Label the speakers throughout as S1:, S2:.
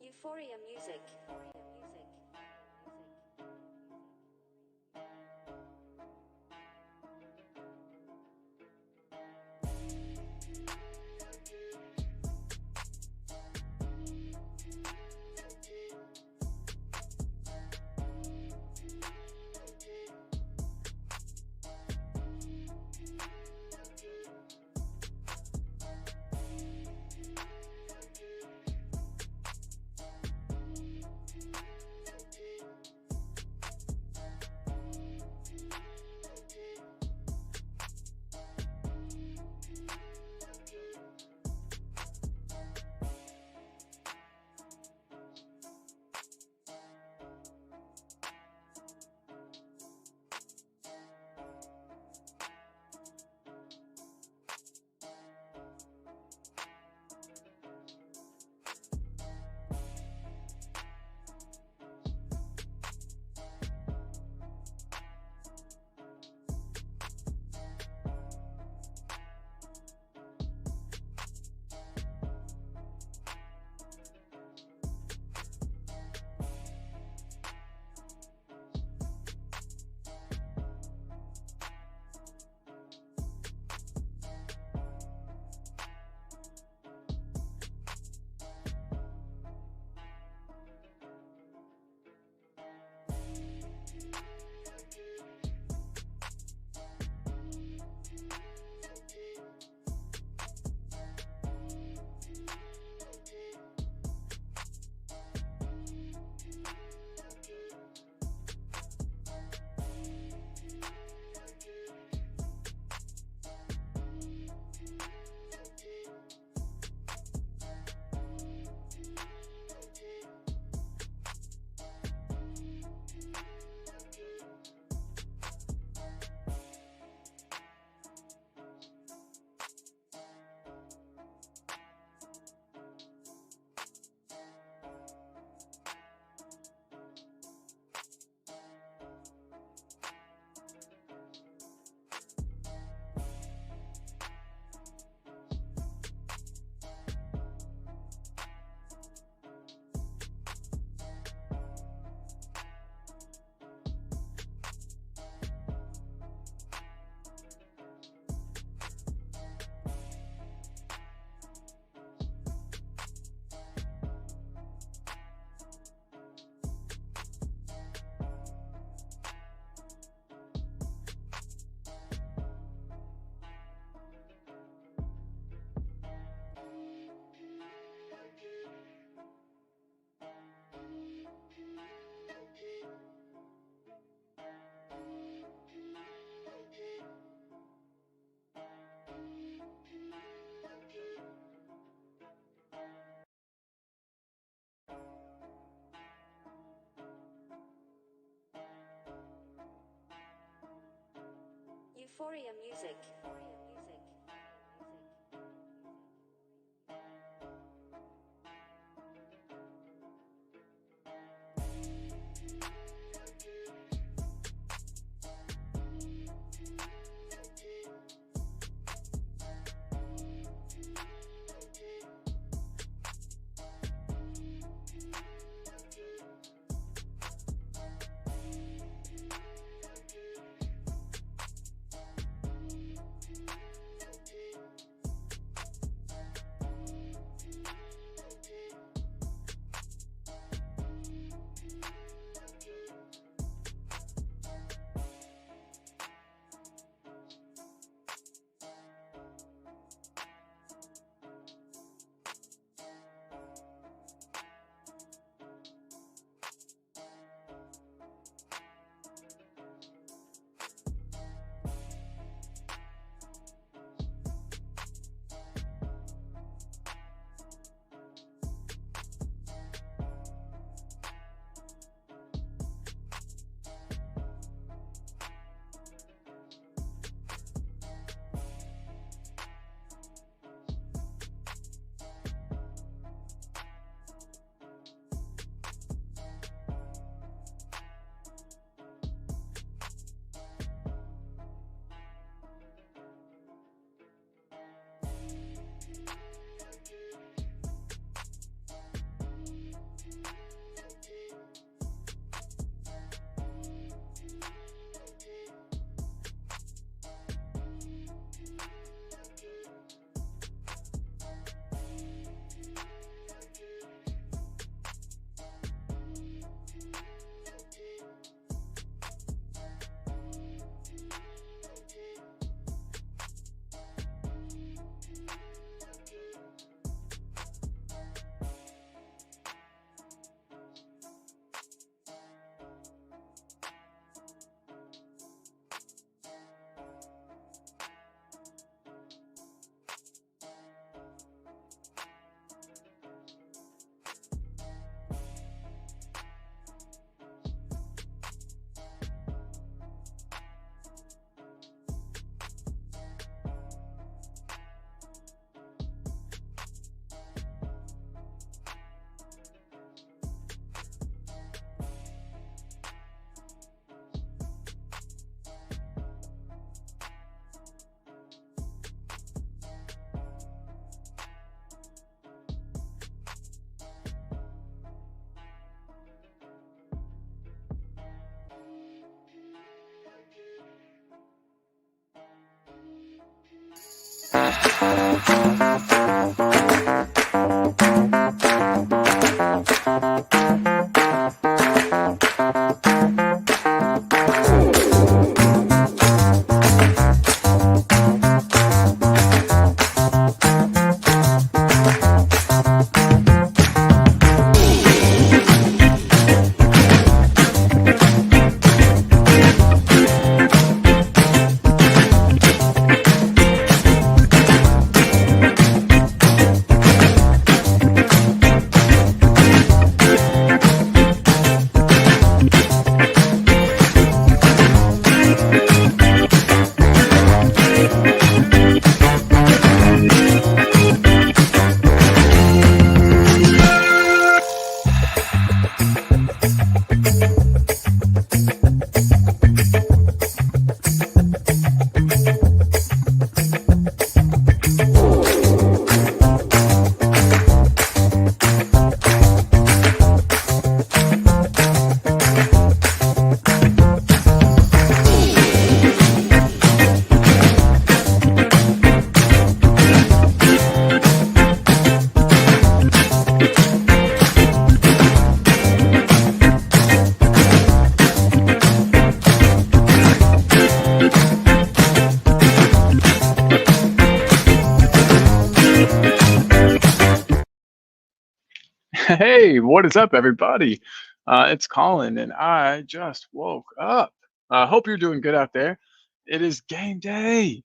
S1: Euphoria Music. Euphoria music.
S2: Hey, what is up, everybody? It's Colin, and I just woke up. Hope you're doing good out there. It is game day.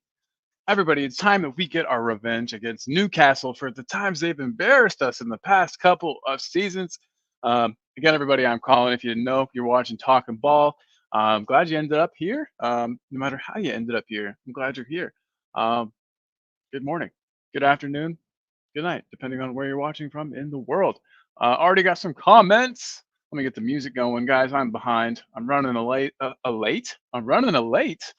S2: Everybody, it's time that we get our revenge against Newcastle for the times they've embarrassed us in the past couple of seasons. Again, everybody, I'm Colin. If you know, you're watching Talking Ball. I'm glad you ended up here. No matter how you ended up here, I'm glad you're here. Um, Good morning, good afternoon, good night, depending on where you're watching from in the world. Already got some comments. Let me get the music going, guys. I'm behind. I'm running a late. A late? I'm running a late.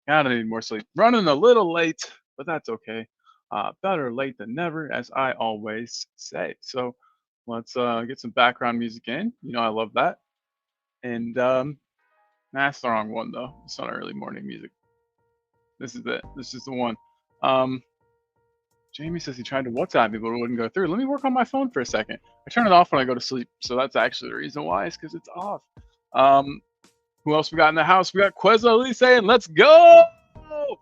S2: God, I need more sleep. Running a little late, but that's okay. Better late than never, as I always say. So let's get some background music in. You know, I love that. And that's the wrong one though. It's not early morning music. This is it. This is the one. Um, Jamie says he tried to WhatsApp me, but it wouldn't go through. Let me work on my phone for a second. I turn it off when I go to sleep, so that's actually the reason why. Is because it's off. Um, who else we got in the house? We got Quez Ali saying, "Let's go,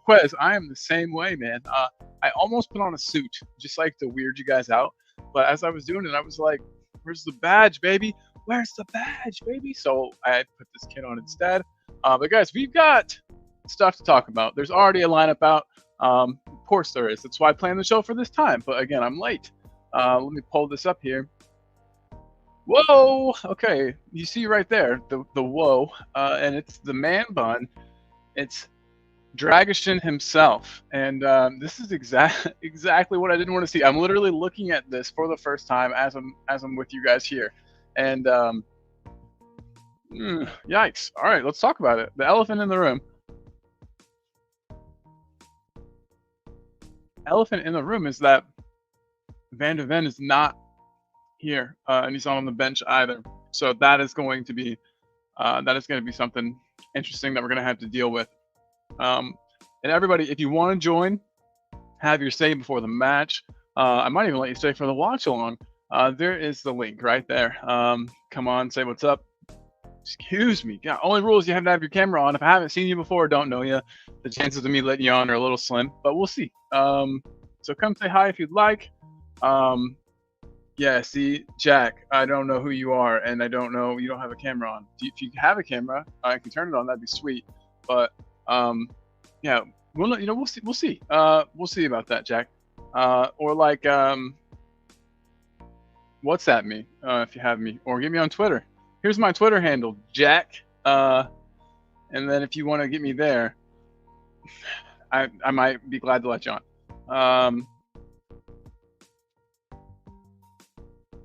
S2: Quez." I am the same way, man. I almost put on a suit just like to weird you guys out, but as I was doing it, I was like, "Where's the badge, baby? Where's the badge, baby?" So I had to put this kit on instead. But guys, we've got stuff to talk about. There's already a lineup out. Of course there is. That's why I planned the show for this time. But again, I'm late. Let me pull this up here. Whoa! Okay, you see right there the whoa, and it's the man bun. It's Dragishin himself, and this is exactly what I didn't want to see. I'm literally looking at this for the first time as I'm with you guys here, and yikes! All right, let's talk about it. The elephant in the room. Elephant in the room is that Van de Ven is not here, and he's not on the bench either. So that is going to be something interesting that we're going to have to deal with. And everybody, if you want to join, have your say before the match. I might even let you stay for the watch along. There is the link right there. Come on, say what's up. Excuse me. God, only rule is you have to have your camera on. If I haven't seen you before, don't know you, the chances of me letting you on are a little slim, but we'll see. So come say hi if you'd like. Yeah, see, Jack, I don't know who you are, and I don't know you don't have a camera on. If you have a camera, I can turn it on. That'd be sweet. But yeah, we'll see. We'll see. We'll see about that, Jack. Or like WhatsApp me if you have me, or get me on Twitter. Here's my Twitter handle, Jack. And then if you want to get me there, I might be glad to let you on.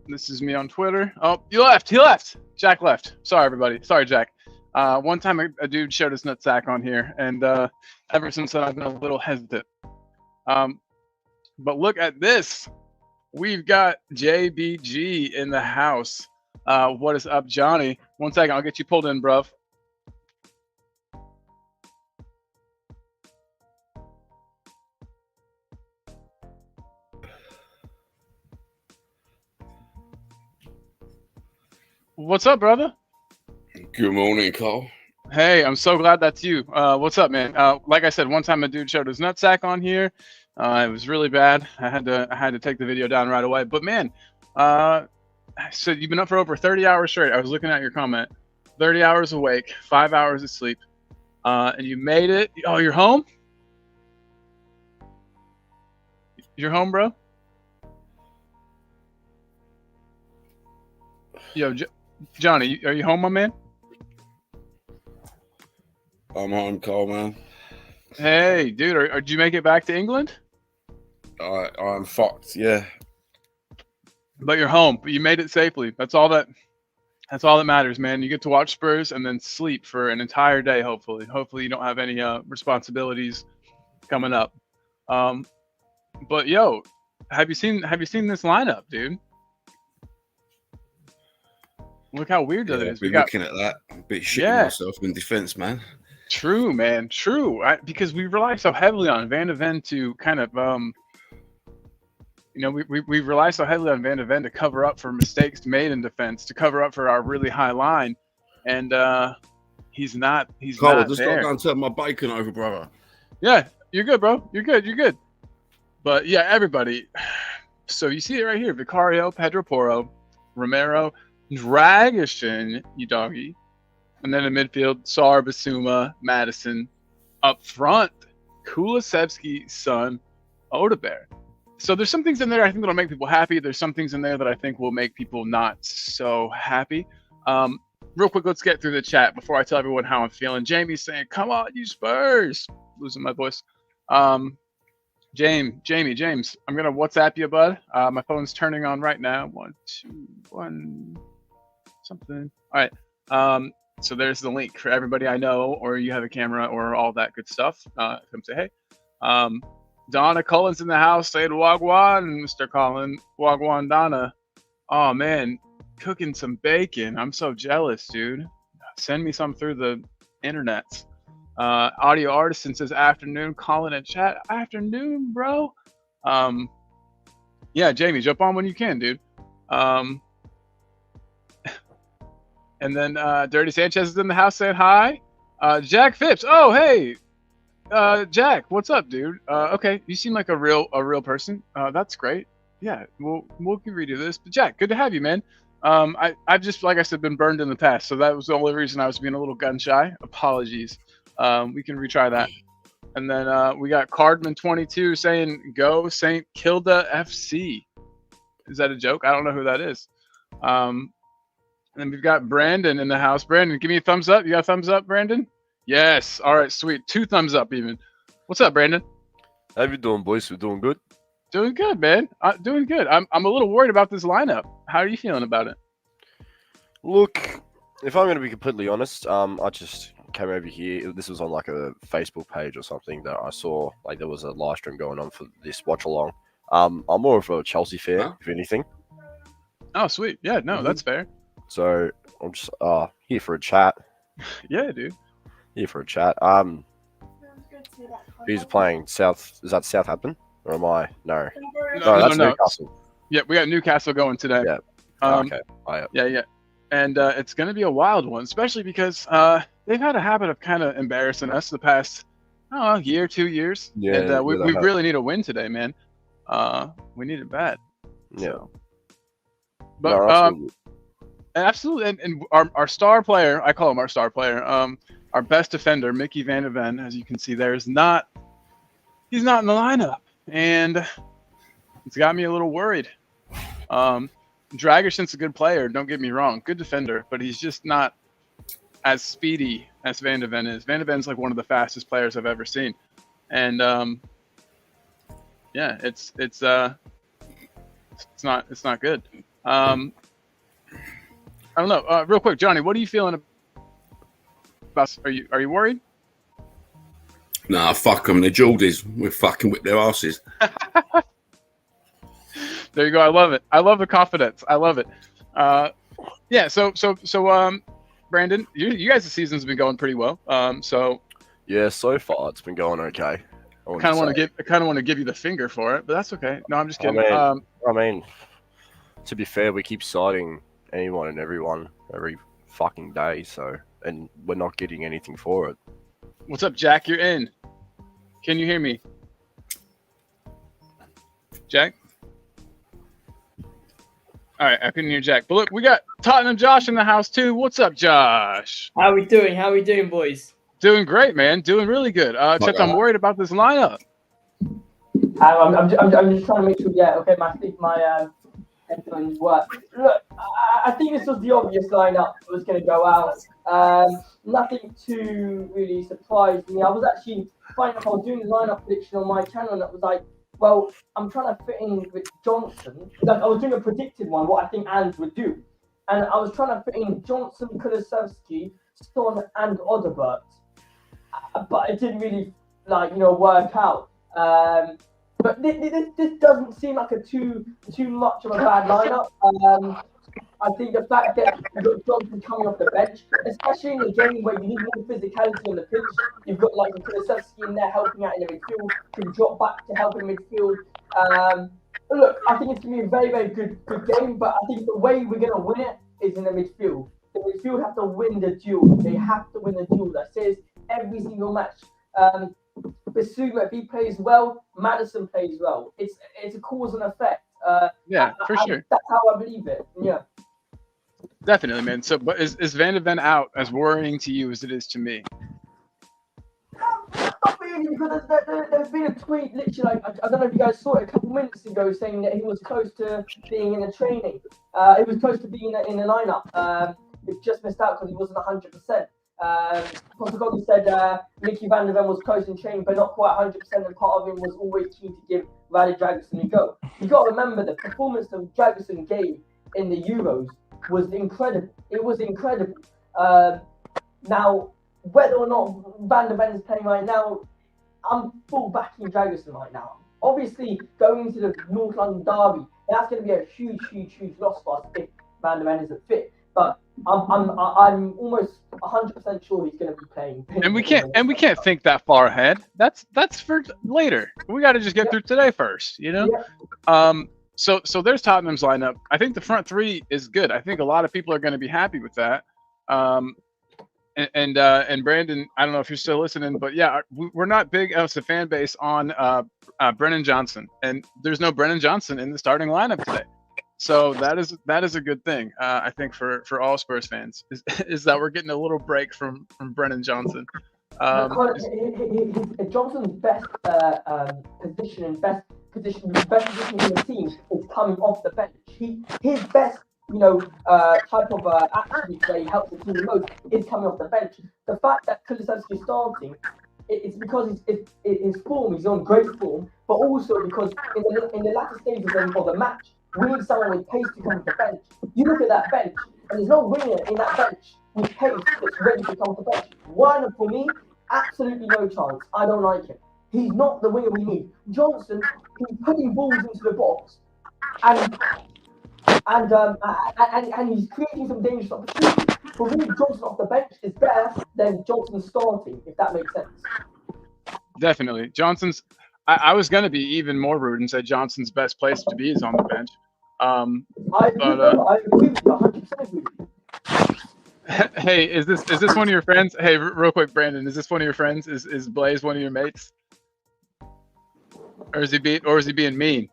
S2: This is me on Twitter. Oh, you left. He left. Jack left. Sorry, everybody. Sorry, Jack. One time a dude showed his nutsack on here, and ever since then I've been a little hesitant. But look at this. We've got JBG in the house. What is up, Johnny? One second, I'll get you pulled in, bruv. What's up, brother?
S1: Good morning, Carl.
S2: Hey, I'm so glad that's you. What's up, man? Like I said, one time a dude showed his nutsack on here. It was really bad. I had to take the video down right away. But man, so you've been up for over 30 hours straight. I was looking at your comment. 30 hours awake, 5 hours of sleep, and you made it. Oh, you're home? You're home, bro? Yo, Johnny, are you home, my man?
S1: I'm home, Carl, man.
S2: Hey, dude, did you make it back to England?
S1: I'm fucked, yeah.
S2: But you're home. But you made it safely. That's all that matters, man. You get to watch Spurs and then sleep for an entire day. Hopefully you don't have any responsibilities coming up. But yo, have you seen this lineup, dude? Look how weird that is.
S1: We're looking at that. I'm a bit shitting myself in defense, man.
S2: True, man. True. Because we rely so heavily on Van de Ven to kind of we rely so heavily on Van de Ven to cover up for mistakes made in defense, to cover up for our really high line, and he's not.
S1: Carl,
S2: not
S1: just
S2: there.
S1: got down and turn my bacon over, brother.
S2: Yeah, you're good, bro. You're good. But yeah, everybody. So you see it right here: Vicario, Pedro Porro, Romero, Dragishin, you doggy, and then in midfield, Sar, Basuma, Madison. Up front, Kulusevski, Son, Odegaard. So there's some things in there I think that'll make people happy. There's some things in there that I think will make people not so happy. real quick, let's get through the chat before I tell everyone how I'm feeling. Jamie's saying, "Come on, you Spurs!" Losing my voice. James, I'm gonna WhatsApp you, bud. My phone's turning on right now. 1, 2, 1, something. All right. So there's the link for everybody I know, or you have a camera, or all that good stuff. Come say hey. Donna Cullen's in the house saying Wagwan, Mr. Cullen. Wagwan Donna. Oh man, cooking some bacon. I'm so jealous, dude. Send me some through the internets. Audio Artisan says afternoon. Colin in chat. Afternoon, bro. Yeah, Jamie, jump on when you can, dude. And then Dirty Sanchez is in the house saying hi. Jack Phipps. Oh, hey. Jack, what's up, dude? Okay, you seem like a real person. That's great. Yeah, we'll redo this. But Jack, good to have you, man. I've just, like I said, been burned in the past, so that was the only reason I was being a little gun shy. Apologies. We can retry that. And then we got Cardman22 saying, "Go St. Kilda FC." Is that a joke? I don't know who that is. And then we've got Brandon in the house. Brandon, give me a thumbs up. You got a thumbs up, Brandon? Yes. All right, sweet. 2 thumbs up even. What's up, Brandon?
S3: How you doing, boys? We're doing good.
S2: Doing good, man. Doing good. I'm a little worried about this lineup. How are you feeling about it?
S3: Look, if I'm going to be completely honest, I just came over here. This was on like a Facebook page or something that I saw. Like there was a live stream going on for this watch along. I'm more of a Chelsea fan, if anything.
S2: Oh, sweet. Yeah, no, that's fair.
S3: So I'm just here for a chat.
S2: Yeah, dude.
S3: Here for a chat. Who's playing South? Is that Southampton? Or am I? No, that's Newcastle.
S2: Yeah, we got Newcastle going today.
S3: Yeah.
S2: Okay. Yeah. And it's going to be a wild one, especially because they've had a habit of kind of embarrassing us the past, year, 2 years.
S3: Yeah.
S2: And we really need a win today, man. We need it bad.
S3: Yeah.
S2: So. But absolutely. And our star player, I call him our star player, our best defender, Mickey Van de Ven, as you can see there, he's not in the lineup. And it's got me a little worried. Dragerson's a good player, don't get me wrong, good defender, but he's just not as speedy as Van de Ven is. Van de Ven's like one of the fastest players I've ever seen, and yeah, it's not good. I don't know. Real quick, Johnny, what are you feeling about? Are you worried?
S1: Nah, fuck them. The Geordies. We're fucking with their asses.
S2: There you go. I love it. I love the confidence. I love it. Yeah. So, Brandon, you guys' season's been going pretty well. So.
S3: Yeah, so far it's been going okay.
S2: I kind of want to give you the finger for it, but that's okay. No, I'm just kidding.
S3: I mean, to be fair, we keep citing anyone and everyone every fucking day. So, and we're not getting anything for it.
S2: What's up, Jack? You're in. Can you hear me? Jack? All right, I couldn't hear Jack. But look, we got Tottenham Josh in the house too. What's up, Josh?
S4: How we doing, boys?
S2: Doing great, man. Doing really good. Except I'm worried about this lineup.
S4: I'm just trying to make sure. Yeah, okay. My headphones work. Look, I think this was the obvious lineup that was going to go out. Nothing too really surprised me. I was actually finding out I was doing the lineup prediction on my channel, and it was like, well, I'm trying to fit in with Johnson. Like I was doing a predicted one, what I think Ange would do, and I was trying to fit in Johnson, Kulusevski, Son, and Odobert. But it didn't really work out. But this doesn't seem like a too much of a bad lineup. I think the fact that you've got Johnson coming off the bench, especially in a game where you need more physicality on the pitch, you've got like Kulusevski in there helping out in the midfield, can drop back to help in midfield. Look, I think it's going to be a very, very good game, but I think the way we're going to win it is in the midfield. The midfield have to win the duel. They have to win the duel. That says every single match. Bissouma, if he plays well, Maddison plays well. It's a cause and effect.
S2: Yeah, for sure.
S4: That's how I believe it. Yeah.
S2: Definitely, man. So, but is Van de Ven out as worrying to you as it is to me?
S4: Not really, because there's been a tweet, literally, I don't know if you guys saw it a couple minutes ago, saying that he was close to being in the training. He was close to being in the lineup. just missed out because he wasn't 100%. Postecoglou said Mickey Van der Ven was close in training, but not quite 100%, and part of him was always keen to give Riley Dragusin a go. You got to remember the performance that Dragusin gave in the Euros was incredible. It was incredible. Now, whether or not Van der Ven is playing right now, I'm full backing Dragusin right now. Obviously, going into the North London derby, that's going to be a huge loss for us if Van der Ven isn't fit. But I'm almost 100% sure he's going to be playing.
S2: And we can't think that far ahead. That's for later. We got to just get through today first, you know. Yeah. So there's Tottenham's lineup. I think the front three is good. I think a lot of people are going to be happy with that. And Brandon, I don't know if you're still listening, but yeah, we're not big as a fan base on Brennan Johnson, and there's no Brennan Johnson in the starting lineup today. So that is a good thing, I think, for all Spurs fans, is that we're getting a little break from Brennan Johnson.
S4: Johnson's best position in the team is coming off the bench. His best type of attribute where he helps the team the most is coming off the bench. The fact that Kulusevski is starting, it's because his form, he's on great form, but also because in the latter stages of the match, we need someone with pace to come off the bench. You look at that bench, and there's no winger in that bench with pace that's ready to come off the bench. One, for me, absolutely no chance. I don't like him. He's not the winger we need. Johnson, he's putting balls into the box, and he's creating some dangerous opportunities. For me, Johnson off the bench is better than Johnson starting, if that makes sense.
S2: Definitely. I was going to be even more rude and say Johnson's best place to be is on the bench.
S4: I agree with you, 100% agree with you.
S2: Hey, is this one of your friends? Hey, real quick, Brandon, is this one of your friends? Is Blaze one of your mates? Or is he being mean?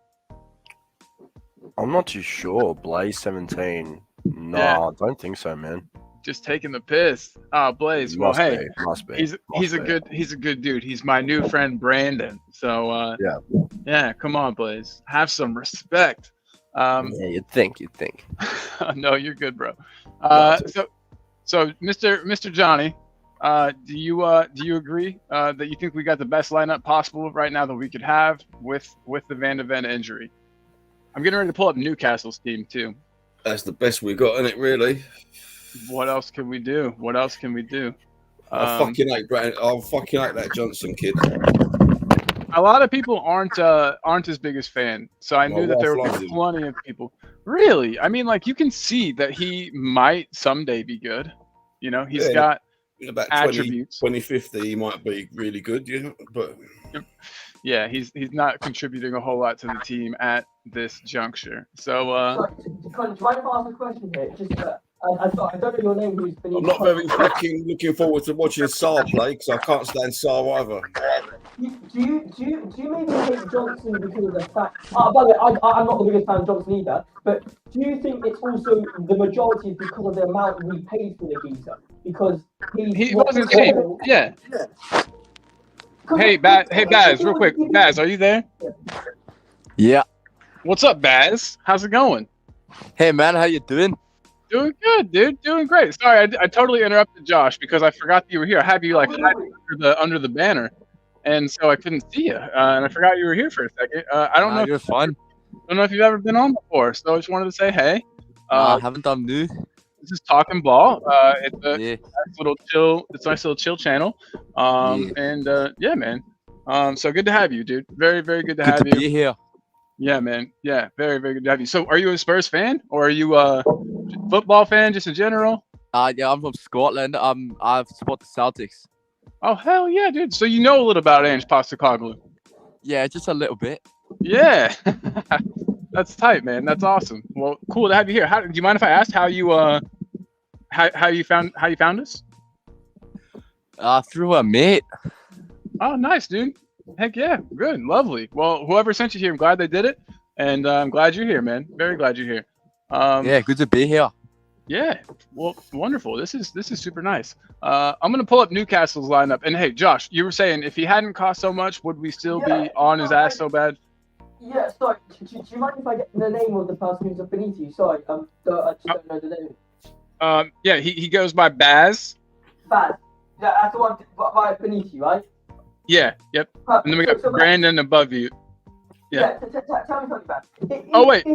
S3: I'm not too sure. Blaze 17. No,
S2: Yeah.
S3: I don't think so, man.
S2: Just taking the piss. Blaze. Well, hey,
S3: must be.
S2: He's a good dude. He's my new friend Brandon. So yeah, come on, Blaze. Have some respect.
S3: Yeah, you'd think.
S2: No, you're good, bro. So Mr. Johnny, do you agree that you think we got the best lineup possible right now that we could have with the Van de Ven injury? I'm getting ready to pull up Newcastle's team too.
S1: That's the best we got in it, really.
S2: What else can we do?
S1: I fucking hate that Johnson kid.
S2: A lot of people aren't his biggest fan, so I knew that there were plenty of people. Really, I mean, like, you can see that he might someday be good. You know, he's got
S1: about
S2: attributes.
S1: 2050, he might be really good, but
S2: yeah, he's not contributing a whole lot to the team at this juncture. So,
S4: Colin, do you mind if I ask a question here? Just, I don't know your name. Who's been?
S1: I'm not very fucking looking forward to watching Sarr play because I can't stand Sarr either.
S4: Do you maybe hate Johnson because of the fact? By the way, I'm not the biggest fan of Johnson either. But do you think it's also the majority is because of the amount we paid for the geezer? Because he wasn't
S2: cheap. Yeah. Hey, Baz, real quick. Baz, are you there?
S5: Yeah.
S2: What's up, Baz? How's it going?
S5: Hey, man, how you doing?
S2: Doing good, dude. Doing great. Sorry, I totally interrupted Josh because I forgot that you were here. I had you under the banner, and so I couldn't see you. And I forgot you were here for a second. I don't know.
S5: You're fun.
S2: I don't know if you've ever been on before, so I just wanted to say hey.
S5: I haven't done new.
S2: This is Talking Ball. It's a
S5: Yeah.
S2: nice little chill. It's a nice little chill channel. And yeah, man. So good to have you, dude. Very, very good to have you.
S5: Be here.
S2: Yeah, man. Yeah, very, very good to have you. So, are you a Spurs fan, or are you a football fan, just in general?
S5: Yeah, I'm from Scotland. I support the Celtics.
S2: Oh, hell yeah, dude. So you know a little about Ange Postecoglou.
S5: Yeah, just a little bit.
S2: Yeah, that's tight, man. That's awesome. Well, cool to have you here. Do you mind if I asked how you found us?
S5: Through a mate.
S2: Oh, nice, dude. Heck yeah, good, lovely. Well, whoever sent you here, I'm glad they did it, and I'm glad you're here, man. Very glad you're here.
S5: Yeah, good to be here.
S2: Yeah, well, wonderful. This is super nice. I'm gonna pull up Newcastle's lineup, and hey, Josh, you were saying if he hadn't cost so much, would we still be on his ass so bad?
S4: Yeah, sorry. Do you mind if I get the name of the person who's beneath you? Sorry, I just don't know the name.
S2: Yeah, he goes by Baz.
S4: Bad. That's the one right beneath you, right?
S2: Yeah, yep.
S4: Perfect.
S2: And then we got
S4: So,
S2: Brandon above you. Yeah.
S4: Tell me something, Bad.
S2: Oh wait,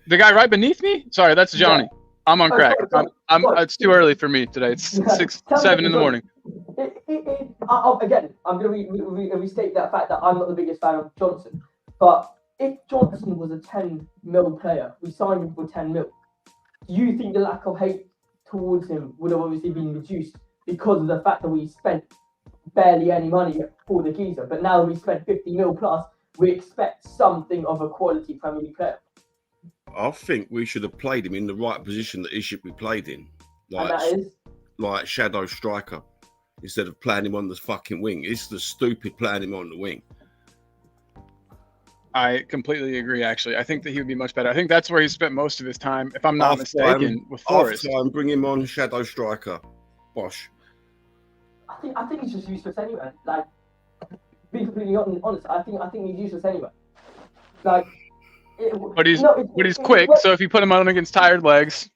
S2: the guy right beneath me? Sorry, that's Johnny. I'm on
S4: Oh,
S2: crack.
S4: sorry.
S2: It's too early for me today. It's six,
S4: Tell me
S2: 7 in the morning.
S4: Again, I'm going to restate that fact that I'm not the biggest fan of Johnson. But if Johnson was a 10 mil player, we signed him for 10 mil. Do you think the lack of hate towards him would have obviously been reduced because of the fact that we spent barely any money for the geezer? But now we spent 50 mil plus, we expect something of a quality Premier League player.
S1: I think we should have played him in the right position that he should be played in.
S4: And that is?
S1: Like shadow striker. Instead of playing him on the fucking wing. It's the stupid playing him on the wing.
S2: I completely agree, actually. I think that he would be much better. I think that's where he spent most of his time, if I'm not mistaken, with Forest.
S1: Half time, bring him on shadow striker. Bosh.
S4: I think he's just useless anyway. Like, being completely honest, I think he's useless anyway. Like,
S2: but he's quick, so if you put him on against tired legs.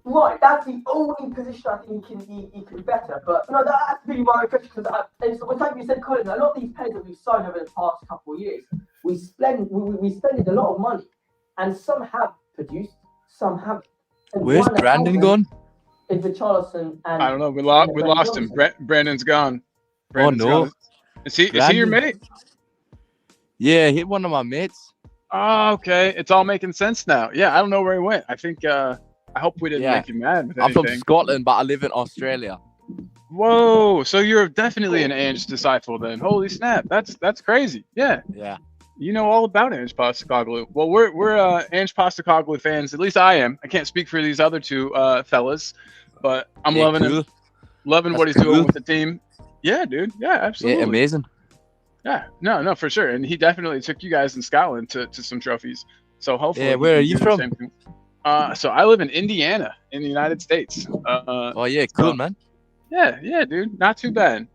S4: Right, that's the only position I think he can be better. But no, that's really my question. Because like you said, Colin, a lot of these players that we've signed over the past couple of years, we spended a lot of money, and some have produced, some haven't.
S5: Where's Brandon gone?
S4: It's Richarlison and
S2: I don't know. We lost him. Brandon's gone. Brandon's gone. Is he your mate?
S5: Yeah, he one of my mates.
S2: Oh, okay. It's all making sense now. Yeah, I don't know where he went. I think I hope we didn't make you mad with anything.
S5: I'm from Scotland, but I live in Australia.
S2: Whoa, so you're definitely an Ange disciple then. Holy snap, that's crazy. Yeah.
S5: Yeah.
S2: You know all about Ange Postecoglou. Well, we're Ange Postecoglou fans. At least I am. I can't speak for these other two fellas, but I'm loving him. Loving what he's doing with the team. Yeah, dude. Yeah, absolutely.
S5: Yeah, amazing.
S2: Yeah, no, for sure. And he definitely took you guys in Scotland to some trophies. So hopefully.
S5: Yeah, where are you from?
S2: So I live in Indiana, in the United States.
S5: Oh yeah, cool, man.
S2: Yeah, dude. Not too bad.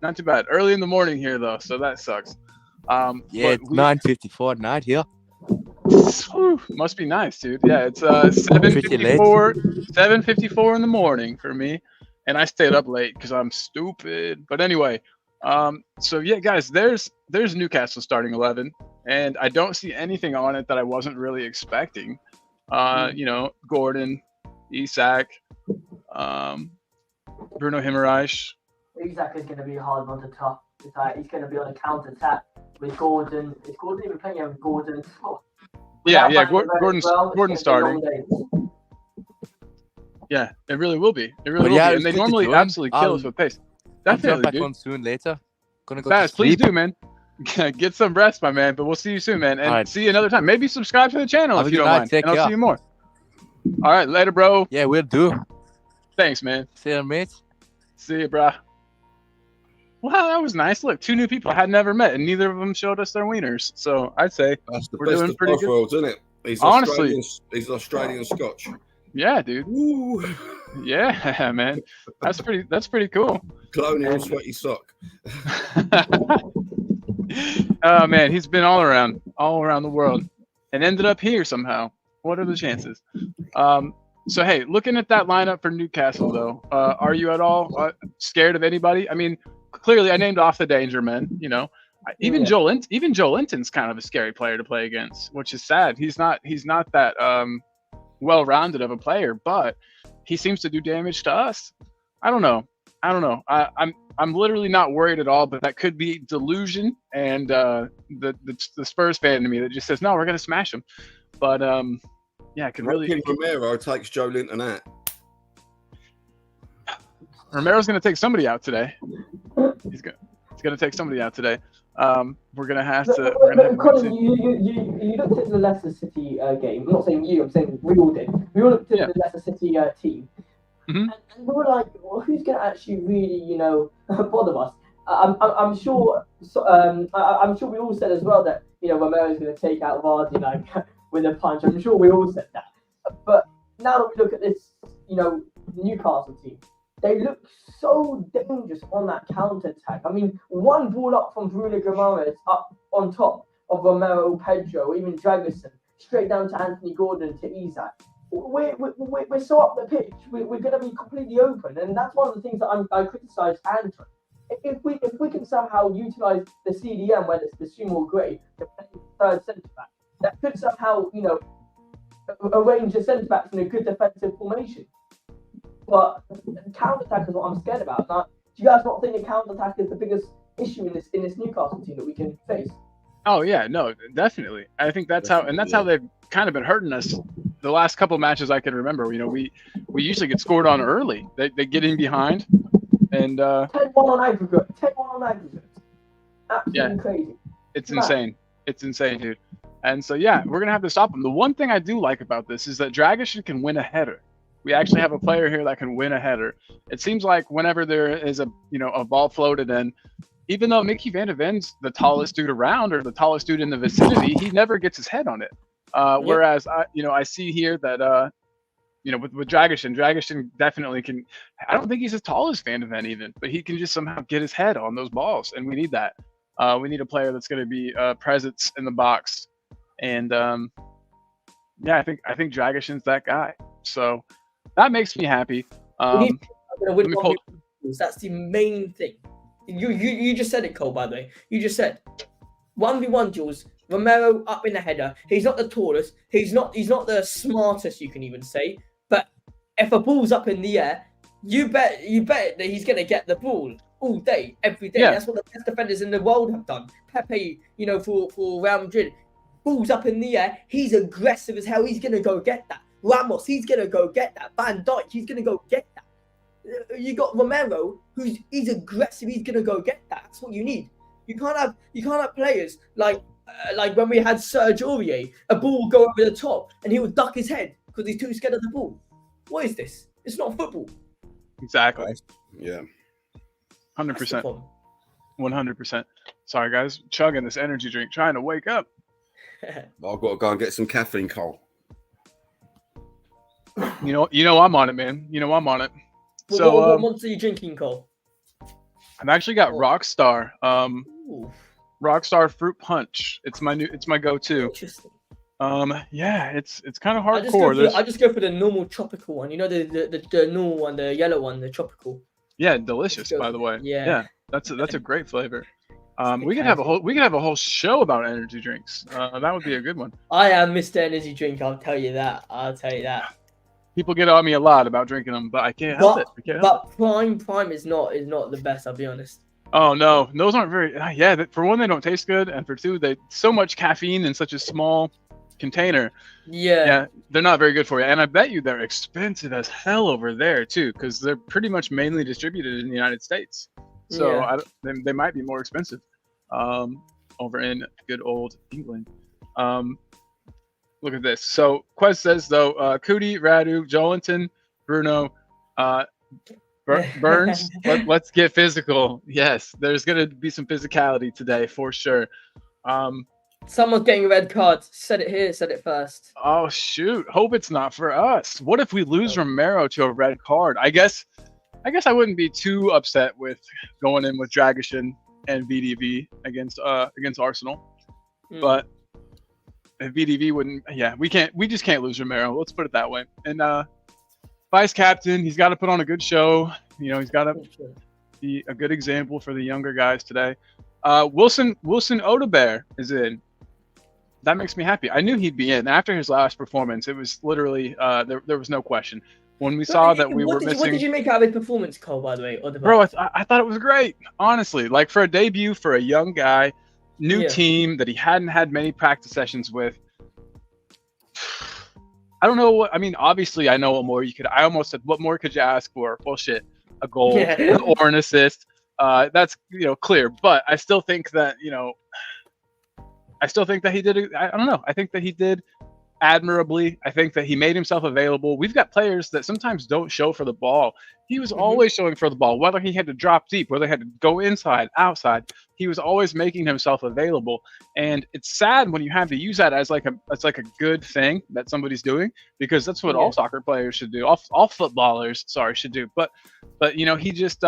S2: Early in the morning here though, so that sucks.
S5: Yeah, 9:54 at night here.
S2: Must be nice, dude. Yeah, it's 7:54 in the morning for me, and I stayed up late because I'm stupid. But anyway, so yeah, guys, there's Newcastle starting 11, and I don't see anything on it that I wasn't really expecting. Gordon, Isak, Bruno Guimaraes.
S4: Isak is going to be a hard one to top. He's going to be on a counter attack with Gordon. Is Gordon even playing with Gordon? Oh.
S2: Yeah. Gordon's starting. Yeah, it really will be. It really will be. And they normally absolutely kill us with pace. Definitely,
S5: back on soon later. Gonna go
S2: Baz, please do, man. Get some rest, my man. But we'll see you soon, man. And see you another time. Maybe subscribe to the channel if you don't mind. And I'll see you more. All right, later, bro.
S5: Yeah, we'll do.
S2: Thanks, man.
S5: See you, mate.
S2: See you, bro. Wow, that was nice. Look, 2 new people I had never met, and neither of them showed us their wieners. So I'd say we're doing pretty good.
S1: Worlds, isn't it? He's
S2: honestly,
S1: he's Australian Scotch.
S2: Yeah, dude.
S1: Ooh.
S2: Yeah, man. That's pretty cool.
S1: Colonial sweaty sock.
S2: Oh man, he's been all around the world, and ended up here somehow. What are the chances? So hey, looking at that lineup for Newcastle though, are you at all scared of anybody? I mean, clearly I named off the danger men. Even Joel Linton's kind of a scary player to play against, which is sad. He's not that well-rounded of a player, but he seems to do damage to us. I don't know. I'm literally not worried at all, but that could be delusion and the Spurs fan to me that just says no, we're gonna smash them. But yeah, it could really.
S1: Romero takes Joe Linton out.
S2: Romero's gonna take somebody out today. He's gonna take somebody out today. We're gonna have to.
S4: Colin, you looked at the Leicester City game. I'm not saying you. I'm saying we all did. We all looked at the Leicester City team, and we were like, well, who's gonna actually really, bother us? I'm sure. I'm sure we all said as well that Romero's gonna take out Vardy with a punch. I'm sure we all said that. But now that we look at this, Newcastle team, they look so dangerous on that counter attack. I mean, one ball up from Bruno Guimaraes up on top of Romero, Pedro, even Dragusin, straight down to Anthony Gordon to Isak. we're so up the pitch. We're going to be completely open, and that's one of the things that I criticise Anton. If we can somehow utilise the CDM, whether it's the sumo or grey, the third centre back, that could somehow arrange the centre backs in a good defensive formation. But counter attack is what I'm scared about. Now, do you guys not think the counter attack is the biggest issue in this Newcastle team that we can face?
S2: Oh yeah, no, definitely. I think that's how they've kind of been hurting us the last couple matches I can remember. We usually get scored on early. They get in behind, and
S4: 10-1 on aggregate. 10-1 on aggregate. Absolutely crazy.
S2: It's insane. It's insane, dude. And so yeah, we're gonna have to stop them. The one thing I do like about this is that Dragic can win a header. We actually have a player here that can win a header. It seems like whenever there is a ball floated in, even though Mickey Van de Ven's the tallest dude around or the tallest dude in the vicinity, he never gets his head on it. Whereas I see here that with Dragic definitely can. I don't think he's as tall as Van de Ven even, but he can just somehow get his head on those balls, and we need that. We need a player that's going to be presence in the box, and I think Dragic that guy. So that makes me happy.
S4: That's the main thing. You just said it, Cole, by the way. You just said 1v1 duels, Romero up in the header. He's not the tallest. He's not the smartest, you can even say. But if a ball's up in the air, you bet that he's gonna get the ball all day, every day. Yeah. That's what the best defenders in the world have done. Pepe, for Real Madrid, ball's up in the air. He's aggressive as hell. He's gonna go get that. Ramos, he's gonna go get that. Van Dijk, he's gonna go get that. You got Romero, he's aggressive. He's gonna go get that. That's what you need. You can't have players like when we had Serge Aurier. A ball will go over the top and he will duck his head because he's too scared of the ball. What is this? It's not football.
S2: Exactly.
S1: Yeah.
S2: 100%. 100%. Sorry, guys. Chugging this energy drink, trying to wake up.
S1: I've got to go and get some caffeine, Cole.
S2: You know I'm on it, man. You know I'm on it.
S4: So what monster are you drinking, Cole?
S2: I've actually got Rockstar. Rockstar Fruit Punch. It's my go-to.
S4: Interesting.
S2: It's kind of hardcore.
S4: I just go for the normal tropical one. You know the normal one, the yellow one, the tropical.
S2: Yeah, delicious, by the way. Yeah. That's a great flavor. We could have a whole show about energy drinks. That would be a good one.
S4: I am Mr. Energy Drink. I'll tell you that.
S2: People get on me a lot about drinking them, but I can't help it.
S4: But Prime is not the best. I'll be honest.
S2: Oh no, those aren't very. For one, they don't taste good, and for two, they so much caffeine in such a small container. Yeah, they're not very good for you. And I bet you they're expensive as hell over there too, because they're pretty much mainly distributed in the United States. So they might be more expensive over in good old England. Look at this. So Quest says though, Cootie, Radu, Jolinton, Bruno, Burns. Let's get physical. Yes, there's gonna be some physicality today for sure.
S4: Someone's getting a red card. Said it here. Said it first.
S2: Oh shoot! Hope it's not for us. What if we lose Romero to a red card? I guess I wouldn't be too upset with going in with Dragic and VDV against Arsenal, but. If VDV wouldn't, we just can't lose Romero. Let's put it that way. And vice captain, he's got to put on a good show. He's got to be a good example for the younger guys today. Wilson Odobert is in. That makes me happy. I knew he'd be in after his last performance. It was literally there was no question when we saw that we were missing.
S4: What did you make out of his performance, Cole? By the way, Odobert?
S2: Bro, I thought it was great. Honestly, like for a debut for a young guy. New team that he hadn't had many practice sessions with. I don't know what I mean. Obviously, I know what more you could. I almost said, "What more could you ask for?" Bullshit. A goal or an assist. That's clear. But I still think that he did. I don't know. I think that he did admirably. I think that he made himself available. We've got players that sometimes don't show for the ball. He was always showing for the ball, whether he had to drop deep, whether he had to go inside, outside. He was always making himself available. And it's sad when you have to use that as like a good thing that somebody's doing, because that's what all soccer players should do. All footballers, should do. But he just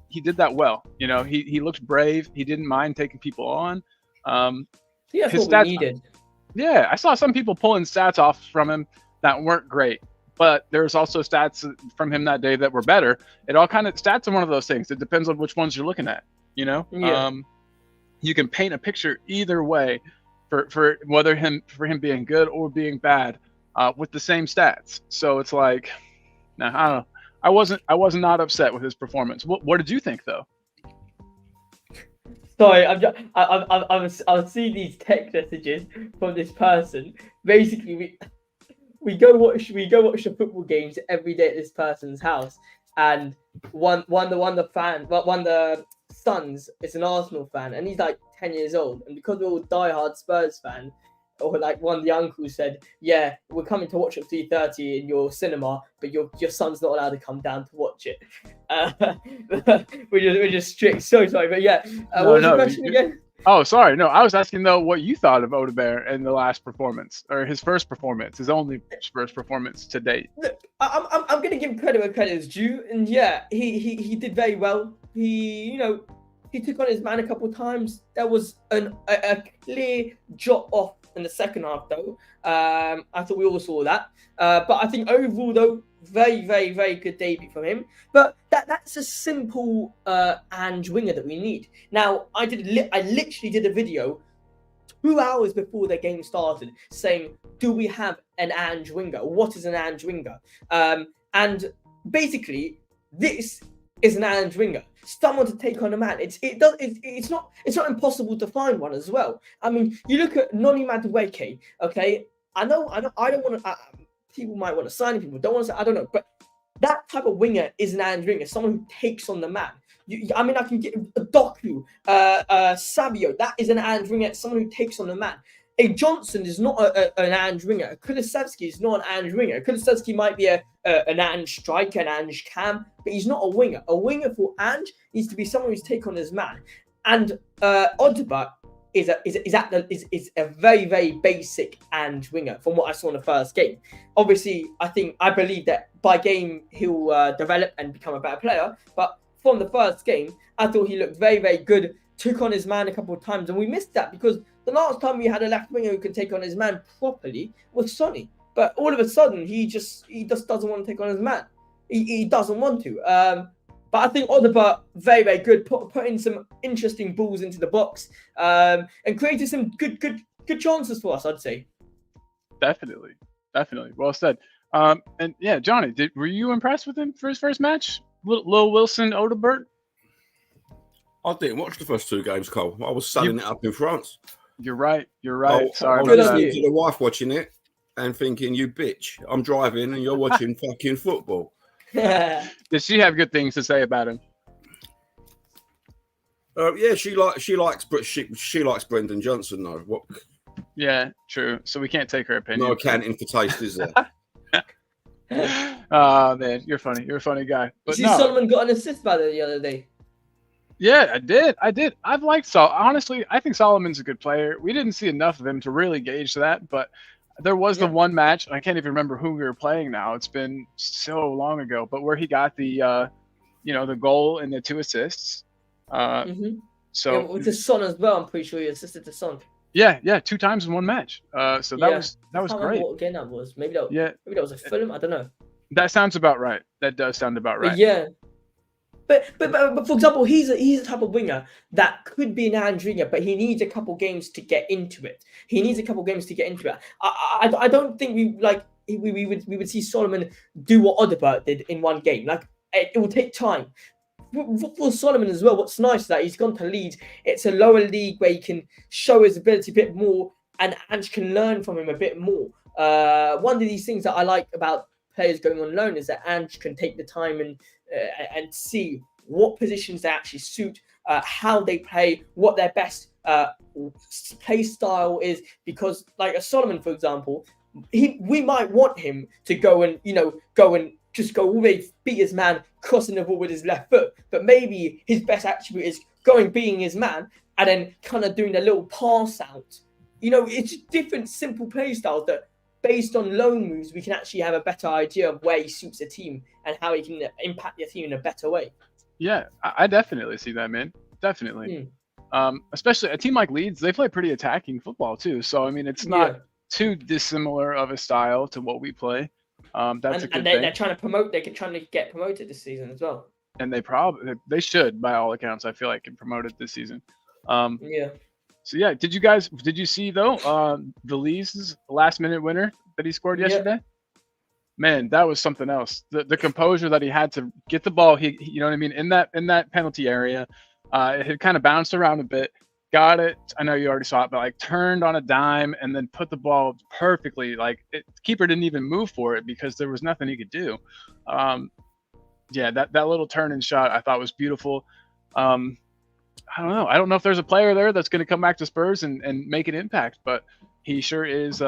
S2: he did that well. He looked brave. He didn't mind taking people on.
S4: That's what we needed.
S2: Yeah, I saw some people pulling stats off from him that weren't great. But there's also stats from him that day that were better. It all kind of stats are one of those things. It depends on which ones you're looking at. You know, you can paint a picture either way for whether him being good or being bad with the same stats. So it's like, nah, I don't know. I was not upset with his performance. What did you think though?
S4: Sorry, I've seen these text messages from this person. Basically, we go watch the football games every day at this person's house, and one the sons is an Arsenal fan, and he's like 10 years old, and because we're all diehard Spurs fans, or like one of the uncles said, yeah, we're coming to watch at 3:30 in your cinema, but your son's not allowed to come down to watch it. We're just strict. So sorry, but yeah. What was the question again?
S2: Oh, sorry. No, I was asking though what you thought of Odegaard in the last performance, or his first performance, his only first performance to date.
S4: Look, I'm gonna give credit where credit is due, and yeah, he did very well. He took on his man a couple of times. There was a clear drop off in the second half though. I thought we all saw that. But I think overall though, very, very, very good debut from him. But that's a simple Ange winger that we need. Now, I literally did a video 2 hours before the game started saying, do we have an Ange winger? What is an Ange winger? And basically, this is an Ange winger. Someone to take on a man. It's not impossible to find one as well. I mean, you look at Noni Madueke, okay? I don't want to. People might want to sign him, people don't want to. I don't know, but that type of winger is an Ange winger, someone who takes on the man. I mean, I can get Doku, Sabio. That is an Ange winger, someone who takes on the man. A Johnson is not an Ange winger. Kulusevski is not an Ange winger. Kulusevski might be an Ange striker, an Ange cam, but he's not a winger. A winger for Ange needs to be someone who's take on his man. And Odegaard is a very, very basic Ange winger from what I saw in the first game. Obviously, I believe that by game he'll develop and become a better player. But from the first game, I thought he looked very, very good. Took on his man a couple of times, and we missed that because the last time we had a left winger who could take on his man properly was Sonny. But all of a sudden, he just doesn't want to take on his man. He doesn't want to. But I think Odegaard, very, very good, putting some interesting balls into the box and created some good chances for us, I'd say.
S2: Definitely. Well said. And yeah, Johnny, were you impressed with him for his first match? Lil Wilson, Odegaard?
S1: I didn't watch the first two games, Cole. I was selling it up in France.
S2: You're right.
S1: I
S2: Sorry
S1: was
S2: about
S1: listening
S2: that.
S1: to the wife watching it and thinking, you bitch, I'm driving and you're watching fucking football.
S2: Did she have good things to say about him?
S1: Yeah, she likes Brendan Johnson though. What?
S2: Yeah, true. So we can't take her opinion.
S1: No accounting for taste, is there?
S2: Oh man, you're funny. You're a funny guy. But no.
S4: Solomon got an assist by the other day.
S2: Yeah, I did. I've liked Sol. Honestly, I think Solomon's a good player. We didn't see enough of him to really gauge that, but there was the one match, and I can't even remember who we were playing now. It's been so long ago, but where he got the the goal and the 2 assists. So
S4: with the Son as well, I'm pretty sure he assisted the Son.
S2: Yeah, 2 times in one match. So that was great.
S4: What game that was? Maybe that was a film. I don't know.
S2: That sounds about right. That does sound about right.
S4: But yeah. But for example, he's a type of winger that could be an Ange winger, but he needs a couple games to get into it. I don't think we would see Solomon do what Odegaard did in one game. Like it will take time. For Solomon as well, what's nice is that he's gone to Leeds. It's a lower league where he can show his ability a bit more, and Ange can learn from him a bit more. One of these things that I like about players going on loan is that Ange can take the time and see what positions they actually suit, how they play, what their best play style is. Because like a Solomon, for example, we might want him to go and just go all the way, beat his man, crossing the ball with his left foot. But maybe his best attribute is being his man and then kind of doing a little pass out. It's different, simple play styles that, based on loan moves, we can actually have a better idea of where he suits the team and how he can impact the team in a better way.
S2: Yeah, I definitely see that, man. Definitely. Especially a team like Leeds, they play pretty attacking football too. So I mean, it's not too dissimilar of a style to what we play. That's a good
S4: and
S2: thing.
S4: they're trying to promote. They're trying to get promoted this season as well.
S2: And they should, by all accounts, I feel like, get promoted this season.
S4: Yeah.
S2: So yeah, did you see though Velise's last minute winner that he scored yesterday? Man, that was something else. The composure that he had to get the ball, you know what I mean, in that penalty area. It had kind of bounced around a bit, got it. I know you already saw it, but like turned on a dime and then put the ball perfectly. Like keeper didn't even move for it because there was nothing he could do. Yeah, that little turn and shot I thought was beautiful. I don't know. I don't know if there's a player there that's going to come back to Spurs and make an impact, but he sure is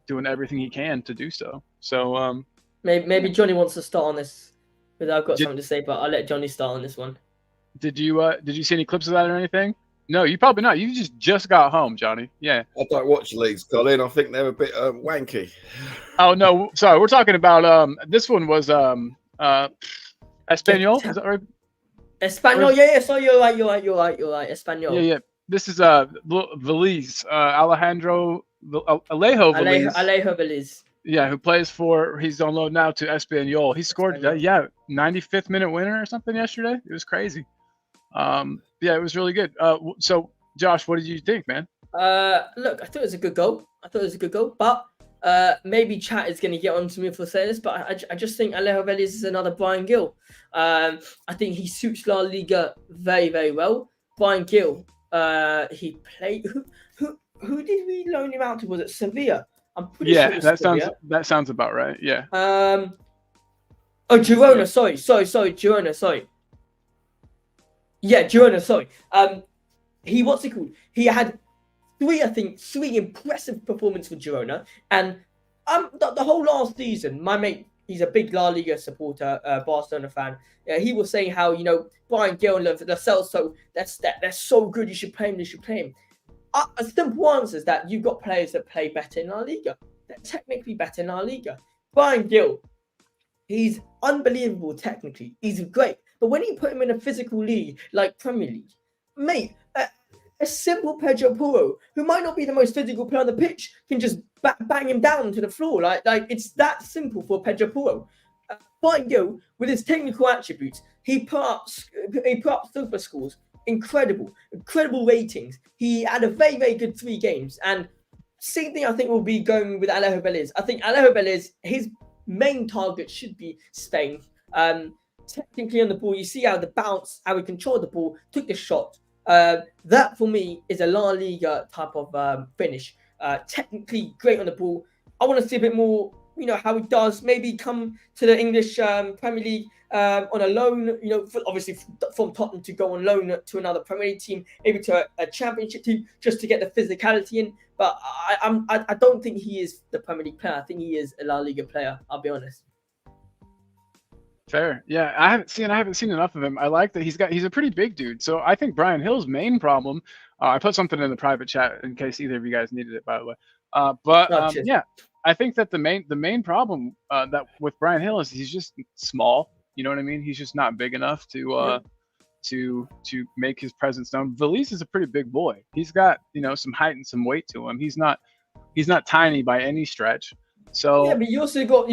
S2: doing everything he can to do so. So
S4: maybe Johnny wants to start on this, because I've got something to say, but I'll let Johnny start on this one.
S2: Did you see any clips of that or anything? No, you probably not. You just got home, Johnny. Yeah.
S1: I don't watch leagues, Colin. I think they're a bit wanky.
S2: Oh no, sorry. We're talking about this one was Espanol. Is that right?
S4: Espanol, yeah. So you're right. Espanol.
S2: Yeah. This is Velez, Alejandro
S4: Alejo Velez.
S2: Yeah, who plays he's on loan now to Espanol. He scored 95th minute winner or something yesterday. It was crazy. Yeah, it was really good. So Josh, what did you think, man?
S4: Look, I thought it was a good goal. But maybe chat is going to get on to me for saying this, but I just think Alejo Velez is another Brian Gill. I think he suits La Liga very, very well. Brian Gill, he played. Who did we loan him out to? Was it Sevilla? I'm pretty sure.
S2: Yeah, that sounds about right. Yeah.
S4: Girona. Sorry. Girona. Sorry. Yeah, Girona. Sorry. What's it called? He had three impressive performances for Girona, and the whole last season, my mate, he's a big La Liga supporter, Barcelona fan. He was saying how Brian Gill and Lo Celso, they're so good. You should play him. A simple answer is that you've got players that play better in La Liga. They're technically better in La Liga. Brian Gill, he's unbelievable technically. He's great, but when you put him in a physical league like Premier League, mate. A simple Pedro Porro, who might not be the most physical player on the pitch, can just bang him down to the floor. Like it's that simple for Pedro Porro. Brian Gill, with his technical attributes, he put up super scores, incredible ratings. He had a very, very good 3 games, and same thing I think will be going with Alejo Velez. I think Alejo Velez, his main target should be Spain. Technically on the ball, you see how how he controlled the ball, took the shot. That for me is a La Liga type of finish. Technically great on the ball. I want to see a bit more, how he does. Maybe come to the English Premier League on a loan, obviously from Tottenham to go on loan to another Premier League team, maybe to a Championship team, just to get the physicality in. But I don't think he is the Premier League player. I think he is a La Liga player. I'll be honest.
S2: Fair. Yeah, I haven't seen enough of him. I like that he's a pretty big dude. So I think Brian Hill's main problem, I put something in the private chat in case either of you guys needed it, by the way. Yeah, I think that the main problem that with Brian Hill is he's just small. You know what I mean? He's just not big enough to make his presence known. Velez is a pretty big boy. He's got some height and some weight to him. He's not tiny by any stretch. So
S4: yeah, but you also got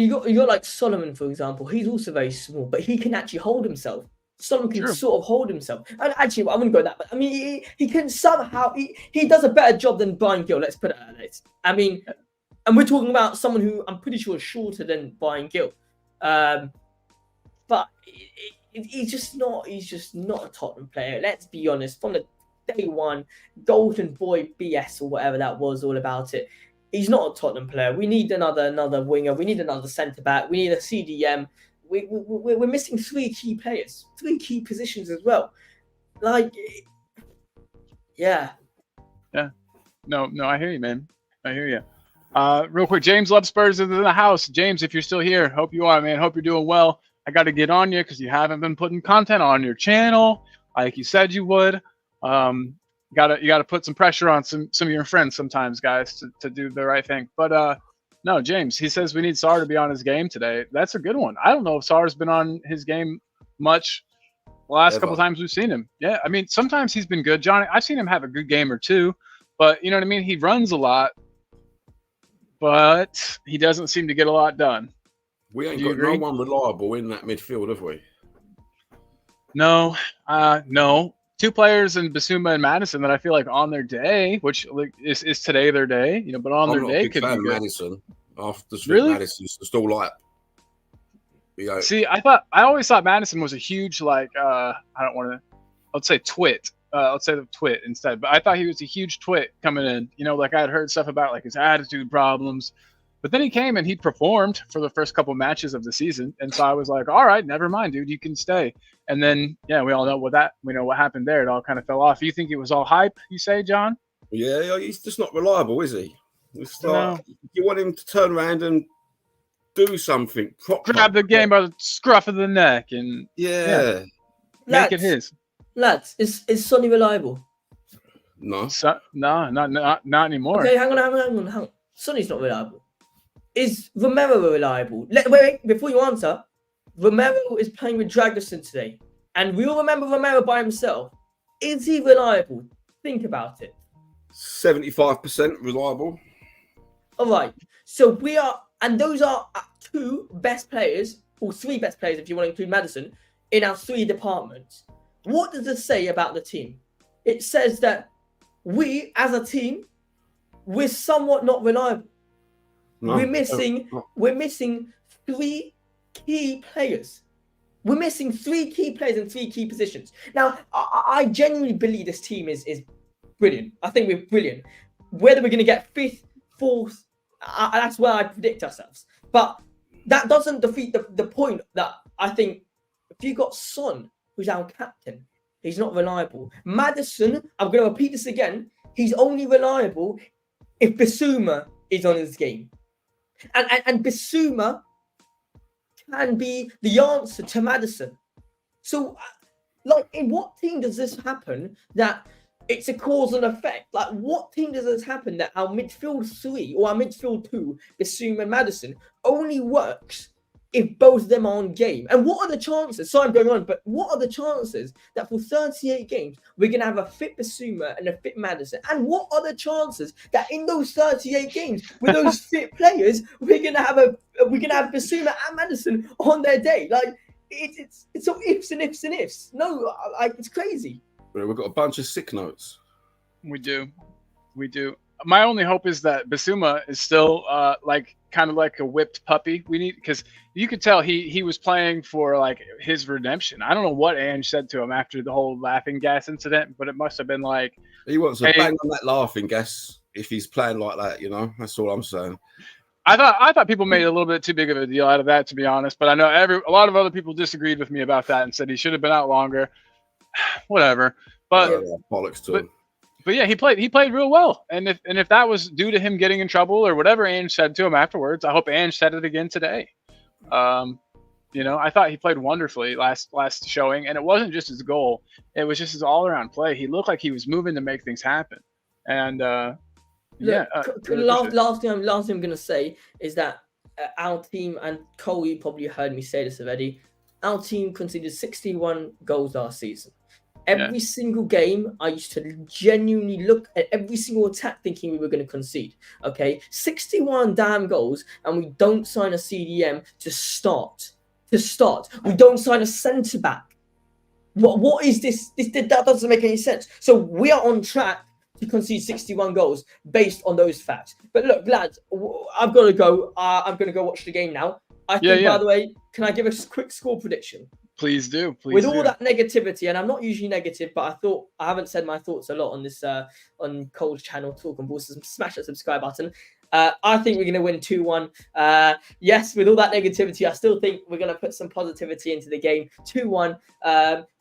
S4: like Solomon, for example. He's also very small, but he can actually hold himself. Solomon can sort of hold himself. And actually, I wouldn't go that, but I mean, he can somehow he does a better job than Brian Gill. Let's put it at it. I mean, and we're talking about someone who I'm pretty sure is shorter than Brian Gill, but he's just not a Tottenham player. Let's be honest. From the day one, Golden Boy BS or whatever that was all about it. He's not a Tottenham player. We need another winger. We need another centre back. We need a CDM. We're missing 3 key players, 3 key positions as well. Yeah.
S2: No, I hear you, man. I hear you. Real quick, James Love Spurs is in the house. James, if you're still here, hope you are, man. Hope you're doing well. I got to get on you because you haven't been putting content on your channel like you said you would. You gotta put some pressure on some of your friends sometimes, guys, to do the right thing. But no, James, he says we need Sar to be on his game today. That's a good one. I don't know if Sar's been on his game much the last couple times we've seen him. Yeah, I mean, sometimes he's been good. Johnny, I've seen him have a good game or two, but you know what I mean? He runs a lot. but he doesn't seem to get a lot done.
S1: We ain't
S2: Do you
S1: got no
S2: agree?
S1: one reliable in that midfield, have we?
S2: No, no. Two players in Basuma and Madison that I feel like on their day, which like, is today their day, you know, but on
S1: I'm
S2: their
S1: not a
S2: day
S1: big
S2: could
S1: fan
S2: be
S1: of
S2: good.
S1: Madison. After
S2: Really?
S1: Madison's still like, you know,
S2: See, I always thought Madison was a huge like I don't want to, let's say twit. Let's say the twit instead. But I thought he was a huge twit coming in. You know, like I had heard stuff about like his attitude problems. But then he came and he performed for the first couple matches of the season, and so I was like, "All right, never mind, dude, you can stay." And then, yeah, we all know what happened there. It all kind of fell off. You think it was all hype? You say, John?
S1: yeah, he's just not reliable, is he? It's
S2: No.
S1: like, you want him to turn around and do something proper.
S2: Grab the game by the scruff of the neck and
S1: Yeah.
S2: make it his.
S6: Lads, is Sonny reliable?
S1: No.
S2: So, no, not anymore.
S6: Okay, hang on. Sonny's not reliable. Is Romero reliable? Wait, before you answer, Romero is playing with Dragusin today, and we all remember Romero by himself. Is he reliable? Think about it.
S1: 75% reliable.
S6: All right, so we are, and those are two best players, or three best players if you want to include Madison, in our three departments. What does this say about the team? It says that we, as a team, we're somewhat not reliable.
S1: No.
S6: We're missing three key players. We're missing three key players in three key positions. Now, I genuinely believe this team is brilliant. I think we're brilliant. Whether we're going to get fifth, fourth, that's where I predict ourselves. But that doesn't defeat the point that I think if you got Son, who's our captain, he's not reliable. Madison, I'm going to repeat this again, he's only reliable if Basuma is on his game. And Basuma can be the answer to Madison. So, like, in what team does this happen that it's a cause and effect? Like, what team does this happen that our midfield three or our midfield two, Basuma and Madison, only works if both of them are on game? And what are the chances? Sorry, I'm going on, but what are the chances that for 38 games we're going to have a fit Basuma and a fit Madison? And what are the chances that in those 38 games with those fit players we're going to have Basuma and Madison on their day? Like it's so ifs and ifs and ifs. No, like it's crazy.
S1: We've got a bunch of sick notes.
S2: We do. My only hope is that Basuma is still kind of like a whipped puppy. We need, because you could tell he was playing for like his redemption. I don't know what Ange said to him after the whole laughing gas incident, but it must have been like
S1: He wants to bang on that laughing gas if he's playing like that, you know. That's all I'm saying.
S2: I thought people made a little bit too big of a deal out of that, to be honest. But I know a lot of other people disagreed with me about that and said he should have been out longer. Whatever. But
S1: bollocks to him.
S2: But yeah, he played real well. And if that was due to him getting in trouble or whatever Ange said to him afterwards, I hope Ange said it again today. You know, I thought he played wonderfully last showing, and it wasn't just his goal; it was just his all-around play. He looked like he was moving to make things happen. And
S6: last thing I'm gonna say is that our team, and Cole, you probably heard me say this already, our team conceded 61 goals last season. Every single game, I used to genuinely look at every single attack thinking we were going to concede. Okay, 61 damn goals, and we don't sign a CDM to start. We don't sign a centre back. What is this? That doesn't make any sense. So we are on track to concede 61 goals based on those facts. But look, lads, I've got to go. I'm going to go watch the game now. I think, by the way, can I give a quick score prediction?
S2: Please do.
S6: With all that negativity, and I'm not usually negative, but I haven't said my thoughts a lot on this on Cole's channel, Talking Balls. So smash that subscribe button. I think we're going to win 2-1. Yes, with all that negativity, I still think we're going to put some positivity into the game. 2-1.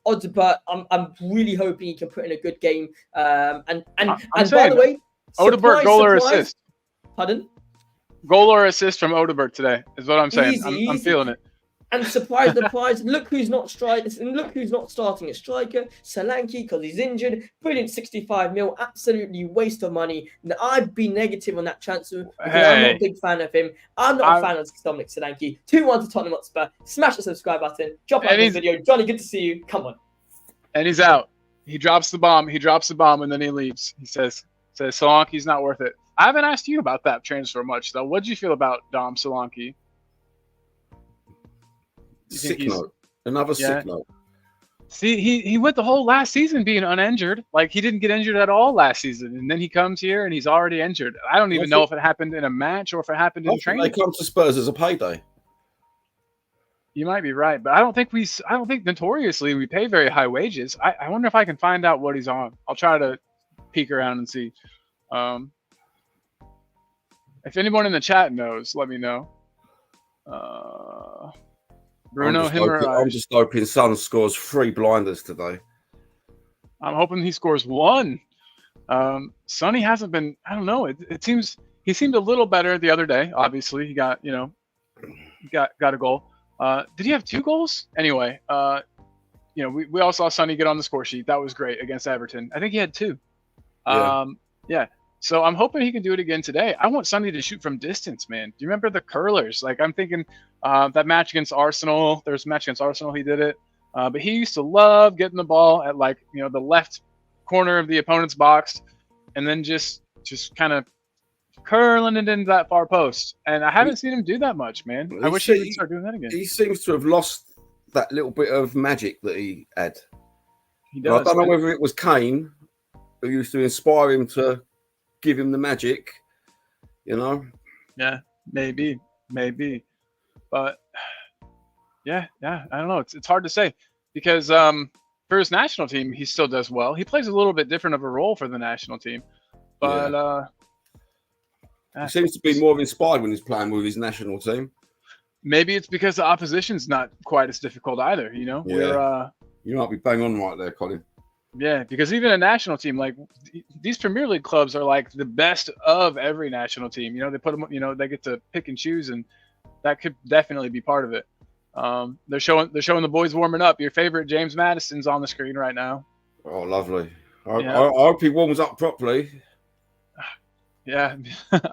S6: Odegaard, I'm really hoping he can put in a good game. And by the way,
S2: Odegaard goal or assist?
S6: Pardon?
S2: Goal or assist from Odegaard today is what I'm saying.
S6: Easy.
S2: I'm feeling it.
S6: And surprise the prize. Look who's not starting at striker. Solanke, because he's injured. Brilliant 65 mil. Absolutely waste of money. Now, I've been negative on that transfer because I'm not a big fan of him. I'm not a fan of Dominic Solanke. 2-1 to Tottenham Hotspur. Smash the subscribe button. Drop like this video. Johnny, good to see you. Come on.
S2: And he's out. He drops the bomb. And then he leaves. He says Solanke's not worth it. I haven't asked you about that transfer much though. What did you feel about Dom Solanke?
S1: Sick note. Another sick note.
S2: See, he went the whole last season being uninjured. Like he didn't get injured at all last season, and then he comes here and he's already injured. I don't even know if it happened in a match or if it happened in training.
S1: They come to Spurs as a payday.
S2: You might be right, but I don't think notoriously we pay very high wages. I wonder if I can find out what he's on. I'll try to peek around and see. If anyone in the chat knows, let me know. Bruno,
S1: I'm just hoping Son scores 3 blinders today.
S2: I'm hoping he scores 1. Sonny hasn't been. I don't know. It seems he seemed a little better the other day. Obviously, he got got a goal. Did he have 2 goals? Anyway, we all saw Sonny get on the score sheet. That was great against Everton. I think he had 2. Yeah. So I'm hoping he can do it again today. I want Sonny to shoot from distance, man. Do you remember the curlers? Like I'm thinking that match against Arsenal. There's a match against Arsenal. He did it. But he used to love getting the ball at the left corner of the opponent's box, and then just kind of curling it into that far post. And I haven't seen him do that much, man. I wish he would start doing that again.
S1: He seems to have lost that little bit of magic that he had.
S2: He does.
S1: I don't know whether it was Kane who used to inspire him to give him the magic, Yeah,
S2: maybe. But yeah, I don't know. It's hard to say because for his national team, he still does well. He plays a little bit different of a role for the national team, but
S1: he seems to be more inspired when he's playing with his national team.
S2: Maybe it's because the opposition's not quite as difficult either.
S1: Yeah. You might be bang on right there, Colin.
S2: Yeah, because even a national team, like these Premier League clubs are like the best of every national team. They put them, they get to pick and choose, and that could definitely be part of it. They're showing the boys warming up. Your favorite James Maddison's on the screen right now.
S1: Oh, lovely. I hope he warms up properly.
S2: Yeah,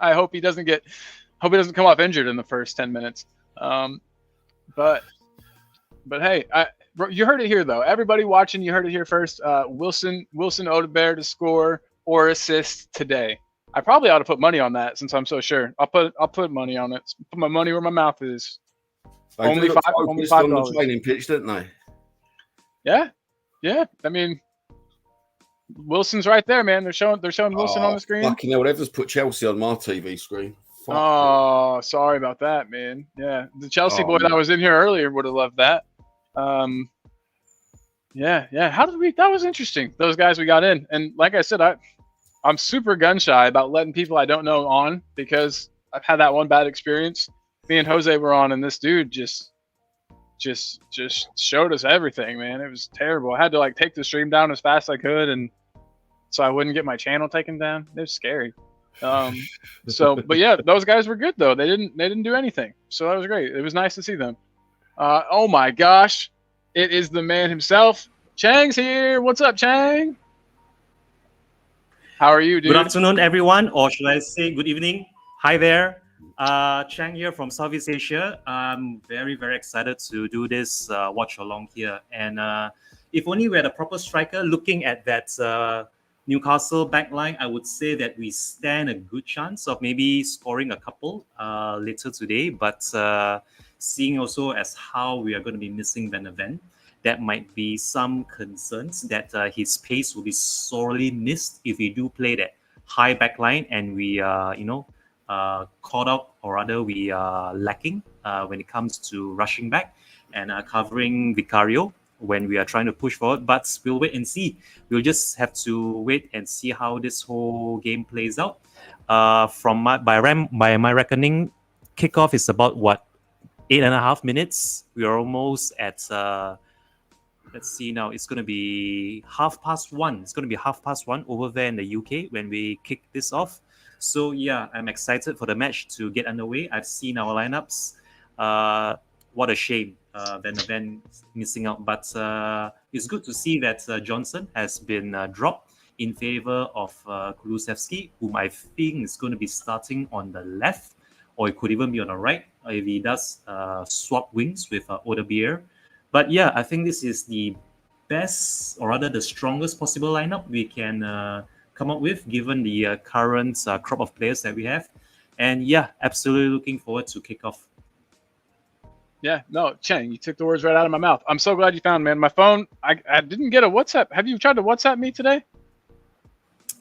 S2: I hope he doesn't come off injured in the first 10 minutes. But hey, you heard it here though. Everybody watching, you heard it here first. Wilson Odegaard to score or assist today. I probably ought to put money on that since I'm so sure. I'll put money on it. Put my money where my mouth is. Only $5
S1: on the training pitch, don't they?
S2: Yeah. I mean, Wilson's right there, man. They're showing Wilson on the screen.
S1: Fucking hell, they've just put Chelsea on my TV screen.
S2: Fuck sorry about that, man. Yeah, the Chelsea boy that was in here earlier would have loved that. Yeah. That was interesting. Those guys we got in, and like I said, I'm super gun shy about letting people I don't know on because I've had that one bad experience. Me and Jose were on, and this dude just showed us everything, man. It was terrible. I had to take the stream down as fast as I could, and so I wouldn't get my channel taken down. It was scary. But yeah, those guys were good though. They didn't do anything, so that was great. It was nice to see them. Oh my gosh, it is the man himself. Chang's here. What's up, Chang? How are you, dude?
S7: Good afternoon, everyone, or should I say good evening? Hi there. Chang here from Southeast Asia. I'm very, very excited to do this watch along here. And if only we had a proper striker looking at that Newcastle backline, I would say that we stand a good chance of maybe scoring a couple later today. But seeing also as how we are going to be missing Van der Ven, that might be some concerns that his pace will be sorely missed if we do play that high backline and we caught out, or rather we are lacking when it comes to rushing back and covering Vicario when we are trying to push forward. But we'll wait and see. We'll just have to wait and see how this whole game plays out. By my reckoning, kickoff is about 8.5 minutes. We are almost at let's see now. It's going to be 1:30. It's going to be 1:30 over there in the UK when we kick this off. So yeah, I'm excited for the match to get underway. I've seen our lineups. What a shame, Van der Ven missing out. But it's good to see that Johnson has been dropped in favor of Kulusevski, whom I think is going to be starting on the left, or it could even be on the right if he does swap wings with Odegaard. But yeah, I think this is the best, or rather the strongest possible lineup we can come up with, given the current crop of players that we have. And yeah, absolutely looking forward to kickoff.
S2: Yeah, no, Chang, you took the words right out of my mouth. I'm so glad you found, man. My phone, I didn't get a WhatsApp. Have you tried to WhatsApp me today?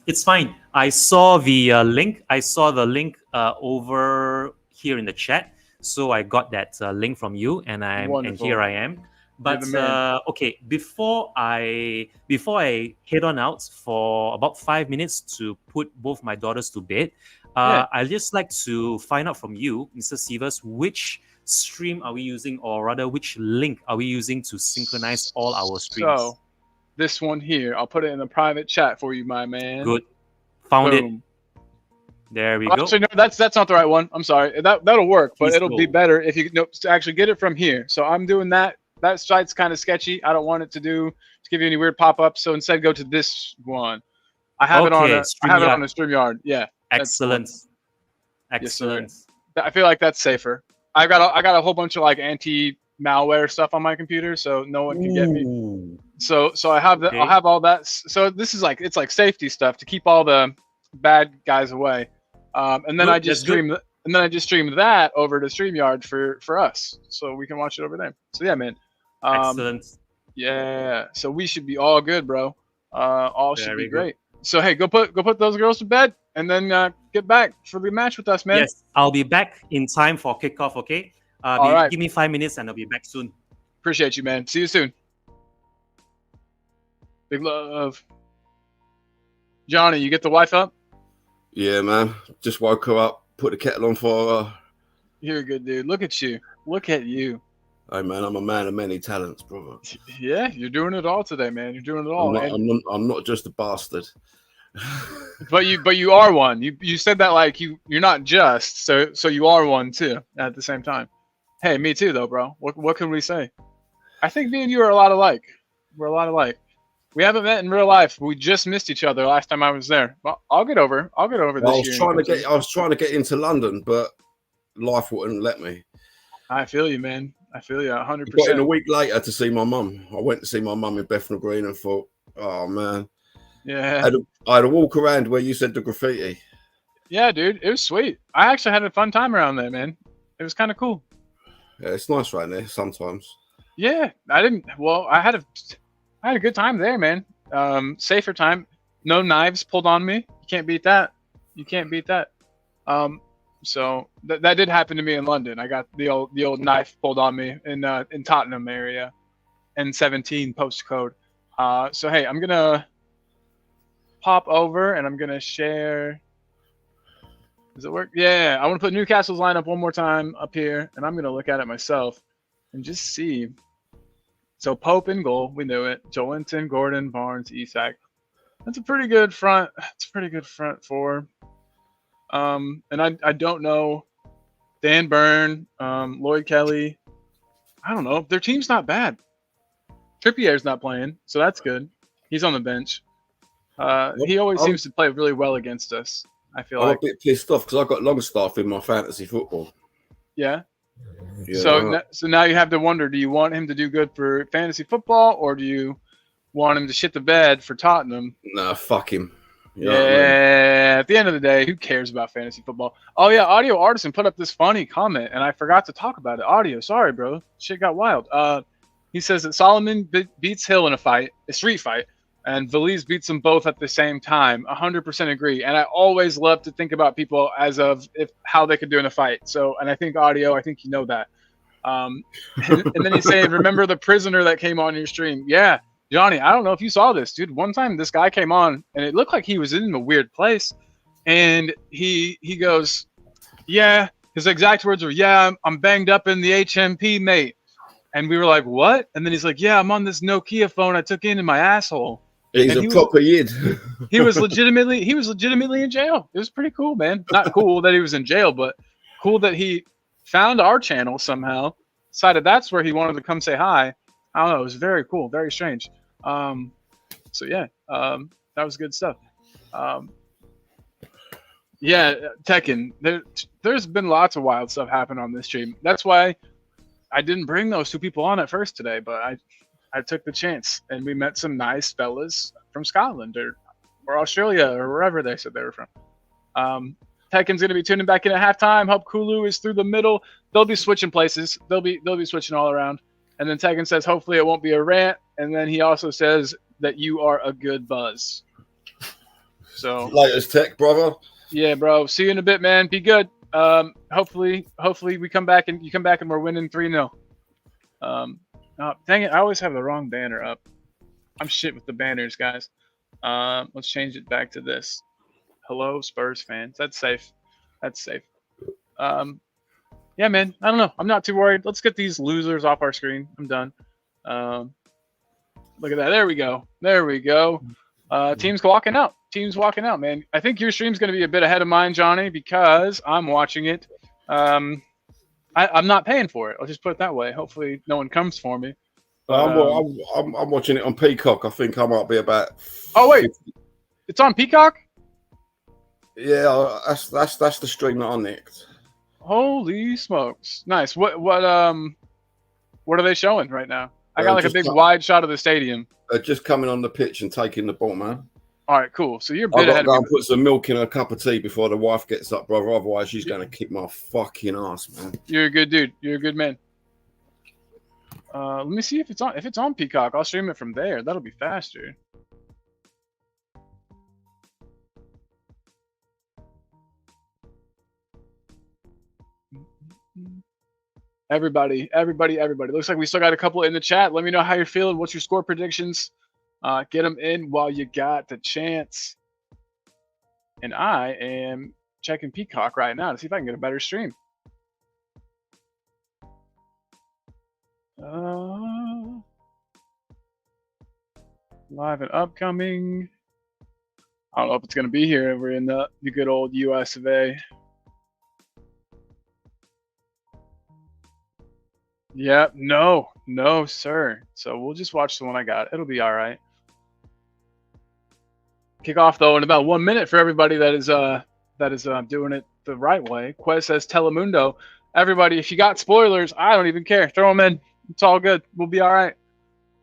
S7: It's fine. I saw the link. I saw the link over here in the chat. So I got that link from you, and here I am. But okay, before I head on out for about 5 minutes to put both my daughters to bed, I'd just like to find out from you, Mr. Sivers, which stream are we using, or rather, which link are we using to synchronize all our streams?
S2: So, this one here, I'll put it in the private chat for you, my man.
S7: Good, found
S2: Boom.
S7: it. There we go.
S2: Actually, no, that's not the right one. I'm sorry. That'll work, but it'll be better if you to actually get it from here. So I'm doing that. That site's kind of sketchy. I don't want it to give you any weird pop-ups. So instead, go to this one. I have it on a StreamYard. Yeah.
S7: Excellent. Excellent.
S2: Yes, I feel like that's safer. I got a whole bunch of like anti-malware stuff on my computer, so no one can get me. So I have I'll have all that. So this is like, it's like safety stuff to keep all the bad guys away. And then I just stream that over to StreamYard for us, so we can watch it over there. So yeah, man.
S7: Excellent.
S2: Yeah. So we should be all good, bro. All should be great. So hey, go put those girls to bed, and then get back for the match with us, man.
S7: Yes, I'll be back in time for kickoff. Okay.
S2: All right.
S7: Give me 5 minutes, and I'll be back soon.
S2: Appreciate you, man. See you soon. Big love. Johnny, you get the wife up?
S1: Yeah, man. Just woke her up, put the kettle on for her.
S2: You're a good dude. Look at you. Look at you.
S1: Hey, man, I'm a man of many talents, brother.
S2: Yeah, you're doing it all today, man. You're doing it all.
S1: I'm not just a bastard.
S2: But you are one. You said that like you're not just, so you are one too at the same time. Hey, me too though, bro. What can we say? I think me and you are a lot alike. We're a lot alike. We haven't met in real life. We just missed each other last time I was there. Well, I'll get over this year.
S1: I was trying to get into London, but life wouldn't let me.
S2: I feel you, man. I feel you 100%.
S1: Got in a week later to see my mum. I went to see my mum in Bethnal Green and thought, oh man.
S2: Yeah.
S1: I had a walk around where you said the graffiti.
S2: Yeah, dude. It was sweet. I actually had a fun time around there, man. It was kind of cool.
S1: Yeah, it's nice right there sometimes.
S2: Yeah, I had a good time there, man. Safer time. No knives pulled on me. You can't beat that. So that did happen to me in London. I got the old knife pulled on me in Tottenham area, N17 postcode. So hey, I'm gonna pop over and I'm gonna share. Does it work? Yeah, I want to put Newcastle's lineup one more time up here, and I'm gonna look at it myself and just see. So Pope in goal, we knew it. Joelinton, Gordon, Barnes, Isak. That's a pretty good front. It's a pretty good front four. And I don't know Dan Burn, Lloyd Kelly. I don't know. Their team's not bad. Trippier's not playing, so that's good. He's on the bench. He always seems to play really well against us. I feel
S1: I'm
S2: like
S1: a bit pissed off because I got Longstaff in my fantasy football.
S2: Yeah.
S1: Yeah.
S2: So now you have to wonder: do you want him to do good for fantasy football, or do you want him to shit the bed for Tottenham?
S1: Nah, fuck him. You know
S2: Yeah.
S1: what I mean?
S2: At the end of the day, who cares about fantasy football? Oh yeah, Audio Artisan put up this funny comment, and I forgot to talk about it. Audio, sorry, bro. Shit got wild. He says that Solomon beats Hill in a street fight, and Valise beats them both at the same time. 100% agree. And I always love to think about people as of how they could do in a fight. So, and I think Audio, I think you know that. And then he's saying, remember the prisoner that came on your stream? Yeah, Johnny, I don't know if you saw this, dude. One time this guy came on, and it looked like he was in a weird place. And he goes, yeah, his exact words were, yeah, I'm banged up in the HMP, mate. And we were like, what? And then he's like, yeah, I'm on this Nokia phone I took in my asshole.
S1: He's a proper yid.
S2: He was legitimately in jail. It was pretty cool, man. Not cool that he was in jail, but cool that he found our channel somehow, decided that's where he wanted to come say hi. I don't know. It was very cool, very strange. So yeah, that was good stuff. Yeah, Tekken. There's been lots of wild stuff happen on this stream. That's why I didn't bring those two people on at first today, but I took the chance, and we met some nice fellas from Scotland. They're or Australia or wherever they said they were from. Tekken's going to be tuning back in at halftime. Hub Kulu is through the middle. They'll be switching places. They'll be switching all around. And then Tekken says, hopefully it won't be a rant. And then he also says that you are a good buzz. So
S1: Latest tech, brother.
S2: Yeah, bro. See you in a bit, man. Be good. Hopefully we come back and you come back and we're winning 3-0. Dang it, I always have the wrong banner up. I'm shit with the banners, guys. Let's change it back to this. Hello, Spurs fans. That's safe. Yeah, man. I don't know. I'm not too worried. Let's get these losers off our screen. I'm done. Look at that. There we go. Team's walking out, man. I think your stream's going to be a bit ahead of mine, Johnny, because I'm watching it. I'm not paying for it. I'll just put it that way. Hopefully no one comes for me.
S1: I'm watching it on Peacock. I think I might be about.
S2: Oh wait, it's on Peacock.
S1: Yeah, that's the stream that I nicked.
S2: Holy smokes! Nice. What are they showing right now? I got like a big wide shot of the stadium.
S1: Just coming on the pitch and taking the ball, man.
S2: All right, cool. So you're a
S1: I've
S2: bit
S1: got
S2: ahead
S1: to go
S2: of
S1: and
S2: me.
S1: put some milk in a cup of tea before the wife gets up, brother. Otherwise, she's going to kick my fucking ass, man.
S2: You're a good dude. You're a good man. Let me see if it's on. If it's on Peacock, I'll stream it from there. That'll be faster. Everybody. Looks like we still got a couple in the chat. Let me know how you're feeling. What's your score predictions? Get them in while you got the chance. And I am checking Peacock right now to see if I can get a better stream. Live and upcoming. I don't know if it's going to be here. We're in the good old US of A. Yep, no, sir. So we'll just watch the one I got. It'll be all right. Kick off though in about 1 minute for everybody that is doing it the right way. Quez says Telemundo. Everybody, if you got spoilers, I don't even care. Throw them in. It's all good. We'll be all right.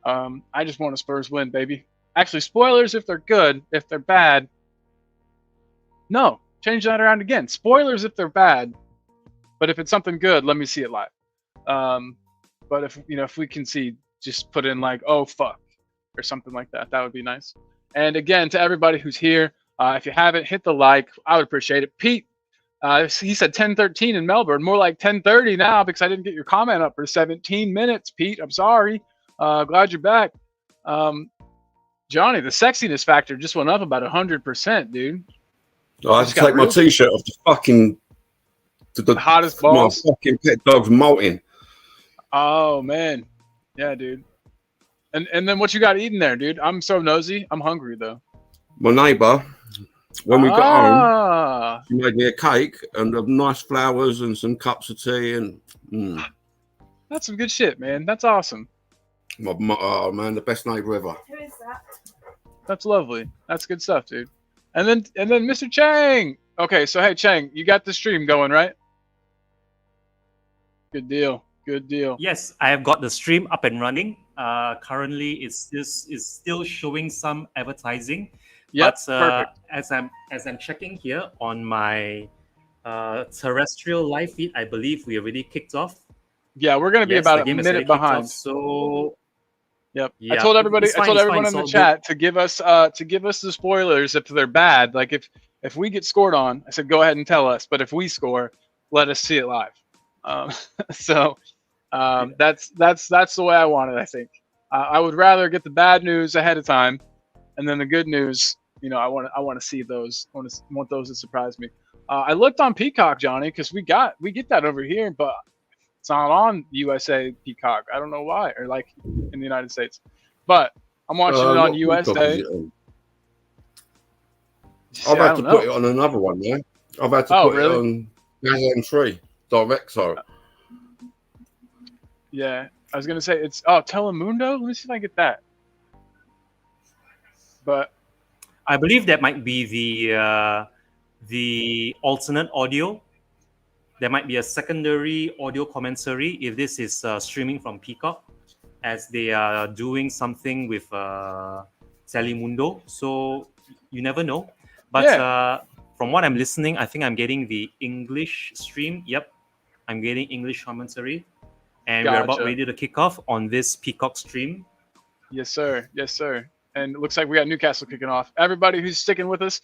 S2: I just want a Spurs win, baby. Actually, spoilers if they're good. If they're bad, no. Change that around again. Spoilers if they're bad, but if it's something good, let me see it live. But if we can see, just put in like, oh fuck, or something like that. That would be nice. And again, to everybody who's here, if you haven't hit the like, I would appreciate it. Pete, he said 10:13 in Melbourne, more like 10:30 now because I didn't get your comment up for 17 minutes. Pete, I'm sorry. Glad you're back. Johnny, the sexiness factor just went up about 100%, dude.
S1: I had to take my t-shirt off the
S2: hottest balls.
S1: My fucking pet dog's molting.
S2: Oh man, yeah, dude. And then what you got eating there, dude? I'm so nosy. I'm hungry though.
S1: My neighbour, when we got home, she made me a cake and nice flowers and some cups of tea and.
S2: That's some good shit, man. That's awesome.
S1: Oh man, the best neighbour ever.
S8: Who is that?
S2: That's lovely. That's good stuff, dude. And then Mr. Chang. Okay, so hey Chang, you got the stream going, right? Good deal.
S7: Yes, I have got the stream up and running. Currently, it's still showing some advertising.
S2: Yep,
S7: but
S2: perfect.
S7: As I'm checking here on my terrestrial live feed, I believe we already kicked off.
S2: Yeah, we're gonna be about a minute behind.
S7: So,
S2: yep.
S7: Yeah,
S2: I told everybody in the chat
S7: good.
S2: to give us the spoilers if they're bad. Like if we get scored on, I said go ahead and tell us. But if we score, let us see it live. That's the way I want it. I think I would rather get the bad news ahead of time, and then the good news. I want to see those. I want those to surprise me. I looked on Peacock, Johnny, because we get that over here, but it's not on USA Peacock. I don't know why, or like in the United States. But I'm watching it on USA.
S1: I've had to put it on another one, yeah. I've had to put it on Amazon 3 direct, so.
S2: Yeah, I was gonna say it's Telemundo. Let me see if I get that. But
S7: I believe that might be the alternate audio. There might be a secondary audio commentary if this is streaming from Peacock, as they are doing something with Telemundo. So you never know. But from what I'm listening, I think I'm getting the English stream. Yep, I'm getting English commentary. And we're about ready to kick off on this Peacock stream.
S2: Yes, sir. Yes, sir. And it looks like we got Newcastle kicking off. Everybody who's sticking with us,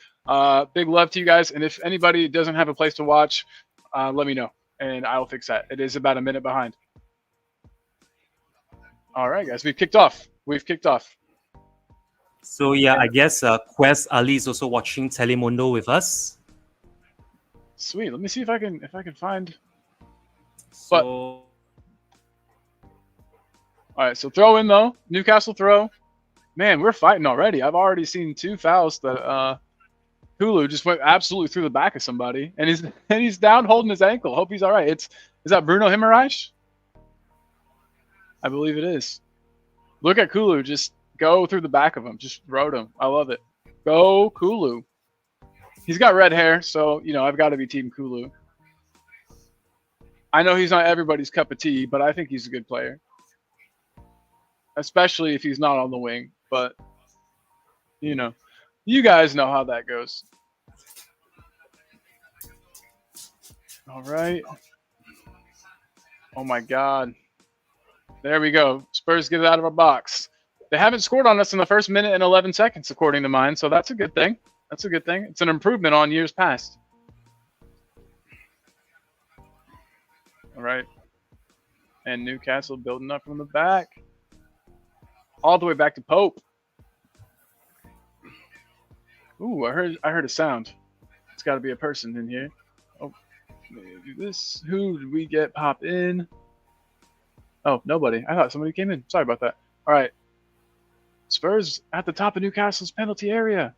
S2: big love to you guys. And if anybody doesn't have a place to watch, let me know, and I'll fix that. It is about a minute behind. All right, guys, we've kicked off.
S7: So yeah, I guess Quest Ali is also watching Telemundo with us.
S2: Sweet. Let me see if I can find.
S7: So,
S2: all right, so throw in though. Newcastle throw. Man, we're fighting already. I've already seen 2 fouls that Hulu just went absolutely through the back of somebody, and he's down holding his ankle. Hope he's all right. Is that Bruno Guimaraes? I believe it is. Look at Kulu just go through the back of him. Just rode him. I love it. Go Kulu. He's got red hair, so I've got to be Team Kulu. I know he's not everybody's cup of tea, but I think he's a good player, especially if he's not on the wing. But you guys know how that goes. All right. Oh my God. There we go. Spurs get it out of our box. They haven't scored on us in the first minute and 11 seconds, according to mine. So that's a good thing. It's an improvement on years past. All right. And Newcastle building up from the back. All the way back to Pope. Ooh, I heard a sound. It's got to be a person in here. Oh, maybe this. Who did we get pop in? Oh, nobody. I thought somebody came in. Sorry about that. All right. Spurs at the top of Newcastle's penalty area.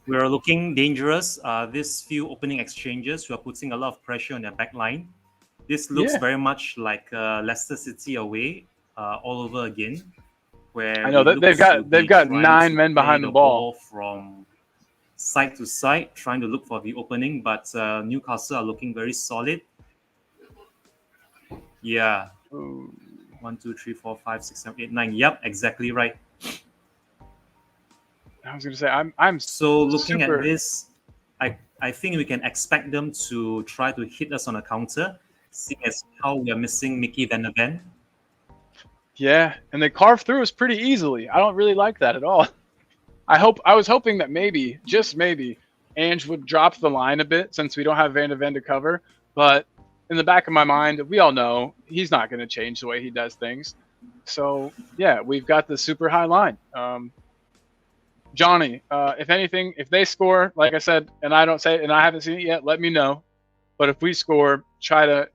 S7: We're looking dangerous. These few opening exchanges, we are putting a lot of pressure on their back line. This looks very much like Leicester City away all over again. Where
S2: I know that they've got 9 men behind the ball
S7: from side to side, trying to look for the opening, but Newcastle are looking very solid. Yeah.
S2: Ooh.
S7: 1, 2, 3, 4, 5, 6, 7, 8, 9. Yep, exactly right.
S2: I was gonna say I'm
S7: so looking at this, I think we can expect them to try to hit us on a counter, seeing as how we are missing Mickey Van der Ven.
S2: Yeah, and they carved through us pretty easily. I don't really like that at all. I was hoping that maybe, just maybe, Ange would drop the line a bit since we don't have Van der Ven to cover. But in the back of my mind, we all know he's not going to change the way he does things. So yeah, we've got the super high line. Johnny, if anything, if they score, like I said, and I don't say it, and I haven't seen it yet, let me know. But if we score, try to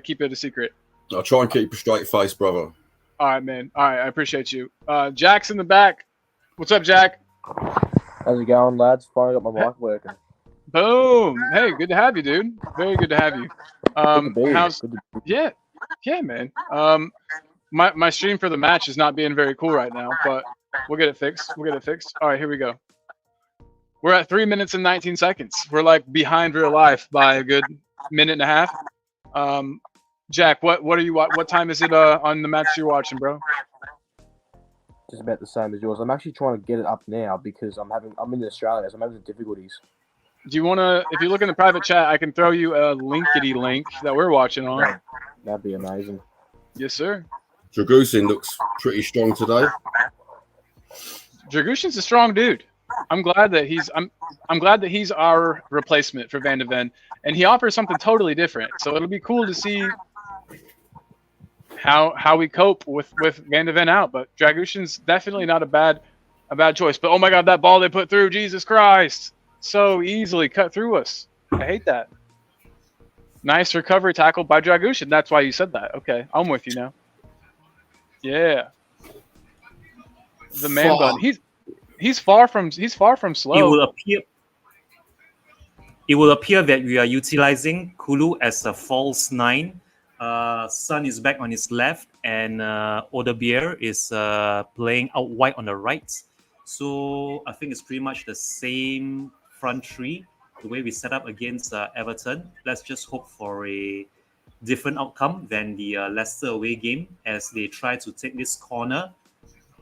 S2: keep it a secret.
S1: I'll try and keep a straight face, brother.
S2: All right, man. All right, I appreciate you. Jack's in the back. What's up, Jack?
S8: How's it going, lads? Finally got my mic working.
S2: Boom. Hey, good to have you, dude. Very good to have you. Yeah, man. My stream for the match is not being very cool right now, but we'll get it fixed. All right, here we go. We're at 3 minutes and 19 seconds. We're like behind real life by a good minute and a half. Jack, what time is it on the match you're watching, bro?
S8: Just about the same as yours. I'm actually trying to get it up now because I'm in Australia, so I'm having difficulties.
S2: Do you want to, if you look in the private chat, I can throw you a linkity link that we're watching on.
S8: That'd be amazing.
S2: Yes, sir.
S1: Dragusin looks pretty strong today.
S2: Dragushin's a strong dude. I'm glad that he's our replacement for Van der Ven, and he offers something totally different. So it'll be cool to see how we cope with Van der Ven out. But Dragushin's definitely not a bad choice. But oh my God, that ball they put through, Jesus Christ, so easily cut through us. I hate that. Nice recovery tackle by Dragushin. That's why you said that. Okay, I'm with you now. Yeah, the man bun. He's far from slow.
S7: It will appear that we are utilizing Kulu as a false 9. Sun is back on his left, and Odebeer is playing out wide on the right. So I think it's pretty much the same front three, the way we set up against Everton. Let's just hope for a different outcome than the Leicester away game as they try to take this corner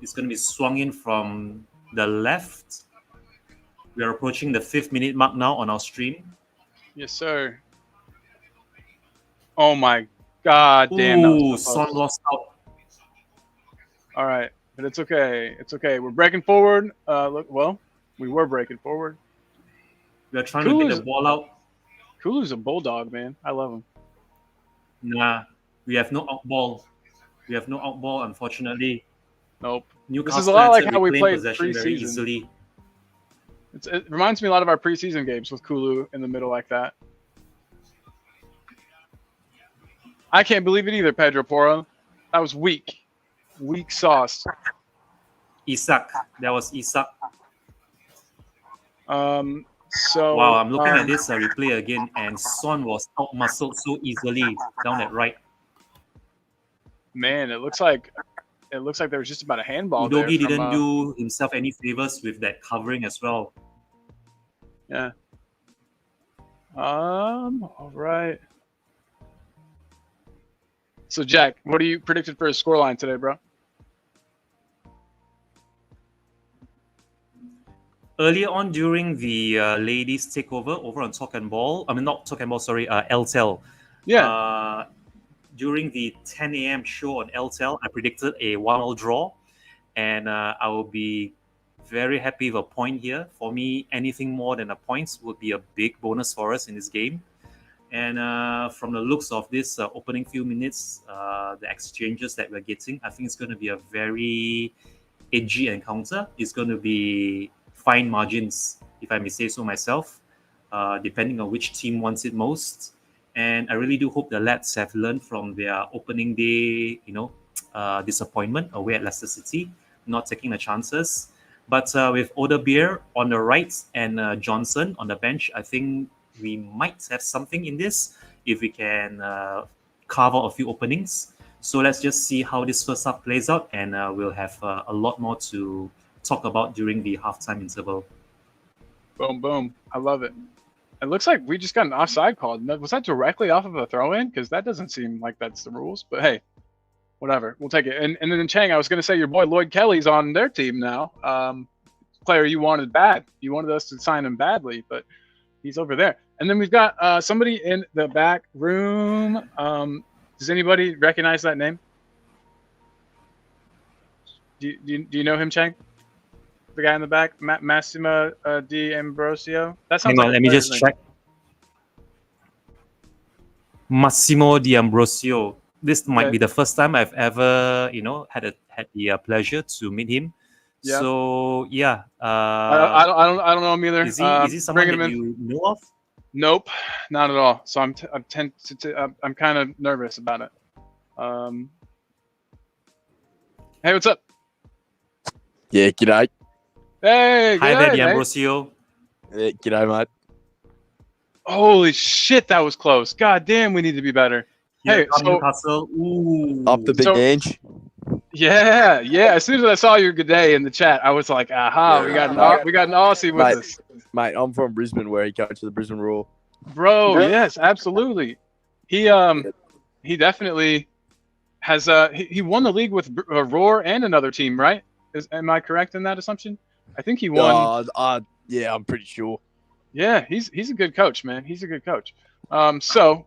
S7: It's going to be swung in from the left. We are approaching the 5th minute mark now on our stream.
S2: Yes, sir. Oh my God, damn! That was so
S7: Son
S2: close.
S7: lost out.
S2: All right, but it's okay. It's okay. We're breaking forward. Look, well, we were breaking forward.
S7: We are trying to get the ball out.
S2: Kulu's a bulldog, man. I love him.
S7: Nah, we have no out ball. We have no out ball, unfortunately.
S2: Nope.
S7: Newcastle
S2: This is a lot like
S7: had
S2: how we
S7: reclaimed
S2: played
S7: possession very
S2: preseason.
S7: easily.
S2: It reminds me a lot of our preseason games with Kulu in the middle like that. I can't believe it either, Pedro Porro. That was weak. Weak sauce.
S7: Isak. That was Isak.
S2: So
S7: wow, I'm looking at this replay again, and Son was out-muscled so easily down at right.
S2: Man, it looks like there was just about a handball there.
S7: Udogi didn't do himself any favors with that covering as well.
S2: Yeah. All right. So, Jack, what are you predicted for a scoreline today, bro?
S7: Earlier on during the ladies' takeover over on Talk and Ball, I mean, not Talk and Ball, sorry, LTEL.
S2: Yeah.
S7: During the 10 a.m. show on LTEL, I predicted a 1-1 draw, and I will be very happy with a point here. For me, anything more than a point would be a big bonus for us in this game. And from the looks of this opening few minutes, the exchanges that we're getting, I think it's going to be a very edgy encounter. It's going to be fine margins, if I may say so myself, depending on which team wants it most. And I really do hope the lads have learned from their opening day, disappointment away at Leicester City, not taking the chances. But with Odebeer on the right and Johnson on the bench, I think we might have something in this if we can carve out a few openings. So let's just see how this first half plays out, and we'll have a lot more to talk about during the halftime interval.
S2: Boom, boom. I love it. It looks like we just got an offside call. Was that directly off of a throw-in? Because that doesn't seem like that's the rules. But hey, whatever. We'll take it. And then Chang, I was going to say your boy Lloyd Kelly's on their team now. Player you wanted bad. You wanted us to sign him badly, but he's over there. And then we've got somebody in the back room. Does anybody recognize that name? Do you know him, Chang? The guy in the back, Massimo Di Ambrosio. That sounds
S7: Hang on,
S2: like
S7: let me just check. Massimo Di Ambrosio. This might be the first time I've ever, had the pleasure to meet him.
S2: Yeah.
S7: So yeah,
S2: I don't know him either.
S7: Is he someone that you know of?
S2: Nope, not at all. So I'm kind of nervous about it. Hey, what's up?
S9: Yeah, g'day.
S2: Hey,
S7: hi there, Di Ambrosio.
S9: Yeah, g'day, mate.
S2: Holy shit, that was close. God damn, we need to be better.
S7: Here
S2: hey, so
S7: Newcastle. Ooh.
S9: Up the big Ange.
S2: Yeah. As soon as I saw your good day in the chat, I was like, aha, we got an Aussie with us.
S9: Mate, I'm from Brisbane, where he coached the Brisbane Roar.
S2: Bro, yes, absolutely. He definitely has he won the league with Roar and another team, right? Am I correct in that assumption? I think he won.
S9: Yeah, I'm pretty sure.
S2: Yeah, he's a good coach, man. He's a good coach. So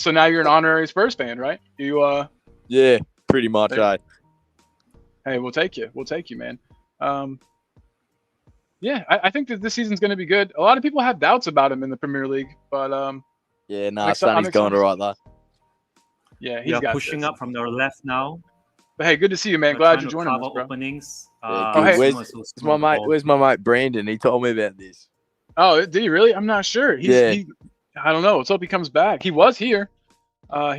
S2: now you're an honorary Spurs fan, right? You
S9: Yeah, pretty much.
S2: Hey, we'll take you. We'll take you, man. Yeah, I think that this season's going to be good. A lot of people have doubts about him in the Premier League, but
S9: yeah, Sonny's going all right there.
S2: Yeah, he's
S7: got pushing up from the left now.
S2: But hey, good to see you, man. Glad you're joining us, bro.
S7: Openings.
S9: Hey, where's my mate Brandon? He told me about this.
S2: Oh, did he really? I'm not sure. I don't know. Let's hope he comes back. He was here. And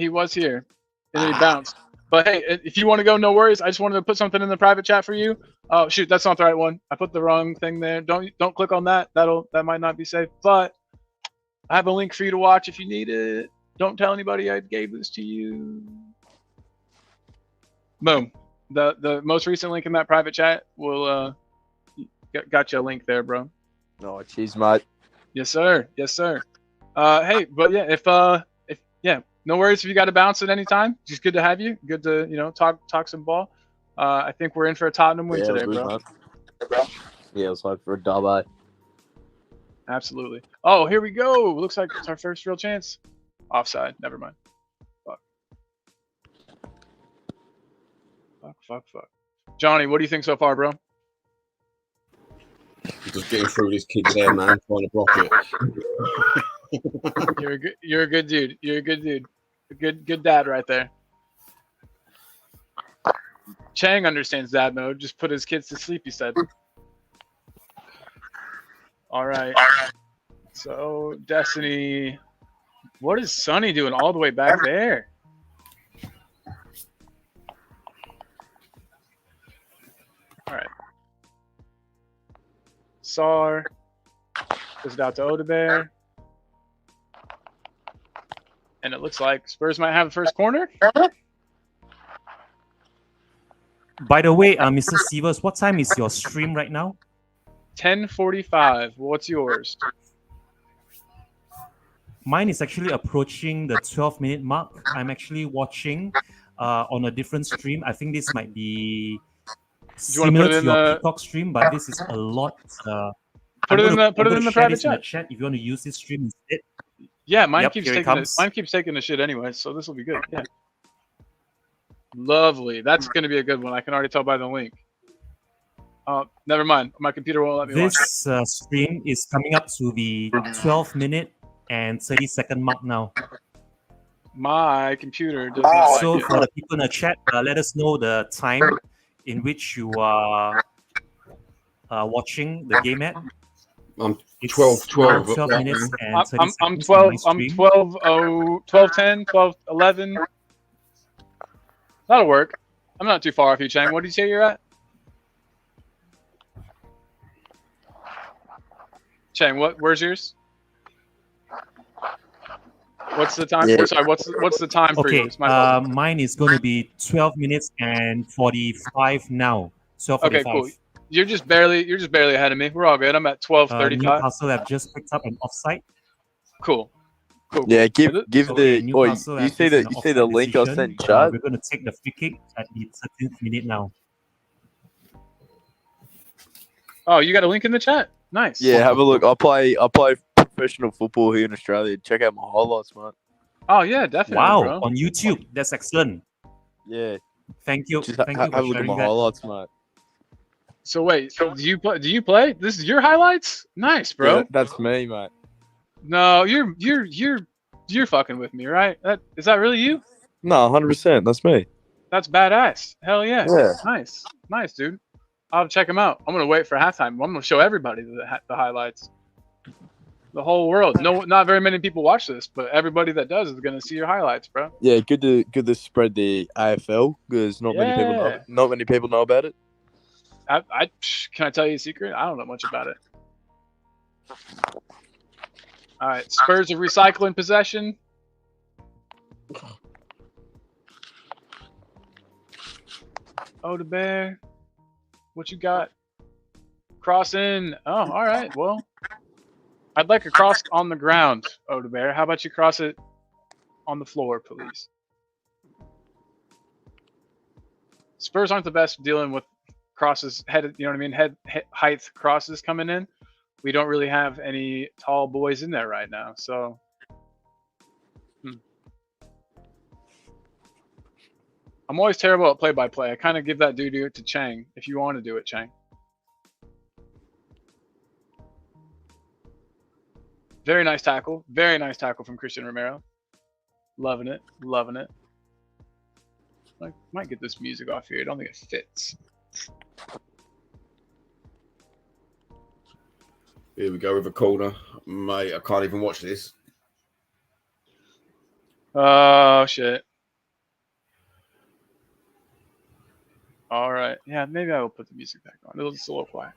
S2: then he bounced. But hey, if you want to go, no worries. I just wanted to put something in the private chat for you. Oh shoot, that's not the right one. I put the wrong thing there. Don't click on that. That might not be safe. But I have a link for you to watch if you need it. Don't tell anybody I gave this to you. Boom. The most recent link in that private chat will got you a link there, bro.
S9: Oh, cheers, mate.
S2: Yes, sir. Yes, sir. Hey, but yeah, if no worries if you got to bounce at any time. Just good to have you. Good to talk some ball. I think we're in for a Tottenham win today,
S9: good,
S2: bro.
S9: man. Yeah, let's hope for a dub.
S2: Absolutely. Oh, here we go. Looks like it's our first real chance. Offside. Never mind. Fuck. Johnny, what do you think so far, bro?
S1: Just getting through this kid's hair, man. Trying to block it.
S2: You're a good dude. You're a good dude. A good dad right there. Chang understands dad mode. Just put his kids to sleep, he said. All right. So, Destiny. What is Sonny doing all the way back there? All right. Sar. Goes it out to Odebear. And it looks like Spurs might have the first corner.
S7: By the way, Mr. Sievers, what time is your stream right now?
S2: 10:45. What's yours?
S7: Mine is actually approaching the 12-minute mark. I'm actually watching on a different stream. I think this might be similar to your Peacock stream, but this is a lot.
S2: Put it in the private
S7: chat if you want to use this stream instead.
S2: Yeah, mine keeps taking the shit anyway, so this will be good. Yeah. Lovely. That's going to be a good one. I can already tell by the link. Never mind. My computer won't let me watch it.
S7: This stream is coming up to the 12-minute and 30-second mark now.
S2: My computer does not
S7: So
S2: like
S7: for the people in the chat, let us know the time in which you are watching the game at.
S1: I'm 12
S7: minutes and 30
S2: I'm
S7: seconds
S2: 12.
S7: on my
S2: I'm
S7: stream.
S2: 12:10, 12:11. That'll work. I'm not too far off you, Chang. What did you say you're at? Chang, where's yours? What's the time?
S9: Yeah.
S2: Sorry, what's the time for yours?
S7: Mine is going to be 12 minutes and 45 now. 12:45.
S2: Okay, cool. You're just barely ahead of me. We're all good. I'm at 12:35.
S7: Newcastle have just picked up an offside.
S2: Cool.
S9: Yeah, give the. Oh, you
S7: Newcastle have
S9: see
S7: just
S9: the
S7: an
S9: link I
S7: offside
S9: sent,
S7: decision.
S9: Chad?
S7: We're going to take the free kick at the 13th minute now.
S2: Oh, you got a link in the chat? Nice.
S9: Yeah, have a look. I play professional football here in Australia. Check out my highlights, man.
S2: Oh yeah, definitely.
S7: Wow,
S2: bro.
S7: on YouTube. That's excellent.
S9: Yeah.
S7: Thank you.
S9: Just
S7: Thank you
S9: have
S7: for
S9: a look at
S7: sharing
S9: my
S7: that.
S9: highlights, mate.
S2: So wait, do you play? This is your highlights? Nice, bro.
S9: Yeah, that's me, mate.
S2: No, you're fucking with me, right? Is that really you?
S9: No, 100%. That's me.
S2: That's badass. Hell yeah.
S9: Yeah.
S2: Nice, dude. I'll check them out. I'm gonna wait for halftime. I'm gonna show everybody the highlights. The whole world. No, not very many people watch this, but everybody that does is gonna see your highlights, bro.
S9: Yeah, good to spread the AFL because not many people know about it.
S2: Can I tell you a secret? I don't know much about it. All right, Spurs are recycling possession. Oh, the bear. What you got? Cross in. Oh, all right. Well, I'd like a cross on the ground, Oh, the bear. How about you cross it on the floor, please? Spurs aren't the best dealing with crosses, you know what I mean? Head height crosses coming in. We don't really have any tall boys in there right now, so. I'm always terrible at play-by-play. I kind of give that duty to Chang, if you want to do it, Chang. Very nice tackle. Very nice tackle from Christian Romero. Loving it. Loving it. I might get this music off here. I don't think it fits.
S1: Here we go with a corner. Mate, I can't even watch this.
S2: Oh, shit. All right. Yeah, maybe I will put the music back on. It's a little quiet.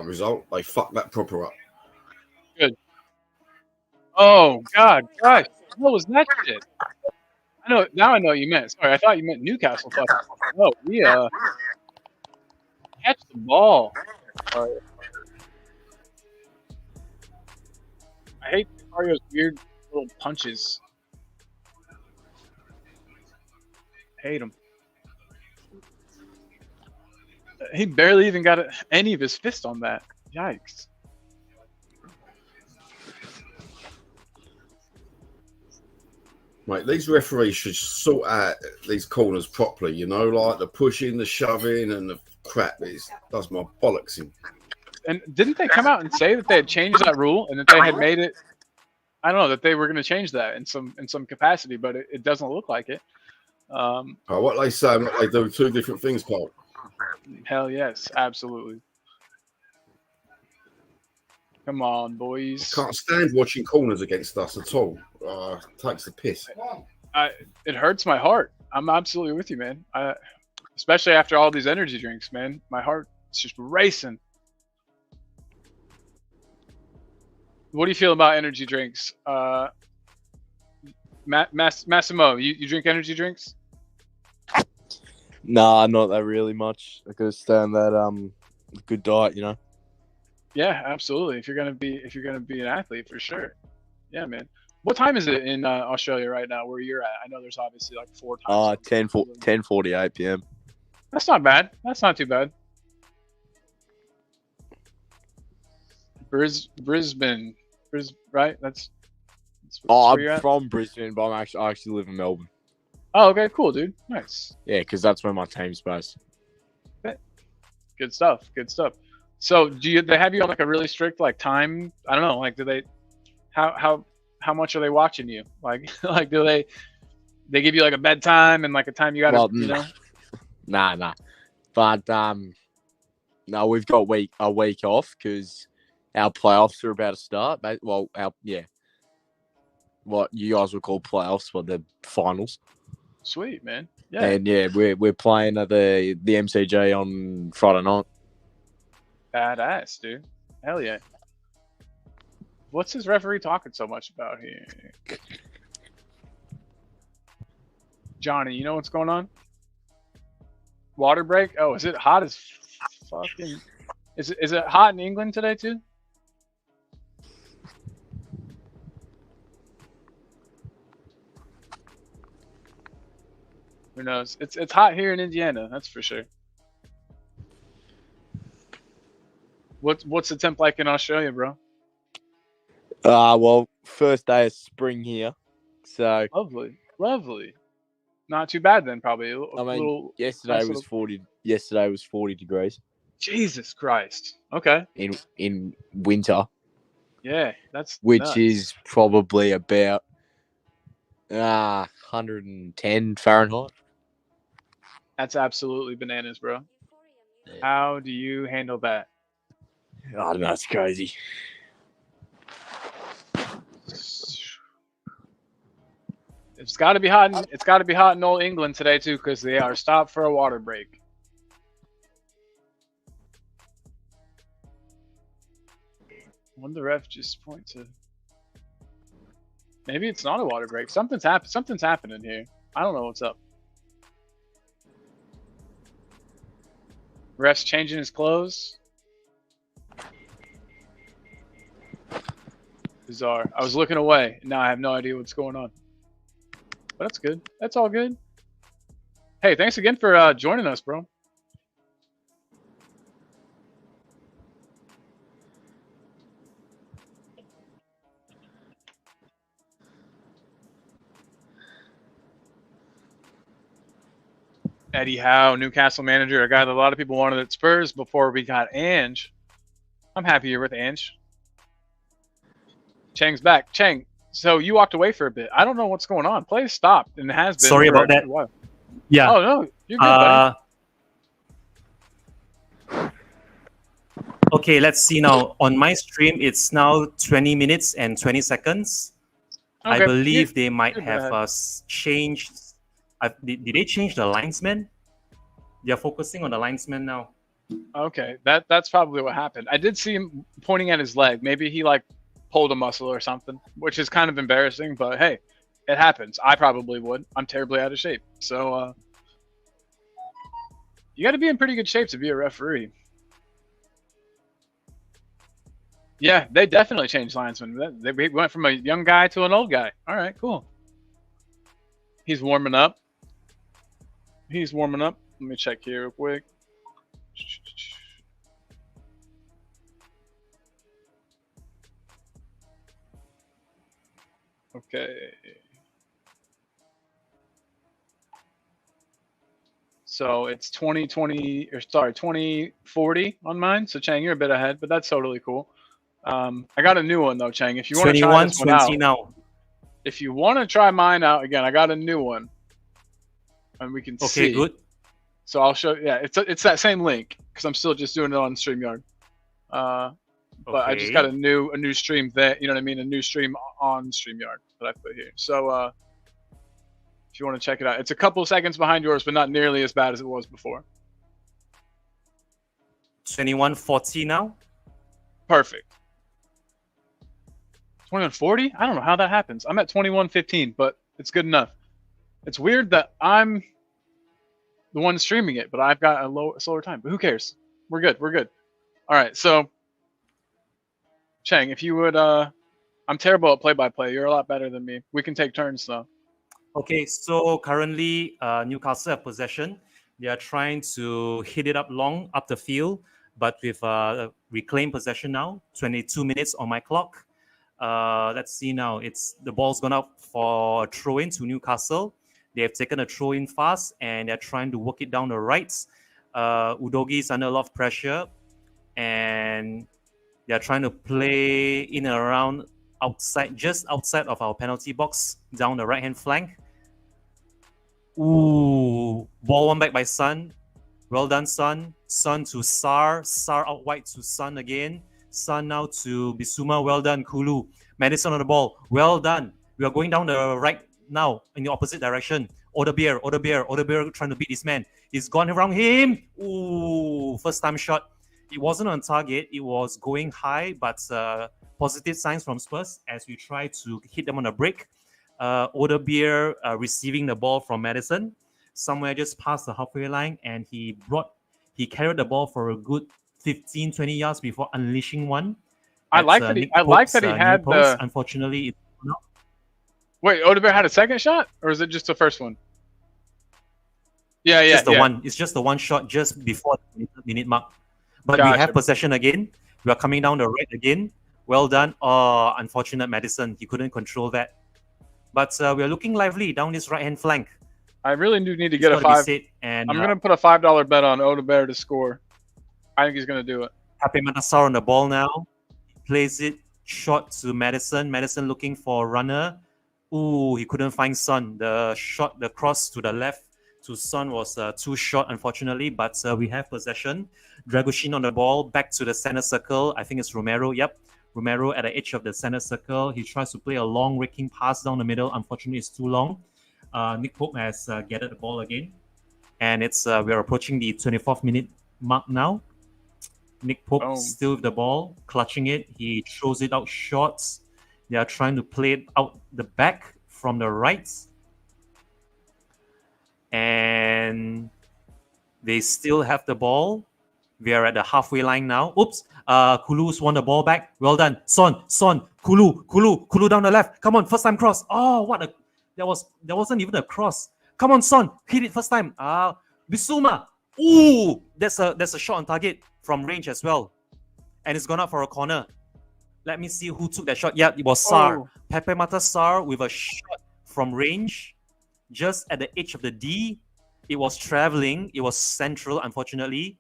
S1: Result, they fucked that proper up.
S2: Good. Oh, God. Gosh. What was that shit? I know. Now I know what you meant. Sorry, I thought you meant Newcastle. Oh, we catch the ball. I hate Mario's weird Little punches. Hate him. He barely even got any of his fist on that. Yikes.
S1: Mate, these referees should sort out these corners properly, you know, like the pushing, the shoving, and the crap. It does my bollocks in.
S2: And didn't they come out and say that they had changed that rule and that they had made it? I don't know, that they were going to change that in some capacity, but it doesn't look like it.
S1: What they say and what they do, two different things, Paul.
S2: Hell yes, absolutely. Come on, boys.
S1: Can't stand watching corners against us at all. Takes the piss.
S2: It hurts my heart. I'm absolutely with you, man. Especially after all these energy drinks, man. My heart's just racing. What do you feel about energy drinks? Massimo, you drink energy drinks?
S9: Nah, not that really much. I gotta stay on that good diet, you know.
S2: Yeah, absolutely. If you're gonna be an athlete, for sure. Yeah, man. What time is it in Australia right now, where you're at? I know there's obviously like 4 times.
S9: 10:48 p.m.
S2: That's not bad. That's not too bad. Brisbane, right? That's where you're
S9: I'm
S2: at?
S9: from Brisbane, but I actually live in Melbourne.
S2: Oh, okay, cool, dude. Nice.
S9: Yeah, because that's where my team's based.
S2: Good stuff. Good stuff. So, they have you on like a really strict like time? I don't know. Like, do they? How much are they watching you? Like do they give you like a bedtime and like a time you gotta, you know?
S9: Nah. But no, we've got a week off because our playoffs are about to start. Well, what you guys would call playoffs, but the finals.
S2: Sweet, man. Yeah.
S9: And yeah, we're playing at the MCG on Friday night.
S2: Badass, dude. Hell yeah. What's his referee talking so much about here? Johnny, you know what's going on? Water break? Oh, is it hot as fucking... Is it hot in England today, too? Who knows? It's hot here in Indiana, that's for sure. What's the temp like in Australia, bro?
S9: Well, first day of spring here, so
S2: lovely. Not too bad then, probably.
S9: Yesterday was 40. Yesterday was 40 degrees.
S2: Jesus Christ. Okay.
S9: In winter.
S2: Yeah, that's
S9: which
S2: nuts.
S9: is probably about 110 Fahrenheit.
S2: That's absolutely bananas, bro. Yeah. How do you handle that?
S9: I don't know. It's crazy.
S2: It's got to be hot. It's got to be hot in old England today too, because they are stopped for a water break. When the ref just point to, maybe it's not a water break. Something's happening here. I don't know what's up. Ref's changing his clothes. Bizarre. I was looking away, and now I have no idea what's going on. But that's good. That's all good. Hey, thanks again for joining us, bro. Eddie Howe, Newcastle manager, a guy that a lot of people wanted at Spurs before we got Ange. I'm happy you're with Ange. Chang's back. Chang, so you walked away for a bit. I don't know what's going on. Play stopped and it has been.
S7: Sorry about that. Yeah.
S2: Oh, no. You're good, buddy.
S7: Okay, let's see now. On my stream, it's now 20 minutes and 20 seconds.
S2: Okay.
S7: I believe they might have changed. Did they change the linesman? They're focusing on the linesman now.
S2: Okay, that's probably what happened. I did see him pointing at his leg. Maybe he like pulled a muscle or something, which is kind of embarrassing, but hey, it happens. I probably would. I'm terribly out of shape. So you got to be in pretty good shape to be a referee. Yeah, they definitely changed linesmen. We went from a young guy to an old guy. All right, cool. He's warming up. Let me check here real quick. Okay. So it's 2040 on mine. So Chang, you're a bit ahead, but that's totally cool. I got a new one though, Chang. If you want to try
S7: 21,
S2: this one
S7: 20
S2: out,
S7: now.
S2: if you want to try mine out again, I got a new one, and we can see.
S7: Okay, good.
S2: So I'll show. Yeah, it's that same link because I'm still just doing it on StreamYard. But I just got a new stream there. You know what I mean? A new stream on StreamYard that I put here. So if you want to check it out, it's a couple seconds behind yours, but not nearly as bad as it was before.
S7: 2140 now.
S2: Perfect. 2140? I don't know how that happens. I'm at 2115, but it's good enough. It's weird that I'm the one streaming it, but I've got a slower time. But who cares? We're good. We're good. All right. So, Chang, if you would, I'm terrible at play-by-play. You're a lot better than me. We can take turns though.
S7: Okay, so currently Newcastle have possession. They are trying to hit it up long up the field, but with reclaimed possession now. 22 minutes on my clock. Let's see now. The ball's gone up for a throw-in to Newcastle. They have taken a throw-in fast, and they're trying to work it down the right. Udogi is under a lot of pressure, and they're trying to play in and around just outside of our penalty box, down the right-hand flank. Ooh, ball won back by Sun. Well done, Sun. Sun to Sar. Sar out wide to Sun again. Sun now to Bissouma. Well done, Kulu. Madison on the ball. Well done. We are going down the right now in the opposite direction. Odebeer trying to beat this man. He's gone around him. Ooh, first time shot. It wasn't on target. It was going high, but positive signs from Spurs as we try to hit them on a break. Odebeer receiving the ball from Madison. Somewhere just past the halfway line, and he carried the ball for a good 15-20 yards before unleashing one.
S2: I like that he had the.
S7: Unfortunately, it's not.
S2: Wait, Odebeer had a second shot, or is it just the first one? Yeah.
S7: One. It's just the one shot just before the minute mark. But we have possession again. We are coming down the right again. Well done. Oh, unfortunate Madison. He couldn't control that. But we are looking lively down this right-hand flank.
S2: I really do need to get a five. I'm going to put a $5 bet on Odebeer to score. I think he's going to do it.
S7: Happy Manassar on the ball now. He plays it short to Madison. Madison looking for a runner. Ooh, he couldn't find Son. The cross to the left to Son was too short, unfortunately. But we have possession. Dragoshin on the ball. Back to the center circle. I think it's Romero. Yep. Romero at the edge of the center circle. He tries to play a long raking pass down the middle. Unfortunately, it's too long. Nick Pope has gathered the ball again. And we're approaching the 24th minute mark now. Nick Pope still with the ball, clutching it. He throws it out short. They are trying to play it out the back from the right. And they still have the ball. We are at the halfway line now. Oops. Kulu's won the ball back. Well done. Son, Kulu down the left. Come on, first time cross. Oh, there wasn't even a cross. Come on, Son, hit it first time. Bissouma. Ooh, that's a shot on target from range as well. And it's gone up for a corner. Let me see who took that shot. Yeah, it was Sar. Pepe Mata Sar with a shot from range. Just at the edge of the D. It was traveling. It was central, unfortunately.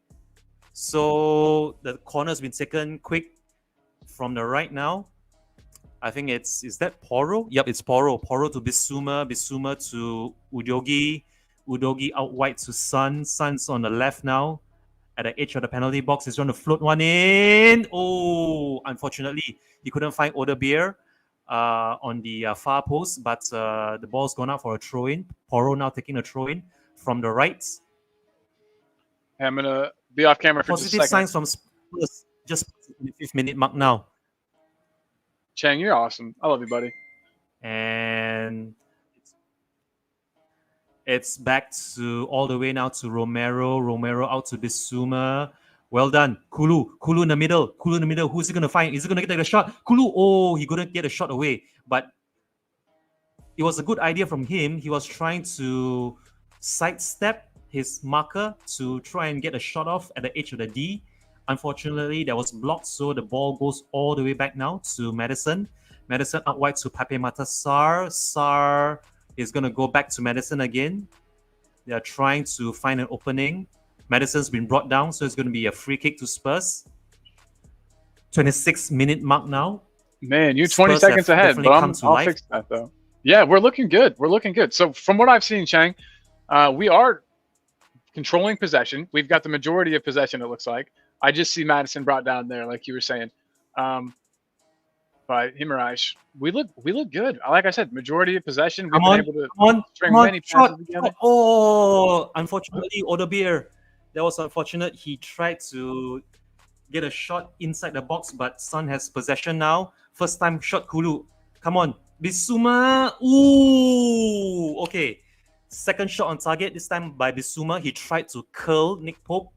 S7: So the corner's been taken quick from the right now. I think is that Poro? Yep, it's Poro. Poro to Bissouma. Bissouma to Udogi. Udogi out wide to Sun. Sun's on the left now. At the edge of the penalty box. He's trying to float one in. Oh, unfortunately, he couldn't find Odebeer on the far post, but the ball's gone out for a throw-in. Poro now taking a throw-in from the right.
S2: I'm going to be off camera for
S7: positive
S2: just a second.
S7: Signs from Spurs just in the 5th minute mark now.
S2: Chang, you're awesome. I love you, buddy.
S7: And it's back to all the way now to Romero. Romero out to Bissouma. Well done. Kulu in the middle. Who's he going to find? Is he going to get a shot? Kulu, oh, he couldn't get a shot away. But it was a good idea from him. He was trying to sidestep his marker to try and get a shot off at the edge of the D. Unfortunately, that was blocked, so the ball goes all the way back now to Madison. Madison out wide to Pape Mata Sar. Sar is going to go back to Madison again. They are trying to find an opening. Madison's been brought down, so it's going to be a free kick to Spurs. 26-minute mark now.
S2: Man, you're 20 seconds ahead, but I'll fix that, though. Yeah, we're looking good. So from what I've seen, Chang, we are controlling possession. We've got the majority of possession, it looks like. I just see Madison brought down there, like you were saying. By Himaraj, we look good. Like I said, majority of possession. We've been able to string many passes together.
S7: Oh, unfortunately, Odobier. That was unfortunate. He tried to get a shot inside the box, but Sun has possession now. First time shot, Kulu. Come on, Bissouma. Ooh, okay. Second shot on target. This time by Bissouma. He tried to curl Nick Pope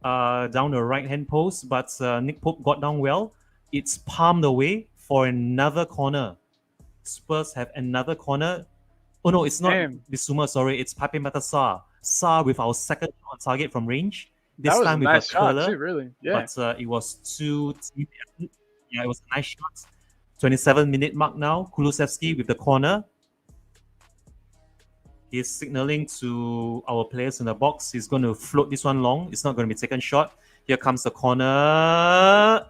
S7: down the right-hand post, but Nick Pope got down well. It's palmed away for another corner. Spurs have another corner. Oh no, it's not Bissouma, sorry. It's Pape Mata Sar. Sar with our second on target from range. This time with a curler.
S2: Too, really. Yeah.
S7: But it was too... Yeah, it was a nice shot. 27-minute mark now. Kulusevski with the corner. He's signaling to our players in the box. He's going to float this one long. It's not going to be taken shot. Here comes the corner.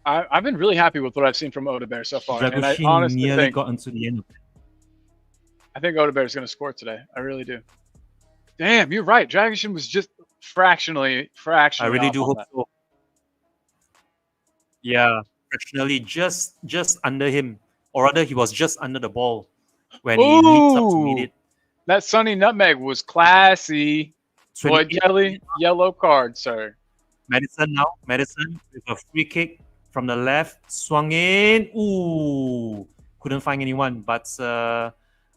S2: I've been really happy with what I've seen from Odebear so far.
S7: Dragoshin
S2: and I honestly
S7: nearly
S2: think,
S7: got into the end of it.
S2: I think Odebear is going to score today. I really do. Damn, you're right. Dragoshin was just fractionally.
S7: I really do hope so. Yeah, fractionally just under him. Or rather, he was just under the ball when he leaped up to meet it.
S2: That Sunny Nutmeg was classy. Boy, Jelly, yellow card, sir.
S7: Madison now. Madison with a free kick from the left. Swung in. Ooh. Couldn't find anyone. But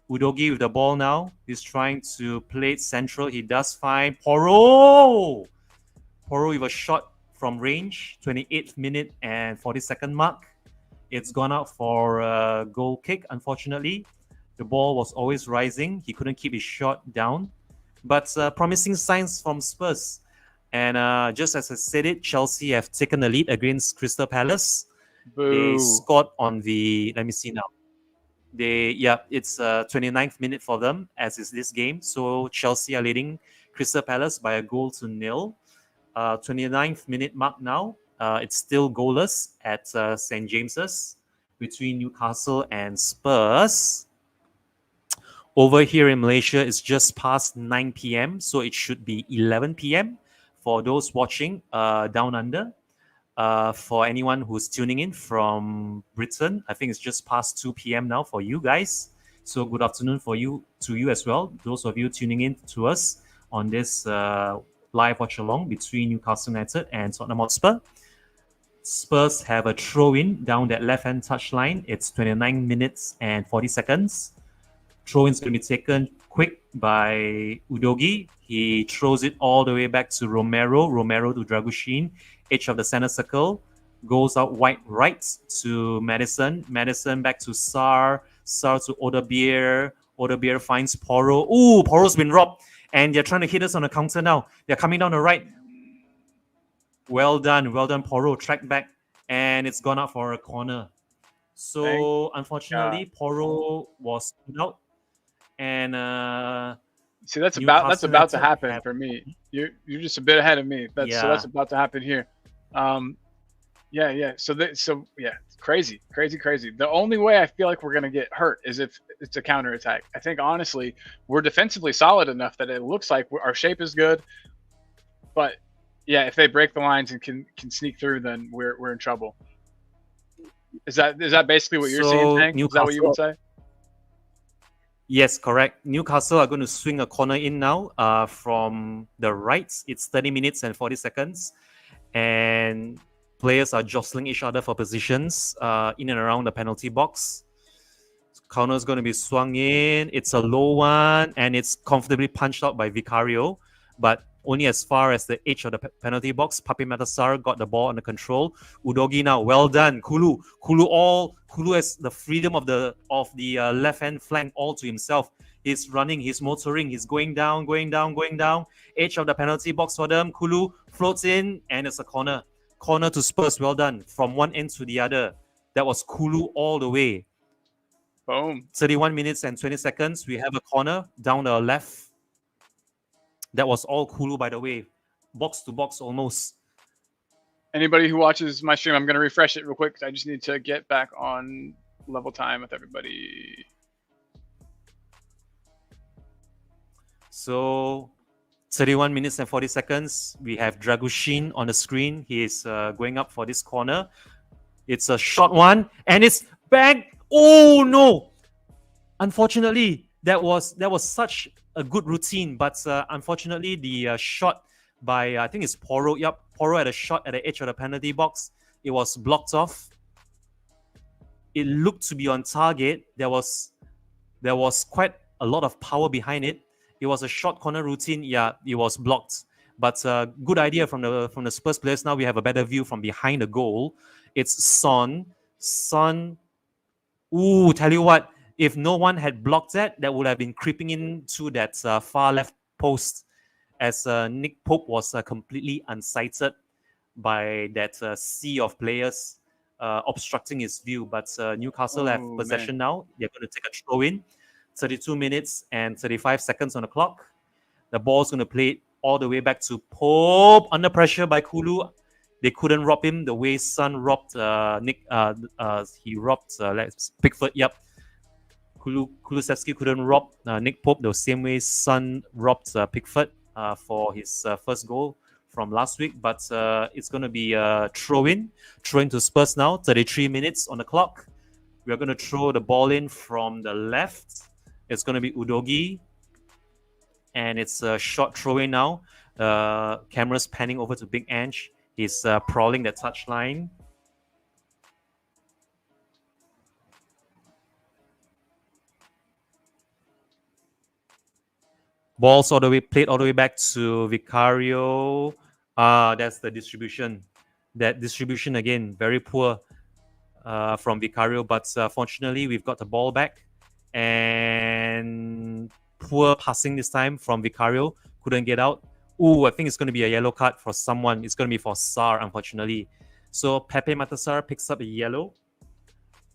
S7: Udogi with the ball now. He's trying to play it central. He does find Porro. Porro with a shot from range. 28th minute and 42nd mark. It's gone out for a goal kick, unfortunately. The ball was always rising. He couldn't keep his shot down. But promising signs from Spurs. And just as I said it, Chelsea have taken the lead against Crystal Palace.
S2: Boo.
S7: They scored on the... Let me see now. It's 29th minute for them, as is this game. So Chelsea are leading Crystal Palace by 1-0. 29th minute mark now. It's still goalless at St. James's between Newcastle and Spurs. Over here in Malaysia, it's just past 9 p.m. So it should be 11 p.m. for those watching down under. For anyone who's tuning in from Britain, I think it's just past 2 p.m. now for you guys. So good afternoon to you as well. Those of you tuning in to us on this live watch along between Newcastle United and Tottenham Hotspur. Spurs have a throw-in down that left-hand touchline. It's 29 minutes and 40 seconds. Throw-in's going to be taken quick by Udogi. He throws it all the way back to Romero. Romero to Dragoshin. Edge of the center circle. Goes out wide right to Madison. Madison back to Sar. Sar to Odebeer. Odebeer finds Porro. Ooh, Porro's been robbed. And they're trying to hit us on the counter now. They're coming down the right. Well done, Porro. Track back. And it's gone out for a corner. So, unfortunately, Porro was put out. And
S2: see, that's about to happen for me. You're just a bit ahead of me. So that's about to happen here. So crazy. The only way I feel like we're gonna get hurt is if it's a counterattack. I think honestly, we're defensively solid enough that it looks like our shape is good. But yeah, if they break the lines and can sneak through, then we're in trouble. Is that basically what you're seeing, Hank? Is that what you would say?
S7: Yes, correct. Newcastle are going to swing a corner in now from the right. It's 30 minutes and 40 seconds. And players are jostling each other for positions in and around the penalty box. Corner is going to be swung in. It's a low one, and it's comfortably punched out by Vicario, but only as far as the edge of the penalty box. Pape Matasar got the ball under control. Udogi now, well done. Kulu has the freedom of the left hand flank all to himself. He's running, he's motoring, he's going down. Edge of the penalty box for them. Kulu floats in, and it's a corner. Corner to Spurs, well done. From one end to the other. That was Kulu all the way.
S2: Boom.
S7: 31 minutes and 20 seconds. We have a corner down the left. That was all Kulu, by the way. Box to box almost.
S2: Anybody who watches my stream, I'm going to refresh it real quick. I just need to get back on level time with everybody.
S7: So 31 minutes and 40 seconds. We have Dragushin on the screen. He is going up for this corner. It's a short one, and it's back. Oh no! Unfortunately, that was such a good routine, but unfortunately, the shot by I think it's Poro. Yep, Poro had a shot at the edge of the penalty box. It was blocked off. It looked to be on target. There was quite a lot of power behind it. It was a short corner routine. Yeah, it was blocked. But good idea from the Spurs players. Now we have a better view from behind the goal. It's Son. Ooh, tell you what, if no one had blocked that would have been creeping into that far left post, as Nick Pope was completely unsighted by that sea of players obstructing his view. But Newcastle have possession now. They're going to take a throw in. 32 minutes and 35 seconds on the clock. The ball's going to play it all the way back to Pope, under pressure by Kulu. They couldn't rob him the way Son robbed Nick. He robbed Pickford. Yep. Kulusevski couldn't rob Nick Pope the same way Son robbed Pickford for his first goal from last week. But it's going to be a throw-in to Spurs now. 33 minutes on the clock. We're going to throw the ball in from the left. It's going to be Udogi. And it's a short throw-in now. Camera's panning over to Big Ange. He's prowling the touchline. Ball's played all the way back to Vicario. That's the distribution. That distribution again, very poor from Vicario. But fortunately, we've got the ball back. And poor passing this time from Vicario. Couldn't get out. Ooh, I think it's going to be a yellow card for someone. It's going to be for Sarr, unfortunately. So Pepe Matasar picks up a yellow.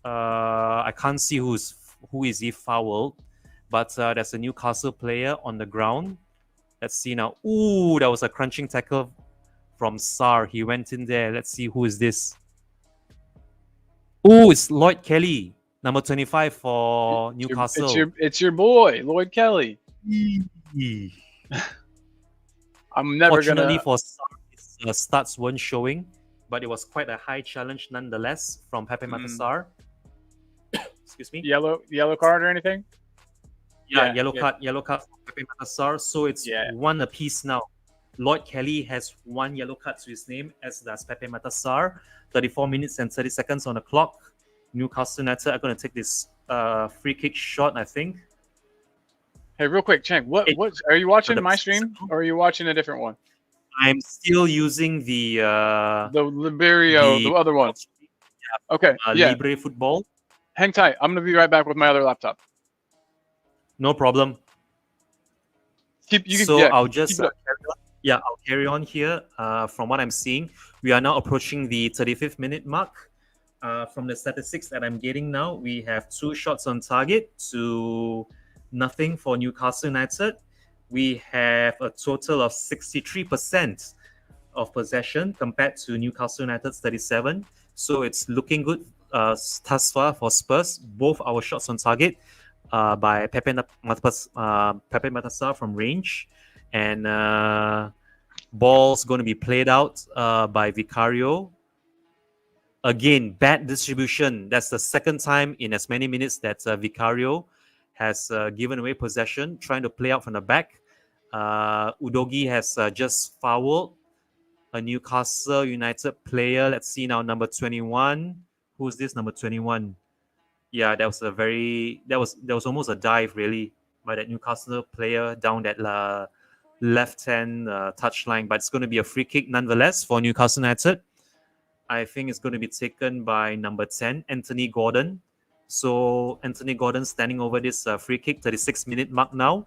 S7: I can't see who is he fouled, but there's a Newcastle player on the ground. Let's see now. Ooh, that was a crunching tackle from Sarr. He went in there. Let's see who is this. Ooh, it's Lloyd Kelly, number 25 for Newcastle.
S2: It's your boy, Lloyd Kelly. I'm never
S7: Fortunately
S2: gonna.
S7: for Sarr, his stats weren't showing, but it was quite a high challenge nonetheless from Pepe Matasar. Excuse me.
S2: Yellow card or anything?
S7: Yeah, yellow card from Pepe Matasar. So it's one apiece now. Lloyd Kelly has one yellow card to his name, as does Pepe Matasar. 34 minutes and 30 seconds on the clock. Newcastle United are going to take this free kick shot, I think.
S2: Hey, real quick, Cheng, what are you watching my stream or are you watching a different one?
S7: I'm still using the
S2: Liberio, the other one.
S7: Yeah.
S2: Okay,
S7: Libre Football.
S2: Hang tight. I'm going to be right back with my other laptop.
S7: No problem. I'll just I'll carry on here. From what I'm seeing, we are now approaching the 35th minute mark. From the statistics that I'm getting now, we have 2 shots on target to nothing for Newcastle United. We have a total of 63% of possession compared to Newcastle United's 37. So it's looking good thus far for Spurs. Both our shots on target by Pepe Matasar from range. And ball's going to be played out by Vicario. Again, bad distribution. That's the second time in as many minutes that Vicario has given away possession, trying to play out from the back. Udogi has just fouled a Newcastle United player. Let's see now, number 21. Who's this number 21? Yeah, that was almost a dive really by that Newcastle player down that left-hand touchline, but it's going to be a free kick nonetheless for Newcastle United. I think it's going to be taken by number 10, Anthony Gordon. So Anthony Gordon standing over this free kick, 36-minute mark now.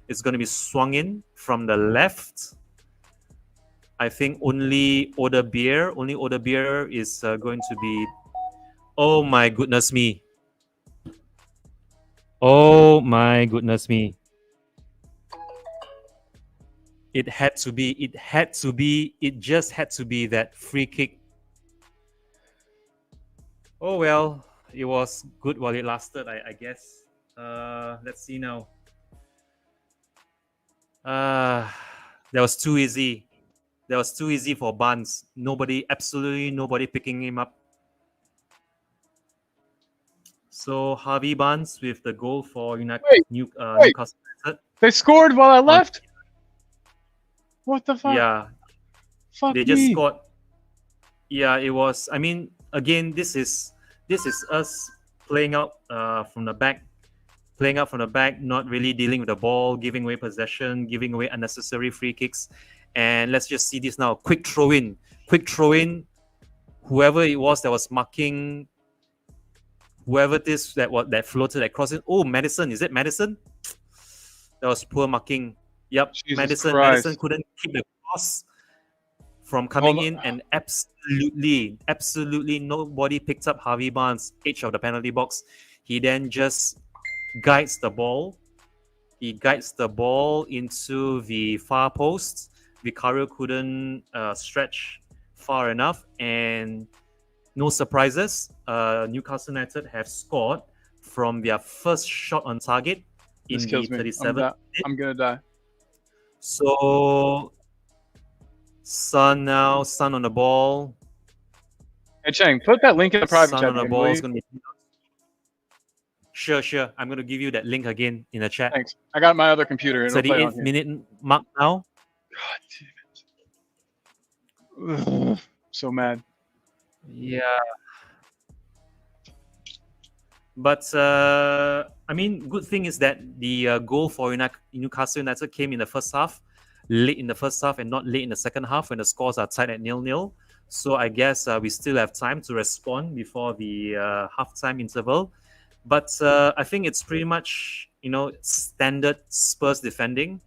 S7: It's going to be swung in from the left. I think only Odebeer is going to be. Oh my goodness me! Oh my goodness me! It had to be. It just had to be that free kick. Oh well, it was good while it lasted, I guess. Let's see now. That was too easy. That was too easy for Barnes. Absolutely nobody picking him up. So Harvey Barnes with the goal for Newcastle United.
S2: They scored while I left. What the fuck?
S7: Yeah,
S2: Fuck
S7: they just
S2: me.
S7: scored. Yeah, it was. I mean, again, this is us playing out from the back, not really dealing with the ball, giving away possession, giving away unnecessary free kicks. And let's just see this now. Quick throw in. Whoever it was that was marking, whoever this that floated across it. Oh, Madison. Is it Madison? That was poor marking. Yep,
S2: Jesus
S7: Madison
S2: Christ.
S7: couldn't keep the cross from coming in, and absolutely nobody picked up Harvey Barnes' edge of the penalty box. He then just guides the ball. He guides the ball into the far post. Vicario couldn't stretch far enough, and no surprises. Newcastle United have scored from their first shot on target in
S2: This
S7: the
S2: kills me.
S7: 37th.
S2: I'm gonna die.
S7: So Son on the ball.
S2: Hey Cheng, put that link in the private
S7: Son
S2: chat.
S7: on the
S2: again,
S7: ball
S2: will
S7: is
S2: you?
S7: going to be. Sure. I'm going to give you that link again in the chat.
S2: Thanks. I got my other computer. It'll play on
S7: 38th
S2: here.
S7: minute mark now.
S2: God damn it. Ugh, so mad.
S7: Yeah. But I mean, good thing is that the goal for Newcastle United came in the first half, late in the first half, and not late in the second half when the scores are tied at 0-0. So I guess we still have time to respond before the halftime interval. But I think it's pretty much standard Spurs defending.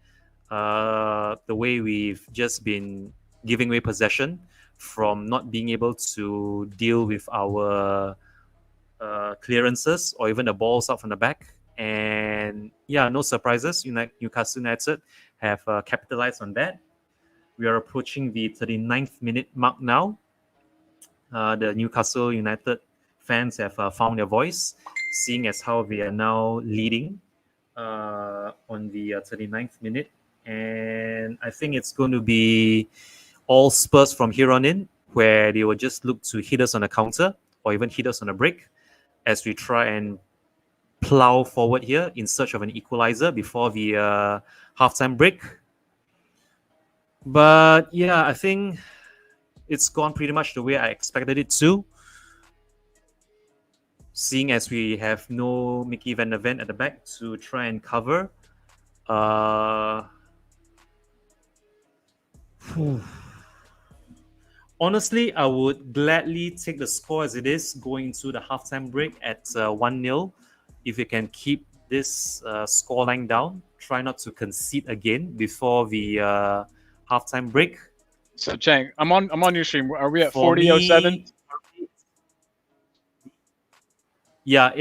S7: The way we've just been giving away possession from not being able to deal with our clearances or even the balls out from the back. And yeah, no surprises. Newcastle United have capitalized on that. We are approaching the 39th minute mark now. The Newcastle United fans have found their voice, seeing as how we are now leading on the 39th minute. And I think it's going to be all Spurs from here on in, where they will just look to hit us on a counter or even hit us on a break as we try and plow forward here in search of an equalizer before the halftime break. But yeah, I think it's gone pretty much the way I expected it to. Seeing as we have no Mickey Van der Ven at the back to try and cover. Honestly, I would gladly take the score as it is going into the halftime break at 1-0. If we can keep this scoreline down, try not to concede again before the halftime break.
S2: So Cheng, I'm on your stream. Are we at 40:07?
S7: Yeah,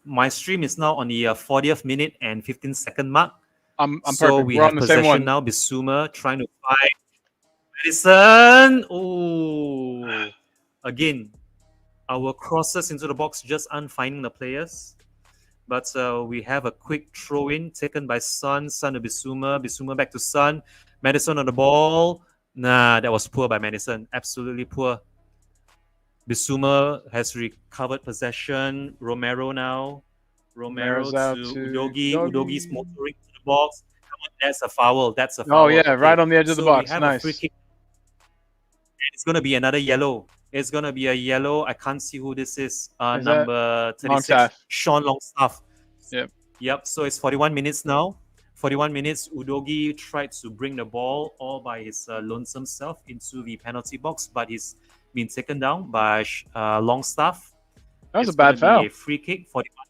S7: my stream is now on the 40th minute and 15th second mark.
S2: I'm
S7: so
S2: perfect.
S7: we
S2: We're
S7: have
S2: on the same
S7: possession
S2: one.
S7: now. Bissouma trying to fight Madison. Oh, again, our crosses into the box just aren't finding the players. But we have a quick throw in taken by Son to Bissouma. Bissouma back to Son. Madison on the ball. Nah, that was poor by Madison. Absolutely poor. Bissouma has recovered possession. Romero now. Romero
S2: Romero's out
S7: to
S2: to
S7: Udogi.
S2: Udogi.
S7: Udogi's motoring to the box. Come on, that's a foul.
S2: Oh yeah, right on the edge of the
S7: So
S2: box.
S7: we have a free
S2: Nice.
S7: kick. And it's going to be another yellow. It's gonna be a yellow. I can't see who this is.
S2: Is that
S7: Number 36,
S2: Longstaff?
S7: Sean Longstaff.
S2: Yep.
S7: Yep. So it's 41 minutes now. 41 minutes. Udogi tried to bring the ball all by his lonesome self into the penalty box, but he's been taken down by Longstaff.
S2: That was
S7: It's
S2: a bad
S7: gonna
S2: foul.
S7: be a free kick. 41.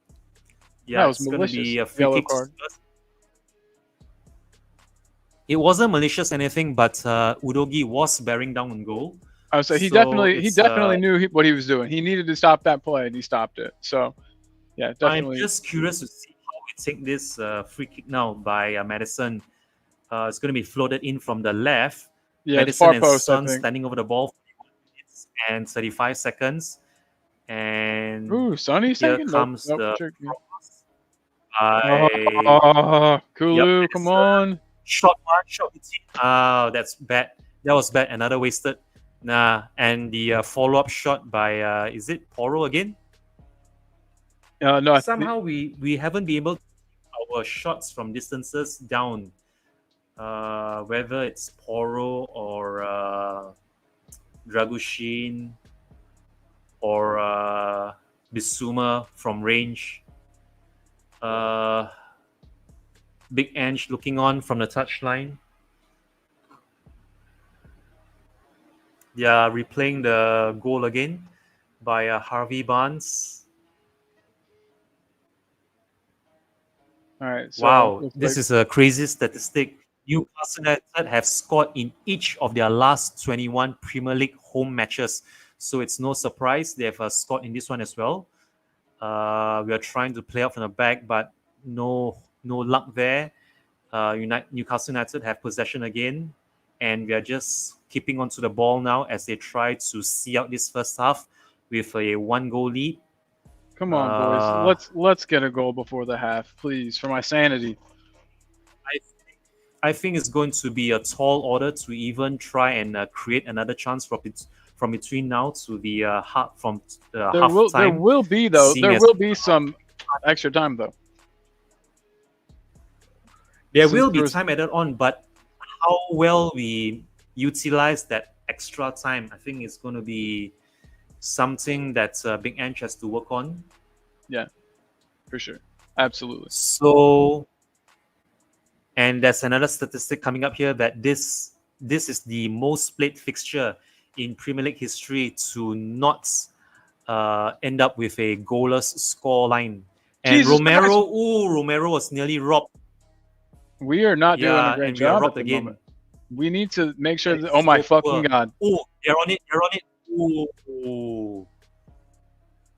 S2: That
S7: Yeah,
S2: was
S7: it's gonna be
S2: malicious.
S7: a free
S2: Yellow
S7: kick.
S2: card.
S7: It wasn't malicious anything, but Udogi was bearing down on goal.
S2: I would say he
S7: So
S2: definitely knew what he was doing. He needed to stop that play, and he stopped it. So, yeah, definitely.
S7: I'm just curious to see how we take this free kick now by Madison. It's going to be floated in from the left.
S2: Yeah, it's
S7: Madison
S2: far
S7: and
S2: post, I
S7: Son
S2: think.
S7: standing over the ball for 41 minutes and 35 seconds. And
S2: Ooh, Sonny's
S7: here
S2: taking?
S7: comes
S2: Nope,
S7: the
S2: tricky.
S7: cross by
S2: Oh, Kulu,
S7: Yep,
S2: come on.
S7: shot one, shot between. That's bad. That was bad. Another wasted. Nah, and the follow-up shot by is it Poro again?
S2: No, I think
S7: Somehow we haven't been able to keep our shots from distances down. Whether it's Poro or Dragushin or Bisuma from range. Big Ange looking on from the touchline. They are replaying the goal again by Harvey Barnes.
S2: All right. So
S7: Wow, this is a crazy statistic. Newcastle United have scored in each of their last 21 Premier League home matches. So it's no surprise they have scored in this one as well. We are trying to play out from the back, but no luck there. Newcastle United have possession again, and we are just keeping onto the ball now as they try to see out this first half with a 1-goal lead.
S2: Come on, boys. Let's get a goal before the half, please, for my sanity.
S7: I think it's going to be a tall order to even try and create another chance from between now to the half from the half time.
S2: There will be though. There will be some extra time though.
S7: There will be time added on, but how well we utilize that extra time, I think it's going to be something that Big Ange has to work on.
S2: Yeah, for sure. Absolutely.
S7: So, and there's another statistic coming up here that this is the most played fixture in Premier League history to not end up with a goalless score line. And
S2: Jesus
S7: Romero was nearly robbed.
S2: We are not doing a great
S7: and we are
S2: job
S7: robbed
S2: at the
S7: again.
S2: moment. We need to make sure that. Oh my fucking god!
S7: Oh, they're on it. Ooh.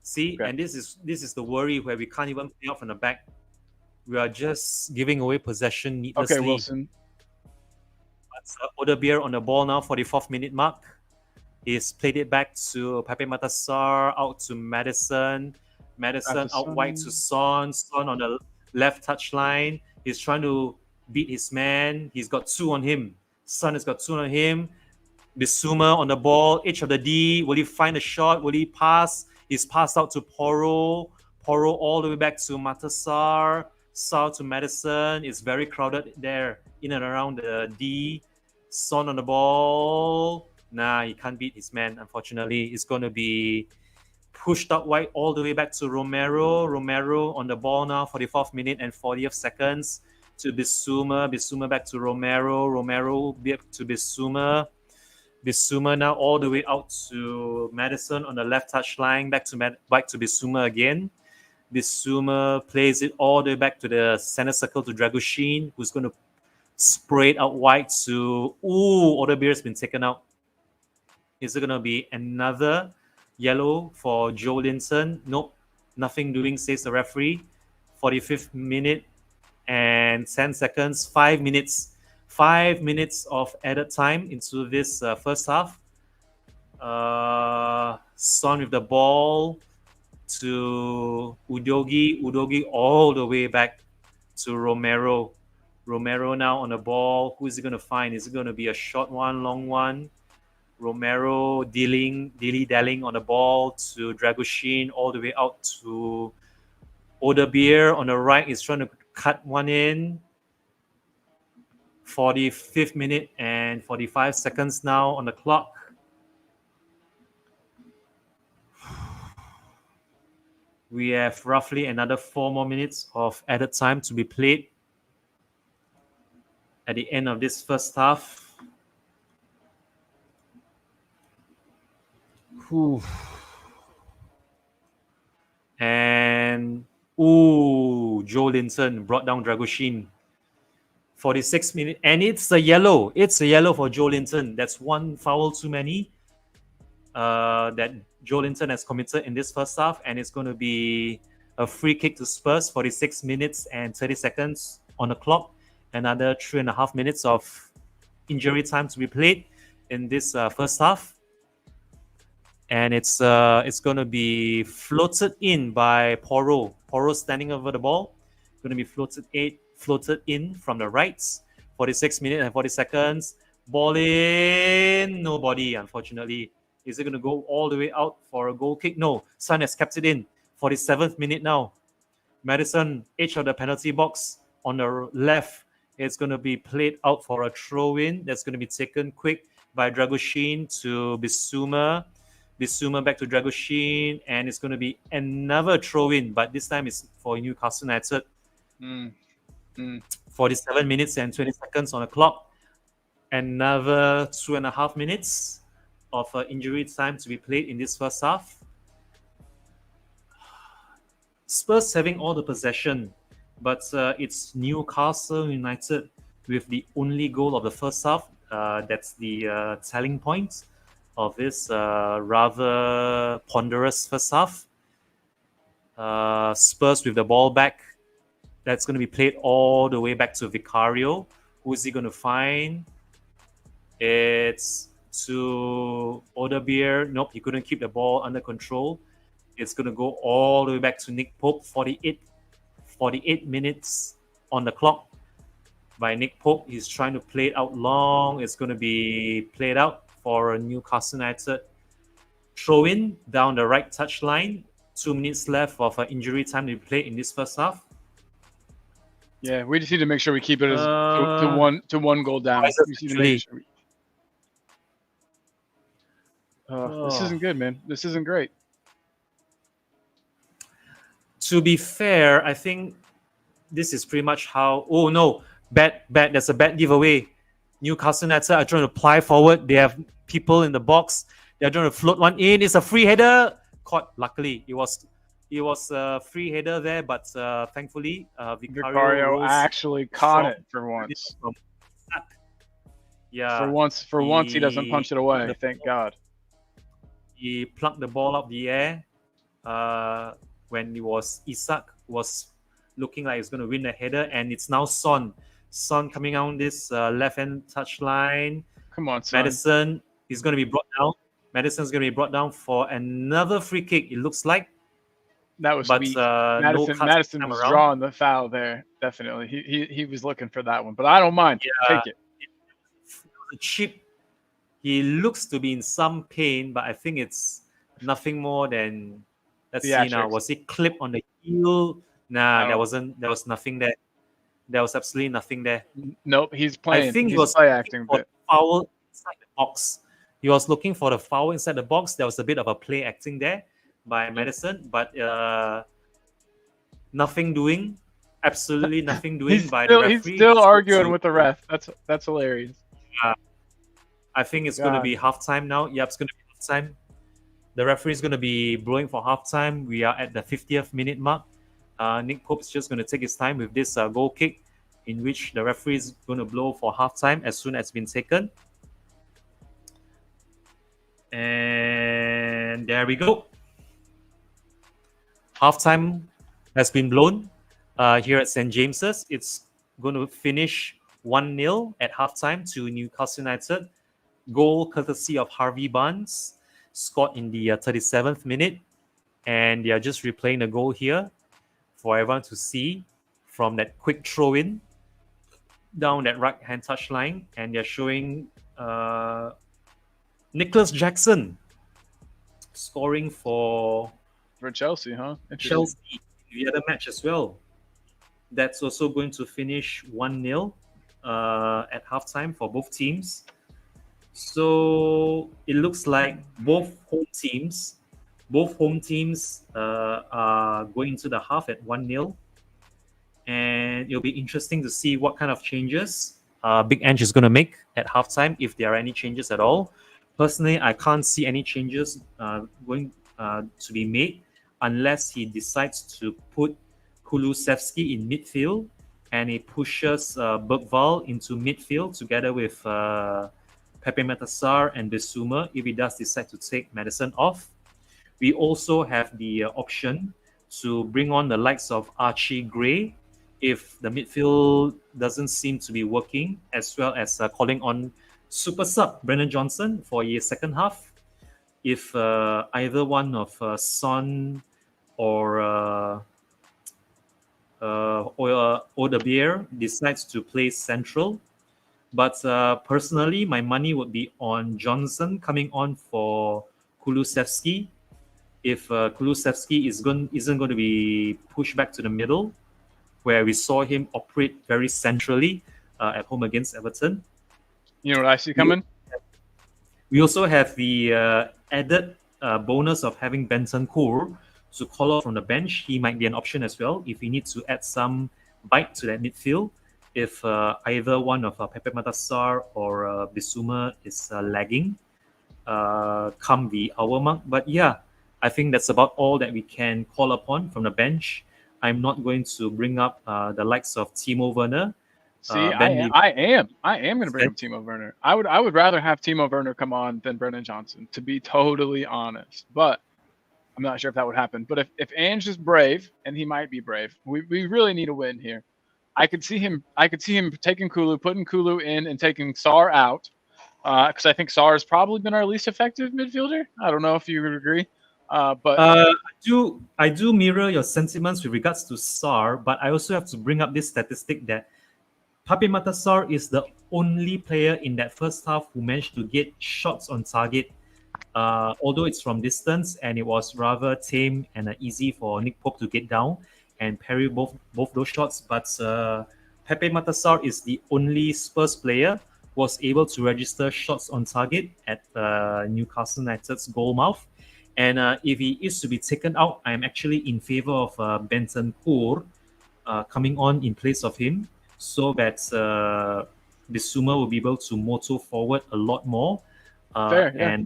S7: See, and this is the worry where we can't even play out from the back. We are just giving away possession needlessly.
S2: Okay, Wilson.
S7: Odebeer on the ball now, 44th minute mark. He's played it back to Pepe Matassar, out to Madison. Madison out wide to Son. Son on the left touchline. He's trying to beat his man. He's got 2 on him. Son has got 2 on him. Bissouma on the ball, edge of the D. Will he find a shot? Will he pass? He's passed out to Poro. Poro all the way back to Matassar. Sar to Madison. It's very crowded there in and around the D. Son on the ball. Nah, he can't beat his man, unfortunately. It's going to be pushed out wide all the way back to Romero. Romero on the ball now, 44th minute and 40th seconds to Bissouma. Bissouma back to Romero. Romero back to Bissouma. Bissouma now all the way out to Madison on the left touchline. Back to Bissouma again. Bissouma plays it all the way back to the center circle to Dragushin, who's going to spray it out wide to... Ooh, Odebeer's been taken out. Is it going to be another yellow for Joe Linton? Nope, nothing doing, says the referee. 45th minute and 10 seconds. 5 minutes. 5 minutes of added time into this first half. Son with the ball to Udogi. Udogi all the way back to Romero. Romero now on the ball. Who is he going to find? Is it going to be a short one, long one? Romero dilly-dallying on the ball to Dragushin all the way out to Odebeer on the right. Is trying to cut one in. 45th minute and 45 seconds now on the clock. We have roughly another 4 more minutes of added time to be played at the end of this first half. Whew. And Joe Linton brought down Dragoshin. 46 minutes, and it's a yellow. It's a yellow for Joe Linton. That's one foul too many that Joe Linton has committed in this first half, and it's going to be a free kick to Spurs. 46 minutes and 30 seconds on the clock. Another 3.5 minutes of injury time to be played in this first half, and it's going to be floated in by Porro. Porro standing over the ball, going to be floated in from the right. 46 minutes and 40 seconds. Ball in. Nobody, unfortunately. Is it going to go all the way out for a goal kick? No. Sun has kept it in. 47th minute now. Madison, edge of the penalty box on the left. It's going to be played out for a throw-in. That's going to be taken quick by Dragoshin to Bissouma. Bissouma back to Dragoshin. And it's going to be another throw-in. But this time it's for Newcastle United. 47 minutes and 20 seconds on the clock. Another 2.5 minutes of injury time to be played in this first half. Spurs having all the possession, but it's Newcastle United with the only goal of the first half. That's the telling point of this rather ponderous first half. Spurs with the ball back. That's going to be played all the way back to Vicario. Who is he going to find? It's to Odebeer. Nope, he couldn't keep the ball under control. It's going to go all the way back to Nick Pope. 48 minutes on the clock by Nick Pope. He's trying to play it out long. It's going to be played out for a Newcastle United throw-in down the right touchline. 2 minutes left of injury time to be played in this first half.
S2: Yeah, we just need to make sure we keep it as to one goal down. This isn't good, man. This isn't great.
S7: To be fair, I think this is pretty much how... Oh, no. Bad. There's a bad giveaway. Newcastle United are trying to ply forward. They have people in the box. They're trying to float one in. It's a free header. Caught, luckily. It was a free header there, but thankfully,
S2: Vicario actually caught it for once.
S7: Yeah.
S2: For once, he doesn't punch it away. Thank God.
S7: He plucked the ball up the air when Isak was looking like he's going to win the header, and it's now Son. Son coming on this left-hand touchline.
S2: Come on, Son.
S7: Madison is going to be brought down. Madison's going to be brought down for another free kick, it looks like.
S2: That was sweet. Madison was drawing the foul there. Definitely, he was looking for that one, but I don't mind. Yeah, take it.
S7: Chip. He looks to be in some pain, but I think it's nothing more than. Let's see now. Was he clipped on the heel? Nah, no. There was nothing there. There was absolutely nothing there.
S2: Nope, he's playing.
S7: I think
S2: he
S7: was
S2: play acting.
S7: For foul inside the box. He was looking for the foul inside the box. There was a bit of a play acting there by Madison, but nothing doing. Absolutely nothing doing by the referee.
S2: He's still arguing with the ref. That's hilarious.
S7: I think it's going to be halftime now. Yep, it's going to be halftime. The referee is going to be blowing for halftime. We are at the 50th minute mark. Nick Pope is just going to take his time with this goal kick, in which the referee is going to blow for halftime as soon as it's been taken. And there we go. Halftime has been blown here at St. James's. It's going to finish 1-0 at halftime to Newcastle United. Goal courtesy of Harvey Barnes, scored in the 37th minute. And they are just replaying the goal here for everyone to see from that quick throw-in down that right-hand touchline. And they're showing Nicholas Jackson scoring for
S2: Chelsea, huh?
S7: Chelsea in the other match as well. That's also going to finish 1-0 at halftime for both teams. So it looks like both home teams Both home teams are going into the half at 1-0. And it'll be interesting to see what kind of changes Big Ange is going to make at halftime, if there are any changes at all. Personally, I can't see any changes going to be made unless he decides to put Kulusevski in midfield and he pushes Bergvall into midfield together with Pepe Matassar and Bissouma if he does decide to take Madison off. We also have the option to bring on the likes of Archie Gray if the midfield doesn't seem to be working, as well as calling on super sub Brennan Johnson for a second half. If either one of Son or the Beer decides to play central. But personally, my money would be on Johnson coming on for Kulusevski. If Kulusevski isn't going to be pushed back to the middle, where we saw him operate very centrally at home against Everton.
S2: You know what I see coming?
S7: We also have the added bonus of having Bentancur to call out from the bench. He might be an option as well if we need to add some bite to that midfield. If either one of Pepe Matassar or Bissouma is lagging come the hour mark. But yeah, I think that's about all that we can call upon from the bench. I'm not going to bring up the likes of Timo Werner.
S2: See, I am going to bring up Timo Werner. I would rather have Timo Werner come on than Brennan Johnson, to be totally honest. But I'm not sure if that would happen. But if Ange is brave, and he might be brave, we really need a win here. I could see him taking Kulu, putting Kulu in, and taking Sarr out, because I think Sarr has probably been our least effective midfielder. I don't know if you would agree. But
S7: I do mirror your sentiments with regards to Sarr, but I also have to bring up this statistic that Pepe Matassar is the only player in that first half who managed to get shots on target, although it's from distance, and it was rather tame and easy for Nick Pope to get down and parry both those shots. But Pepe Matassar is the only Spurs player who was able to register shots on target at Newcastle United's goal mouth. And if he is to be taken out, I'm actually in favor of Bentancur coming on in place of him, so that Bissouma will be able to motor forward a lot more.
S2: Fair, yeah.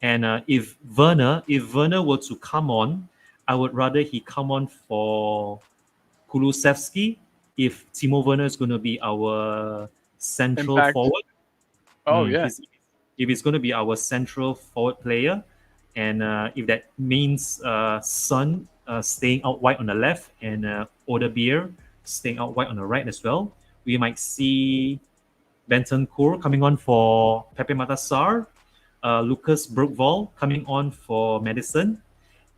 S7: And if Werner were to come on, I would rather he come on for Kulusevski if Timo Werner is going to be our central
S2: Impact.
S7: forward.
S2: Oh, yeah.
S7: If he's going to be our central forward player, and if that means Son staying out wide on the left and Odebeer staying out wide on the right as well, we might see Bentancur coming on for Pepe Matassar, Lucas Bergvall coming on for Madison,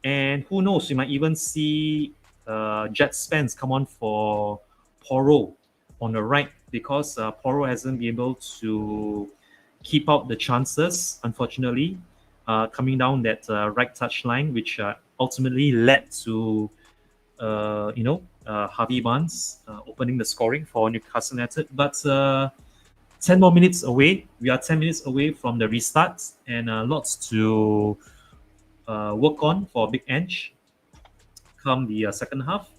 S7: and who knows, we might even see Jet Spence come on for Porro on the right, because Porro hasn't been able to keep out the chances, unfortunately, coming down that right touch line, which ultimately led to Harvey Barnes opening the scoring for Newcastle United. But 10 more minutes away. We are 10 minutes away from the restart, and lots to work on for Big Ange come the second half.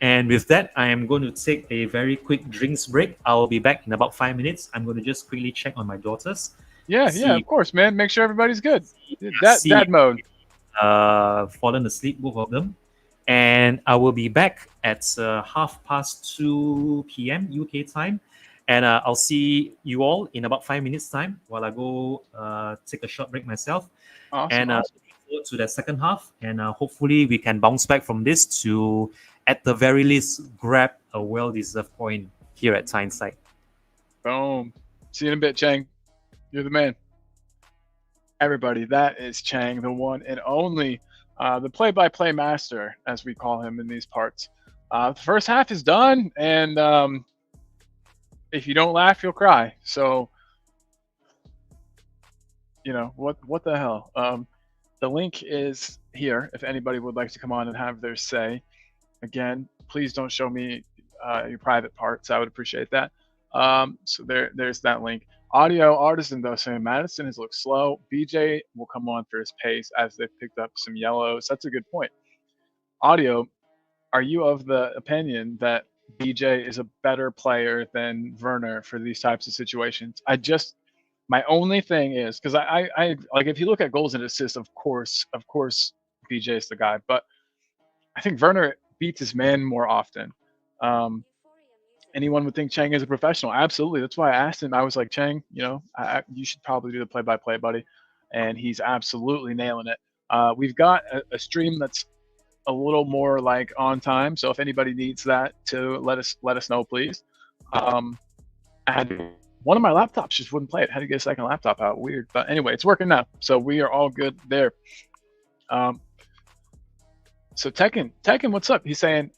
S7: And with that, I am going to take a very quick drinks break. I'll be back in about 5 minutes. I'm going to just quickly check on my daughters.
S2: Yeah, of course, man. Make sure everybody's good. Dad mode.
S7: Fallen asleep, both of them. And I will be back at 2:30 p.m. UK time. And I'll see you all in about 5 minutes time while I go take a short break myself.
S2: Awesome,
S7: Looking forward to the second half. And hopefully we can bounce back from this to, at the very least, grab a well-deserved point here at Tyneside.
S2: Boom. See you in a bit, Chang. You're the man. Everybody, that is Chang, the one and only, the play-by-play master, as we call him in these parts. The first half is done, and if you don't laugh, you'll cry. So, what the hell? The link is here if anybody would like to come on and have their say. Again, please don't show me your private parts. I would appreciate that. So there's that link. Audio Artisan though saying Madison has looked slow. BJ will come on for his pace as they've picked up some yellows. That's a good point. Audio, are you of the opinion that BJ is a better player than Werner for these types of situations? My only thing is because I like if you look at goals and assists, of course BJ is the guy, but I think Werner beats his man more often. Anyone would think Chang is a professional. Absolutely. That's why I asked him. I was like, Chang, you should probably do the play-by-play, buddy. And he's absolutely nailing it. We've got a stream that's a little more like on time. So if anybody needs that, to let us know, please. I had one of my laptops just wouldn't play it. Had to get a second laptop out. Weird. But anyway, it's working now. So we are all good there. So Tekken, what's up? He's saying,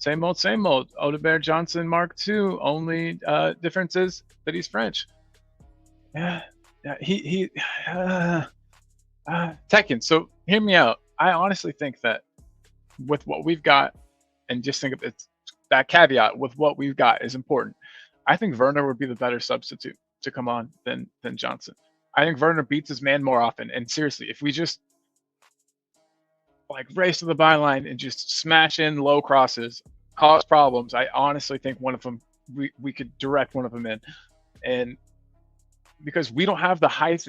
S2: same old. Odegaard Johnson Mark II. Only difference is that he's French. Yeah. Tekken. So hear me out. I honestly think that with what we've got, and just think of it, that caveat with what we've got is important. I think Werner would be the better substitute to come on than Johnson. I think Werner beats his man more often. And seriously, if we just like race to the byline and just smash in low crosses, cause problems, I honestly think one of them we could direct one of them in, and because we don't have the height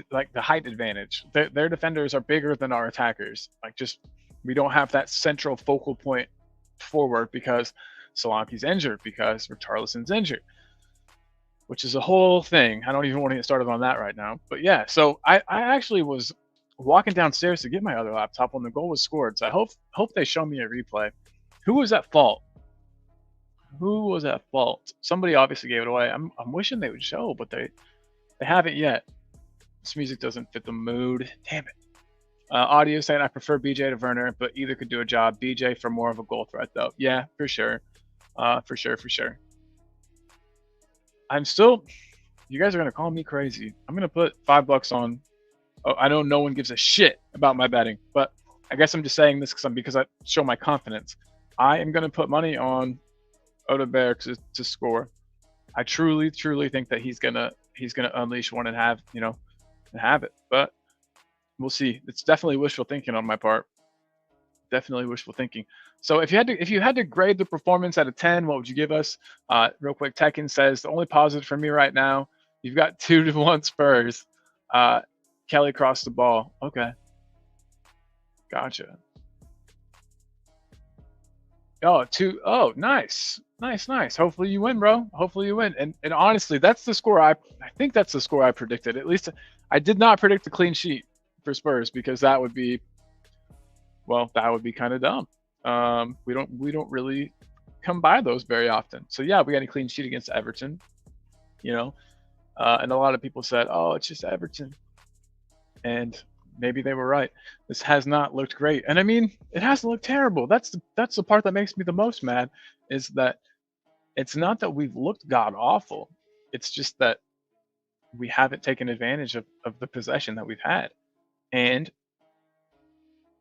S2: advantage, their defenders are bigger than our attackers. We don't have that central focal point forward because Solanke's injured, because Richarlison's injured, which is a whole thing. I don't even want to get started on that right now. But yeah, so I actually was walking downstairs to get my other laptop when the goal was scored. So I hope they show me a replay. Who was at fault? Somebody obviously gave it away. I'm wishing they would show, but they haven't yet. This music doesn't fit the mood. Damn it. Audio saying I prefer BJ to Werner, but either could do a job. BJ for more of a goal threat though. Yeah, for sure. For sure. You guys are gonna call me crazy. I'm gonna put $5 on. Oh, I know no one gives a shit about my betting, but I guess I'm just saying this because I show my confidence. I am going to put money on Odegaard to score. I truly think that he's gonna unleash one and have it. But we'll see. It's definitely wishful thinking on my part. Definitely wishful thinking. So if you had to grade the performance out of 10, what would you give us? Real quick, Tekken says the only positive for me right now, you've got 2-1 Spurs. Kelly crossed the ball. Okay. Gotcha. Oh, nice. Hopefully you win, bro. Hopefully you win. And honestly, that's the score I think that's the score I predicted. At least I did not predict a clean sheet for Spurs because that would be kind of dumb. We don't really come by those very often. So yeah, we got a clean sheet against Everton, and a lot of people said, "Oh, it's just Everton." And maybe they were right. This has not looked great. And I mean, it hasn't looked terrible. That's the part that makes me the most mad, is that it's not that we've looked god awful. It's just that we haven't taken advantage of the possession that we've had. And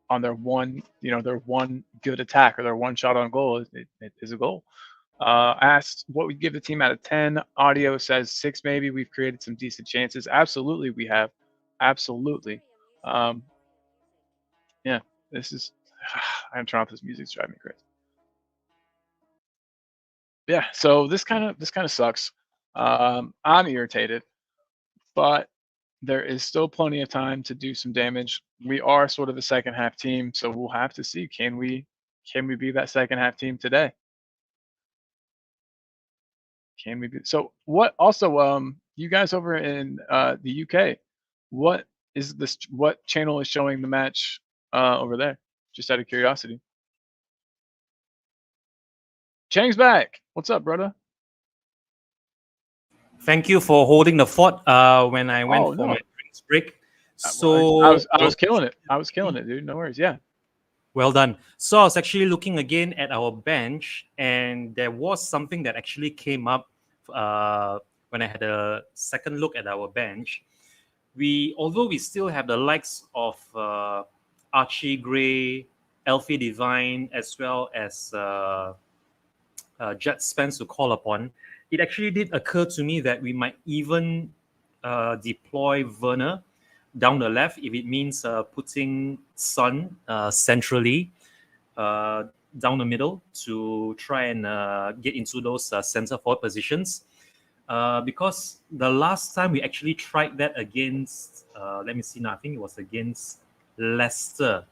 S2: on their one good attack or their one shot on goal, it is a goal. Asked what we give the team out of 10. Audio says 6 maybe. We've created some decent chances. Absolutely, we have. Absolutely. Yeah, this is. I'm trying to. This music's driving me crazy. Yeah, so this kind of sucks. I'm irritated, but there is still plenty of time to do some damage. We are sort of a second half team, so we'll have to see. Can we be that second half team today? Can we be? So what? Also, you guys over in the UK, what channel is showing the match over there? Just out of curiosity. Chang's back. What's up, brother?
S7: Thank you for holding the fort when I went for my drinks break. So
S2: I was killing it. I was killing it, dude. No worries. Yeah.
S7: Well done. So I was actually looking again at our bench, and there was something that actually came up when I had a second look at our bench. Although we still have the likes of Archie Gray, Alfie Divine, as well as Jet Spence to call upon, it actually did occur to me that we might even deploy Werner down the left if it means putting Son centrally down the middle to try and get into those center forward positions. Because the last time we actually tried that against, let me see now, I think it was against Leicester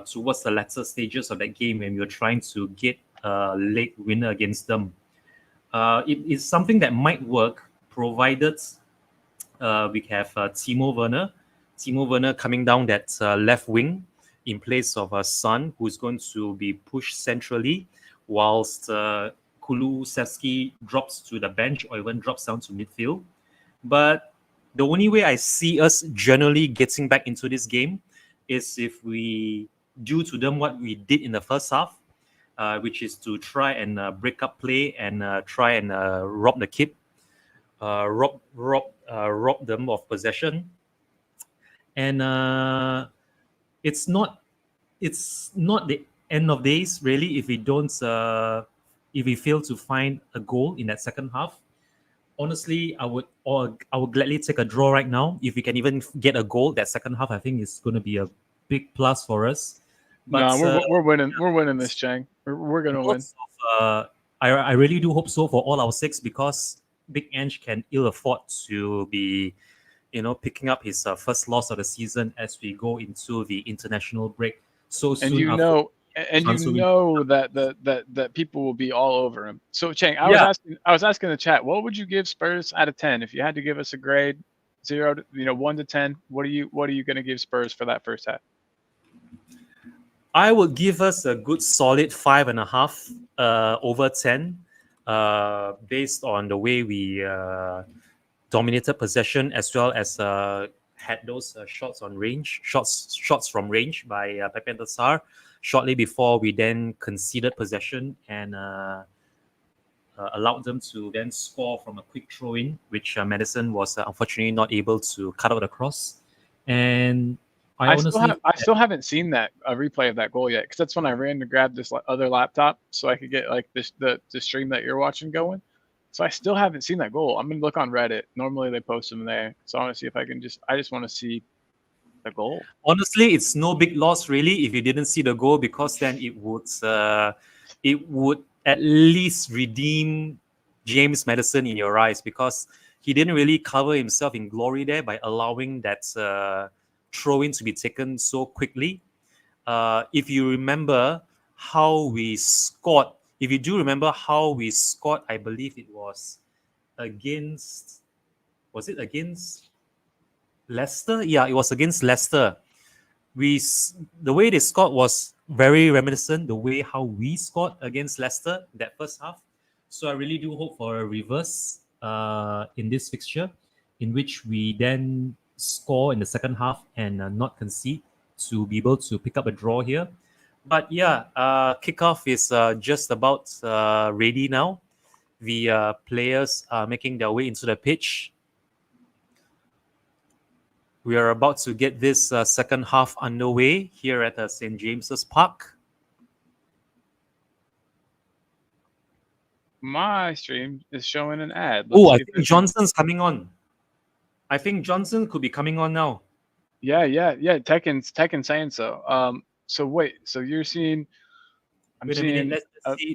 S7: towards the latter stages of that game when we were trying to get a late winner against them. It is something that might work provided we have Timo Werner coming down that left wing in place of Son, who's going to be pushed centrally, whilst Kulusevski drops to the bench or even drops down to midfield. But the only way I see us generally getting back into this game is if we do to them what we did in the first half, which is to try and break up play and try and rob the kip, rob them of possession. And it's not the end of days really if we don't if we fail to find a goal in that second half. Honestly, I would gladly take a draw right now. If we can even get a goal that second half, I think it's going to be a big plus for us. But
S2: we're winning. We're winning this, Chang. We're going to win.
S7: I really do hope so for all our sakes, because Big Ange can ill afford to be, picking up his first loss of the season as we go into the international break so soon.
S2: And you know that people will be all over him. So Chang, I was asking the chat, what would you give Spurs out of 10 if you had to give us a grade? 0 to 1 to 10. What are you going to give Spurs for that first half?
S7: I would give us a good solid 5.5 over 10, based on the way we dominated possession, as well as had those shots on range, shots from range by Pepe and Tassar shortly before we then conceded possession and allowed them to then score from a quick throw-in, which Madison was unfortunately not able to cut out across. And I
S2: still haven't seen a replay of that goal yet, because that's when I ran to grab this other laptop so I could get like the stream that you're watching going. So I still haven't seen that goal. I'm gonna look on Reddit. Normally they post them there, so I want to see if I just want to see the goal.
S7: Honestly, it's no big loss really if you didn't see the goal, because then it would at least redeem James Maddison in your eyes, because he didn't really cover himself in glory there by allowing that throw-in to be taken so quickly. If you remember how we scored, I believe it was against Leicester? Yeah, it was against Leicester. The way they scored was very reminiscent the way how we scored against Leicester that first half. So I really do hope for a reverse in this fixture, in which we then score in the second half and not concede to be able to pick up a draw here. But yeah, kickoff is just about ready now. The players are making their way into the pitch. We are about to get this second half underway here at St. James's Park.
S2: My stream is showing an ad.
S7: Oh, I think Johnson's coming on. I think Johnson could be coming on now.
S2: Yeah. Tekken's saying so. So wait, so you're seeing?
S7: Wait a minute.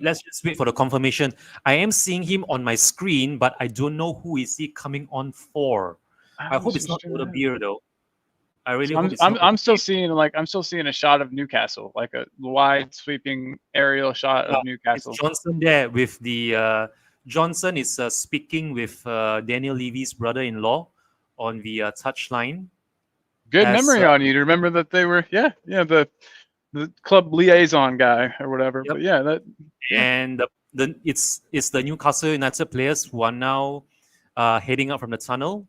S7: Let's just wait for the confirmation. I am seeing him on my screen, but I don't know who is he coming on for. I hope it's not Oda Beer though. I really hope it's not.
S2: I'm still seeing a shot of Newcastle, like a wide sweeping aerial shot of Newcastle.
S7: It's Johnson there with the Johnson is speaking with Daniel Levy's brother-in-law on the touchline.
S2: Good memory on you to remember that they were the club liaison guy or whatever. Yep. But yeah,
S7: and it's the Newcastle United players who are now heading up from the tunnel.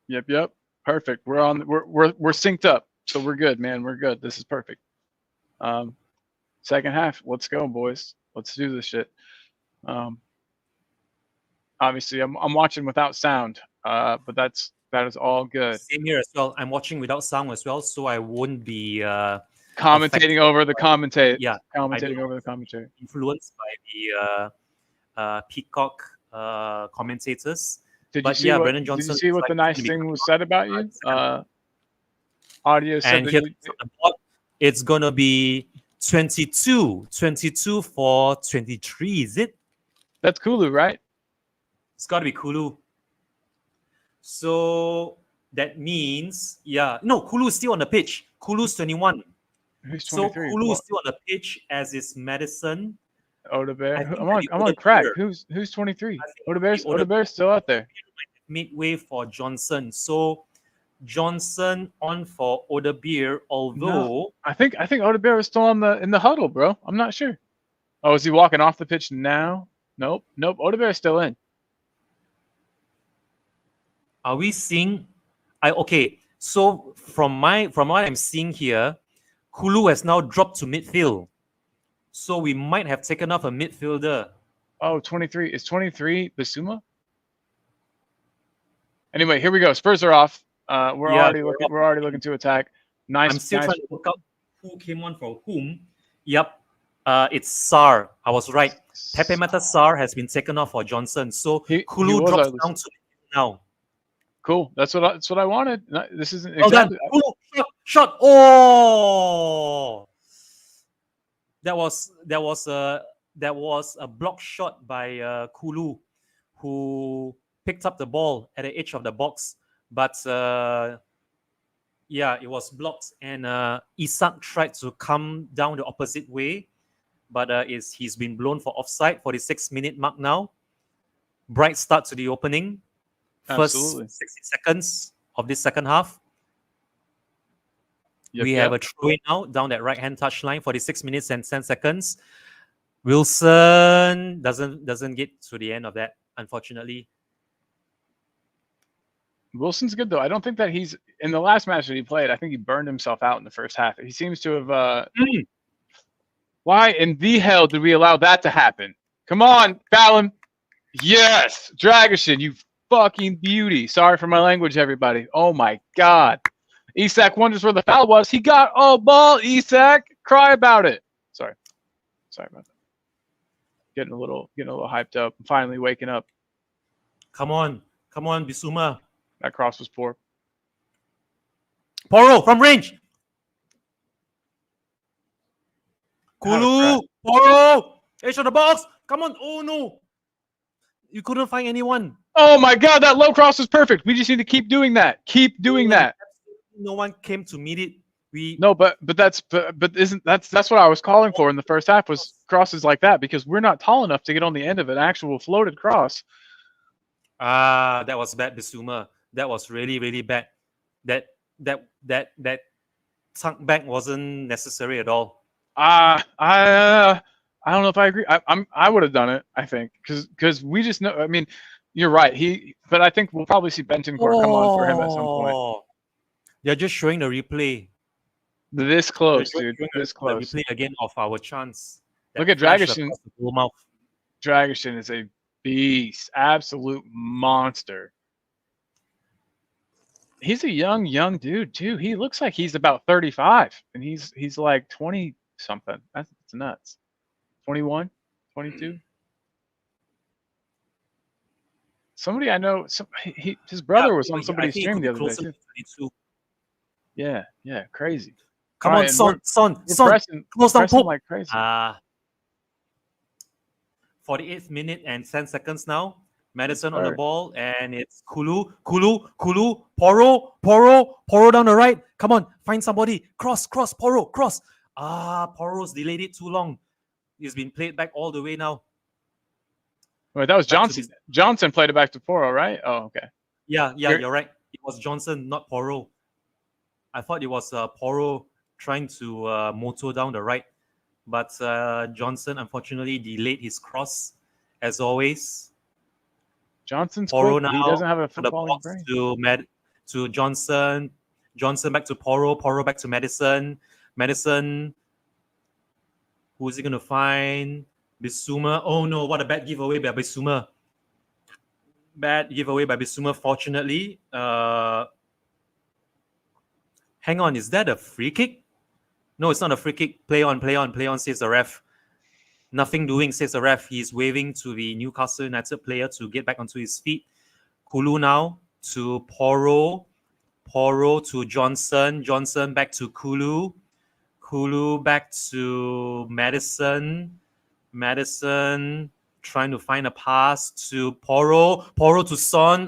S2: Yep. Perfect. We're synced up, so we're good, man. We're good. This is perfect. Second half. Let's go, boys. Let's do this shit. Obviously, I'm watching without sound, but that is all good.
S7: Same here as well. I'm watching without sound as well, so I won't be
S2: commentating over the commentate.
S7: Yeah,
S2: commentating over the commentary.
S7: Influenced by the Peacock
S2: commentators.
S6: Did
S2: But
S6: you see
S2: yeah,
S6: what?
S2: Brendan
S6: Did
S2: Johnson
S6: you see what
S2: looks
S6: the
S2: like
S6: nice
S2: he's gonna be
S6: thing was
S2: coming
S6: said about
S2: on
S6: you?
S2: second.
S6: Audio said
S2: And
S6: that
S2: here
S6: you.
S2: on the board, it's gonna be 22 for 23. Is it?
S6: That's Kulu, right?
S2: It's got to be Kulu. So that means, no, Kulu's still on the pitch. Kulu's 21.
S6: Who's
S2: So
S6: 23?
S2: Kulu's still on the pitch, as is Madison.
S6: Odebear.
S2: I think
S6: I'm on
S2: Odebear-
S6: crack. Who's 23?
S2: I think
S6: Odebear's still out there.
S2: midway for Johnson. So Johnson on for Odebeer, although
S6: I think Odebear is still in the huddle, bro. I'm not sure. Oh, is he walking off the pitch now? Nope. Odebear's still in.
S2: are we seeing? Okay. So from what I'm seeing here, Kulu has now dropped to midfield. So we might have taken off a midfielder.
S6: Oh, 23. Is 23 Bissouma? Anyway, here we go. Spurs are off. We're already looking to attack. Nice.
S2: I'm still trying to work out who came on for whom. Yep. It's Sar. I was right. Pepe Mata Sar has been taken off for Johnson. So Kulu drops down to now.
S6: Cool. That's what I wanted. This isn't
S2: Well
S6: exactly.
S2: done. Kulu, shot. Oh, that was a block shot by Kulu, who picked up the ball at the edge of the box, but it was blocked, and Isak tried to come down the opposite way, but he's been blown for offside. 46-minute mark now. Bright start to the opening. First
S6: Absolutely.
S2: 60 seconds of this second half. We have a throw-in now down that right-hand touchline. 46 minutes and 10 seconds. Wilson doesn't get to the end of that, unfortunately.
S6: Wilson's good though. I don't think that he's in the last match that he played. I think he burned himself out in the first half. He seems to have. Why in the hell did we allow that to happen? Come on, Fallon. Yes, Dragosin, you fucking beauty. Sorry for my language, everybody. Oh my god. Isak wonders where the foul was. He got ball. Isak, cry about it. Sorry about that. Getting a little hyped up. I'm finally waking up.
S2: Come on, Bissouma.
S6: That cross was poor.
S2: Porro from range. Kulu, Porro, edge of the box. Come on. Oh no, you couldn't find anyone.
S6: Oh my god, that low cross was perfect. We just need to keep doing that. Keep doing that.
S2: No one came to meet it.
S6: That's what I was calling for in the first half was crosses like that, because we're not tall enough to get on the end of an actual floated cross.
S2: That was bad, Bissouma. That was really, really bad. That tuck back wasn't necessary at all.
S6: I don't know if I agree. I would have done it, I think, because we just know. I mean, you're right. But I think we'll probably see Bentancur come on for him at some point.
S2: They're just showing the replay.
S6: This close, dude. This close.
S2: The replay again of our chance.
S6: Look at Dragosin. Dragosin is a beast, absolute monster. He's a young dude too. He looks like he's about 35, and he's like 20 something. That's nuts. 21, 22. Somebody I know. His brother was on somebody's stream the other day too. Yeah, crazy.
S2: Come on, Son, close down, Pope.
S6: Like crazy.
S2: 48th minute and 10 seconds now. Madison on the ball, and it's Kulu, Porro down the right. Come on, find somebody. Cross, Porro, cross. Porro's delayed it too long. He's been played back all the way now.
S6: Wait, that was Johnson. Johnson played it back to Porro, right? Oh, okay.
S2: Yeah, you're right. It was Johnson, not Porro. I thought it was Porro trying to motor down the right, but Johnson unfortunately delayed his cross, as always.
S6: Johnson's
S2: Porro
S6: quick,
S2: now.
S6: He doesn't have a footballing brain.
S2: To Johnson. Johnson back to Porro. Porro back to Madison. Madison. Who is he going to find? Bissouma. Oh no, what a bad giveaway by Bissouma. Fortunately. Hang on, is that a free kick? No, it's not a free kick. Play on, says the ref.
S7: Nothing doing, says the ref. He's waving to the Newcastle United player to get back onto his feet. Kulu now to Poro. Poro to Johnson. Johnson back to Kulu. Kulu back to Madison. Madison trying to find a pass to Poro. Poro to Son.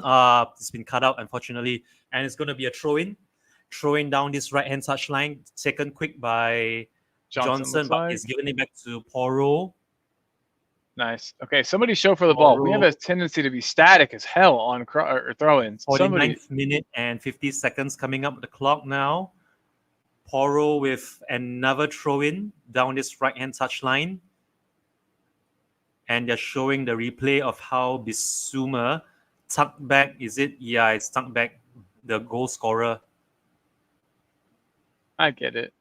S7: It's been cut out, unfortunately. And it's going to be a throw-in. Throwing down this right-hand touchline. Taken quick by Johnson, but he's given it back to Poro.
S2: Nice. Okay, somebody show for the ball. We have a tendency to be static as hell on throw-ins.
S7: 49th minute and 50 seconds coming up the clock now. Poro with another throw-in down this right-hand touchline. And they're showing the replay of how Bissouma tucked back. Is it? Yeah, it's tucked back the goal scorer.
S2: I get it.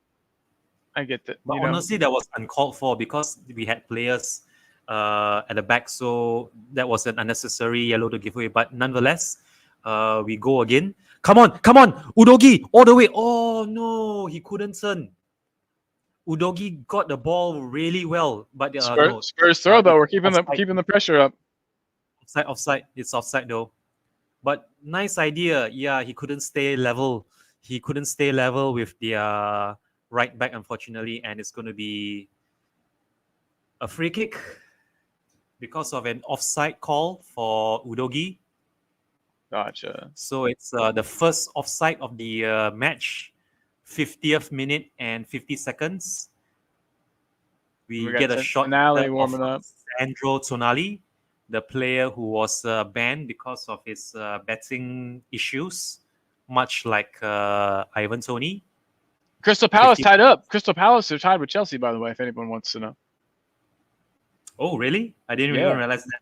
S2: I get that.
S7: But honestly, that was uncalled for because we had players at the back, so that was an unnecessary yellow to give away. But nonetheless, we go again. Come on, Udogi, all the way. Oh no, he couldn't turn. Udogi got the ball really well, but
S2: Spurs throw though. We're keeping the pressure up.
S7: Offside. It's offside though. But nice idea. Yeah, he couldn't stay level. He couldn't stay level with the right back, unfortunately, and it's going to be a free kick because of an offside call for Udogi.
S2: Gotcha.
S7: So it's the first offside of the match, 50th minute and 50 seconds. We get a shot
S2: warming up.
S7: Sandro Tonali, the player who was banned because of his betting issues, much like Ivan Toney.
S2: Crystal Palace tied up. Crystal Palace are tied with Chelsea, by the way, if anyone wants to know.
S7: Oh, really? I didn't even realize that.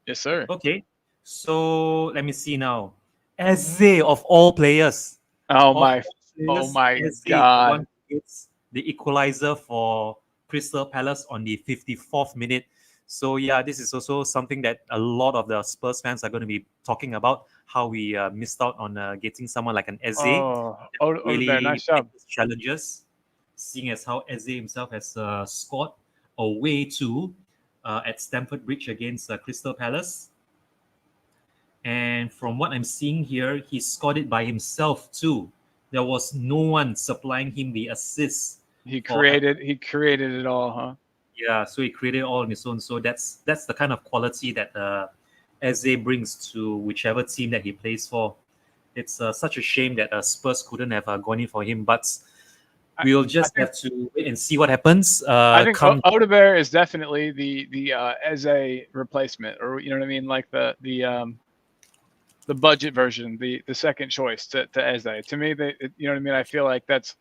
S2: Yes, sir.
S7: Okay. So let me see now. Eze of all players.
S2: Oh my God.
S7: It's the equalizer for Crystal Palace on the 54th minute. So yeah, this is also something that a lot of the Spurs fans are going to be talking about, how we missed out on getting someone like an Eze. Really
S2: nice job.
S7: Challenges, seeing as how Eze himself has scored away too at Stamford Bridge against Crystal Palace. And from what I'm seeing here, he scored it by himself too. There was no one supplying him the assist.
S2: He created it all, huh?
S7: Yeah, so he created it all on his own. So that's the kind of quality that Eze brings to whichever team that he plays for. It's such a shame that Spurs couldn't have gone in for him, but we'll just have to wait and see what happens.
S2: I think Odegaard is definitely the Eze replacement, or you know what I mean, like the budget version, the second choice to Eze. To me, you know what I mean. I feel like that's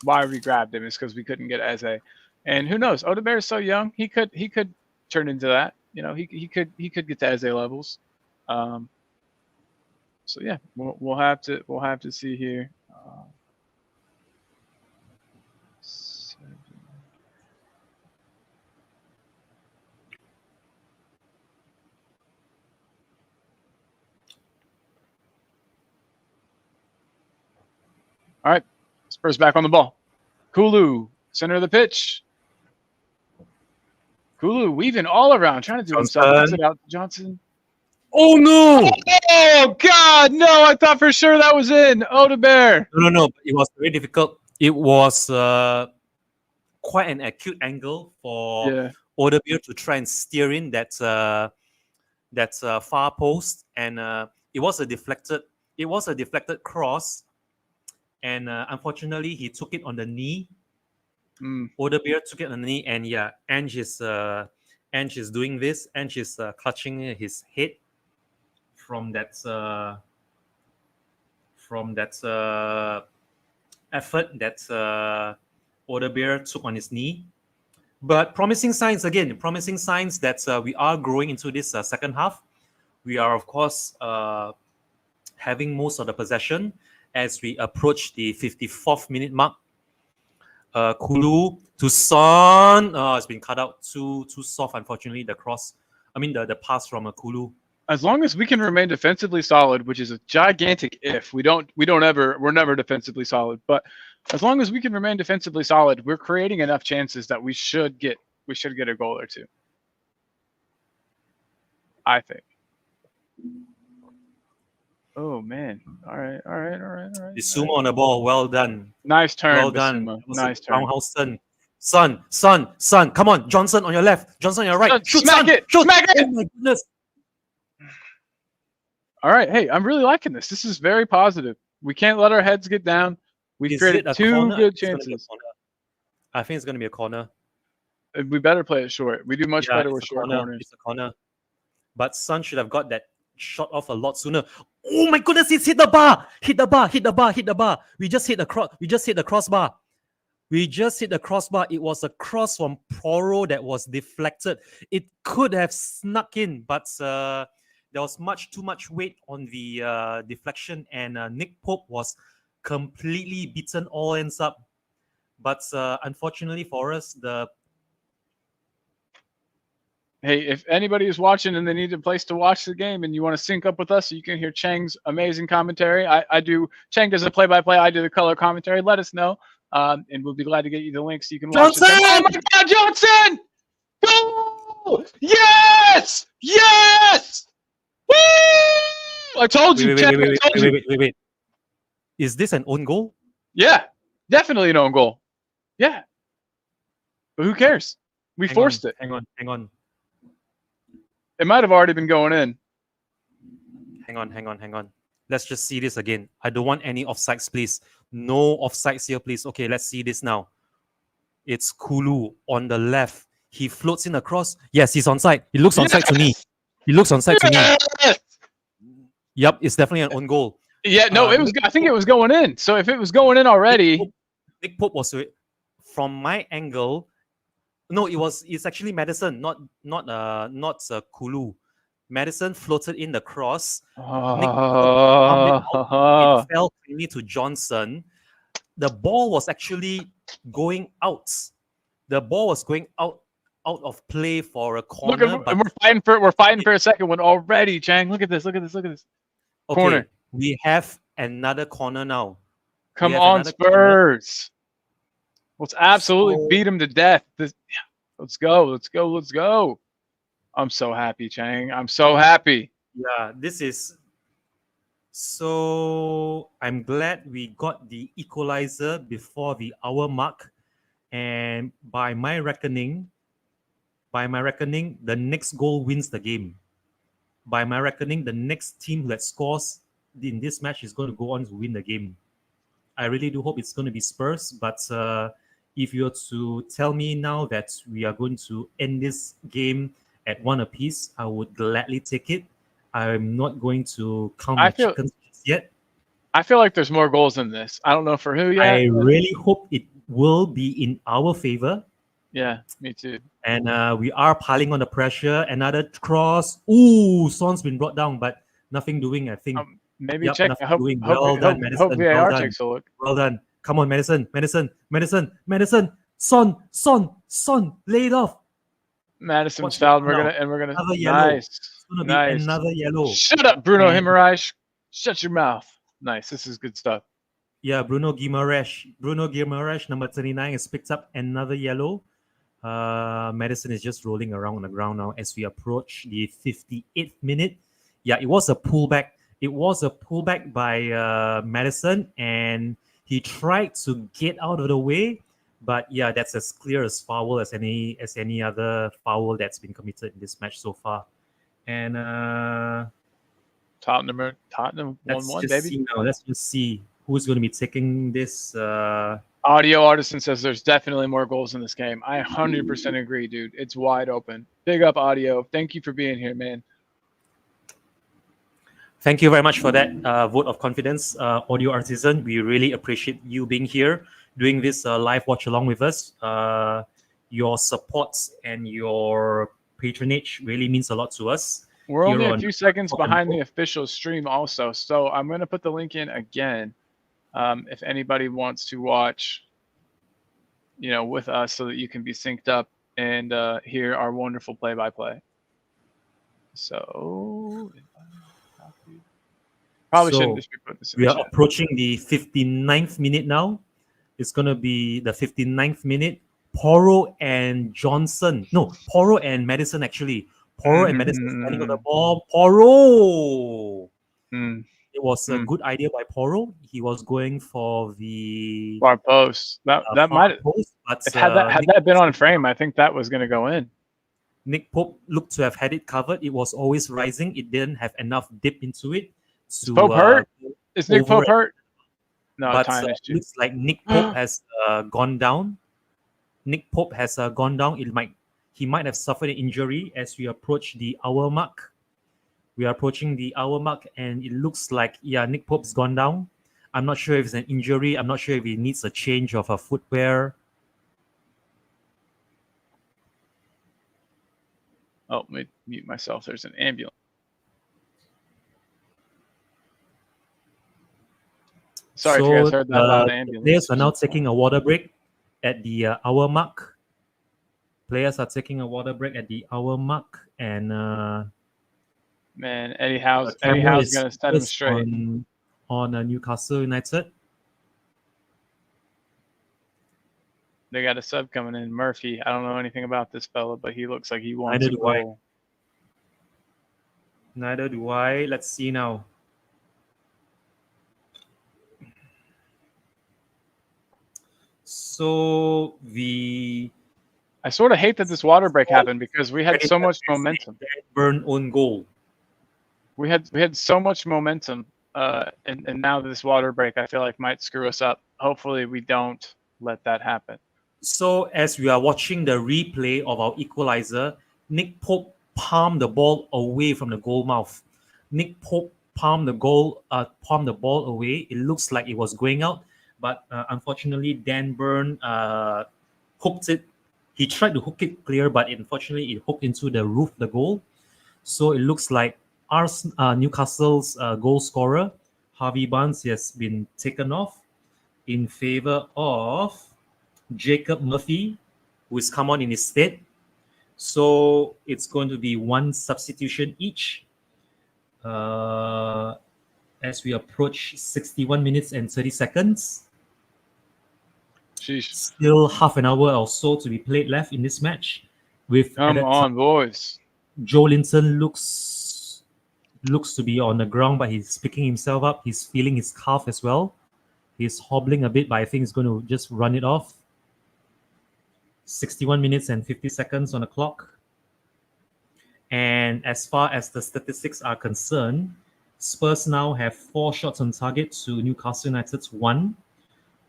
S2: why we grabbed him, is because we couldn't get Eze. And who knows? Odegaard is so young; he could turn into that. You know, he could get to Eze levels. So yeah, we'll have to see here. All right, Spurs back on the ball. Kulu, center of the pitch. Kulu weaving all around, trying to do himself. Pass it out to Johnson.
S7: Oh no!
S2: Oh God, no! I thought for sure that was in Odegaard.
S7: No. It was very difficult. It was quite an acute angle for Odegaard to try and steer in that far post, and it was a deflected cross, and unfortunately he took it on the knee. Odegaard took it on the knee, and Ange is doing this. Ange is clutching his head from that effort that Odegaard took on his knee. But promising signs that we are growing into this second half. We are, of course, having most of the possession as we approach the 54th minute mark. Kulu to Son. It's been cut out too soft, unfortunately. The pass from Kulu.
S2: As long as we can remain defensively solid, which is a gigantic if. We're never defensively solid. But as long as we can remain defensively solid, we're creating enough chances that we should get we should get a goal or two. I think. Oh man! All right.
S7: Bissouma on the ball. Well done.
S2: Nice turn,
S7: Well done.
S2: Bissouma.
S7: That was
S2: Nice
S7: a
S2: turn.
S7: roundhouse turn. Son. Come on, Johnson on your left. Johnson on your right. Shoot,
S2: smack
S7: son.
S2: it.
S7: Shoot.
S2: Smack it.
S7: Oh my goodness.
S2: All right. Hey, I'm really liking this. This is very positive. We can't let our heads get down. We
S7: Is
S2: created
S7: it a
S2: 2
S7: corner?
S2: good
S7: It's gonna be a
S2: chances.
S7: corner. I think it's going to be a corner.
S2: We better play it short. We do much better
S7: it's
S2: with
S7: a
S2: short
S7: corner.
S2: corners.
S7: It's a corner. But Son should have got that shot off a lot sooner. Oh my goodness, it's hit the bar. Hit the bar. We just hit the crossbar. It was a cross from Poro that was deflected. It could have snuck in, but there was too much weight on the deflection, and Nick Pope was completely beaten all ends up. But unfortunately for us,
S2: Hey, if anybody is watching and they need a place to watch the game and you want to sync up with us so you can hear Cheng's amazing commentary, I do. Cheng does the play-by-play. I do the color commentary. Let us know, and we'll be glad to get you the link so you can watch
S7: Johnson!
S2: Oh my God, Johnson! Goal! Yes! Woo! I told you, Cheng. I told you.
S7: Wait. Is this an own goal?
S2: Yeah, definitely an own goal. Yeah, but who cares? We forced it.
S7: Hang on.
S2: It might have already been going in.
S7: Hang on. Let's just see this again. I don't want any offsides, please. No offsides here, please. Okay, let's see this now. It's Kulu on the left. He floats in across. Yes, he's onside. He looks onside to me. Yep, it's definitely an own goal.
S2: Yeah, no, it was. I think it was going in. So if it was going in already,
S7: Nick Pope was from my angle. No, it's actually Madison, not Kulu. Madison floated in the cross. Nick Pope it fell cleanly to Johnson. The ball was actually going out. The ball was going out of play for a corner.
S2: Look, we're fighting for a second one already, Chang. Look at this. Okay, corner.
S7: We have another corner now.
S2: Come on, Spurs. Let's absolutely beat them to death. Let's go. I'm so happy, Chang. I'm so happy.
S7: Yeah, this is so. I'm glad we got the equalizer before the hour mark, and by my reckoning, the next goal wins the game. By my reckoning, the next team that scores in this match is going to go on to win the game. I really do hope it's going to be Spurs, but if you were to tell me now that we are going to end this game at 1 apiece, I would gladly take it. I'm not going to count my chickens yet.
S2: I feel like there's more goals than this. I don't know for who yet.
S7: I really hope it will be in our favor.
S2: Yeah, me too.
S7: And we are piling on the pressure. Another cross. Ooh, Son's been brought down, but nothing doing, I think.
S2: Maybe check.
S7: Well done, Madison.
S2: VAR takes a look.
S7: Well done. Come on, Madison. Son, lay it off.
S2: Madison's fouled. We're gonna
S7: another yellow.
S2: Nice.
S7: It's gonna be another yellow.
S2: Shut up, Bruno Guimaraes. Shut your mouth. Nice. This is good stuff.
S7: Yeah, Bruno Guimaraes, number 39, has picked up another yellow. Madison is just rolling around on the ground now as we approach the 58th minute. Yeah, it was a pullback. It was a pullback by Madison, and he tried to get out of the way. But yeah, that's as clear as foul as any other foul that's been committed in this match so far. And
S2: Tottenham 1-1, baby.
S7: Let's just see who's going to be taking this.
S2: Audio Artisan says there's definitely more goals in this game. I 100% agree, dude. It's wide open. Big up, Audio. Thank you for being here, man.
S7: Thank you very much for that vote of confidence, Audio Artisan. We really appreciate you being here, doing this live watch along with us. Your support and your patronage really means a lot to us.
S2: We're only a few seconds behind the official stream also, so I'm going to put the link in again if anybody wants to watch, with us so that you can be synced up and hear our wonderful play-by-play. So probably shouldn't just be putting this in
S7: we
S2: the
S7: are
S2: chat.
S7: approaching the 59th minute now. It's going to be the 59th minute. Porro and Johnson. No, Porro and Madison actually. Porro and Madison standing on the ball. Porro. It was a good idea by Porro. He was going for the
S2: far post. That
S7: far
S2: might
S7: post, but
S2: had that been on frame, I think that was going to go in.
S7: Nick Pope looked to have had it covered. It was always rising. It didn't have enough dip into it.
S2: Is Pope hurt? Is Nick Pope hurt? No,
S7: but it looks like Nick Pope has gone down. Nick Pope has gone down. He might have suffered an injury as we approach the hour mark. We are approaching the hour mark, and it looks like Nick Pope's gone down. I'm not sure if it's an injury. I'm not sure if he needs a change of a footwear.
S2: Oh, let me mute myself. There's an ambulance. Sorry if you guys heard that loud ambulance.
S7: Players are now taking a water break at the hour mark. Players are taking a water break at the hour mark, and
S2: man, Eddie Howe's going to set him straight
S7: on Newcastle United.
S2: They got a sub coming in, Murphy. I don't know anything about this fella, but he looks like he wants to goal.
S7: Neither do I. Let's see now. So
S2: I sort of hate that this water break happened because we had so much momentum.
S7: Burn own goal.
S2: We had so much momentum, and now this water break I feel like might screw us up. Hopefully we don't let that happen.
S7: So as we are watching the replay of our equalizer, Nick Pope palmed the ball away from the goal mouth. Nick Pope palmed the ball away. It looks like it was going out, but unfortunately Dan Burn hooked it. He tried to hook it clear, but unfortunately it hooked into the roof of the goal. So it looks like Newcastle's goal scorer, Harvey Barnes, has been taken off in favor of Jacob Murphy, who has come on in his stead. So it's going to be one substitution each as we approach 61 minutes and 30 seconds.
S2: Sheesh.
S7: Still half an hour or so to be played left in this match.
S2: Come on, boys.
S7: Joe Linton looks to be on the ground, but he's picking himself up. He's feeling his calf as well. He's hobbling a bit, but I think he's going to just run it off. 61 minutes and 50 seconds on the clock. And as far as the statistics are concerned, Spurs now have 4 shots on target to Newcastle United's 1.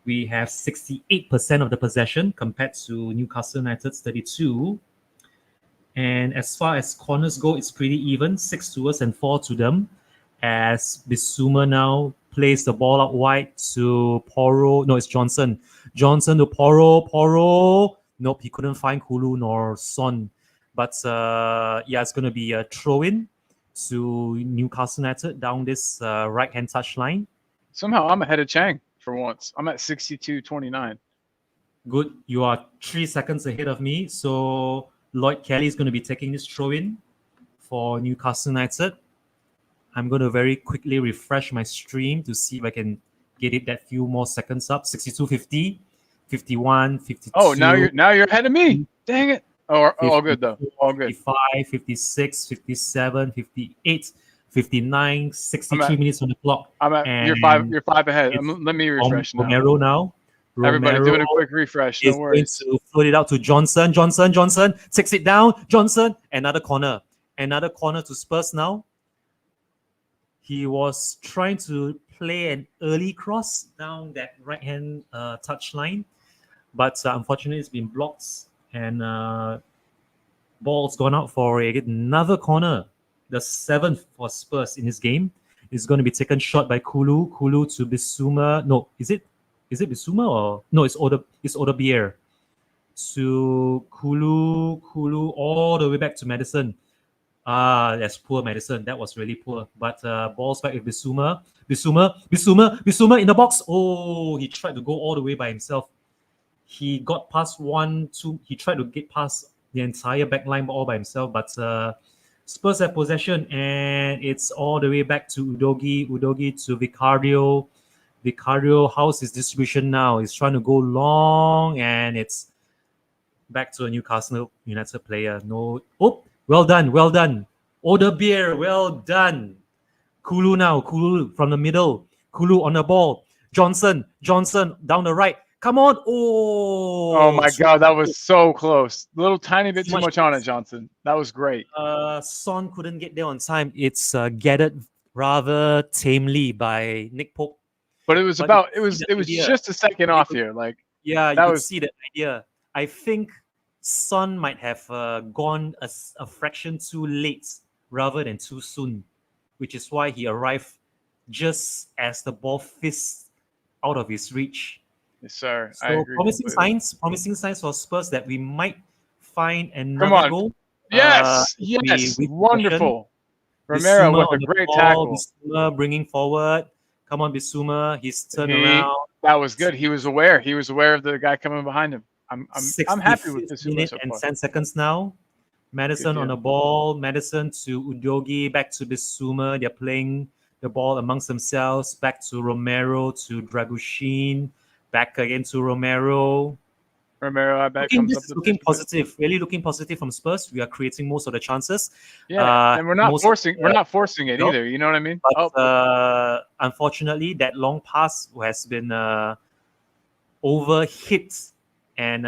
S7: We have 68% of the possession compared to Newcastle United's 32. And as far as corners go, it's pretty even, 6 to us and 4 to them. As Bissouma now plays the ball out wide to Porro. No, it's Johnson. Johnson to Porro. Nope, he couldn't find Kulu nor Son. But it's going to be a throw-in to Newcastle United down this right-hand touchline.
S2: Somehow I'm ahead of Chang for once. I'm at 62.29.
S7: Good. You are 3 seconds ahead of me. So Lloyd Kelly is going to be taking this throw-in for Newcastle United. I'm going to very quickly refresh my stream to see if I can get it that few more seconds up. 62.50, 51, 52.
S2: Oh, now you're ahead of me. Dang it. Oh, all good though. All good.
S7: 55, 56, 57, 58, 59, 63 minutes on the clock.
S2: You're five ahead. Let me refresh now.
S7: Romero now.
S2: Everybody doing a quick refresh. No worries.
S7: Going to float it out to Johnson. Johnson takes it down. Johnson, another corner. Another corner to Spurs now. He was trying to play an early cross down that right-hand touchline, but unfortunately it's been blocked, and ball's gone out for another corner. The 7th for Spurs in this game is going to be taken shot by Kulu to Bissouma. No, is it Bissouma or no? It's Odebier to Kulu all the way back to Madison. That's poor Madison. That was really poor. But balls back with Bissouma in the box. Oh, he tried to go all the way by himself. He got past 1, 2. He tried to get past the entire back line all by himself. But Spurs have possession, and it's all the way back to Udogi to Vicario. Vicario, how's his distribution now? He's trying to go long, and it's
S10: back to a Newcastle United player. No, oh, well done. Odebeer, well done. Kulu now, Kulu from the middle. Kulu on the ball. Johnson down the right. Come on.
S2: Oh my God, that was so close. A little tiny bit too much on it, Johnson. That was great.
S10: Son couldn't get there on time. It's gathered rather tamely by Nick Pope.
S2: But it was just a second off here. Like,
S10: yeah, you could see the idea. I think Son might have gone a fraction too late rather than too soon, which is why he arrived just as the ball fizzed out of his reach.
S2: Yes, sir.
S10: So
S2: I agree
S10: promising signs for Spurs that we might find
S2: Come
S10: another
S2: on.
S10: goal.
S2: Yes, wonderful. Romero
S10: Bissouma
S2: with a great
S10: ball,
S2: tackle.
S10: Bissouma bringing forward. Come on, Bissouma. He's turned around.
S2: That was good. He was aware. He was aware of the guy coming behind him. I'm happy with this.
S10: Minute and 10 seconds now. Madison on the ball. Madison to Udogi. Back to Bissouma. They're playing the ball amongst themselves. Back to Romero to Dragushin. Back again to Romero.
S2: I bet
S10: looking positive. Really looking positive from Spurs. We are creating most of the chances.
S2: Yeah, and we're not forcing it either. You know what I mean?
S10: But unfortunately, that long pass has been overhit, and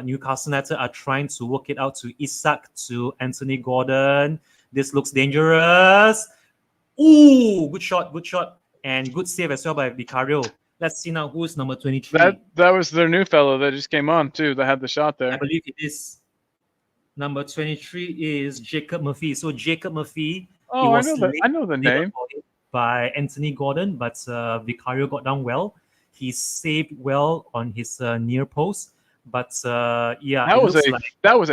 S10: Newcastle United are trying to work it out to Isak, to Anthony Gordon. This looks dangerous. Ooh, good shot, and good save as well by Vicario. Let's see now who's number 23.
S2: That was their new fellow that just came on too. That had the shot there.
S10: I believe it is. Number 23 is Jacob Murphy. So Jacob Murphy.
S2: Oh, I know the name.
S10: By Anthony Gordon, but Vicario got down well. He saved well on his near post. But yeah,
S2: that was a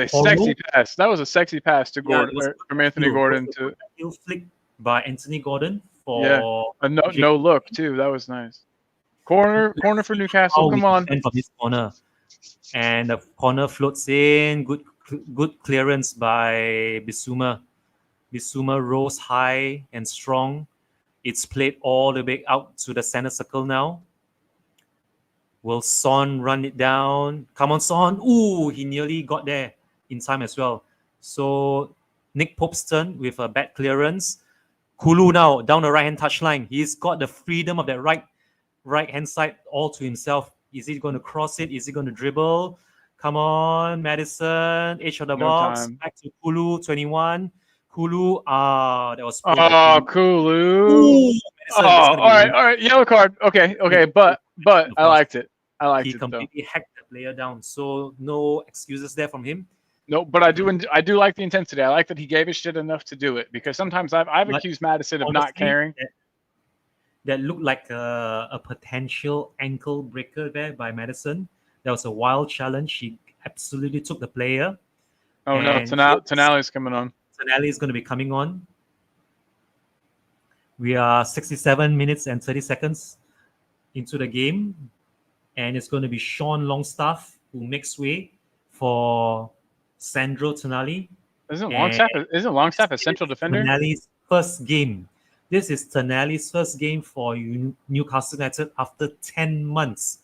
S2: sexy pass. That was a sexy pass to Gordon from Anthony Gordon to
S10: flick by Anthony Gordon for
S2: a no look too. That was nice. Corner for Newcastle. Come on.
S10: From this corner, and the corner floats in. Good clearance by Bissouma. Bissouma rose high and strong. It's played all the way out to the center circle now. Will Son run it down? Come on, Son. Ooh, he nearly got there in time as well. So Nick Pope's turn with a bad clearance. Kulu now down the right-hand touchline. He's got the freedom of that right-hand side all to himself. Is he going to cross it? Is he going to dribble? Come on, Madison. Edge of the box. Back to Kulu, 21. Kulu, that was...
S2: Kulu. Ooh, all right. Yellow card. Okay. But I liked it.
S10: He completely hacked the player down. So no excuses there from him.
S2: No, but I do like the intensity. I like that he gave a shit enough to do it, because sometimes I've accused Madison of not caring.
S10: That looked like a potential ankle breaker there by Madison. That was a wild challenge. He absolutely took the player.
S2: Oh no, Tonali's coming on.
S10: Tonali is going to be coming on. We are 67 minutes and 30 seconds into the game, and it's going to be Sean Longstaff who makes way for Sandro Tonali.
S2: Isn't Longstaff a central defender?
S10: Tonali's first game. This is Tonali's first game for Newcastle United after 10 months.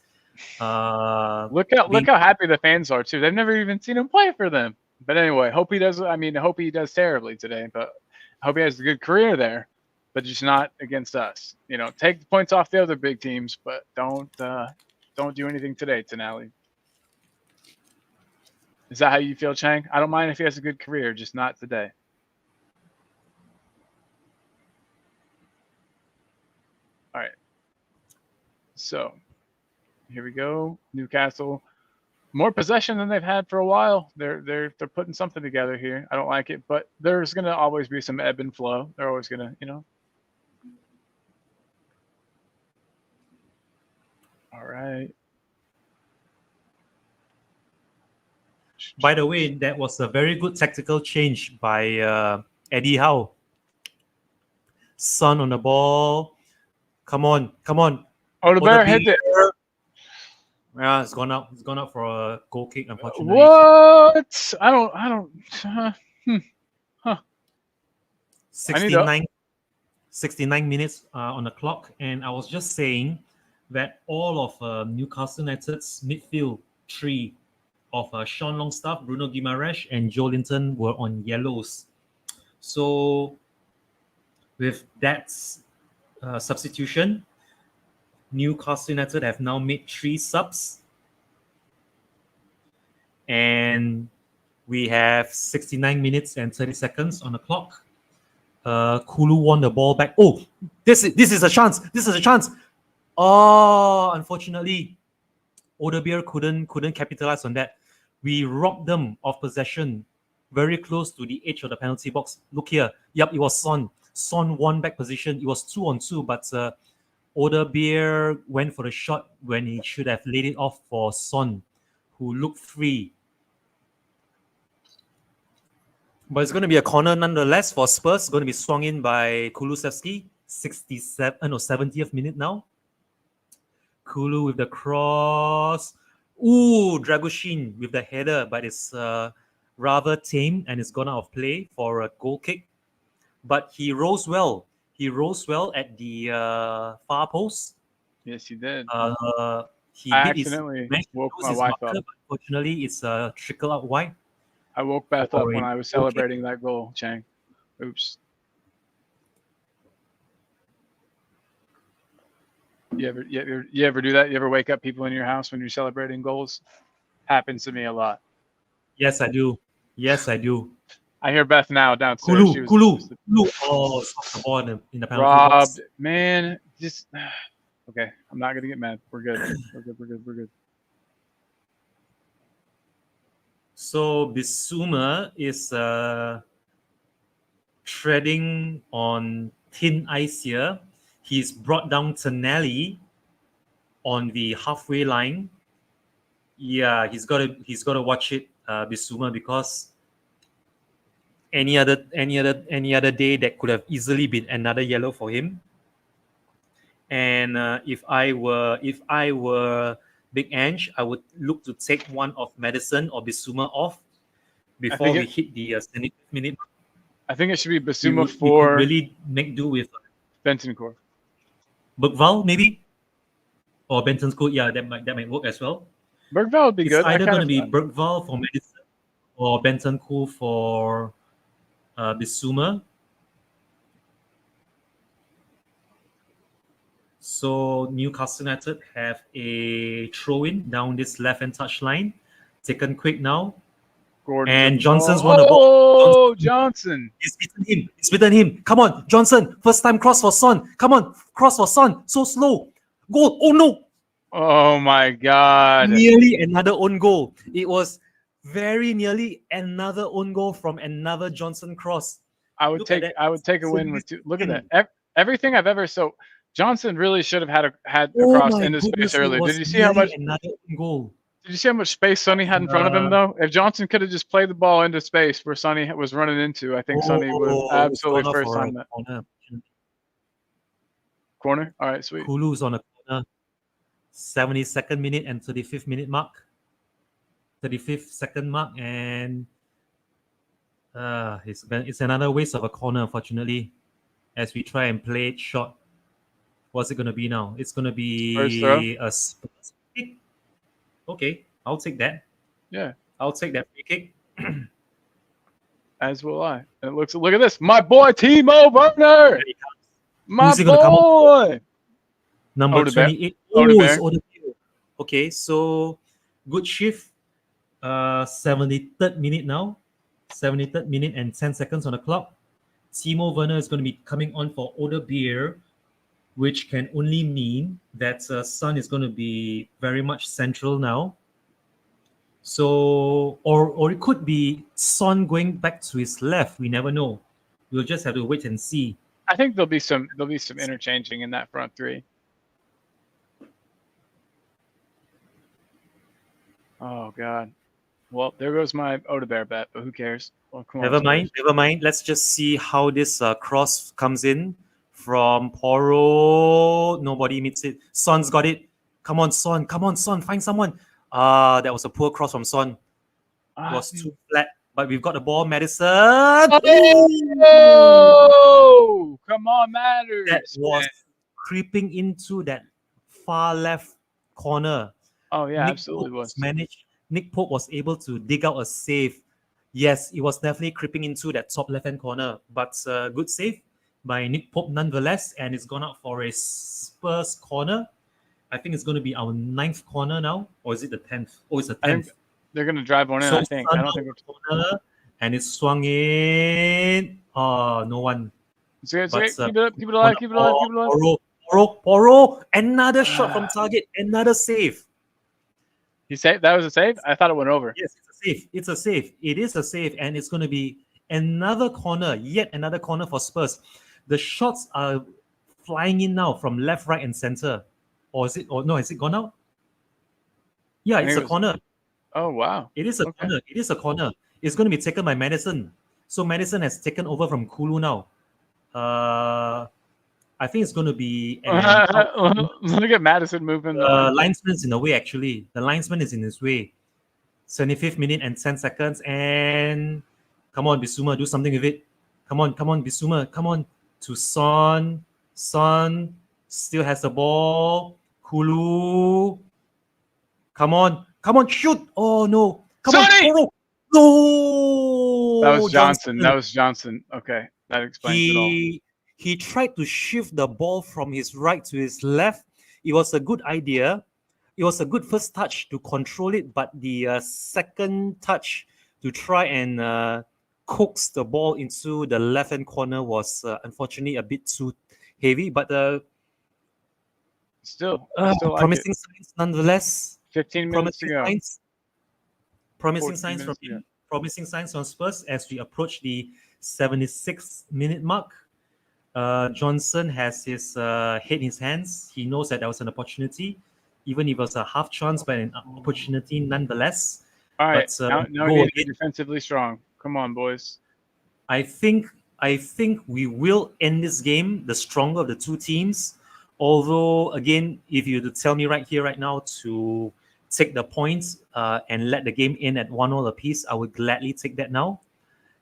S2: Look how happy the fans are too. They've never even seen him play for them. But anyway, hope he does terribly today. But I hope he has a good career there, but just not against us. You know, take the points off the other big teams, but don't do anything today, Tonali. Is that how you feel, Chang? I don't mind if he has a good career, just not today. All right. So here we go. Newcastle, more possession than they've had for a while. They're putting something together here. I don't like it, but there's gonna always be some ebb and flow. They're always gonna, All right.
S10: By the way, that was a very good tactical change by Eddie Howe. Son on the ball. Come on.
S2: Oh, the bear hit it.
S10: Yeah, it's gone up. It's gone up for a goal kick, unfortunately.
S2: What? I don't.
S10: 69 minutes on the clock, and I was just saying that all of Newcastle United's midfield three of Sean Longstaff, Bruno Guimaraes, and Joe Linton were on yellows. So with that substitution, Newcastle United have now made 3 subs. And we have 69 minutes and 30 seconds on the clock. Kulu won the ball back. Oh, this is a chance. This is a chance. Oh, unfortunately, Odebeer couldn't capitalize on that. We robbed them of possession very close to the edge of the penalty box. Look here. Yep, it was Son. Son won back position. It was 2-on-2, but Odebeer went for the shot when he should have laid it off for Son, who looked free. But it's going to be a corner nonetheless for Spurs. It's going to be swung in by Kulusevski. 70th minute now. Kulu with the cross. Ooh, Dragoshin with the header, but it's rather tame and it's gone out of play for a goal kick. But he rose well. He rose well at the far post.
S2: Yes, he did.
S10: He
S2: I
S10: did
S2: accidentally woke
S10: his
S2: my wife
S10: marker,
S2: up.
S10: but unfortunately, it's a trickle out wide.
S2: I woke Beth up when I was
S10: Okay.
S2: celebrating that goal, Chang. Oops. You ever do that? You ever wake up people in your house when you're celebrating goals? Happens to me a lot.
S10: Yes, I do. Yes, I do.
S2: I hear Beth now downstairs.
S10: Kulu. Oh, stop the ball in the penalty
S2: Robbed,
S10: box.
S2: man. Just okay. I'm not gonna get mad. We're good. We're good.
S10: So Bissouma is treading on thin ice here. He's brought down Tonelli on the halfway line. Yeah, he's got to watch it, Bissouma, because any other day that could have easily been another yellow for him. And if I were Big Ange, I would look to take one of Madison or Bissouma off before we hit the 70th minute.
S2: I think it should be
S10: We
S2: Bissouma
S10: could
S2: for
S10: really make do with
S2: Bentancur.
S10: Bergval maybe, or Bentancur. Yeah, that might work as well.
S2: Bergval would be
S10: It's
S2: good.
S10: either going to be Bergval for Madison or Bentancur for Bissouma. So Newcastle United have a throw-in down this left-hand touchline. Taken quick now.
S2: Gordon
S10: And
S2: with the
S10: Johnson's
S2: ball.
S10: won the ball.
S2: Oh, Johnson.
S10: He's beaten him. He's beaten him. Come on, Johnson. First time cross for Son. Come on, cross for Son. So slow. Goal. Oh no.
S2: Oh my God.
S10: Nearly another own goal. It was very nearly another own goal from another Johnson cross.
S2: I would take a win with two. Look at that. Everything I've ever Johnson really should have had a cross into space earlier. Did you see how much
S10: another own goal?
S2: Did you see how much space Sonny had in front of him though? If Johnson could have just played the ball into space where Sonny was running into, I think Sonny would have absolutely first time that. Corner? All right, sweet.
S10: Kulu's on a corner. 72nd minute and 35th minute mark. 35th second mark, and it's another waste of a corner, unfortunately, as we try and play it short. What's it going to be now? It's going to be a Spurs kick. Okay, I'll take that.
S2: Yeah.
S10: I'll take that free kick.
S2: As will I. And look at this. My boy, Timo Werner. My
S10: Who's he gonna come
S2: boy.
S10: Number
S2: Odebeer.
S10: 28.
S2: Odebeer.
S10: It's Odebeer. Okay, so good shift. 73rd minute now. 73rd minute and 10 seconds on the clock. Timo Werner is going to be coming on for Odebeer, which can only mean that Son is going to be very much central now. So, or it could be Son going back to his left. We never know. We'll just have to wait and see.
S2: I think there'll be some interchanging in that front three. Oh God. Well, there goes my Odebeer bet, but who cares? Well, come on,
S10: Never mind. Let's just see how this cross comes in from Poro. Nobody meets it. Son's got it. Come on, Son. Find someone. That was a poor cross from Son. It was too flat. But we've got the ball, Madison.
S2: Oh, come on, Matters.
S10: That was creeping into that far left corner.
S2: Oh yeah,
S10: Nick
S2: absolutely
S10: Pope
S2: was.
S10: Nick Pope was able to dig out a save. Yes, it was definitely creeping into that top left-hand corner, but good save by Nick Pope nonetheless, and it's gone out for a Spurs corner. I think it's going to be our 9th corner now, or is it the 10th? Oh, it's the 10th.
S2: They're going to drive one in,
S10: So
S2: I think. I don't think it's
S10: corner, and it's swung in. Oh, no one.
S2: It's okay.
S10: But,
S2: Keep it up. Keep it alive. Keep it alive. Keep it alive.
S10: Poro. Another shot from target. Another save.
S2: He saved. That was a save? I thought it went over.
S10: Yes, it's a save. It's a save. It is a save, and it's going to be another corner. Yet another corner for Spurs. The shots are flying in now from left, right, and center. Or is it? Or no? Has it gone out? Yeah, it's a corner.
S2: Oh wow!
S10: It is a corner. It is a corner. It's going to be taken by Madison. So Madison has taken over from Kulu now. I think it's going to be.
S2: Look at Madison moving.
S10: Linesman's in the way, actually. The linesman is in his way. 75th minute and 10 seconds. And come on, Bissouma, do something with it. Come on, Bissouma. Come on to Son. Son still has the ball. Kulu. Come on, shoot. Oh, no. Come
S2: Sonny!
S10: on, Poro. No.
S2: That was Johnson. That was Johnson. Okay, that explains it all.
S10: He tried to shift the ball from his right to his left. It was a good idea. It was a good first touch to control it, but the second touch to try and coax the ball into the left-hand corner was unfortunately a bit too heavy. But
S2: still
S10: promising signs nonetheless.
S2: 15 minutes to go.
S10: Promising signs from Spurs as we approach the 76th minute mark. Johnson has his head in his hands. He knows that there was an opportunity, even if it was a half chance, but an opportunity nonetheless.
S2: All right,
S10: but,
S2: now we need to be defensively strong. Come on, boys.
S10: I think we will end this game the stronger of the two teams. Although, again, if you were to tell me right here, right now, to take the points and let the game in at 1-1 apiece, I would gladly take that now.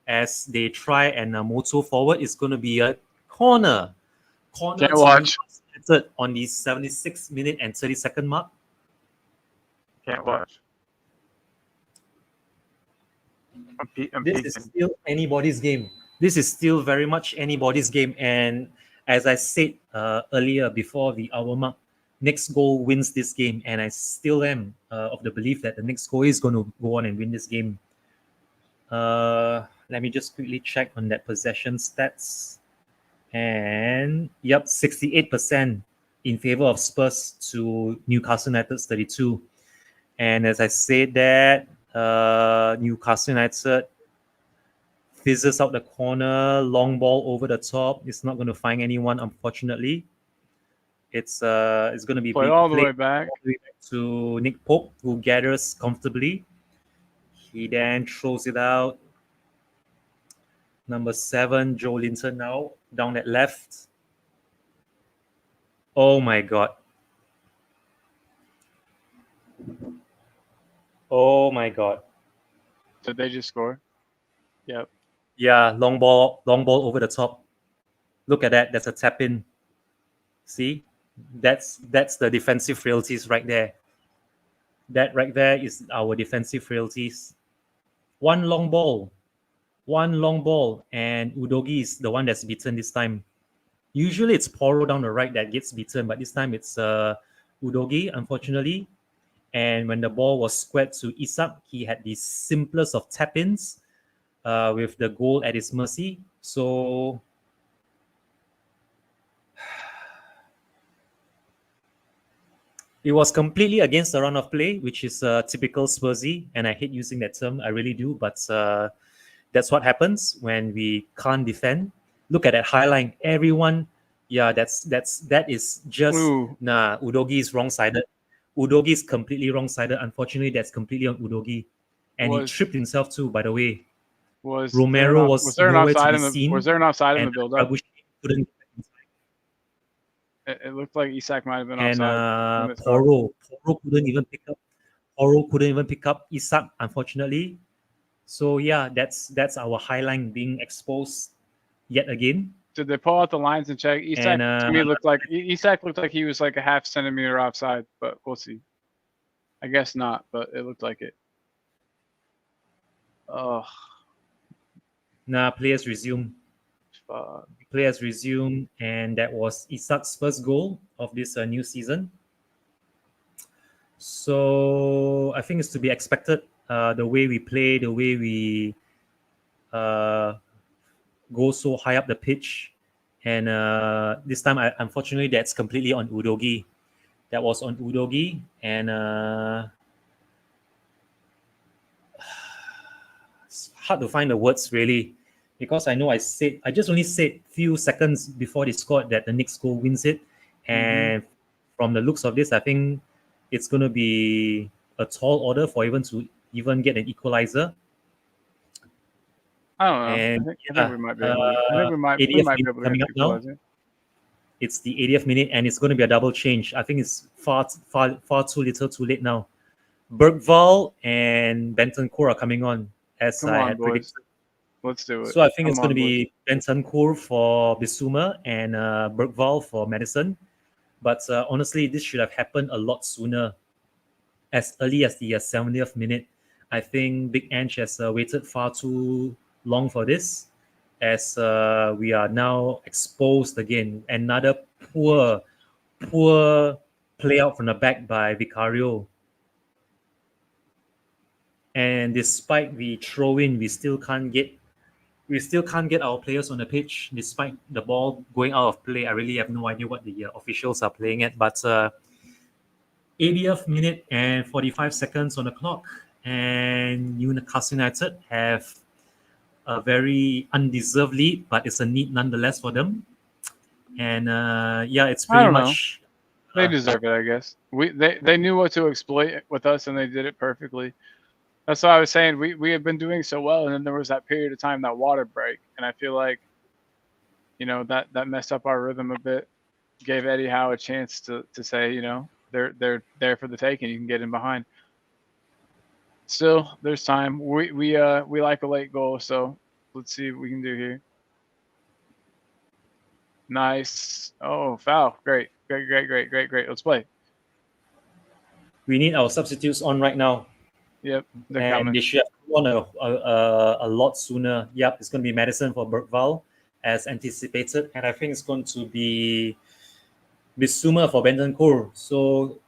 S10: As they try and motor forward, it's going to be a corner.
S2: Can't watch.
S10: On the 76th minute and 30-second mark.
S2: Can't watch.
S10: This is still anybody's game. This is still very much anybody's game. And as I said earlier before the hour mark, next goal wins this game. And I still am of the belief that the next goal is going to go on and win this game. Let me just quickly check on that possession stats. And yep, 68% in favor of Spurs to Newcastle United's 32. And as I said that, Newcastle United fizzes out the corner, long ball over the top. It's not going to find anyone, unfortunately. It's going to be
S2: played all the way back
S10: to Nick Pope, who gathers comfortably. He then throws it out. Number 7, Joe Linton now down at left. Oh my God. Oh my God.
S2: Did they just score? Yep.
S10: Yeah, long ball over the top. Look at that. That's a tap in. See? That's the defensive frailties right there. That right there is our defensive frailties. One long ball, and Udogie is the one that's beaten this time. Usually it's Poro down the right that gets beaten, but this time it's Udogie, unfortunately. And when the ball was squared to Isak, he had the simplest of tap-ins with the goal at his mercy. So it was completely against the run of play, which is typical Spursy, and I hate using that term. I really do, but that's what happens when we can't defend. Look at that high line. Everyone, yeah, that is just Udogie is wrong-sided. Udogie is completely wrong-sided. Unfortunately, that's completely on Udogie, and he tripped himself too. By the way, Romero was nowhere to be seen.
S2: Was there an offside in the build-up?
S10: Couldn't.
S2: It looked like Isak might have been
S10: and
S2: offside.
S10: Poro couldn't even pick up. Poro couldn't even pick up Isak, unfortunately. So yeah, that's our high line being exposed yet again.
S2: Did they pull out the lines and check? Isak to me looked like he was like a half centimeter offside, but we'll see. I guess not, but it looked like it. Oh,
S10: Nah, players resume.
S2: fuck.
S10: Players resume, and that was Isak's first goal of this new season. So I think it's to be expected. The way we play, the way we go so high up the pitch, and this time, unfortunately, that's completely on Udogi. That was on Udogi, and it's hard to find the words really, because I know I just only said few seconds before they scored that the next goal wins it, and from the looks of this, I think it's going to be a tall order for even get an equalizer.
S2: I don't know.
S10: And
S2: I think we might be able to. I think we might be
S10: 80th
S2: able to
S10: coming
S2: get
S10: up now.
S2: equalizer.
S10: It's the 80th minute, and it's going to be a double change. I think it's far too little, too late now. Bergvall and Bentancur are coming on, as
S2: Come
S10: I
S2: on,
S10: had
S2: boys.
S10: predicted.
S2: Let's do it.
S10: So I think
S2: Come
S10: it's going to
S2: on, boys.
S10: be Bentancur for Bissouma and Bergvall for Madison. But honestly, this should have happened a lot sooner, as early as the 70th minute. I think Big Ange has waited far too long for this, as we are now exposed again. Another poor play out from the back by Vicario. And despite we throw in, we still can't get our players on the pitch despite the ball going out of play. I really have no idea what the officials are playing at. But 80th minute and 45 seconds on the clock, and Newcastle United have a very undeserved lead, but it's a need nonetheless for them. And it's
S2: I
S10: pretty
S2: don't know.
S10: much.
S2: They deserve it, I guess. They knew what to exploit with us, and they did it perfectly. That's what I was saying. We had been doing so well, and then there was that period of time, that water break, and I feel like, that messed up our rhythm a bit. Gave Eddie Howe a chance to say, they're there for the taking. You can get in behind. Still, there's time. We like a late goal, so let's see what we can do here. Nice. Oh, foul. Great. Let's play.
S10: We need our substitutes on right now.
S2: Yep, they're
S10: and
S2: coming.
S10: they should have come on a lot sooner. Yep, it's going to be Madison for Bergvall as anticipated, and I think it's going to be Bissouma for Bentancur. So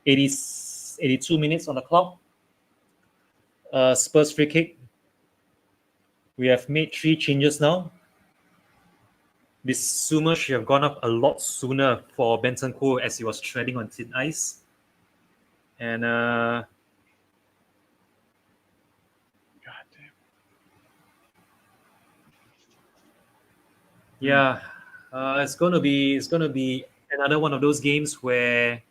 S10: 82 minutes on the clock. Spurs free kick. We have made 3 changes now. Bissouma should have gone up a lot sooner for Bentancur as he was treading on thin ice. And yeah, it's gonna be another one of those games where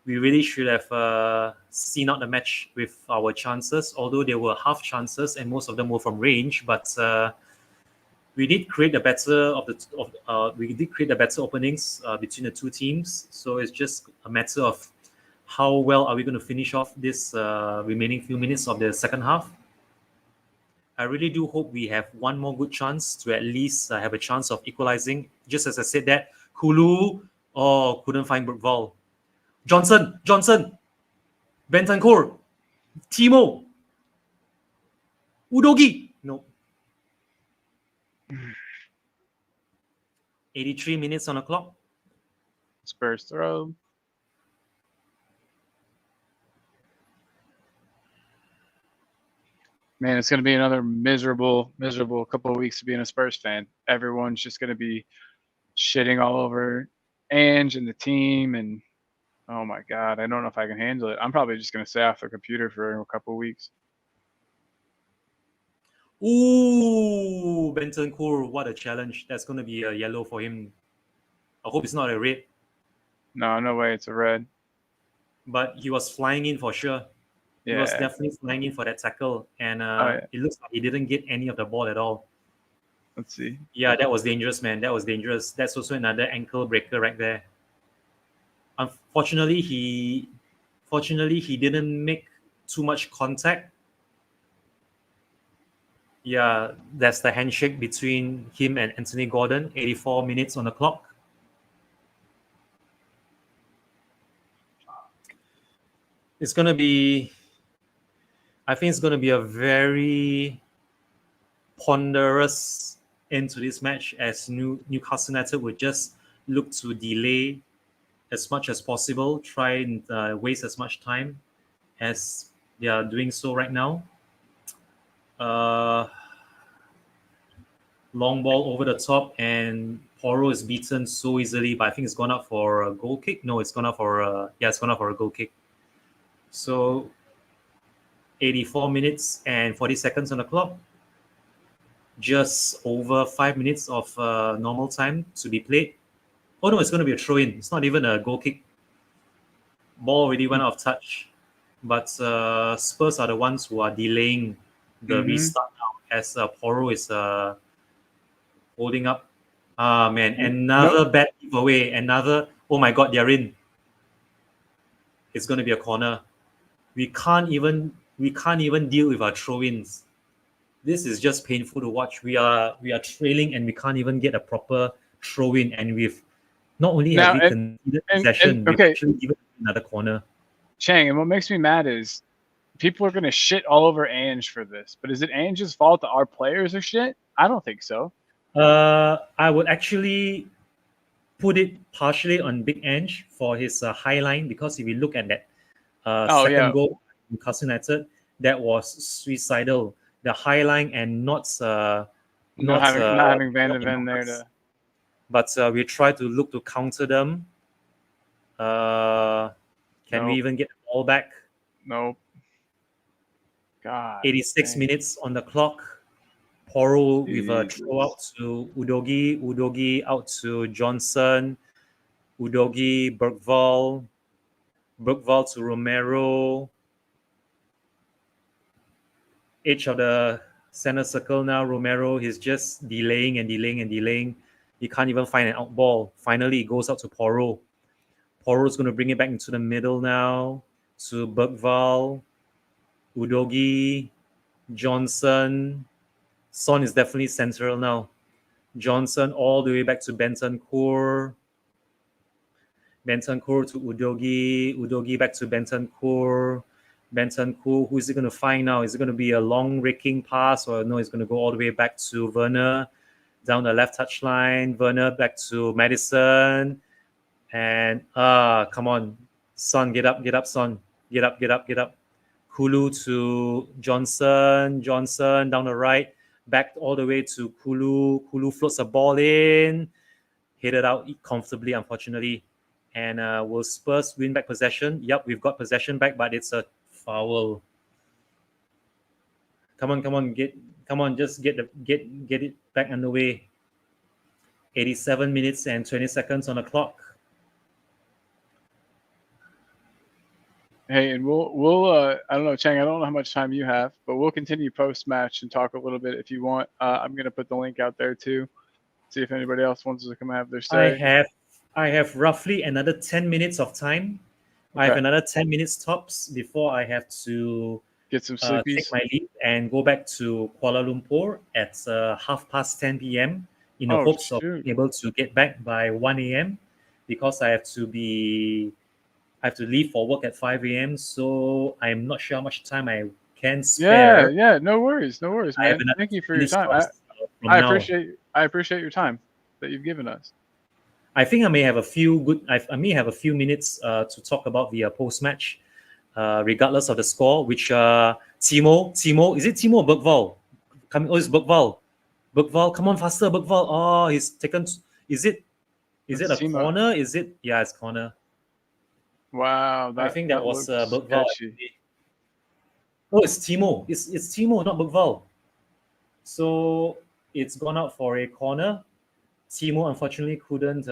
S10: we really should have seen out the match with our chances. Although there were half chances and most of them were from range, but we did create the better openings between the two teams. So it's just a matter of how well are we going to finish off this remaining few minutes of the second half. I really do hope we have one more good chance to at least have a chance of equalizing. Just as I said that, Kulu, couldn't find Bergvall. Johnson, Bentancur, Timo, Udogi. No. 83 minutes on the clock.
S2: Spurs throw. Man, it's going to be another miserable couple of weeks to being a Spurs fan. Everyone's just going to be shitting all over Ange and the team, and oh my God, I don't know if I can handle it. I'm probably just going to stay off the computer for a couple of weeks.
S10: Ooh, Bentancur, what a challenge. That's going to be a yellow for him. I hope it's not a red.
S2: No way, it's a red.
S10: But he was flying in for sure. He was definitely flying in for that tackle, and it looks like he didn't get any of the ball at all.
S2: Let's see.
S10: Yeah, that was dangerous, man. That was dangerous. That's also another ankle breaker right there. Unfortunately, he didn't make too much contact. Yeah, that's the handshake between him and Anthony Gordon. 84 minutes on the clock. It's gonna be I think it's going to be a very ponderous end to this match, as Newcastle United would just look to delay as much as possible, try and waste as much time as they are doing so right now. Long ball over the top, and Porro is beaten so easily, but I think it's gone up for a goal kick. No, it's gone up for it's gone up for a goal kick. So 84 minutes and 40 seconds on the clock. Just over 5 minutes of normal time to be played. Oh no, it's going to be a throw-in. It's not even a goal kick. Ball already went out of touch. But Spurs are the ones who are delaying the restart now, as Porro is holding up. Ah man, another bad giveaway. Another. Oh my God, they're in. It's going to be a corner. We can't even deal with our throw-ins. This is just painful to watch. We are trailing and we can't even get a proper throw-in, and we've not only have we conceded possession, we've actually given another corner.
S2: Chang, and what makes me mad is people are going to shit all over Ange for this, but is it Ange's fault that our players are shit? I don't think so.
S10: I would actually put it partially on Big Ange for his high line, because if you look at that second goal in Newcastle United, that was suicidal. The high line and not having
S2: Van de Ven there to.
S10: But we try to look to counter them. Can we even get the ball back?
S2: Nope. God.
S10: 86 minutes on the clock. Porro with a throw out to Udogi. Udogi out to Johnson. Udogi, Bergvall. Bergvall to Romero. Edge of the center circle now. Romero, he's just delaying and delaying and delaying. He can't even find an out ball. Finally, it goes out to Porro. Porro's going to bring it back into the middle now to Bergvall, Udogi, Johnson. Son is definitely central now. Johnson all the way back to Bentancur. Bentancur to Udogi. Udogi back to Bentancur. Bentancur, who is it going to find now? Is it going to be a long raking pass, or no, it's going to go all the way back to Werner down the left touchline. Werner back to Madison. And come on. Son, get up, Son. Get up. Kulu to Johnson. Johnson down the right. Back all the way to Kulu. Kulu floats a ball in. Headed out comfortably, unfortunately. And will Spurs win back possession? Yep, we've got possession back, but it's a foul. Come on, just get it back underway. 87 minutes and 20 seconds on the clock.
S2: Hey, and we'll I don't know, Chang, I don't know how much time you have, but we'll continue post-match and talk a little bit if you want. I'm going to put the link out there too. See if anybody else wants to come have their say.
S10: I have roughly another 10 minutes of time. Okay. I have another 10 minutes tops before I have to
S2: get some sleepies.
S10: Take my leave and go back to Kuala Lumpur at 10:30 p.m. in the hopes of being able to get back by 1 a.m. because I have to leave for work at 5 a.m. So I'm not sure how much time I can spare.
S2: Yeah, no worries, man. Thank you for your time. I appreciate your time that you've given us.
S10: I think I may have a few minutes to talk about the post-match, regardless of the score. Which Timo, is it Timo or Bergvall? It's Bergvall. Bergvall, come on faster, Bergvall. Oh, he's taken. Is it a corner? Is it? Yeah, it's corner.
S2: Wow,
S10: I think that was Bergvall. Oh, it's Timo. It's Timo, not Bergvall. So it's gone out for a corner. Timo unfortunately couldn't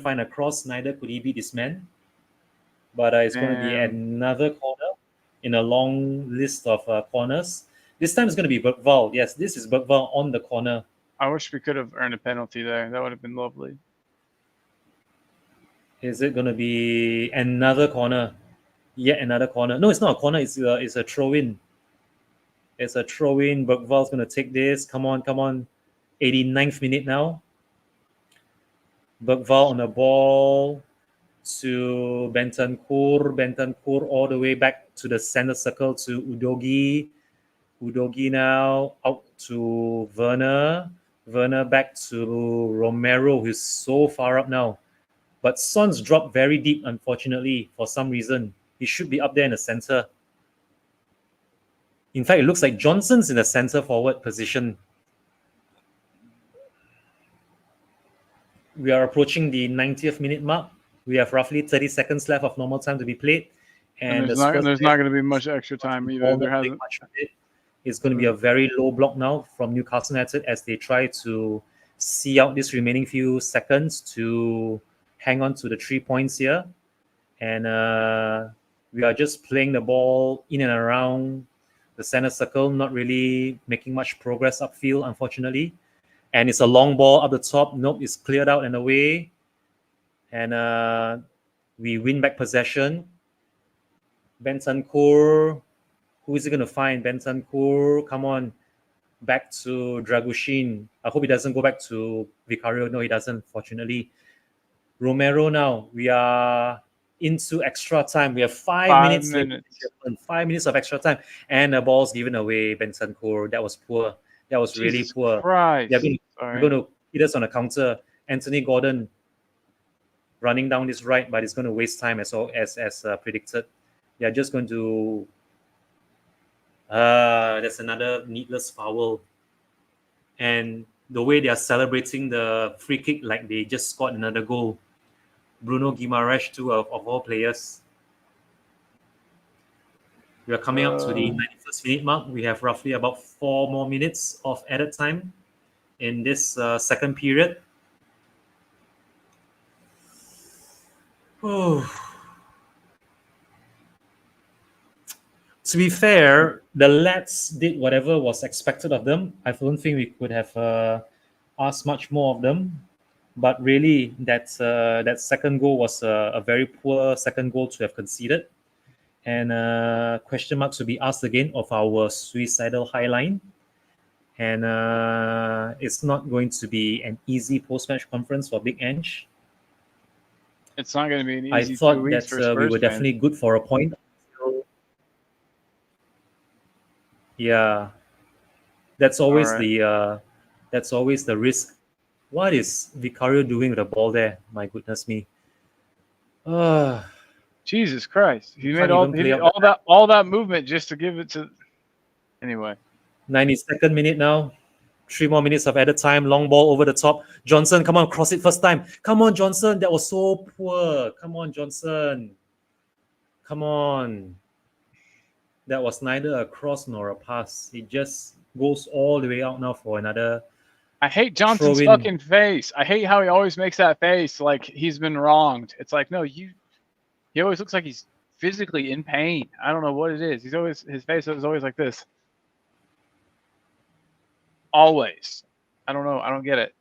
S10: find a cross. Neither could he beat this man. But it's going to be another corner in a long list of corners. This time it's going to be Bergvall. Yes, this is Bergvall on the corner.
S2: I wish we could have earned a penalty there. That would have been lovely.
S10: Is it going to be another corner? Yet another corner. No, it's not a corner. It's a throw-in. It's a throw-in. Bergvall's going to take this. Come on. 89th minute now. Bergvall on the ball to Bentancur all the way back to the center circle to Udogi. Udogi now out to Werner. Werner back to Romero, who's so far up now. But Son's dropped very deep, unfortunately, for some reason. He should be up there in the center. In fact, it looks like Johnson's in the center forward position. We are approaching the 90th minute mark. We have roughly 30 seconds left of normal time to be played.
S2: And there's not going to be much extra time either. There hasn't.
S10: It's going to be a very low block now from Newcastle United as they try to see out this remaining few seconds to hang on to the 3 points here. And we are just playing the ball in and around the center circle, not really making much progress upfield, unfortunately. And it's a long ball up the top. Nope, it's cleared out and away. And we win back possession. Bentancur. Who is he going to find? Bentancur, come on. Back to Dragushin. I hope he doesn't go back to Vicario. No, he doesn't, fortunately. Romero now. We are into extra time. We have 5 minutes. 5 minutes of extra time. And the ball's given away, Bentancur. That was poor. That was really poor. They're going to hit us on a counter. Anthony Gordon running down this right, but it's going to waste time as predicted. They're just going to... that's another needless foul. And the way they are celebrating the free kick like they just scored another goal. Bruno Guimaraes, too, of all players. We are coming up to the 91st minute mark. We have roughly about 4 more minutes of added time in this second period. Oh. To be fair, the lads did whatever was expected of them. I don't think we could have asked much more of them. But really, that second goal was a very poor second goal to have conceded. And question marks to be asked again of our suicidal high line. And it's not going to be an easy post-match conference for Big Ange.
S2: It's not going to be an easy
S10: I thought
S2: 2 weeks
S10: that we were definitely good for a point. Yeah, that's always the risk. What is Vicario doing with the ball there? My goodness me!
S2: Jesus Christ! He made all that movement just to give it to. Anyway,
S10: 92nd minute now. 3 more minutes of added time. Long ball over the top. Johnson, come on, cross it first time. Come on, Johnson. That was so poor. Come on, Johnson. Come on. That was neither a cross nor a pass. It just goes all the way out now for another.
S2: I hate Johnson's fucking face. I hate how he always makes that face like he's been wronged. It's like, no, he always looks like he's physically in pain. I don't know what it is. His face is always like this. Always. I don't know. I don't get it.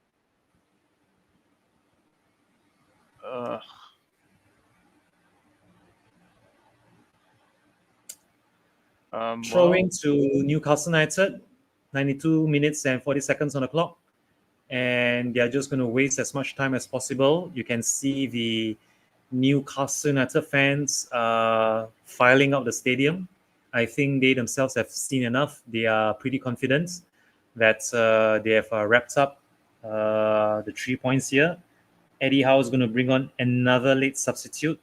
S10: Throwing to Newcastle United, 92 minutes and 40 seconds on the clock. And they're just going to waste as much time as possible. You can see the Newcastle United fans filing out the stadium. I think they themselves have seen enough. They are pretty confident that they have wrapped up the 3 points here. Eddie Howe is going to bring on another late substitute.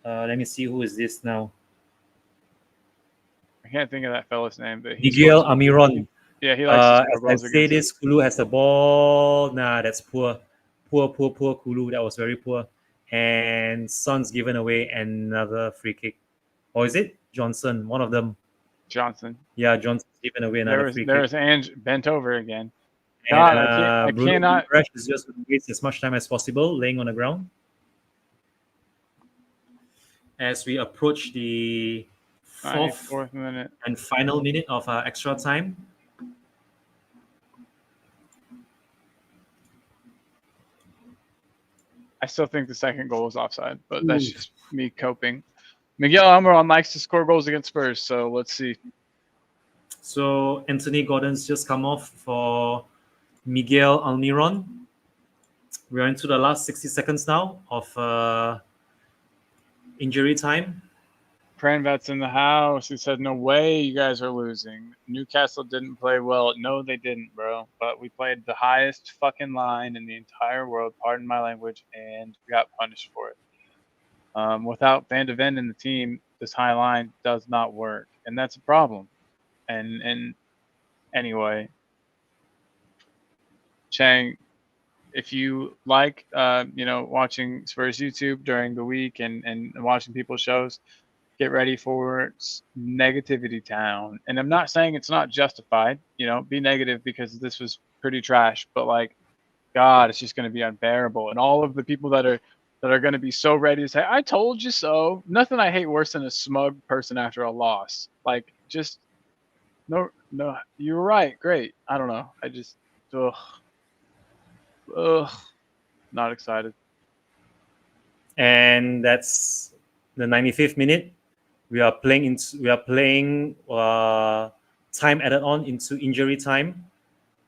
S10: Let me see who is this now.
S2: I can't think of that fella's name, but
S10: Miguel Almiron.
S2: Yeah, he likes to score
S10: as I say this, Kulu has the ball. Nah, that's poor. Poor Kulu. That was very poor. And Son's given away another free kick. Or is it Johnson? One of them.
S2: Johnson.
S10: Yeah, Johnson's given away another free kick.
S2: There's Ange bent over again.
S10: God,
S2: I cannot.
S10: Bruno is just going to waste as much time as possible laying on the ground. As we approach the fourth
S2: minute
S10: and final minute of extra time.
S2: I still think the second goal was offside, but that's just me coping. Miguel Almiron likes to score goals against Spurs, so let's see.
S10: So Anthony Gordon's just come off for Miguel Almiron. We're into the last 60 seconds now of injury time.
S2: Pranvat's in the house. He said, "No way, you guys are losing. Newcastle didn't play well." No, they didn't, bro. But we played the highest fucking line in the entire world. Pardon my language, and got punished for it. Without Van de Ven in the team, this high line does not work, and that's a problem. And anyway, Chang, if you like, watching Spurs YouTube during the week and watching people's shows, get ready for negativity town. And I'm not saying it's not justified, be negative because this was pretty trash, but like, God, it's just going to be unbearable. And all of the people that are going to be so ready to say, "I told you so." Nothing I hate worse than a smug person after a loss. Like, just no, you were right. Great. I don't know. I just, not excited.
S10: And that's the 95th minute. We are playing time added on into injury time.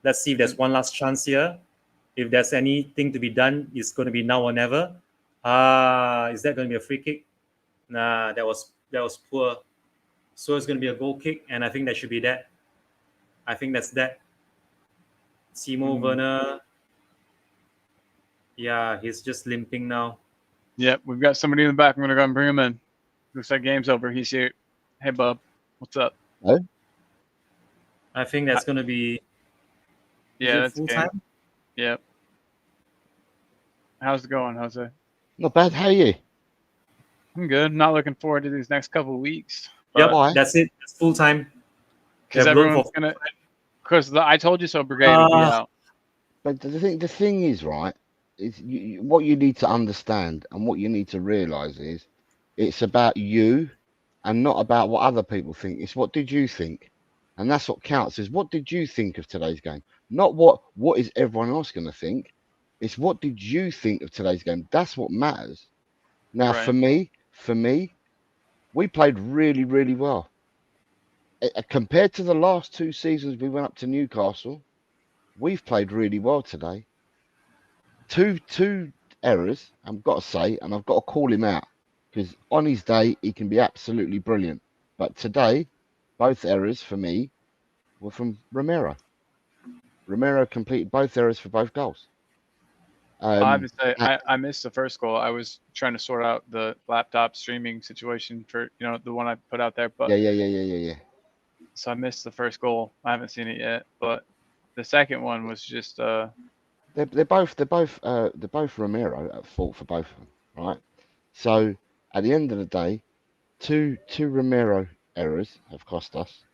S10: Let's see if there's one last chance here. If there's anything to be done, it's going to be now or never. Is that going to be a free kick? Nah, that was poor. So it's going to be a goal kick, and I think that should be that. I think that's that. Timo Werner. Yeah, he's just limping now.
S2: Yep, we've got somebody in the back. I'm going to go and bring him in. Looks like game's over. He's here. Hey, bub. What's up?
S11: Hello?
S10: I think that's going to be...
S2: Yeah, that's
S10: full
S2: game.
S10: time.
S2: Yep. How's it going, Jose?
S11: Not bad. How are you?
S2: I'm good. Not looking forward to these next couple of weeks.
S10: Yep, that's it. It's full time.
S2: Because everyone's going to... Because I told you so brigade will be out.
S11: But the thing is, right, is what you need to understand and what you need to realise is it's about you and not about what other people think. It's what did you think? And that's what counts, is what did you think of today's game? Not what is everyone else going to think. It's what did you think of today's game? That's what matters. Now, for me, we played really, really well. Compared to the last 2 seasons we went up to Newcastle, we've played really well today. Two errors, I've got to say, and I've got to call him out, because on his day, he can be absolutely brilliant. But today, both errors for me were from Romero. Romero completed both errors for both goals.
S2: I have to say, I missed the first goal. I was trying to sort out the laptop streaming situation for, the one I put out there. But
S11: Yeah.
S2: So I missed the first goal. I haven't seen it yet, but the second one was just.
S11: They're both Romero at fault for both of them, right? So at the end of the day, two Romero errors have cost us.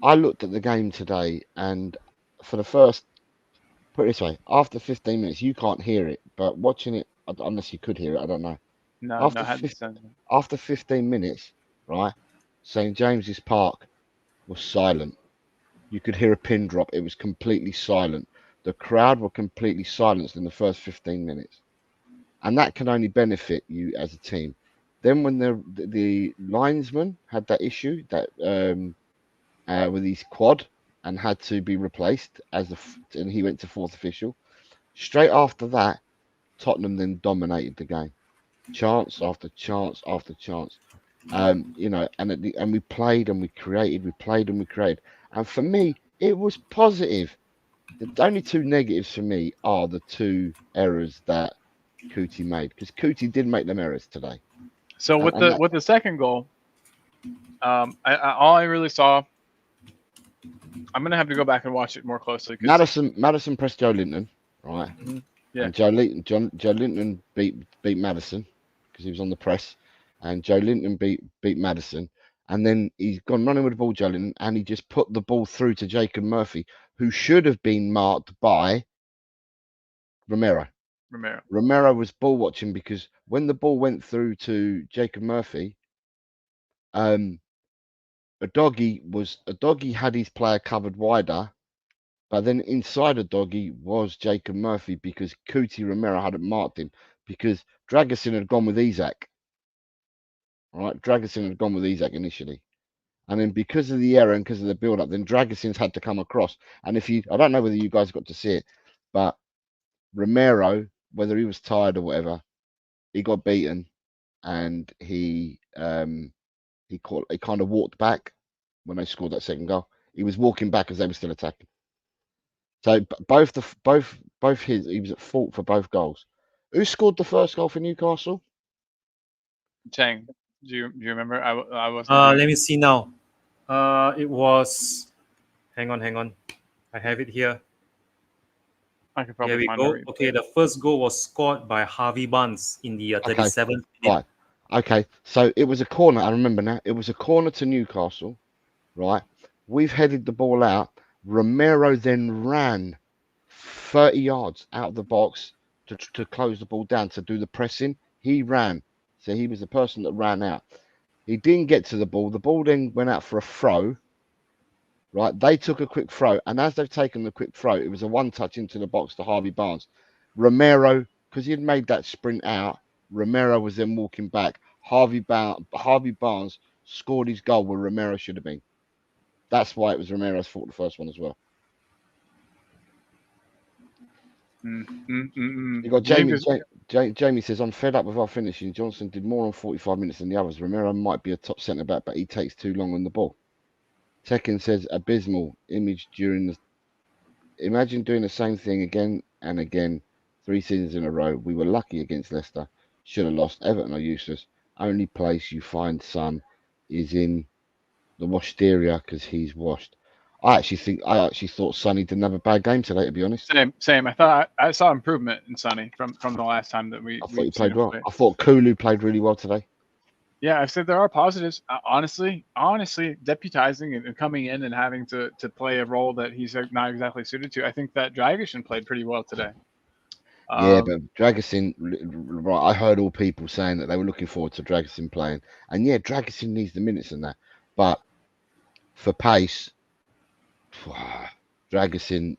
S11: I looked at the game today, and for the first, put it this way, after 15 minutes, you can't hear it, but watching it, unless you could hear it, I don't know.
S2: No,
S11: After 15 minutes, right, St. James's Park was silent. You could hear a pin drop. It was completely silent. The crowd were completely silenced in the first 15 minutes. And that can only benefit you as a team. Then when the linesman had that issue that with his quad and had to be replaced and he went to fourth official, straight after that, Tottenham then dominated the game. Chance after chance after chance. And we played and we created, and for me it was positive. The only 2 negatives for me are the 2 errors that Kuti made, because Kuti did make them errors today.
S2: So with the second goal, all I really saw, I'm gonna have to go back and watch it more closely.
S11: Maddison pressed Joe Linton, right?
S2: Mm-hmm. Yeah.
S11: And Joe Linton beat Maddison because he was on the press, and Joe Linton beat Maddison, and then he's gone running with the ball, Joe Linton, and he just put the ball through to Jacob Murphy, who should have been marked by Romero. Romero was ball watching, because when the ball went through to Jacob Murphy, a doggy had his player covered wider, but then inside a doggy was Jacob Murphy, because Kuti Romero hadn't marked him, because Dragusin had gone with Isak. Right, Dragusin had gone with Isak initially. And then because of the error and because of the build-up, then Dragusin's had to come across. And I don't know whether you guys got to see it, but Romero, whether he was tired or whatever, he got beaten. and he kind of walked back when they scored that second goal. He was walking back as they were still attacking. So he was at fault for both goals. Who scored the first goal for Newcastle?
S2: Chang, do you remember? I wasn't.
S10: Let me see now. It was. Hang on. I have it here.
S2: I could
S10: Here
S2: probably
S10: we
S2: find
S10: go.
S2: it.
S10: Okay, the first goal was scored by Harvey Barnes in the 37th minute.
S11: Right. Okay. So it was a corner. I remember now. It was a corner to Newcastle. Right. We've headed the ball out. Romero then ran 30 yards out of the box to close the ball down, to do the pressing. He ran. So he was the person that ran out. He didn't get to the ball. The ball then went out for a throw. Right. They took a quick throw. And as they've taken the quick throw, it was a one touch into the box to Harvey Barnes. Romero, because he had made that sprint out, Romero was then walking back. Harvey Barnes scored his goal where Romero should have been. That's why it was Romero's fault, the first one as well. You got Jamie. Jamie says, I'm fed up with our finishing. Johnson did more on 45 minutes than the others. Romero might be a top centre back, but he takes too long on the ball. Tekken says, abysmal image during the. Imagine doing the same thing again and again, 3 seasons in a row. We were lucky against Leicester. Should have lost. Everton are useless. Only place you find Son is in the washteria because he's washed. I actually thought Sonny didn't have a bad game today, to be honest.
S2: Same. I thought I saw improvement in Sonny from the last time that we.
S11: I thought he played well. I thought Kulu played really well today.
S2: Yeah, I've said there are positives. Honestly, deputizing and coming in and having to play a role that he's not exactly suited to. I think that Dragic played pretty well today.
S11: Yeah, but Dragusin, right? I heard all people saying that they were looking forward to Dragusin playing, and yeah, Dragusin needs the minutes and that. But for pace, Dragusin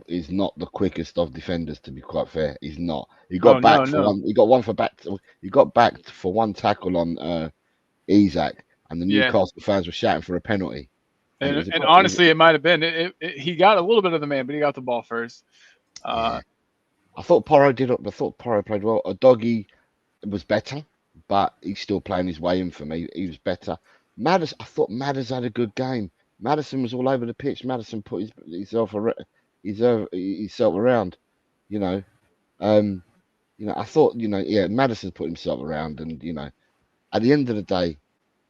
S11: is not the quickest of defenders. To be quite fair, he's not. He got back for one. He got one for back. He got back for one tackle on Isak, and the Newcastle fans were shouting for a penalty.
S2: And honestly, it might have been. He got a little bit of the man, but he got the ball first.
S11: I thought Porro did. I thought Porro played well. Doggy was better, but he's still playing his way in for me. He was better. I thought Madders had a good game. Maddison was all over the pitch. Maddison put himself around. I thought, Maddison put himself around, and at the end of the day,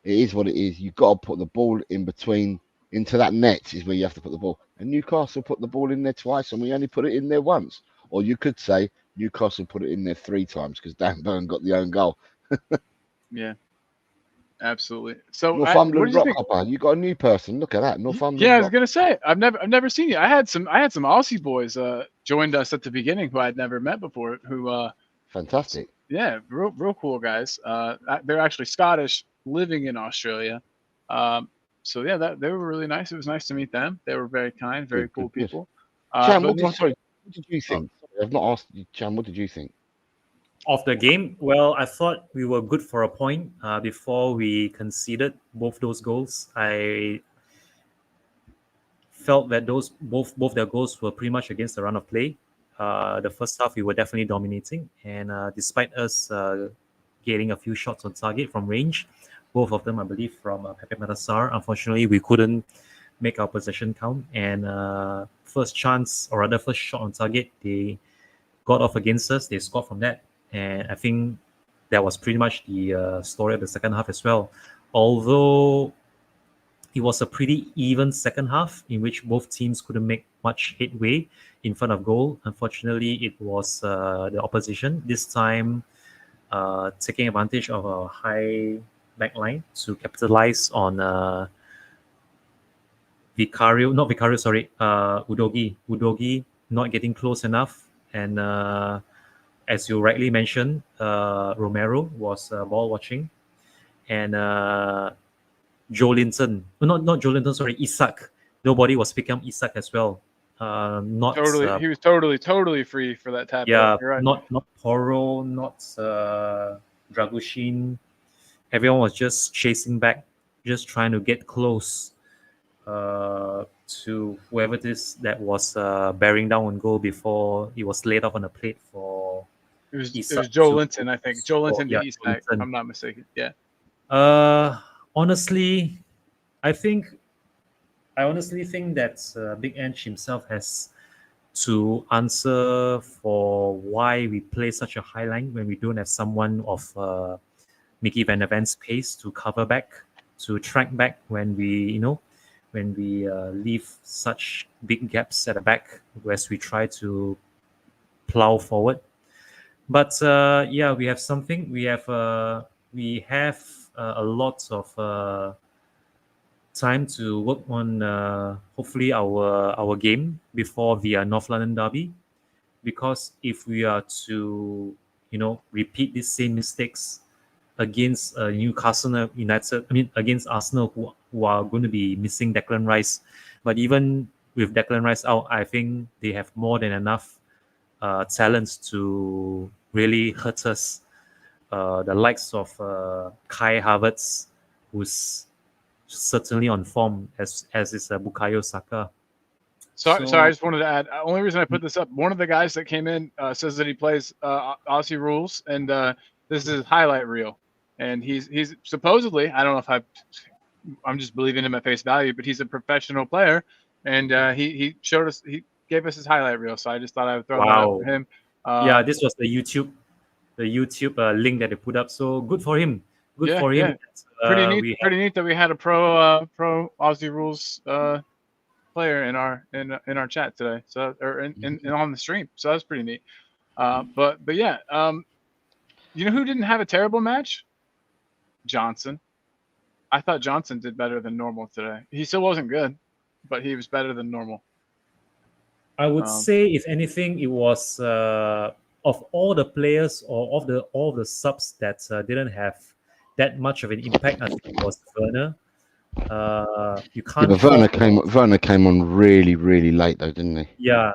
S11: it is what it is. You've got to put the ball in between into that net is where you have to put the ball. And Newcastle put the ball in there twice, and we only put it in there once. Or you could say Newcastle put it in there 3 times because Dan Burn got the own goal.
S2: Yeah, absolutely. So
S11: Northumberland Rockhopper, you got a new person. Look at that, Northumberland.
S2: Yeah, I was gonna say I've never seen you. I had some Aussie boys joined us at the beginning who I'd never met before. Who
S11: fantastic.
S2: Yeah, real cool guys. They're actually Scottish, living in Australia. So yeah, they were really nice. It was nice to meet them. They were very kind, very cool people.
S11: Chan, what did you think? I've not asked you, Chan. What did you think
S10: of the game? Well, I thought we were good for a point before we conceded both those goals. I felt that both their goals were pretty much against the run of play. The first half we were definitely dominating, and despite us getting a few shots on target from range, both of them I believe from Pepe Matassar, unfortunately we couldn't make our possession count, and first shot on target they got off against us. They scored from that, and I think that was pretty much the story of the second half as well. Although it was a pretty even second half in which both teams couldn't make much headway in front of goal. Unfortunately, it was the opposition this time taking advantage of a high backline to capitalize on Udogi not getting close enough. And as you rightly mentioned, Romero was ball watching. And Isak. Nobody was picking up Isak as well.
S2: He was totally free for that tap.
S10: Yeah,
S2: right.
S10: not Porro, not Dragushin. Everyone was just chasing back, just trying to get close to whoever it is that was bearing down on goal before he was laid off on a plate for
S2: It was
S10: Isak
S2: Joe
S10: to-
S2: Linton, I think. Joe Linton to
S10: yeah,
S2: Isak, if
S10: Linton.
S2: I'm not mistaken. Yeah.
S10: Honestly, I honestly think that Big Ange himself has to answer for why we play such a high line when we don't have someone of Mickey Van der Ven's pace to cover back, to track back when we leave such big gaps at the back as we try to plow forward. But yeah, we have something. We have a lot of time to work on hopefully our game before the North London derby, because if we are to repeat these same mistakes against Newcastle United, against Arsenal, who are going to be missing Declan Rice, but even with Declan Rice out, I think they have more than enough talents to really hurt us. The likes of Kai Havertz, who's certainly on form, as is Bukayo Saka.
S2: Sorry, I just wanted to add. Only reason I put this up, one of the guys that came in says that he plays Aussie rules, and this is his highlight reel. And he's supposedly, I don't know if I'm just believing him at face value, but he's a professional player, and he showed us, he gave us his highlight reel. So I just thought I would throw that up for him.
S10: Yeah, this was the YouTube link that they put up. So good for him. Good for him.
S2: Pretty neat that we had a pro Aussie rules player in our chat today. So in on the stream. So that's pretty neat. But yeah, you know who didn't have a terrible match? Johnson. I thought Johnson did better than normal today. He still wasn't good, but he was better than normal.
S10: I would say, if anything, it was of all the players or of all the subs that didn't have that much of an impact. I think it was Werner. You can't.
S11: Yeah, but Werner came on really, really late though, didn't he?
S10: Yeah,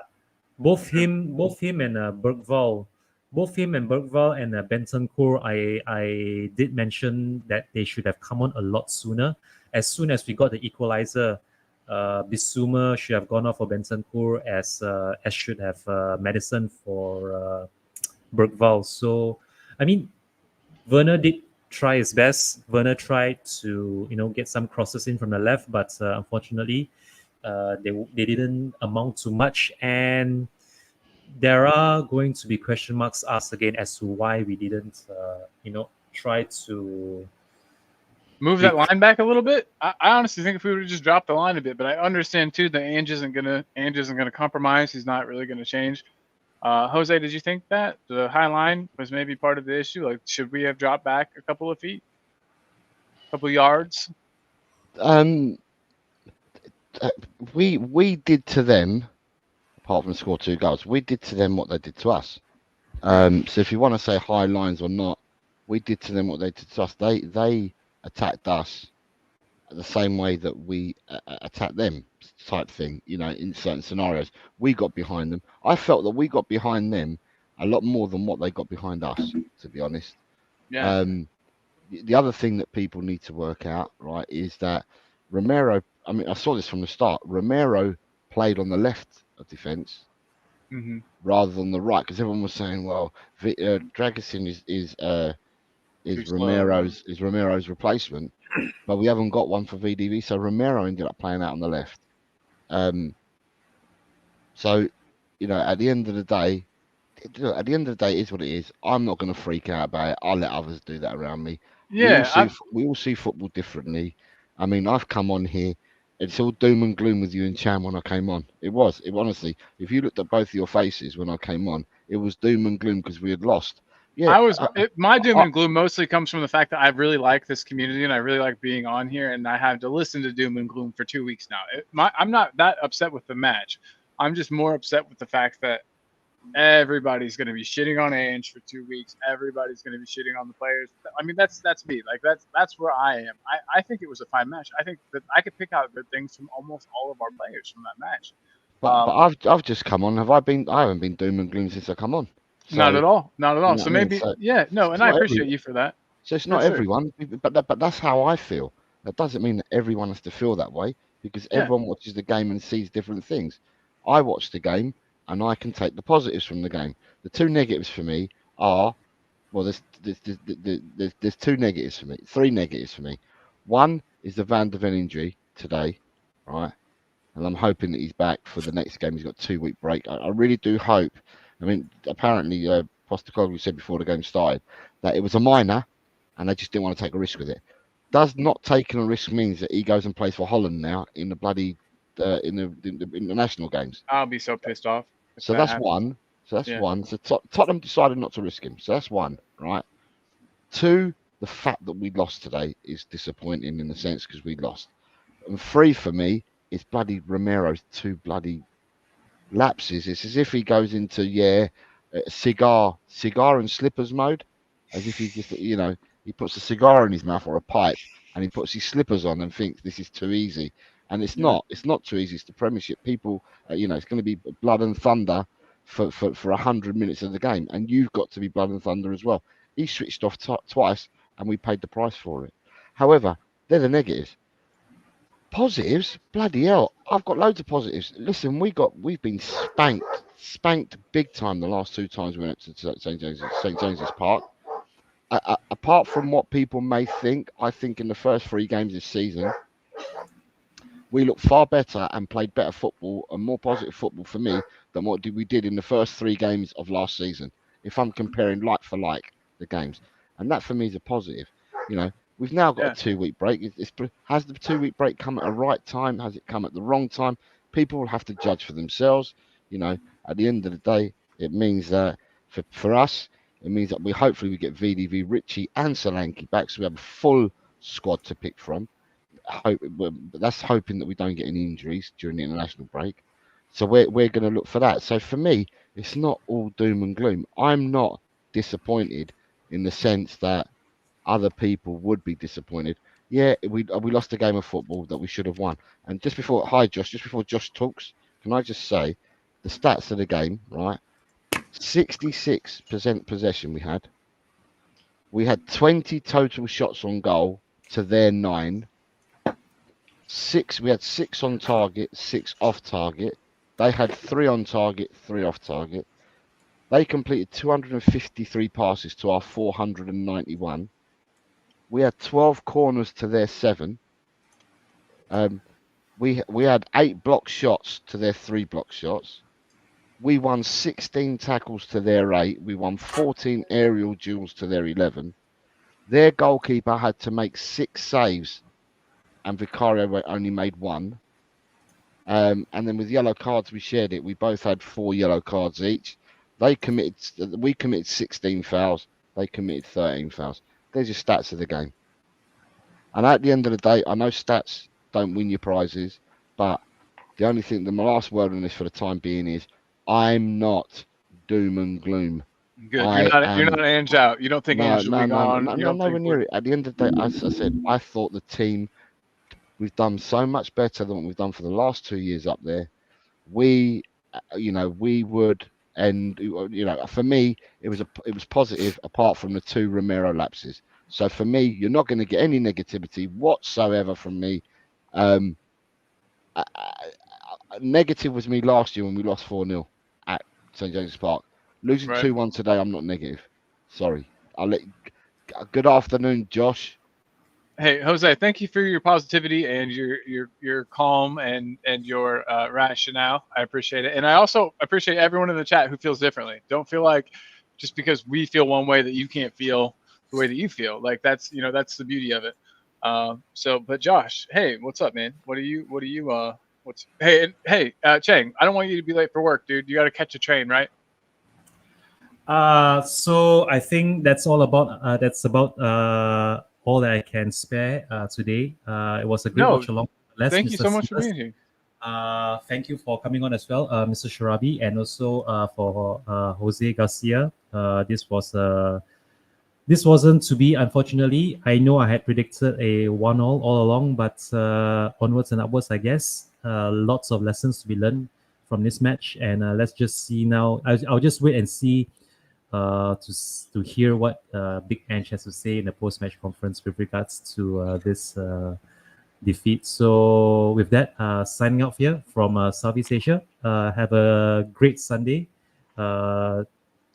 S10: both him and Bergvall. Both him and Bergvall and Bentancur, I did mention that they should have come on a lot sooner. As soon as we got the equalizer, Bissouma should have gone off for Bentancur, as should have Madison for Bergvall. So, I mean, Werner did try his best. Werner tried to get some crosses in from the left, but unfortunately, they didn't amount to much. And there are going to be question marks asked again as to why we didn't, try to
S2: move that line back a little bit. I honestly think if we would have just dropped the line a bit, but I understand too that Ange isn't gonna compromise. He's not really gonna change. Jose, did you think that the high line was maybe part of the issue? Like, should we have dropped back a couple of feet, a couple of yards?
S11: We did to them, apart from score 2 goals, we did to them what they did to us. So if you want to say high lines or not, we did to them what they did to us. They attacked us the same way that we attacked them, type thing. In certain scenarios, we got behind them. I felt that we got behind them a lot more than what they got behind us, to be honest.
S2: Yeah.
S11: The other thing that people need to work out, right, is that Romero. I mean, I saw this from the start. Romero played on the left of defence rather than the right, because everyone was saying, "Well, Dragusin is Romero's replacement," but we haven't got one for VDV, so Romero ended up playing out on the left. So, at the end of the day, it is what it is. I'm not going to freak out about it. I'll let others do that around me.
S2: Yeah,
S11: we all see football differently. I mean, I've come on here. It's all doom and gloom with you and Cham when I came on. It honestly, if you looked at both of your faces when I came on, it was doom and gloom because we had lost. Yeah,
S2: my doom and gloom mostly comes from the fact that I really like this community and I really like being on here, and I have to listen to doom and gloom for 2 weeks now. I'm not that upset with the match. I'm just more upset with the fact that everybody's going to be shitting on Ange for 2 weeks. Everybody's going to be shitting on the players. I mean, that's me. Like that's where I am. I think it was a fine match. I think that I could pick out good things from almost all of our players from that match.
S11: But I've just come on. I haven't been doom and gloom since I come on. So,
S2: not at all. So maybe,
S11: so
S2: and I appreciate you for that.
S11: So it's not everyone, but that's how I feel. That doesn't mean that everyone has to feel that way, because everyone watches the game and sees different things. I watch the game and I can take the positives from the game. The two negatives for me are, well, there's two negatives for me, three negatives for me. One is the Van de Ven injury today, right? And I'm hoping that he's back for the next game. He's got a 2-week break. I really do hope. I mean, apparently, Postecoglou said before the game started that it was a minor, and they just didn't want to take a risk with it. Does not taking a risk means that he goes and plays for Holland now in the bloody in the international games?
S2: I'll be so pissed off.
S11: So that's one. So Tottenham decided not to risk him. So that's one, right? Two, the fact that we lost today is disappointing in the sense because we lost. And three, for me, is bloody Romero's two bloody lapses. It's as if he goes into cigar and slippers mode, as if he just he puts a cigar in his mouth or a pipe and he puts his slippers on and thinks this is too easy. And it's not. It's not too easy. It's the Premiership. People, it's going to be blood and thunder for 100 minutes of the game, and you've got to be blood and thunder as well. He switched off twice, and we paid the price for it. However, they're the negatives. Positives, bloody hell! I've got loads of positives. Listen, we've been spanked big time the last two times we went to St James's Park. Apart from what people may think, I think in the first 3 games this season, we looked far better and played better football and more positive football for me than what we did in the first 3 games of last season. If I'm comparing like for like the games, and that for me is a positive. We've now got a 2-week break. Has the 2-week break come at the right time? Has it come at the wrong time? People will have to judge for themselves. At the end of the day, it means that for us, it means that we hopefully get VDV, Richie, and Solanke back, so we have a full squad to pick from. That's hoping that we don't get any injuries during the international break. So we're going to look for that. So for me, it's not all doom and gloom. I'm not disappointed in the sense that other people would be disappointed. Yeah, we lost a game of football that we should have won. And just before Josh talks, can I just say the stats of the game, right? 66% possession we had. We had 20 total shots on goal to their 9. We had 6 on target, 6 off target. They had 3 on target, 3 off target. They completed 253 passes to our 491. We had 12 corners to their 7. We had 8 block shots to their 3 block shots. We won 16 tackles to their 8. We won 14 aerial duels to their 11. Their goalkeeper had to make 6 saves, and Vicario only made 1. And then with yellow cards, we shared it. We both had 4 yellow cards each. We committed 16 fouls. They committed 13 fouls. There's your stats of the game. And at the end of the day, I know stats don't win you prizes, but the only thing, the last word on this for the time being is, I'm not doom and gloom.
S2: Good. You're not Ange out. You don't think Ange will be gone.
S11: Nowhere near it. At the end of the day, as I said, I thought the team, we've done so much better than what we've done for the last 2 years up there. We would, and for me, it was positive apart from the 2 Romero lapses. So for me, you're not going to get any negativity whatsoever from me. Negative was me last year when we lost 4-0 at St James's Park. Losing 2-1 today, I'm not negative. Sorry. Good afternoon, Josh.
S2: Hey, Jose, thank you for your positivity and your calm and your rationale. I appreciate it. And I also appreciate everyone in the chat who feels differently. Don't feel like just because we feel one way that you can't feel the way that you feel. Like that's the beauty of it. But Josh, hey, what's up, man? Hey, Chang, I don't want you to be late for work, dude. You got to catch a train, right?
S10: So I think that's all about all that I can spare today. It was a great watch along.
S2: Thank you so much for being here.
S10: Thank you for coming on as well, Mr. Sharabi, and also for Jose Garcia. This wasn't to be, unfortunately. I know I had predicted a 1-1 all along, but onwards and upwards, I guess. Lots of lessons to be learned from this match, and let's just see now. I'll just wait and see to hear what Big Ange has to say in the post-match conference with regards to this defeat. So with that, signing off here from Southeast Asia. Have a great Sunday.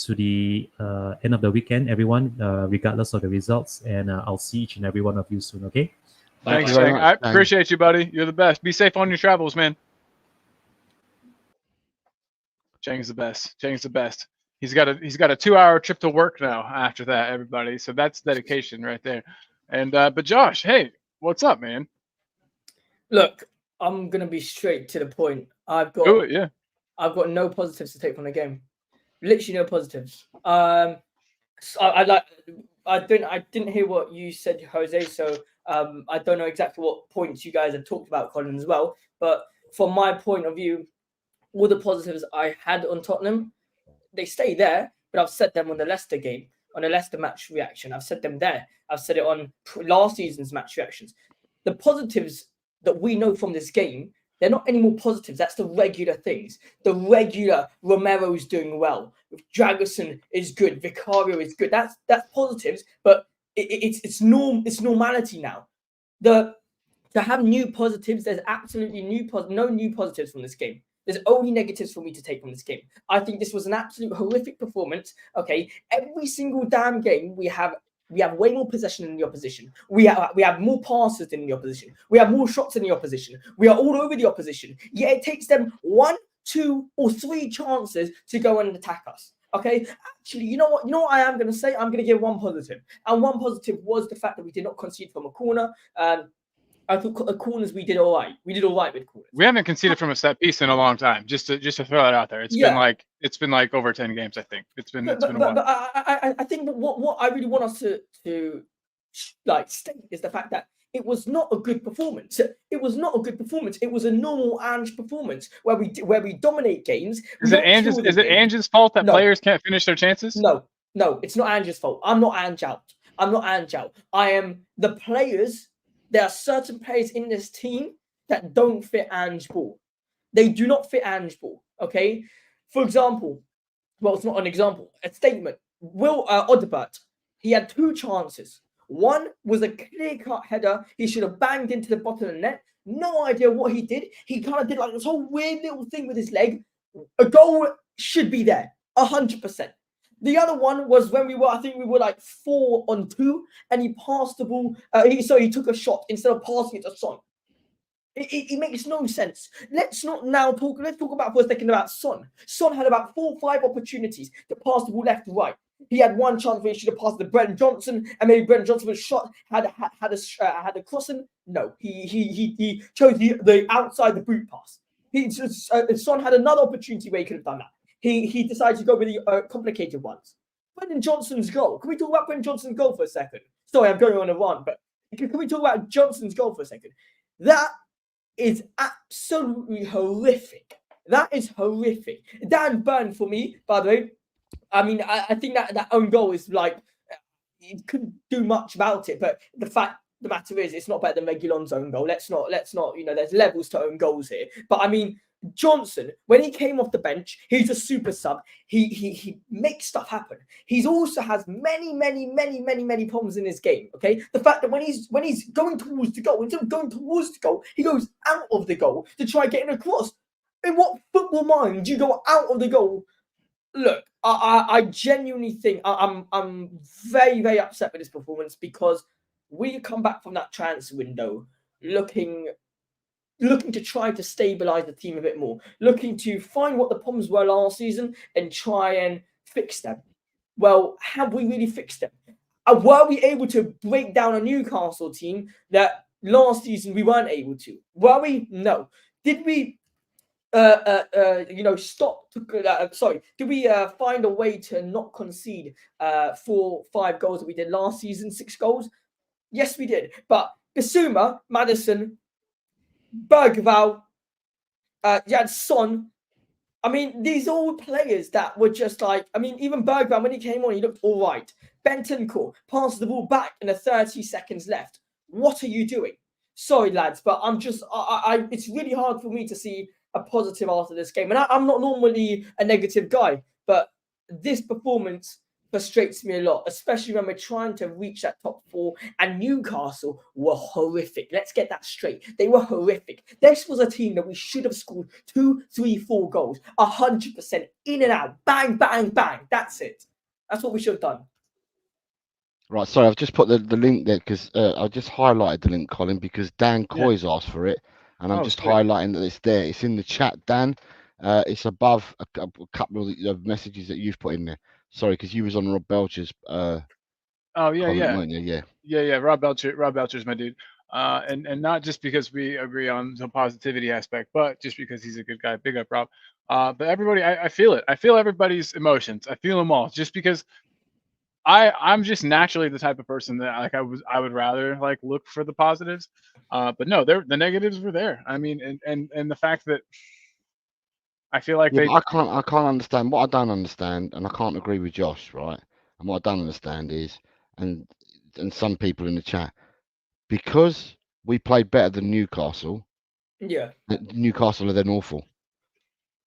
S10: to the end of the weekend, everyone, regardless of the results. And I'll see each and every one of you soon. Okay.
S2: Thanks,
S11: you very
S2: Chang.
S11: much,
S2: I
S11: Chang.
S2: appreciate you, buddy. You're the best. Be safe on your travels, man. Chang's the best. Chang's the best. He's got a 2-hour trip to work now after that, everybody. So that's dedication right there. And but Josh, hey, what's up, man?
S6: Look, I'm gonna be straight to the point. I've
S2: Do
S6: got
S2: it, yeah.
S6: I've got no positives to take from the game. Literally no positives. So I didn't hear what you said, Jose. So I don't know exactly what points you guys have talked about, Colin, as well. But from my point of view, all the positives I had on Tottenham, they stay there. But I've said them on the Leicester game, on the Leicester match reaction. I've said them there. I've said it on last season's match reactions. The positives that we know from this game, they're not any more positives. That's the regular things. The regular Romero's doing well. Dragoson is good. Vicario is good. That's positives, but it's normality now. To have new positives, there's absolutely no new positives from this game. There's only negatives for me to take from this game. I think this was an absolute horrific performance. Okay, every single damn game we have way more possession than the opposition. We have more passes than the opposition. We have more shots than the opposition. We are all over the opposition. Yet it takes them 1, 2, or 3 chances to go and attack us. Okay, actually, you know what I am going to say? I'm going to give one positive, and one positive was the fact that we did not concede from a corner. I thought corners we did all right. We did all right with corners.
S2: We haven't conceded from a set piece in a long time. Just to throw that out there. It's been like over 10 games, I think. It's been a while.
S6: But I think what I really want us to state is the fact that it was not a good performance. It was not a good performance. It was a normal Ange performance where we dominate games.
S2: Is it Ange's fault that players can't finish their chances?
S6: No, it's not Ange's fault. I'm not Ange out. I am the players. There are certain players in this team that don't fit Ange ball. They do not fit Ange ball. Okay, for example, well, it's not an example. A statement. Will Odebert, he had 2 chances. One was a clear-cut header. He should have banged into the bottom of the net. No idea what he did. He kind of did like this whole weird little thing with his leg. A goal should be there, 100%. The other one was when we were like 4-on-2, and he passed the ball. He took a shot instead of passing it to Son. It makes no sense. Let's talk about for a second about Son. Son had about 4 or 5 opportunities to pass the ball left to right. He had one chance where he should have passed to Brennan Johnson, and maybe Brennan Johnson was shot, had a crossing. No, he chose the outside the boot pass. Son had another opportunity where he could have done that. He decided to go with the complicated ones. Brennan Johnson's goal. Can we talk about Brennan Johnson's goal for a second? Sorry, I'm going on a run, but can we talk about Johnson's goal for a second? That is absolutely horrific. That is horrific. Dan Burn for me, by the way. I mean, I think that own goal is like, you couldn't do much about it, but the matter is, it's not better than Reguilon's own goal. Let's not, there's levels to own goals here. But I mean, Johnson, when he came off the bench, he's a super sub. He makes stuff happen. He also has many problems in his game. Okay, the fact that when he's going towards the goal, instead of going towards the goal, he goes out of the goal to try getting across. In what football mind do you go out of the goal? Look, I genuinely think I'm very upset with this performance, because we come back from that transfer window looking to try to stabilize the team a bit more, looking to find what the problems were last season and try and fix them. Well, have we really fixed them? Were we able to break down a Newcastle team that last season we weren't able to? Were we? No. Did we did we find a way to not concede 4-5 goals that we did last season, 6 goals? Yes, we did. But Bissouma, Maddison, Bergvall, you had Son. I mean, these are all players that were just like, I mean, even Bergvall, when he came on, he looked all right. Bentancur passes the ball back in the 30 seconds left. What are you doing? Sorry, lads, but I'm just, it's really hard for me to see a positive after this game. And I'm not normally a negative guy, but this performance frustrates me a lot, especially when we're trying to reach that top 4. And Newcastle were horrific. Let's get that straight. They were horrific. This was a team that we should have scored 2, 3, 4 goals, 100% in and out, bang, bang, bang. That's it. That's what we should have done.
S11: Right, sorry, I've just put the link there because I just highlighted the link, Colin, because Dan Coy's asked for it, and I'm just highlighting that it's there. It's in the chat, Dan. It's above a couple of messages that you've put in there. Sorry, because you was on Rob Belcher's.
S2: Oh yeah,
S11: comment,
S2: yeah,
S11: weren't you?
S2: yeah. Rob Belcher's my dude. And not just because we agree on the positivity aspect, but just because he's a good guy. Big up, Rob. But everybody, I feel it. I feel everybody's emotions. I feel them all. Just because I'm just naturally the type of person that like I would rather like look for the positives. But no, the negatives were there. I mean, and the fact that I feel like
S11: I can't understand what I don't understand, and I can't agree with Josh, right? And what I don't understand is, and some people in the chat, because we played better than Newcastle.
S6: Yeah.
S11: Newcastle are then awful.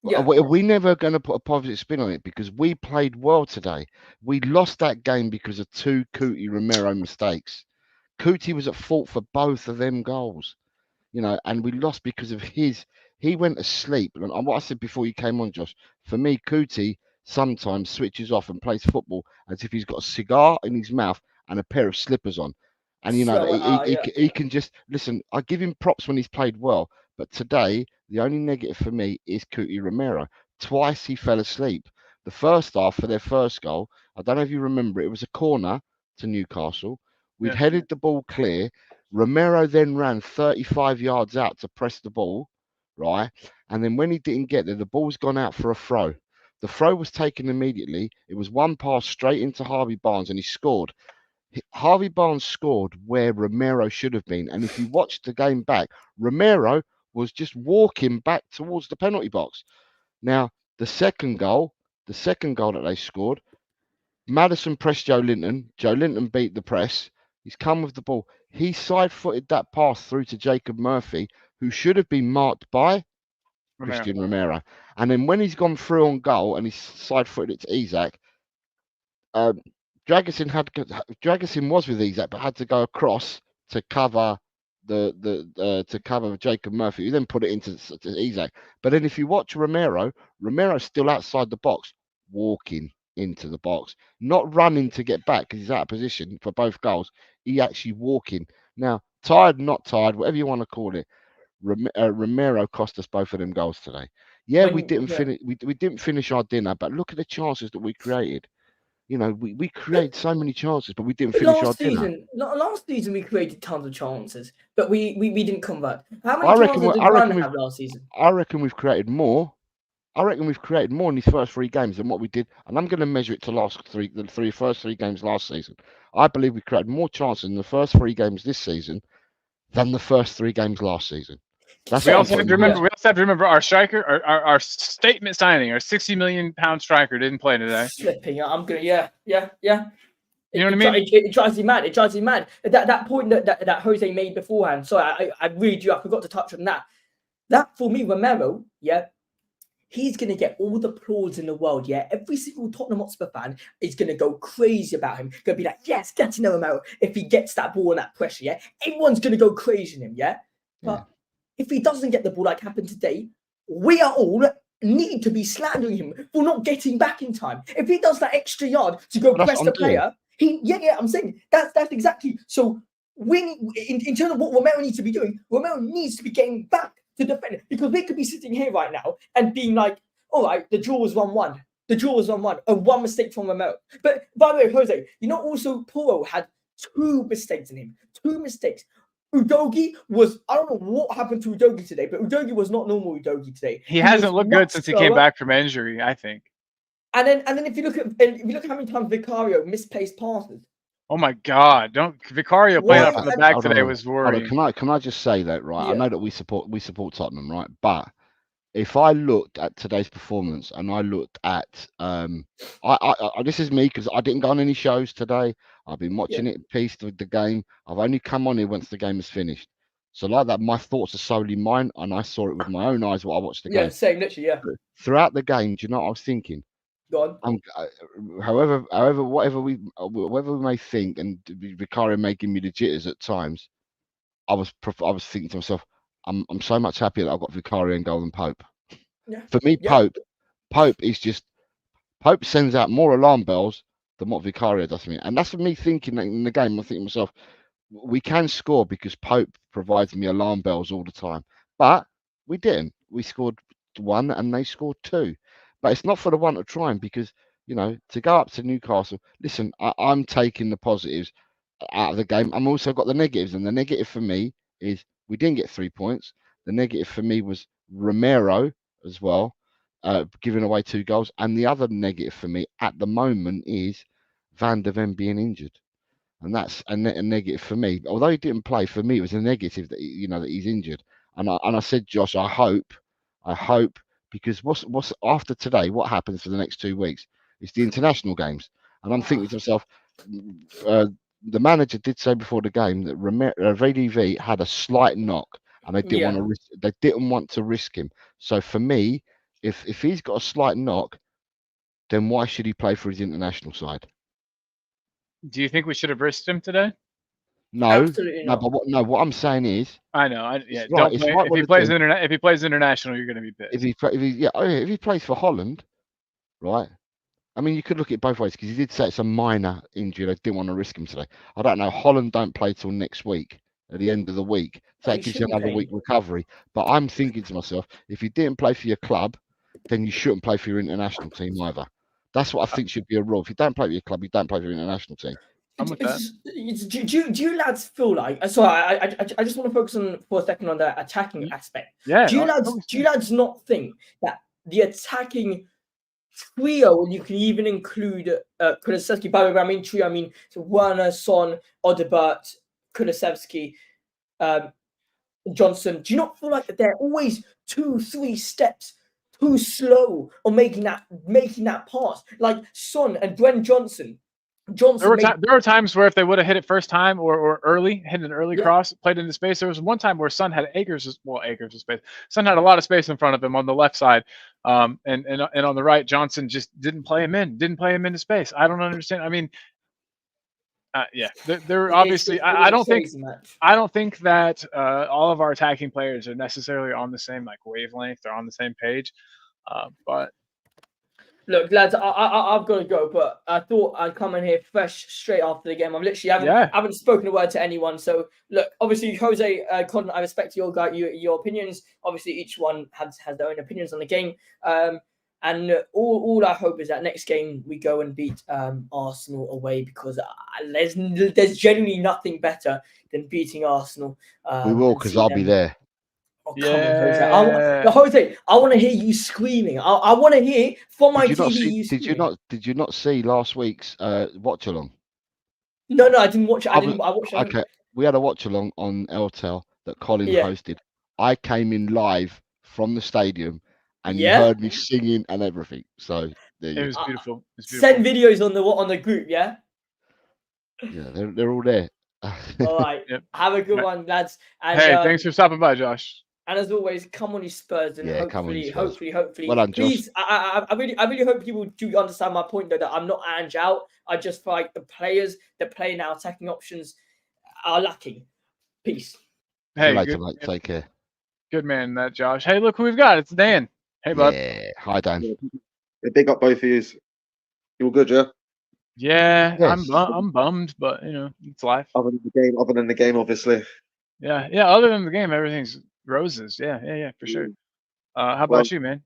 S6: Yeah.
S11: Are we never going to put a positive spin on it? Because we played well today. We lost that game because of 2 Cuti Romero mistakes. Cuti was at fault for both of them goals, and we lost because of he went asleep. And what I said before you came on, Josh, for me, Cuti sometimes switches off and plays football as if he's got a cigar in his mouth and a pair of slippers on. And, he can just, listen, I give him props when he's played well. But today, the only negative for me is Cuti Romero. Twice he fell asleep. The first half for their first goal, I don't know if you remember, it was a corner to Newcastle. We'd headed the ball clear. Romero then ran 35 yards out to press the ball, right? And then when he didn't get there, the ball's gone out for a throw. The throw was taken immediately. It was one pass straight into Harvey Barnes, and he scored. Harvey Barnes scored where Romero should have been. And if you watch the game back, Romero was just walking back towards the penalty box. Now, the second goal that they scored, Maddison pressed Joe Linton. Joe Linton beat the press. He's come with the ball. He side-footed that pass through to Jacob Murphy, who should have been marked by Christian Romero. And then when he's gone through on goal and he's side-footed it to Isak, Dragusin was with Isak, but had to go across to cover to cover Jacob Murphy, who then put it into Isak. But then if you watch Romero's still outside the box, walking into the box, not running to get back because he's out of position for both goals. He actually walking. Now, tired, not tired, whatever you want to call it, Romero cost us both of them goals today. Yeah, we didn't finish. We didn't finish our dinner, but look at the chances that we created. We created so many chances, but we didn't finish our dinner.
S6: Last season, we created tons of chances, but we didn't convert. How many chances did Brighton have last season?
S11: I reckon we've created more. I reckon we've created more in these first 3 games than what we did, and I'm going to measure it to the first three games last season. I believe we created more chances in the first 3 games this season than the first 3 games last season.
S2: We also have to remember our striker, our statement signing, our £60 million striker didn't play today.
S6: Slipping. I'm gonna, yeah.
S2: You know what I mean?
S6: It drives you mad. It drives you mad. That point that Jose made beforehand. Sorry, I forgot to touch on that. That for me, Romero, he's gonna get all the applause in the world. Every single Tottenham Hotspur fan is gonna go crazy about him. Gonna be like, yes, get to know Romero if he gets that ball and that pressure. Everyone's gonna go crazy on him. But if he doesn't get the ball like happened today, we are all need to be slandering him for not getting back in time. If he does that extra yard to go press the player, I'm saying that's exactly. So in terms of what Romero needs to be doing, Romero needs to be getting back to defend, because we could be sitting here right now and being like, all right, the draw was 1-1. The draw was 1-1. One mistake from Romero. But by the way, Jose, also Poro had 2 mistakes in him. 2 mistakes. Udogie was, I don't know what happened to Udogie today, but Udogie was not normal Udogie today.
S2: He hasn't looked good since he came back from injury, I think.
S6: And then if you look at how many times Vicario misplaced passes.
S2: Oh my God! Vicario playing out from the back today was worrying.
S11: Can I just say that, right? I know that we support Tottenham, right? But if I looked at today's performance and I looked at this is me because I didn't go on any shows today. I've been watching it pieced with the game. I've only come on here once the game is finished. So like that, my thoughts are solely mine, and I saw it with my own eyes while I watched the game.
S6: Yeah, same, literally,
S11: Throughout the game, do you know what I was thinking?
S4: Go on.
S11: Whatever we may think, and Vicario may give me the jitters at times. I was thinking to myself, I'm so much happier that I've got Vicario and Golden Pope.
S4: Yeah.
S11: For me,
S4: Yeah.
S11: Pope is just Pope sends out more alarm bells than what Vicario does for me, and that's for me thinking in the game. I'm thinking to myself, we can score because Pope provides me alarm bells all the time, but we didn't. We scored one and they scored two, but it's not for the want of trying because to go up to Newcastle. Listen, I'm taking the positives out of the game. I'm also got the negatives, and the negative for me is we didn't get 3 points. The negative for me was Romero as well, giving away 2 goals, and the other negative for me at the moment is Van der Ven being injured. And that's a negative for me. Although he didn't play, for me it was a negative that that he's injured. And I said, Josh, I hope because what's after today, what happens for the next 2 weeks? It's the international games, and I'm thinking to myself, the manager did say before the game that VDV had a slight knock, and they didn't want to risk him. So for me, if he's got a slight knock, then why should he play for his international side?
S2: Do you think we should have risked him today?
S11: No,
S4: Absolutely not.
S11: What I'm saying is,
S2: I know.
S11: It's
S2: Don't
S11: right,
S2: play.
S11: it's right
S2: If
S11: what
S2: he
S11: they're
S2: plays
S11: doing.
S2: if he plays international, you're going to be pissed.
S11: If he plays for Holland, right? I mean, you could look at it both ways because he did say it's a minor injury. They didn't want to risk him today. I don't know. Holland don't play till next week, at the end of the week. So
S4: He
S11: that gives
S4: should
S11: you
S4: be
S11: another
S4: playing.
S11: week recovery. But I'm thinking to myself, if you didn't play for your club, then you shouldn't play for your international team either. That's what I think should be a rule. If you don't play for your club, you don't play for your international team.
S2: I'm with that.
S4: Do you lads feel like? Sorry, I just want to focus on for a second on the attacking aspect.
S2: Yeah.
S4: Do you lads not think that the attacking trio, you can even include Kulusevski, by the way, I mean trio, I mean so Werner, Son, Odebert, Kulusevski, Johnson. Do you not feel like that they're always 2-3 steps too slow on making that pass? Like Son and Brent Johnson.
S2: There were times where if they would have hit it first time or hit an early cross, played into space. There was one time where Son had acres of space. Son had a lot of space in front of him on the left side, and on the right, Johnson just didn't play him into space. I don't understand. I mean, they're obviously. I don't think that all of our attacking players are necessarily on the same wavelength or on the same page, but.
S4: Look, lads, I've got to go, but I thought I'd come in here fresh straight after the game. I've literally haven't spoken a word to anyone. So, look, obviously, Jose, Cotton, I respect your opinions. Obviously, each one has their own opinions on the game. And all I hope is that next game we go and beat Arsenal away because there's genuinely nothing better than beating Arsenal.
S11: We will, because I'll be there.
S4: Oh, come on, Jose. I want to hear you screaming. I want to hear from my TV you screaming.
S11: Did you not see last week's watch along?
S4: No, I didn't watch it. I watched it.
S11: Okay, we had a watch along on LTEL that Colin hosted. I came in live from the stadium, and you heard me singing and everything. So
S2: it was beautiful.
S4: Send videos on the group, yeah.
S11: Yeah, they're all there.
S4: All right. Have a good one, lads. And,
S2: hey, thanks for stopping by, Josh.
S4: And as always, come on, you Spurs, and hopefully,
S11: well done,
S4: please. I really hope people do understand my point, though, that I'm not Ange out. I just feel like the players that play now, attacking options, are lacking. Peace.
S11: Hey, later, mate. Take care.
S2: Good man, that Josh. Hey, look who we've got. It's Dan. Hey, bud.
S11: Yeah. Hi, Dan.
S12: Yeah, big up both of you. You all good, yeah?
S2: Yeah, yes. I'm bummed, but it's life.
S12: Other than the game, obviously.
S2: Yeah. Other than the game, everything's roses. Yeah, for sure. How about you, man?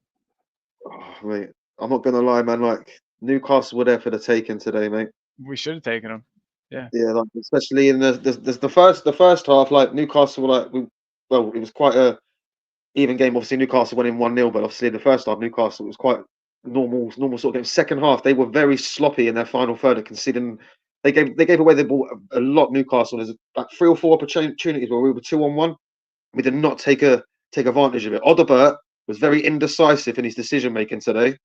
S12: Oh, mate, I'm not gonna lie, man. Like Newcastle were there for the taking today, mate.
S2: We should have taken them. Yeah.
S12: Yeah, like especially in the first half, like Newcastle were like, it was quite a even game. Obviously, Newcastle went in 1-0, but obviously in the first half, Newcastle was quite normal sort of game. Second half, they were very sloppy in their final third, conceding. They gave away the ball a lot. Newcastle, there's like 3 or 4 opportunities where we were 2-on-1. We did not take advantage of it. Odebert was very indecisive in his decision making today.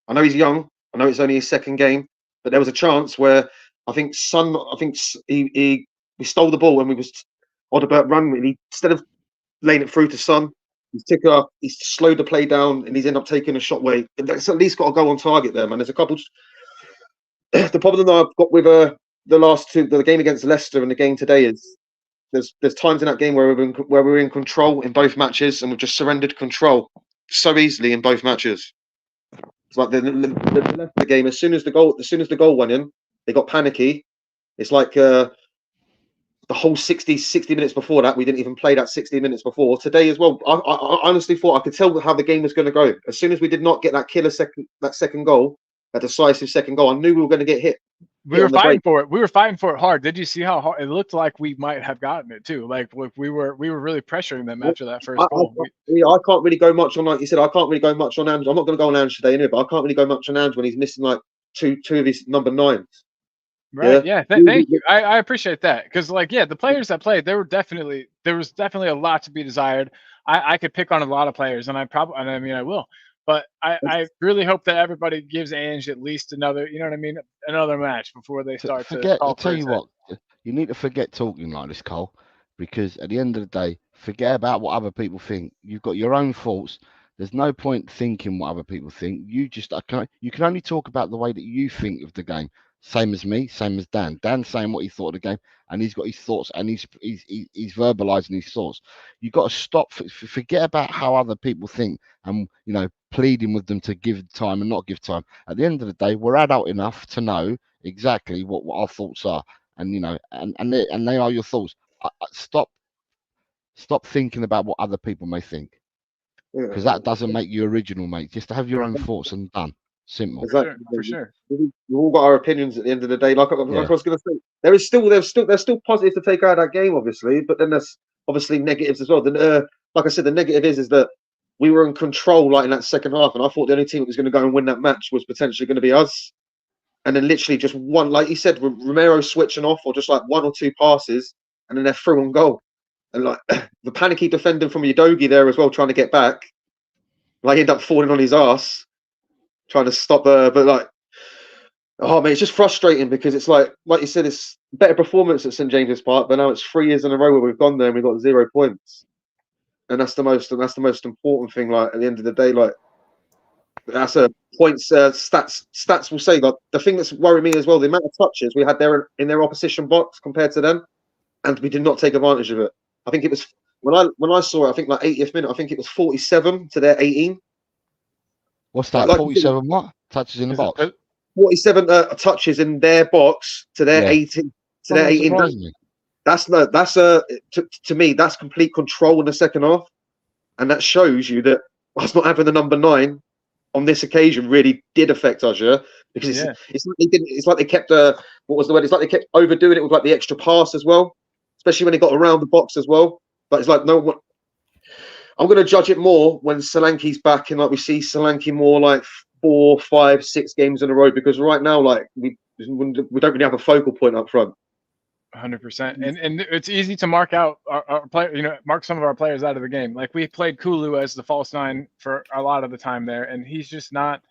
S12: I know he's young. I know it's only his second game, but there was a chance where I think Son. We stole the ball when we was Odebert run. Instead of laying it through to Son, He's slowed the play down, and he's ended up taking a shot where that's at least got to go on target there, man. There's a couple. The problem that I've got with the last two, the game against Leicester and the game today, is there's times in that game where we're in control in both matches, and we've just surrendered control so easily in both matches. It's like the Leicester game. As soon as the goal went in, they got panicky. It's like the whole 60 minutes before that, we didn't even play that 60 minutes before. Today as well, I honestly thought I could tell how the game was going to go. As soon as we did not get that killer second goal, that decisive second goal, I knew we were going to get hit.
S2: We were fighting for it. We were fighting for it hard. Did you see how hard it looked like we might have gotten it too? Like we were really pressuring them after that first goal.
S12: I can't really go much on, like you said, I can't really go much on Ange. I'm not going to go on Ange today anyway, but I can't really go much on Ange when he's missing like two of his number 9s.
S2: Right. Yeah. Thank you. I appreciate that, because the players that played, there was definitely a lot to be desired. I could pick on a lot of players, and I will. But I really hope that everybody gives Ange at least another, another match before they start to.
S11: I'll tell you what, you need to forget talking like this, Cole, because at the end of the day, forget about what other people think. You've got your own thoughts. There's no point thinking what other people think. You can only talk about the way that you think of the game. Same as me, same as Dan. Dan's saying what he thought of the game, and he's got his thoughts, and he's verbalizing his thoughts. You got to stop. Forget about how other people think, and pleading with them to give time and not give time. At the end of the day, we're adult enough to know exactly what our thoughts are, and and they are your thoughts. Stop thinking about what other people may think, because that doesn't make you original, mate. Just to have your own thoughts and done. Simple.
S12: Exactly.
S2: For sure.
S12: We've all got our opinions at the end of the day. Like I was going to say, there's still positives to take out of that game, obviously, but then there's obviously negatives as well. Like I said, the negative is that we were in control in that second half, and I thought the only team that was going to go and win that match was potentially going to be us. And then literally just one, like you said, Romero switching off, or just like one or two passes, and then they're through on goal. And like the panicky defending from Udogie there as well, trying to get back, like he ended up falling on his ass, trying to stop but oh man, it's just frustrating, because it's like you said, it's better performance at St James's Park, but now it's 3 years in a row where we've gone there and we've got 0 points, and that's the most important thing. Like at the end of the day, like that's a points stats will say. Like the thing that's worried me as well, the amount of touches we had there in their opposition box compared to them, and we did not take advantage of it. I think it was when I saw it, I think like 80th minute, I think it was 47 to their 18.
S11: What's that? 47 what? Touches in the box?
S12: 47 touches in their box to their 18. To their 18. To me, that's complete control in the second half. And that shows you that us not having the number 9 on this occasion really did affect us, because it's like they kept what was the word? It's like they kept overdoing it with like the extra pass as well, especially when they got around the box as well. But it's like I'm going to judge it more when Solanke's back, and like we see Solanke more like 4, 5, 6 games in a row, because right now, like we don't really have a focal point up front.
S2: 100%, and it's easy to mark out our player, mark some of our players out of the game. Like we played Kulu as the false 9 for a lot of the time there, and he's just not.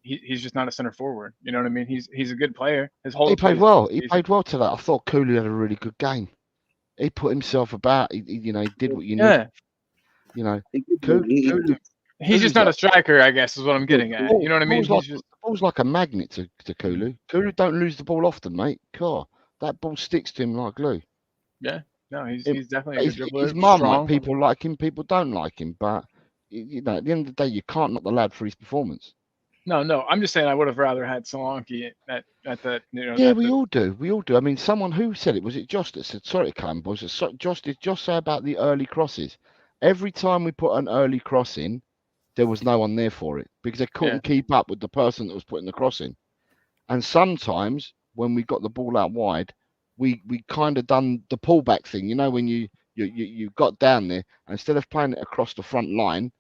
S2: He's just not a center forward. You know what I mean? He's a good player. He
S11: played well. He played well today. I thought Kulu had a really good game. He put himself about. He did what you need.
S2: He's just not a striker, I guess, is what I'm getting at. You know what I mean?
S11: The ball's like a magnet to Kulu. Kulu don't lose the ball often, mate. God, that ball sticks to him like glue.
S2: Yeah, no, he's definitely a good dribbler.
S11: He's Marmite. People like him, people don't like him, but at the end of the day, you can't knock the lad for his performance.
S2: No, I'm just saying I would have rather had Solanke at that.
S11: Yeah, we all do. I mean, someone who said it, was it Josh that said, sorry to come, boys. Did Josh say about the early crosses? Every time we put an early cross in, there was no one there for it, because they couldn't keep up with the person that was putting the cross in. And sometimes when we got the ball out wide, we kind of done the pullback thing. When you got down there, and instead of playing it across the front line,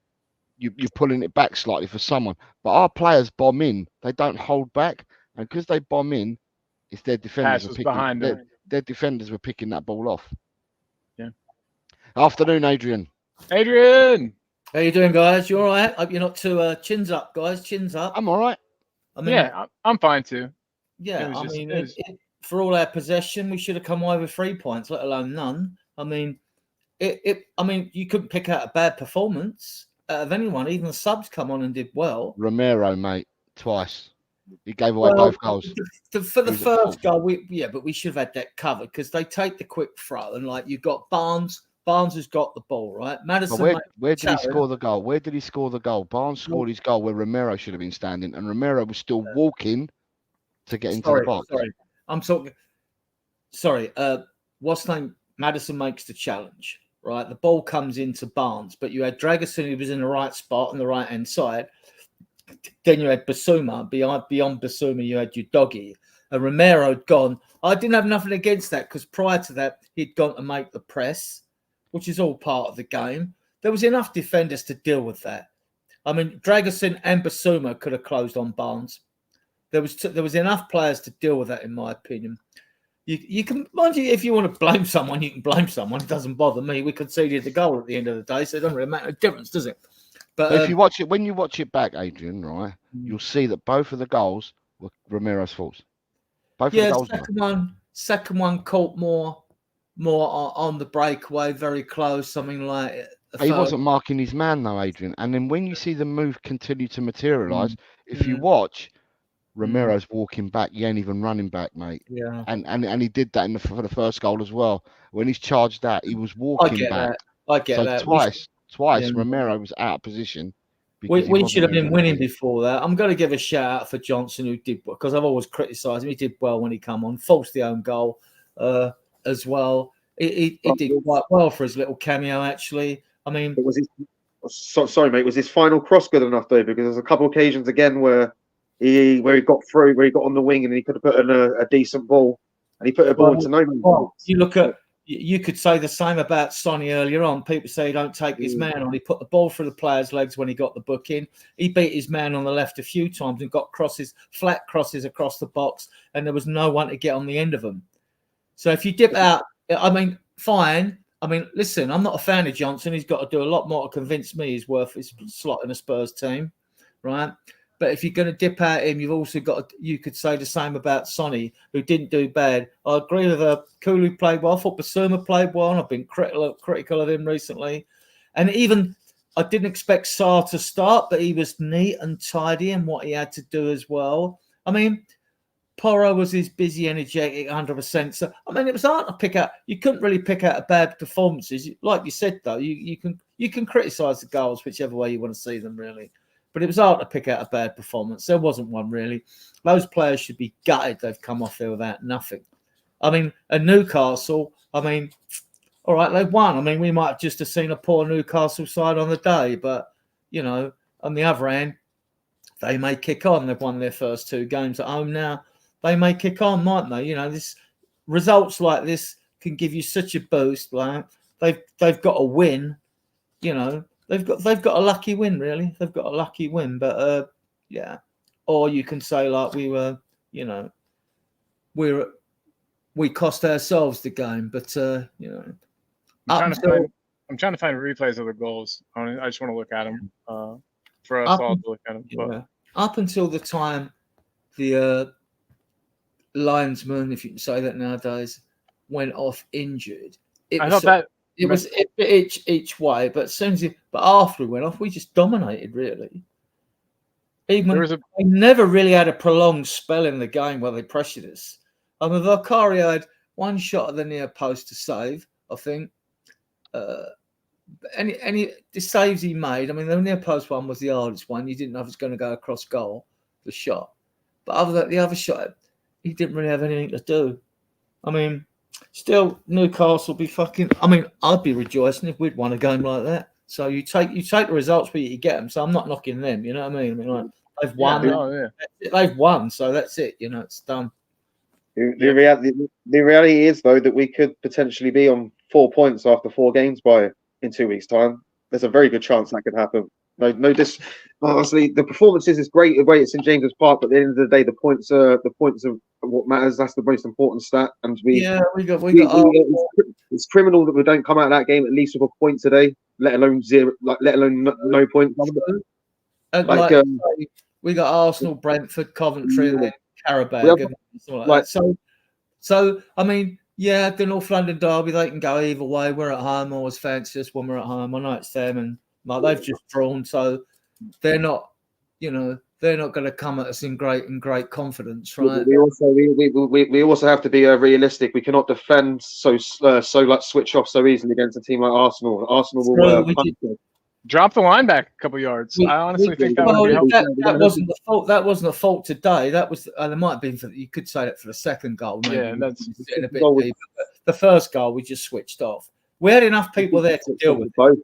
S11: you're pulling it back slightly for someone. But our players bomb in; they don't hold back, and because they bomb in, it's their defenders their defenders were picking that ball off.
S2: Yeah.
S11: Afternoon, Adrian.
S2: Adrian,
S13: how you doing, guys? You all right? Hope you're not too chins up, guys. Chins up.
S11: I'm all right.
S2: I'm fine too.
S13: Yeah, for all our possession, we should have come away with 3 points, let alone none. I mean, I mean, you couldn't pick out a bad performance out of anyone. Even the subs come on and did well.
S11: Romero, mate, twice. He gave away
S13: Well,
S11: both goals.
S13: For the
S11: He was at fault.
S13: first goal, but we should have had that covered because they take the quick throw and like you've got Barnes. Barnes has got the ball, right? Madison.
S11: But where did he score the goal? Where did he score the goal? Barnes scored his goal where Romero should have been standing, and Romero was still walking to get into the box.
S13: Sorry, I'm talking. Sorry, what's the name? Madison makes the challenge, right? The ball comes into Barnes, but you had Dragerson who was in the right spot on the right hand side. Then you had Basuma. Beyond Basuma, you had your doggy. And Romero had gone. I didn't have nothing against that because prior to that, he'd gone to make the press, which is all part of the game. There was enough defenders to deal with that. I mean, Dragerson and Basuma could have closed on Barnes. There was enough players to deal with that, in my opinion. You can, mind you, if you want to blame someone, you can blame someone. It doesn't bother me. We conceded the goal at the end of the day, so it doesn't really make a difference, does it? But
S11: if you watch it, when you watch it back, Adrian, right, you'll see that both of the goals were Romero's faults. Both of the goals.
S13: Second one caught more on the breakaway, very close, something like.
S11: He wasn't marking his man though, Adrian. And then when you see the move continue to materialise, if you watch, Romero's walking back. He ain't even running back, mate.
S13: Yeah.
S11: And he did that for the first goal as well. When he's charged that, he was walking back.
S13: I get that.
S11: Twice Romero was out of position.
S13: We should have been winning before that. I'm going to give a shout out for Johnson, who did, because I've always criticised him. He did well when he come on, forced the own goal as well. He did quite well for his little cameo, actually. I mean,
S12: sorry, mate. Was his final cross good enough though? Because there's a couple of occasions again where he got through, where he got on the wing, and he could have put in a decent ball, and he put a ball into no man's goal.
S13: You look at. You could say the same about Sonny earlier on. People say he don't take his man on. He put the ball through the player's legs when he got the book in. He beat his man on the left a few times and got flat crosses across the box, and there was no one to get on the end of them. So if you dip out, I mean, fine. I mean, listen, I'm not a fan of Johnson. He's got to do a lot more to convince me he's worth his slot in a Spurs team, right? But if you're going to dip out him, you've also got you could say the same about Sonny, who didn't do bad. I agree with Kulu played well. I thought Basuma played well, and I've been critical of him recently. And even I didn't expect Sarr to start, but he was neat and tidy in what he had to do as well. I mean, Porro was his busy, energetic, 100%. So, I mean, it was hard to pick out. You couldn't really pick out a bad performances. Like you said, though, you can criticise the goals whichever way you want to see them, really. But it was hard to pick out a bad performance. There wasn't one, really. Those players should be gutted they've come off there without nothing. I mean, at Newcastle, I mean, all right, they've won. I mean, we might just have seen a poor Newcastle side on the day. But, you know, on the other hand, they may kick on. They've won their first 2 games at home now. They may kick on, mightn't they? You know, this results like this can give you such a boost. Like they've got a win, you know. They've got a lucky win, really. They've got a lucky win, but yeah. Or you can say like we were, you know, we cost ourselves the game, but you know.
S2: I'm trying to find replays of the goals. I just want to look at them for us all to look at them.
S13: Yeah. Up until the time the linesman, if you can say that nowadays, went off injured. It was each way, but as soon as but after he went off, we just dominated really. Even they never really had a prolonged spell in the game where they pressured us. I mean, Vicario had one shot at the near post to save, I think. The saves he made, I mean, the near post one was the hardest one. You didn't know if it was going to go across goal, the shot. But other than the other shot, he didn't really have anything to do. I mean, still, Newcastle be fucking. I mean, I'd be rejoicing if we'd won a game like that. So you take the results where you get them. So I'm not knocking them. You know what I mean? I mean, like, they've won. They've won. So that's it. You know, it's done.
S12: The reality is though that we could potentially be on 4 points after 4 games in 2 weeks' time. There's a very good chance that could happen. Honestly, the performances is great the way it's in James's Park, but at the end of the day, the points are what matters. That's the most important stat. And we got. It's criminal that we don't come out of that game at least with a point today, let alone zero, let alone no points.
S13: We got Arsenal, Brentford, Coventry, and then Carabao. So I mean, Yeah, the North London derby, they can go either way. We're at home. I always fancy us when we're at home. I know it's them, and like, they've just drawn, so they're not, they're not going to come at us in great confidence, right?
S12: We also have to be realistic. We cannot defend so like switch off so easily against a team like Arsenal. Arsenal will punch us.
S2: Drop the line back a couple yards. I honestly think that would be helpful.
S13: That wasn't the fault. That wasn't a fault today. That was. There might have been. You could say that for the second goal. Maybe
S2: Yeah, that's
S13: a bit deeper. The first goal we just switched off. We had enough people there to deal with it.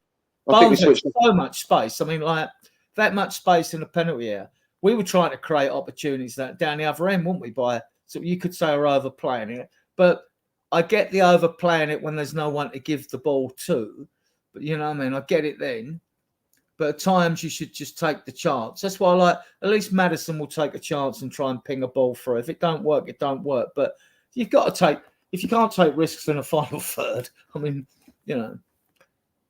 S13: Barnes had so much space. I mean, like that much space in the penalty area. We were trying to create opportunities that down the other end, weren't we? So you could say we're overplaying it, but I get the overplaying it when there's no one to give the ball to. But you know what I mean? I get it then. But at times you should just take the chance. That's why I like, at least Maddison will take a chance and try and ping a ball through. If it don't work, it don't work. But you've got to if you can't take risks in a final third, I mean,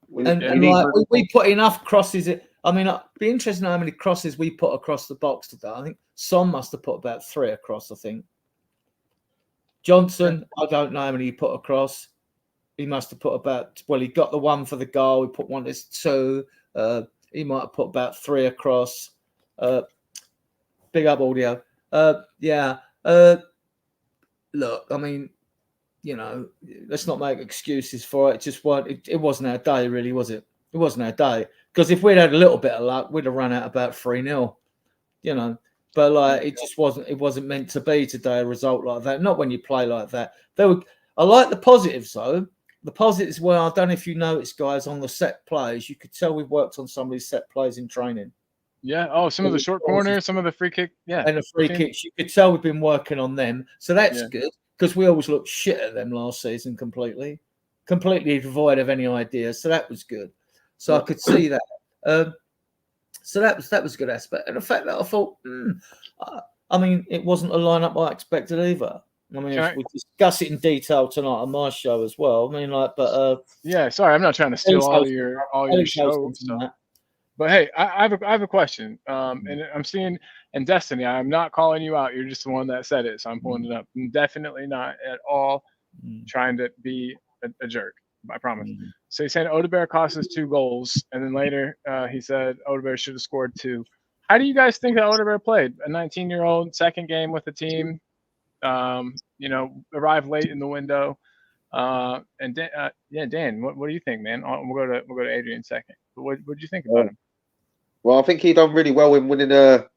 S13: we put enough crosses. I mean, it'd be interesting how many crosses we put across the box today. I think Son must have put about 3 across, I think. Johnson, I don't know how many he put across. He must have put he got the one for the goal. He put one, there's 2. He might have put about 3 across. Big up audio. Look, I mean, let's not make excuses for it. It wasn't our day, really, was it? It wasn't our day. Because if we'd had a little bit of luck, we'd have run out about 3-0. But like it just wasn't. It wasn't meant to be today. A result like that. Not when you play like that. I like the positives though. The positives were, I don't know if you noticed, guys, on the set plays, you could tell we've worked on some of these set plays in training.
S2: Yeah. Oh, some of the short corners, some of the free kick. Yeah.
S13: And the free kicks, you could tell we've been working on them. So that's good because we always looked shit at them last season completely devoid of any ideas. So that was good. So I could see that. So that was a good aspect. And the fact that I thought, I mean, it wasn't a lineup I expected either. I mean, we discuss it in detail tonight on my show as well. I mean,
S2: yeah. Sorry, I'm not trying to steal all your show stuff. But hey, I have a question. And I'm seeing in Destiny, I'm not calling you out. You're just the one that said it, so I'm pulling it up. I'm definitely not at all trying to be a jerk. I promise. So he's saying Odegaard cost us 2 goals, and then later he said Odegaard should have scored 2. How do you guys think that Odegaard played? A 19-year-old, second game with the team. Arrived late in the window. And Dan, what do you think, man? We'll go to Adrian second. But what do you think about him?
S12: Well, I think he done really well in winning,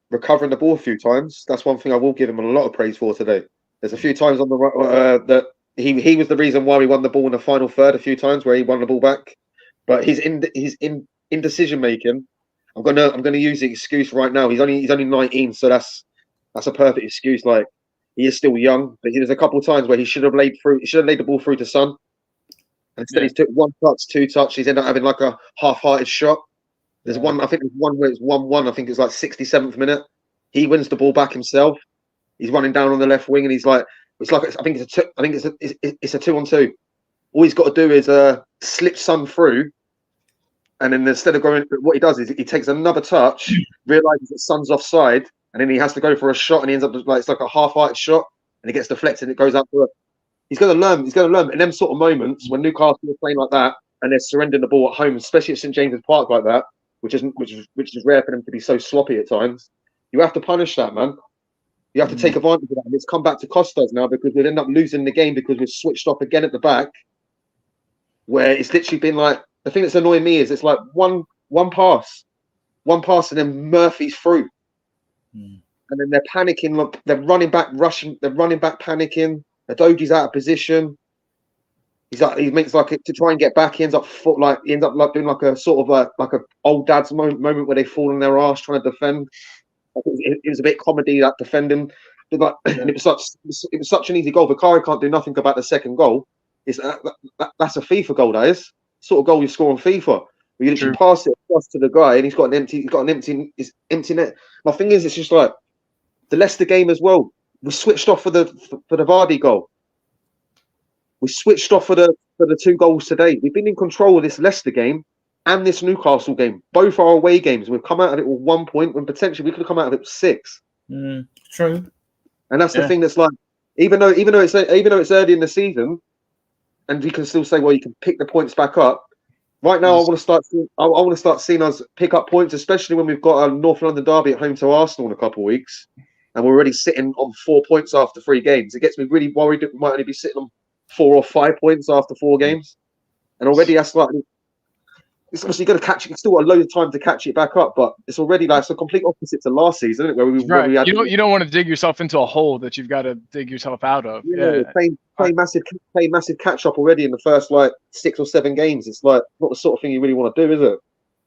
S12: recovering the ball a few times. That's one thing I will give him a lot of praise for today. There's a few times on the that he was the reason why we won the ball in the final third. A few times where he won the ball back, but his indecision making. I'm gonna use the excuse right now. He's only 19, so that's a perfect excuse. Like, he is still young, but there's a couple of times where he should have laid the ball through to Son. And instead, he took 1 touch, 2 touches. He's ended up having like a half-hearted shot. There's one, I think there's one where it's 1-1. I think it's like 67th minute. He wins the ball back himself. He's running down on the left wing, and he's like, it's a 2-on-2. All he's got to do is slip Son through, and then instead of going, what he does is he takes another touch, realizes that Son's offside, and then he has to go for a shot, and he ends up like it's like a half-hearted shot, and it gets deflected, and it goes out for. He's going to learn. He's going to learn. In them sort of moments when Newcastle are playing like that, and they're surrendering the ball at home, especially at St James's Park like that, which is rare for them to be so sloppy at times. You have to punish that, man. You have to take advantage of that. And it's come back to cost us now because we'll end up losing the game because we've switched off again at the back, where it's literally been like, the thing that's annoying me is it's like one pass, and then Murphy's through. And then they're panicking, look, they're running back, panicking. Adoji's out of position. He makes like to try and get back. He ends up doing like a sort of like a old dad's moment where they fall on their arse trying to defend. It was a bit comedy, that defending. And it was such an easy goal. Vicario can't do nothing about the second goal. That's a FIFA goal. That is sort of goal you score on FIFA. You literally pass it across to the guy, and he's got an empty net. My thing is, it's just like the Leicester game as well. We switched off for the Vardy goal. We switched off for the 2 goals today. We've been in control of this Leicester game and this Newcastle game. Both are away games. We've come out of it with 1 point when potentially we could have come out of it with 6.
S13: True.
S12: And that's the thing that's like, even though it's early in the season, and you can still say, well, you can pick the points back up. Right now, I want to start. I want to start seeing us pick up points, especially when we've got a North London derby at home to Arsenal in a couple of weeks, and we're already sitting on 4 points after 3 games. It gets me really worried that we might only be sitting on 4 or 5 points after 4 games, and already that's like it's obviously going to catch it. It's still got a load of time to catch it back up, but it's already like it's a complete opposite to last season, isn't it? Where we had
S2: You don't want to dig yourself into a hole that you've got to dig yourself out of.
S12: playing massive catch up already in the first like 6 or 7 games. It's like not the sort of thing you really want to do, is it?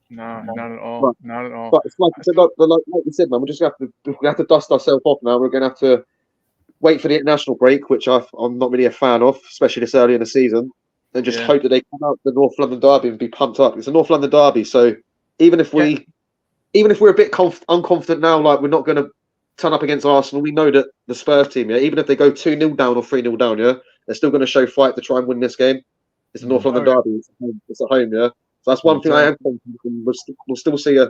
S2: No, not at all. Not at all.
S12: But it's like you said, man. We're just gonna have to dust ourselves off now. We're going to have to wait for the international break, which I'm not really a fan of, especially this early in the season, and just hope that they come out the North London derby and be pumped up. It's a North London derby, so even if we're a bit unconfident now, like we're not going to turn up against Arsenal, we know that the Spurs team, even if they go 2-0 down or 3-0 down, they're still going to show fight to try and win this game. It's the North London derby. It's at home, So that's one thing I am confident in. We'll still see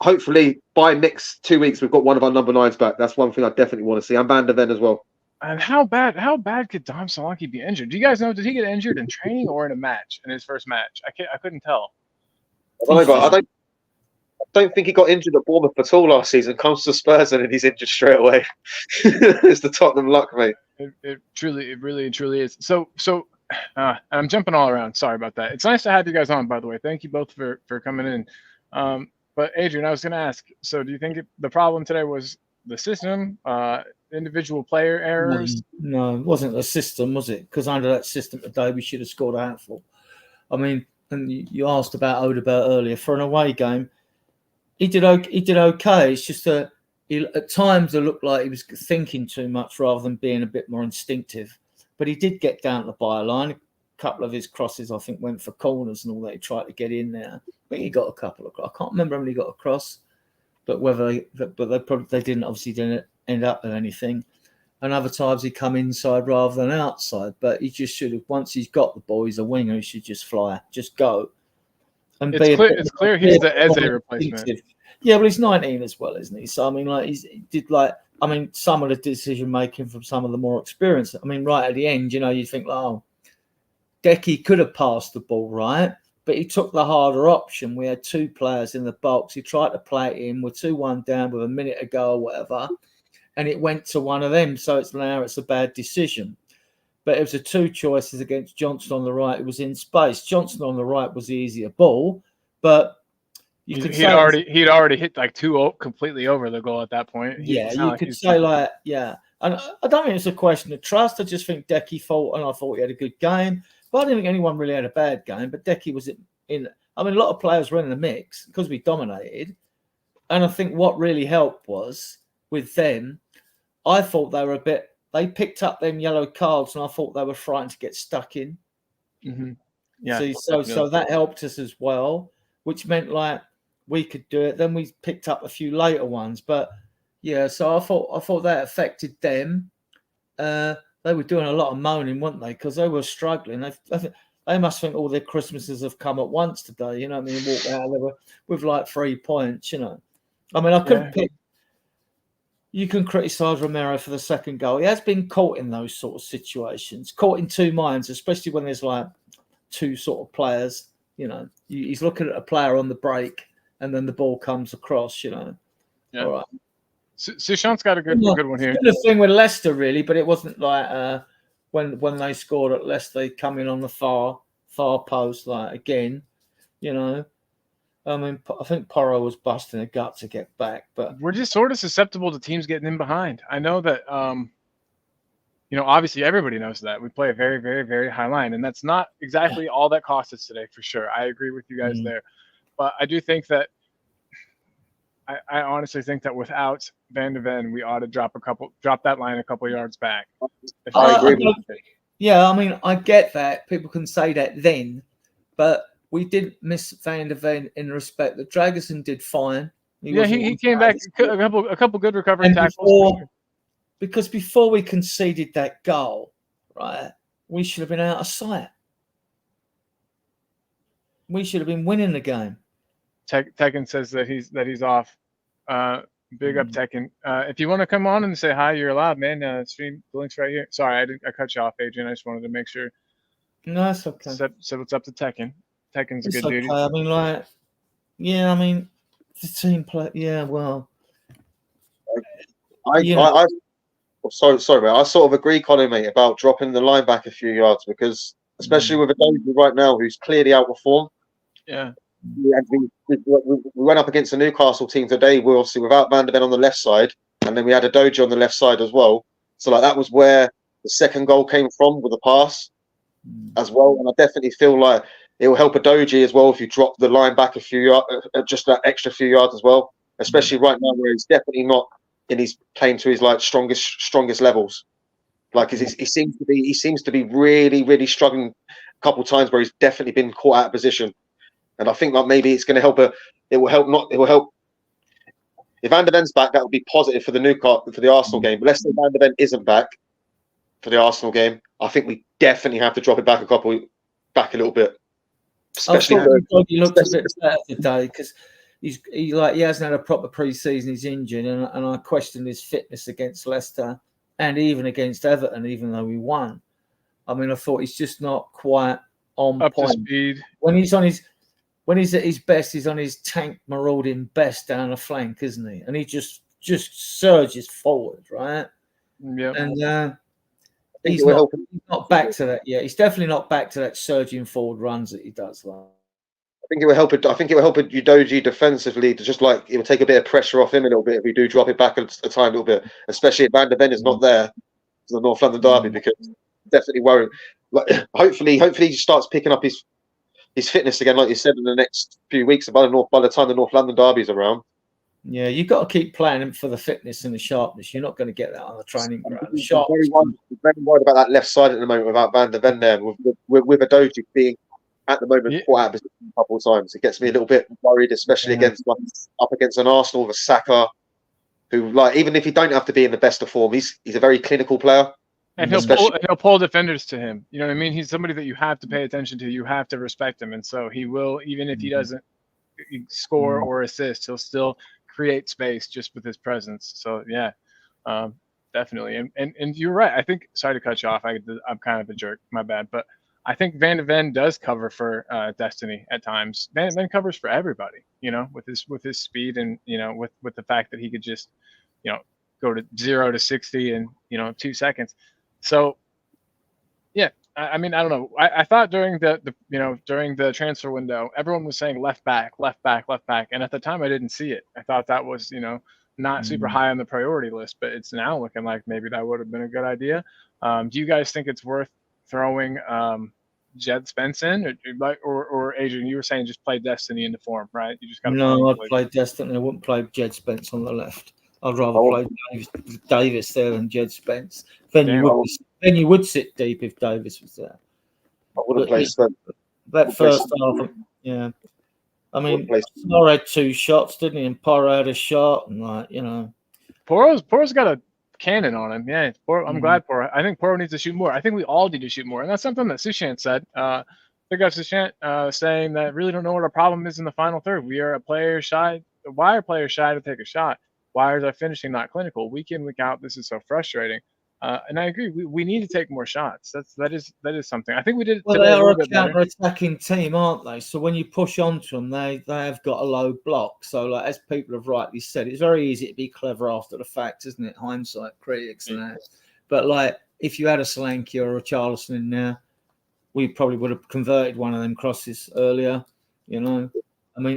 S12: hopefully by next 2 weeks we've got one of our number 9s back. That's one thing I definitely want to see. And Van de Ven as well.
S2: And how bad could Dom Solanke be injured? Do you guys know? Did he get injured in training or in a match, in his first match? I couldn't tell.
S12: I don't think he got injured at Bournemouth at all last season. Comes to Spurs and he's injured straight away. It's the Tottenham luck, mate.
S2: It really truly is. So I'm jumping all around. Sorry about that. It's nice to have you guys on, by the way. Thank you both for coming in. But Adrian, I was going to ask. So do you think the problem today was the system, individual player errors?
S13: No, it wasn't the system, was it? Because under that system today, we should have scored a handful. I mean, and you asked about Odebert earlier. For an away game, he did okay. It's just that at times it looked like he was thinking too much rather than being a bit more instinctive. But he did get down to the byline. A couple of his crosses, I think, went for corners and all that. He tried to get in there. I think he got a couple of. I can't remember how many he got across, but they didn't end up with anything. And other times he come inside rather than outside. But he just should have. Once he's got the ball, he's a winger. He should just fly, just go. And
S2: it's clear he's the Eze replacement.
S13: Yeah, but he's 19 as well, isn't he? So I mean, some of the decision making from some of the more experienced. I mean, right at the end, you think, oh, Decky could have passed the ball, right? But he took the harder option. We had 2 players in the box. He tried to play it in. We're 2-1 down with a minute to go or whatever, and it went to one of them. So it's a bad decision. But it was 2 choices against Johnson on the right. It was in space. Johnson on the right was the easier ball, but
S2: he'd already hit like 2 completely over the goal at that point.
S13: And I don't think it's a question of trust. I just think Decky fought, and I thought he had a good game. But I didn't think anyone really had a bad game. But Decky was in. I mean, a lot of players were in the mix because we dominated. And I think what really helped was with them, I thought they were they picked up them yellow cards, and I thought they were frightened to get stuck in.
S2: Mm-hmm. Yeah.
S13: So that helped us as well, which meant like we could do it. Then we picked up a few later ones, but yeah. So I thought that affected them. They were doing a lot of moaning, weren't they? Because they were struggling. They must think all their Christmases have come at once today. You know what I mean? Walk out there with like 3 points. I mean, I couldn't pick. You can criticise Romero for the second goal. He has been caught in those sort of situations, caught in 2 minds, especially when there's like 2 sort of players. He's looking at a player on the break, and then the ball comes across. Yeah. All right.
S2: Sushant's got a good one here.
S13: The thing with Leicester, really, but it wasn't like when they scored at Leicester, they come in on the far post, like again. I mean, I think Porro was busting a gut to get back, but
S2: we're just sort of susceptible to teams getting in behind. I know that, obviously everybody knows that we play a very, very, very high line, and that's not exactly all that cost us today, for sure. I agree with you guys there, but I do think that I honestly think that without Van de Ven, we ought to drop that line a couple yards back.
S13: Yeah, I mean, I get that. People can say that then, but we did miss Van de Ven in respect that Dragerson did fine.
S2: He came back a couple good recovery tackles.
S13: Because before we conceded that goal, right, we should have been out of sight. We should have been winning the game.
S2: Tekken says that he's off. Big up, Tekken. If you want to come on and say hi, you're allowed, man. Stream, the link's right here. Sorry, I cut you off, Adrian. I just wanted to make sure.
S13: No, it's okay.
S2: So what's up to Tekken? Tekken's a
S13: It's
S2: good
S13: okay.
S2: dude.
S13: I mean, like, yeah, I mean, the team play. Yeah, well,
S12: Sorry, mate. I sort of agree, Colin, mate, about dropping the line back a few yards because, especially with a Dozy right now who's clearly out of form.
S2: Yeah.
S12: We went up against the Newcastle team today. We obviously without Van der Ven on the left side, and then we had a Doji on the left side as well. So like that was where the second goal came from with the pass as well. And I definitely feel like it will help a Doji as well if you drop the line back a few yards, just that extra few yards as well. Especially right now where he's definitely not in his playing to his like strongest levels. Like he seems to be really struggling a couple of times where he's definitely been caught out of position. And I think like maybe it's going to help. It will help. If Van der Ven's back, that would be positive for the Arsenal game. But let's say Van der Ven isn't back for the Arsenal game. I think we definitely have to drop it back a little bit. Especially
S13: he looked a bit better today because he hasn't had a proper pre-season. He's injured, and I questioned his fitness against Leicester and even against Everton, even though we won. I mean, I thought he's just not quite on
S2: up
S13: point.
S2: to speed.
S13: When he's at his best, he's on his tank marauding best down the flank, isn't he? And he just surges forward, right?
S2: Yeah.
S13: And he's not back to that yet. He's definitely not back to that surging forward runs that he does.
S12: I think it will help. I think it will help Udogie defensively to just like it will take a bit of pressure off him a little bit if we do drop it back a time a little bit, especially if Van der Ven is not there for the North London derby because definitely worrying. Like, hopefully he starts picking up his fitness again, like you said, in the next few weeks. By the time the North London derby is around.
S13: Yeah, you've got to keep playing him for the fitness and the sharpness. You're not going to get that on the training ground.
S12: I'm very worried about that left side at the moment without Van der Ven there. With Udogie being at the moment caught out of position a couple of times, it gets me a little bit worried, especially up against an Arsenal with a Saka, who like even if he don't have to be in the best of form, he's a very clinical player.
S2: And he'll pull defenders to him. You know what I mean? He's somebody that you have to pay attention to. You have to respect him, and so he will, even if he doesn't score or assist, he'll still create space just with his presence. So yeah, definitely. And you're right. I think. Sorry to cut you off. I'm kind of a jerk. My bad. But I think Van der Ven does cover for Destiny at times. Van der Ven covers for everybody. You know, with his speed and with the fact that he could just go to 0 to 60 in 2 seconds. So, yeah, I mean, I don't know. I thought during the transfer window, everyone was saying left back, and at the time I didn't see it. I thought that was not super high on the priority list, but it's now looking like maybe that would have been a good idea. Do you guys think it's worth throwing Jed Spence in, or Adrian? You were saying just play Destiny into form, right? You just got to.
S13: No, I'd play Destiny. I wouldn't play Jed Spence on the left. I'd rather play Davis there than Jed Spence. Then you would sit deep if Davis was there.
S12: I wouldn't play Spence.
S13: That first half, yeah. I mean, Porro had 2 shots, didn't he? And Porro had a shot, and
S2: Porro's got a cannon on him. Yeah, I'm glad Porro. I think Porro needs to shoot more. I think we all need to shoot more, and that's something that Sushant said. Big up Sushant saying that really don't know what our problem is in the final third. We are a player shy. Why are players shy to take a shot? Why is our finishing not clinical? Week in, week out, this is so frustrating. And I agree. We need to take more shots. That is something. I think we did.
S13: Well, they are a counter-attacking team, aren't they? So when you push onto them, they have got a low block. So, like as people have rightly said, it's very easy to be clever after the fact, isn't it? Hindsight critics and that. But like, if you had a Solanke or a Charleston in there, we probably would have converted one of them crosses earlier. I mean,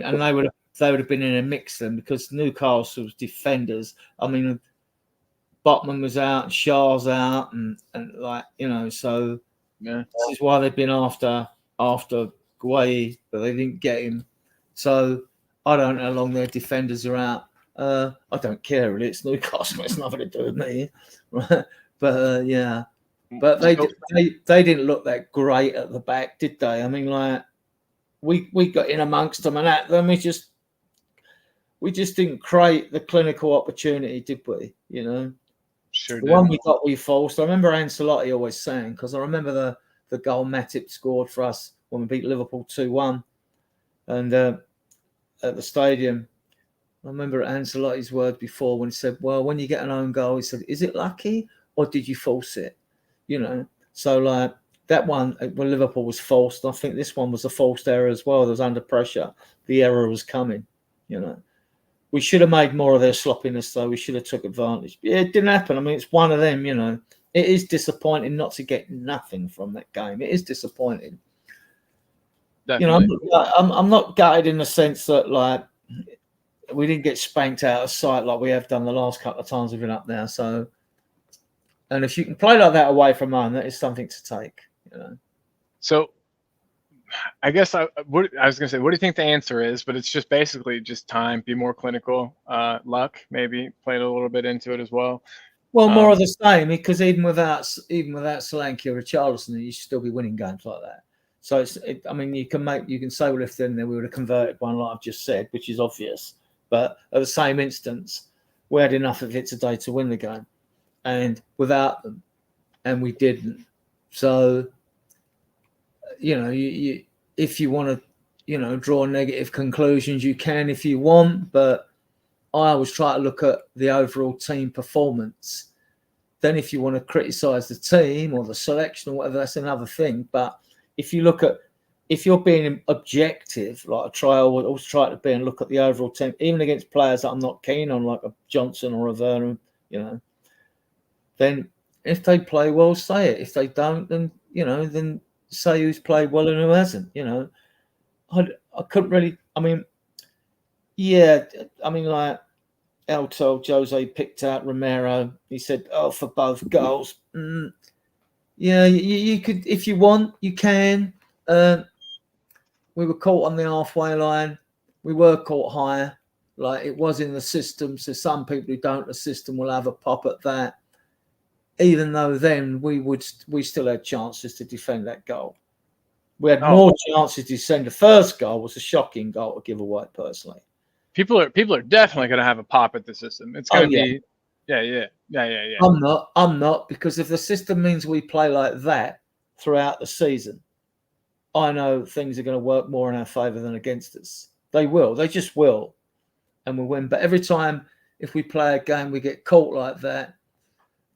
S13: and they would have been in a mix then because Newcastle's defenders. I mean, Botman was out, Shaw's out, and so this is why they've been after Guay, but they didn't get him. So I don't know how long their defenders are out. I don't care really. It's Newcastle. It's nothing to do with me, right? But yeah, but they didn't look that great at the back, did they? I mean, like we got in amongst them and at them. We just didn't create the clinical opportunity, did we?
S2: Sure.
S13: The one we got, we forced. I remember Ancelotti always saying, because I remember the goal Matip scored for us when we beat Liverpool 2-1, and at the stadium, I remember Ancelotti's words before when he said, well, when you get an own goal, he said, is it lucky or did you force it? You know, so like that one when Liverpool was forced, I think this one was a forced error as well. There was under pressure. The error was coming, you know. We should have made more of their sloppiness, though. We should have took advantage. It didn't happen. I mean, it's one of them, you know. It is disappointing not to get nothing from that game. It is disappointing.
S2: Definitely.
S13: You know, I'm not gutted in the sense that, like, we didn't get spanked out of sight like we have done the last couple of times we've been up there. So, and if you can play like that away from home, that is something to take, you know.
S2: So I guess I was going to say, what do you think the answer is? But it's just basically just time, be more clinical, luck, maybe played a little bit into it as well.
S13: Well, more of the same, because even without Solanke or Richarlison, you should still be winning games like that. So I mean, you can say, well, if then we would have converted one like I've just said, which is obvious. But at the same instance, we had enough of it today to win the game, and without them, and we didn't. So, you know, you if you want to, you know, draw negative conclusions, you can if you want. But I always try to look at the overall team performance. Then, if you want to criticise the team or the selection or whatever, that's another thing. But if you look at if you're being objective, like I always try to be and look at the overall team, even against players that I'm not keen on, like a Johnson or a Werner, you know, then if they play well, say it. If they don't, then, you know, then say who's played well and who hasn't, you know. I couldn't really, I mean, yeah, I mean, like El told Jose picked out Romero. He said, oh, for both goals. Yeah, you could, if you want, you can. We were caught on the halfway line. We were caught higher. Like, it was in the system. So some people who don't the system will have a pop at that. Even though then we still had chances to defend that goal. We had more chances to defend. The first goal was a shocking goal to give away, personally.
S2: People are definitely going to have a pop at the system. It's going to be, yeah.
S13: I'm not, because if the system means we play like that throughout the season, I know things are going to work more in our favour than against us. They will. They just will, and we'll win. But every time if we play a game, we get caught like that,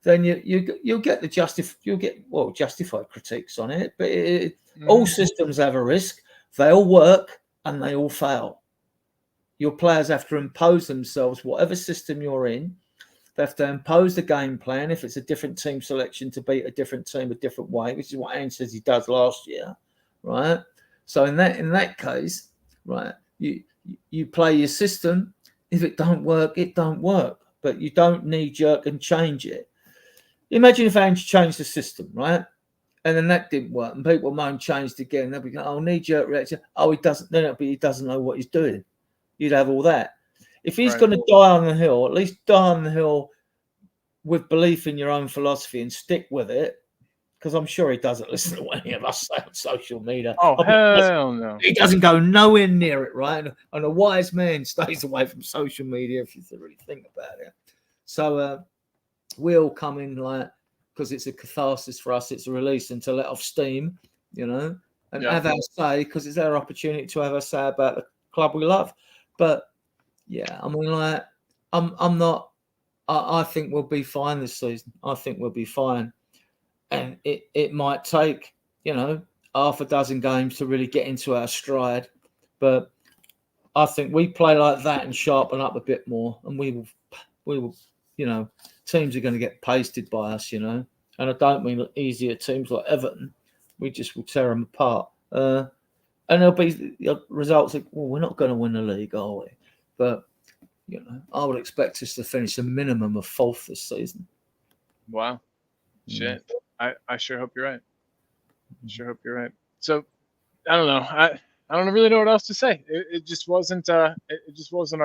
S13: then you'll get justified critiques on it. But all systems have a risk. They all work and they all fail. Your players have to impose themselves, whatever system you're in. They have to impose the game plan. If it's a different team selection, to beat a different team a different way, which is what Ange says he does last year, right? So in that case, right, you play your system. If it don't work, it don't work. But you don't knee jerk and change it. Imagine if Ange changed the system, right? And then that didn't work, and people moan changed again. They'll be going, oh, knee jerk reaction. Oh, he doesn't. Then it'll be he doesn't know what he's doing. You'd have all that. If he's going to die on the hill, at least die on the hill with belief in your own philosophy and stick with it. Because I'm sure he doesn't listen to what any of us say on social media.
S2: Oh, hell no.
S13: He doesn't go nowhere near it, right? And a wise man stays away from social media, if you really think about it. So we all come in like, because it's a catharsis for us, it's a release, and to let off steam, you know, and have our say, because it's our opportunity to have our say about the club we love. But yeah, I mean, like, I'm not. I think we'll be fine this season. I think we'll be fine, and it might take, you know, half a dozen games to really get into our stride. But I think we play like that and sharpen up a bit more, and we will, you know, teams are going to get pasted by us, you know. And I don't mean easier teams like Everton. We just will tear them apart. And there'll be results like, well, we're not going to win the league, are we? But, you know, I would expect us to finish a minimum of 4th this season.
S2: Wow. Shit. I sure hope you're right. So, I don't know. I don't really know what else to say. It just wasn't our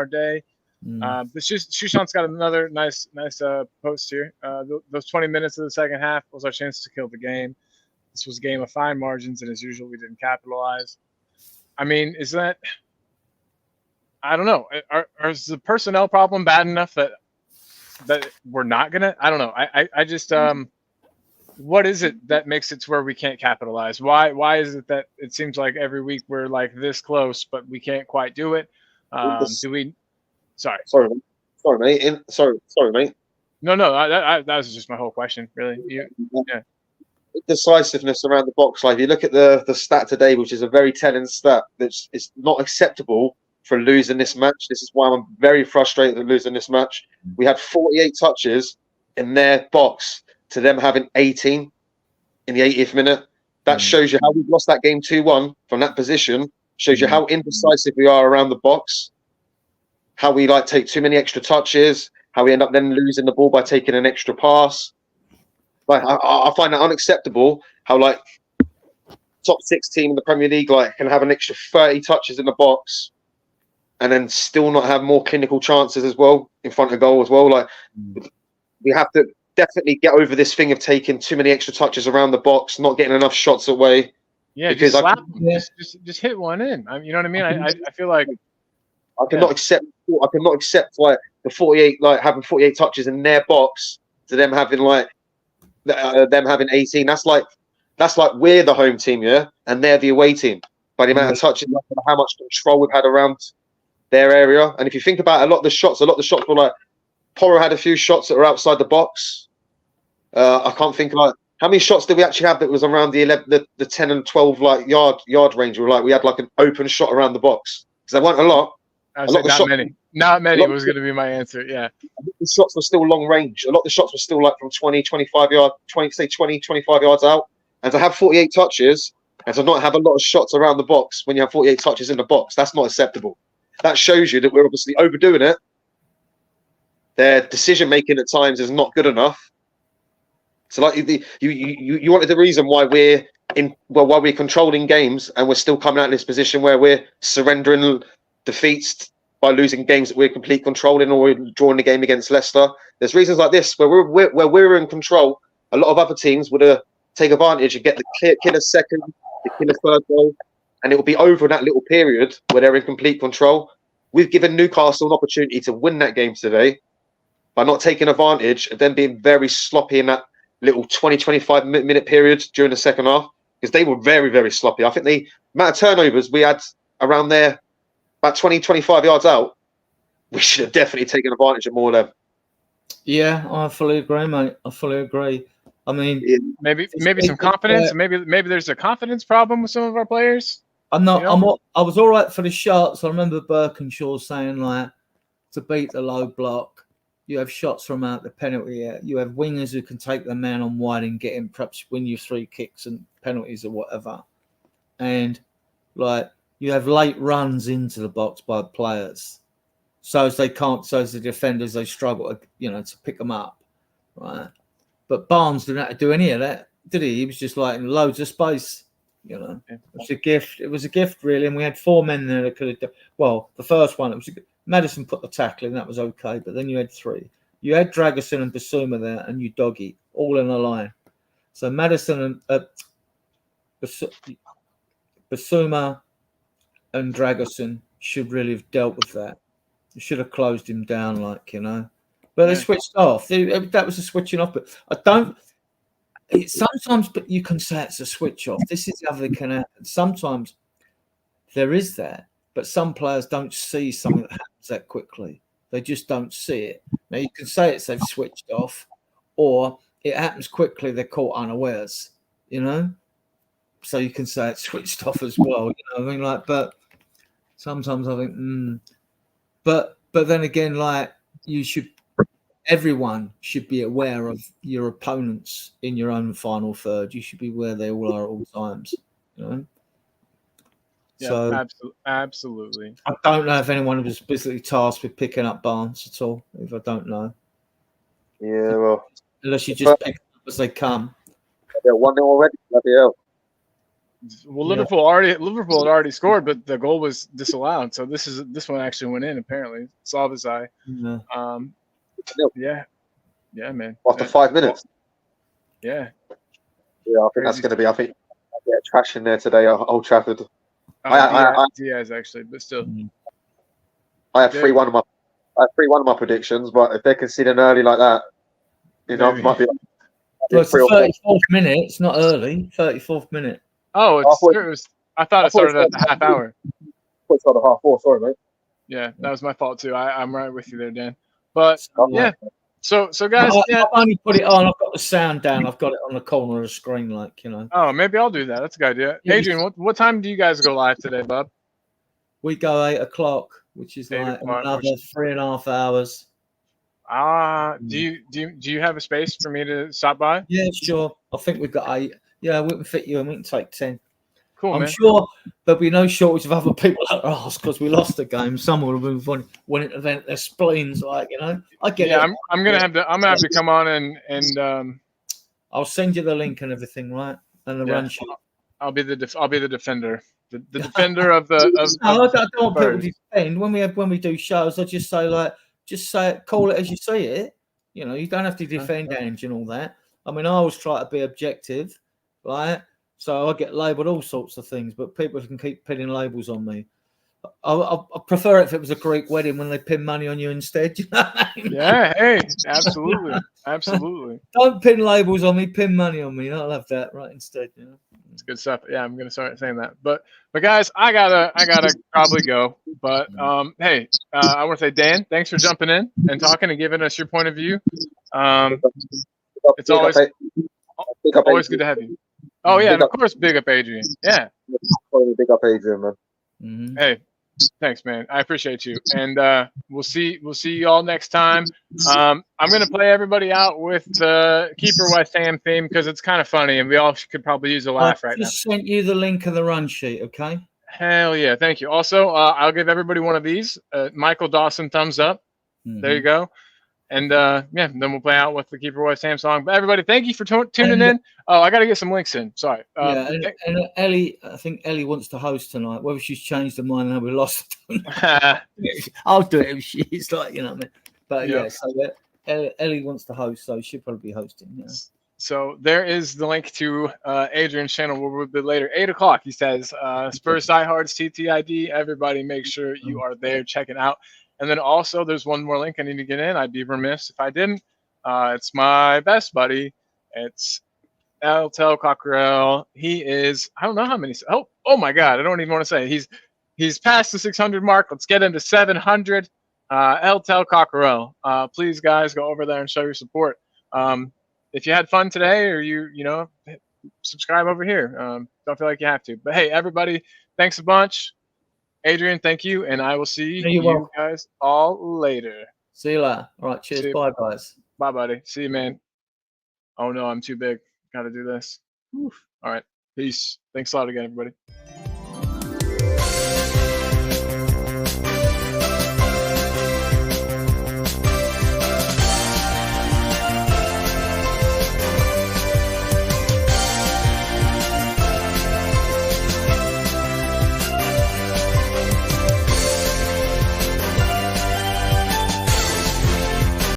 S2: day. But Shushan's got another nice post here. Those 20 minutes of the second half was our chance to kill the game. This was a game of fine margins, and as usual, we didn't capitalize. I mean, is that? I don't know. Is the personnel problem bad enough that we're not gonna? I don't know. I just what is it that makes it to where we can't capitalize? Why is it that it seems like every week we're like this close, but we can't quite do it? Do we Sorry.
S12: Sorry, mate. Sorry, mate.
S2: No, that was just my whole question, really. Yeah.
S12: Decisiveness around the box. Like, if you look at the stat today, which is a very telling stat, it's not acceptable for losing this match. This is why I'm very frustrated at losing this match. We had 48 touches in their box to them having 18 in the 80th minute. That shows you how we've lost that game 2-1 from that position. Shows you how indecisive we are around the box. How we take too many extra touches. How we end up then losing the ball by taking an extra pass. Like, I find that unacceptable. How top 6 team in the Premier League can have an extra 30 touches in the box, and then still not have more clinical chances as well in front of goal as well. We have to definitely get over this thing of taking too many extra touches around the box, not getting enough shots away.
S2: Yeah, because just slap them. Just hit one in. You know what I mean? I feel like
S12: I cannot accept the 48 having 48 touches in their box to them having them having 18. That's like we're the home team, yeah, and they're the away team. By the amount of touches, how much control we've had around their area. And if you think about a lot of the shots were Porro had a few shots that were outside the box. I can't think how many shots did we actually have that was around the 10 and 12 yard range. We had an open shot around the box because there weren't a lot.
S2: Not many was going to be my answer. Yeah.
S12: The shots were still long range. A lot of the shots were still from 20, 25 yards out. And to have 48 touches and to not have a lot of shots around the box when you have 48 touches in the box, that's not acceptable. That shows you that we're obviously overdoing it. Their decision making at times is not good enough. So you wanted the reason why we're controlling games and we're still coming out in this position where we're surrendering defeats by losing games that we're complete control in, or we're drawing the game against Leicester. There's reasons like this where we're in control. A lot of other teams would take advantage and get the killer second, the killer third goal, and it will be over in that little period where they're in complete control. We've given Newcastle an opportunity to win that game today by not taking advantage of them being very sloppy in that little 20-25 minute period during the second half, because they were very, very sloppy. I think the amount of turnovers we had around there, about 20-25 yards out, we should have definitely taken advantage of more of them.
S13: Yeah, I fully agree, mate. I fully agree. I mean,
S2: maybe some confidence. Maybe there's a confidence problem with some of our players.
S13: I was all right for the shots. I remember Birkinshaw saying to beat the low block, you have shots from out the penalty area. You have wingers who can take the man on wide and get him, perhaps win you 3 kicks and penalties or whatever. And you have late runs into the box by players. So as the defenders, they struggle, to pick them up, right? But Barnes didn't have to do any of that, did he? He was just in loads of space, It was a gift. It was a gift, really. And we had 4 men there that could have done. Well, the first one, Maddison put the tackle in, that was okay. But then you had 3. You had Dragerson and Basuma there, and you Doggy, all in a line. So Maddison and Basuma and Dragerson should really have dealt with that. You should have closed him down, But they switched off. That was a switching off. But I don't. Sometimes, but you can say it's a switch off. This is the other thing can happen. Sometimes there is that, but some players don't see something that happens that quickly. They just don't see it. Now you can say they've switched off, or it happens quickly. They're caught unawares. So you can say it's switched off as well. But sometimes I think, but then again, everyone should be aware of your opponents in your own final third. You should be where they all are at all times.
S2: Yeah,
S13: so
S2: absolutely.
S13: I don't know if anyone was specifically tasked with picking up Barnes at all. If I don't know.
S12: Yeah, well,
S13: unless you just pick them up as they come.
S12: They're 1-0 already. Bloody hell.
S2: Well, Liverpool had already scored, but the goal was disallowed. So this one actually went in. Apparently, Salvazai.
S13: Yeah.
S2: Yeah, man.
S12: After 5 minutes.
S2: Yeah.
S12: Yeah, I think that's going to be. I think I'll get trash in there today at Old Trafford.
S2: Diaz actually, but still.
S12: I had 3-1 of my predictions, but if they're conceding early like that, it might be.
S13: Well, it's the 34th minute. It's not early. 34th minute.
S2: Oh, I thought it started at the half hour.
S12: It's not a half hour. Sorry, mate.
S2: Yeah, that was my fault too. I'm right with you there, Dan. But
S13: So,
S2: yeah, so guys, yeah.
S13: I've only put it on. I've got the sound down. I've got it on the corner of the screen, like, you know.
S2: Oh, maybe I'll do that. That's a good idea.
S13: Yeah,
S2: Adrian, what time do you guys go live today, bub?
S13: We go 8 o'clock, which is
S2: 8
S13: like
S2: o'clock,
S13: another
S2: which-
S13: 3.5 hours.
S2: Do you have a space for me to stop by?
S13: Yeah, sure. I think we've got 8. Yeah, we can fit you and we can take 10.
S2: Cool,
S13: I'm
S2: man.
S13: sure there'll be no shortage of other people that ask because we lost the game. Some will have wanting to vent their spleens, like, you know. I get
S2: Yeah,
S13: it.
S2: I'm gonna have to come on and
S13: I'll send you the link and everything, right? And the
S2: yeah,
S13: run sheet.
S2: I'll be the defender, the defender of the of.
S13: No,
S2: of
S13: I don't want people
S2: Spurs.
S13: to defend when we do shows. I just say it, call it as you see it. You know, you don't have to defend Ange and all that. I mean, I always try to be objective, right? So I get labelled all sorts of things, but people can keep pinning labels on me. I prefer it if it was a Greek wedding when they pin money on you instead. You know what I mean?
S2: Yeah, hey, absolutely, absolutely.
S13: Don't pin labels on me, pin money on me. I'll have that right instead. You know.
S2: It's good stuff. Yeah, I'm gonna start saying that. But guys, I gotta probably go. But hey, I want to say, Dan, thanks for jumping in and talking and giving us your point of view. It's always good to have you. Oh yeah, and of course, big up Adrian. Yeah.
S12: Big up Adrian, man.
S2: Hey, thanks, man. I appreciate you, and we'll see you all next time. I'm gonna play everybody out with the Keeper West Ham theme because it's kind of funny, and we all could probably use a laugh right now.
S13: Just sent you the link of the run sheet, okay?
S2: Hell yeah, thank you. Also, I'll give everybody one of these. Michael Dawson, thumbs up. There you go. And yeah, then we'll play out with the Keeper West Ham song. But everybody, thank you for tuning in. Oh, I got to get some links in. Sorry.
S13: Yeah, and Ellie, I think Ellie wants to host tonight. Whether she's changed her mind and we lost. I'll do it if she's like, you know what I mean. But yeah, so Ellie wants to host, so she'll probably be hosting. Yeah.
S2: So there is the link to Adrian's channel where we'll be later. 8 o'clock, he says. Spurs diehards, TTID. Everybody, make sure you are there checking out. And then also, there's one more link I need to get in. I'd be remiss if I didn't. It's my best buddy. It's Eltel Cockrell. He is, I don't know how many. Oh my God, I don't even want to say it. He's past the 600 mark. Let's get him to 700. Eltel Cockrell. Please, guys, go over there and show your support. If you had fun today, or you know, subscribe over here. Don't feel like you have to. But hey, everybody, thanks a bunch. Adrian, thank you, and I will see you guys all later.
S13: See you later. All right, cheers. Bye, guys.
S2: Bye, buddy. See you, man. Oh no, I'm too big. Got to do this. All right, peace. Thanks a lot again, everybody.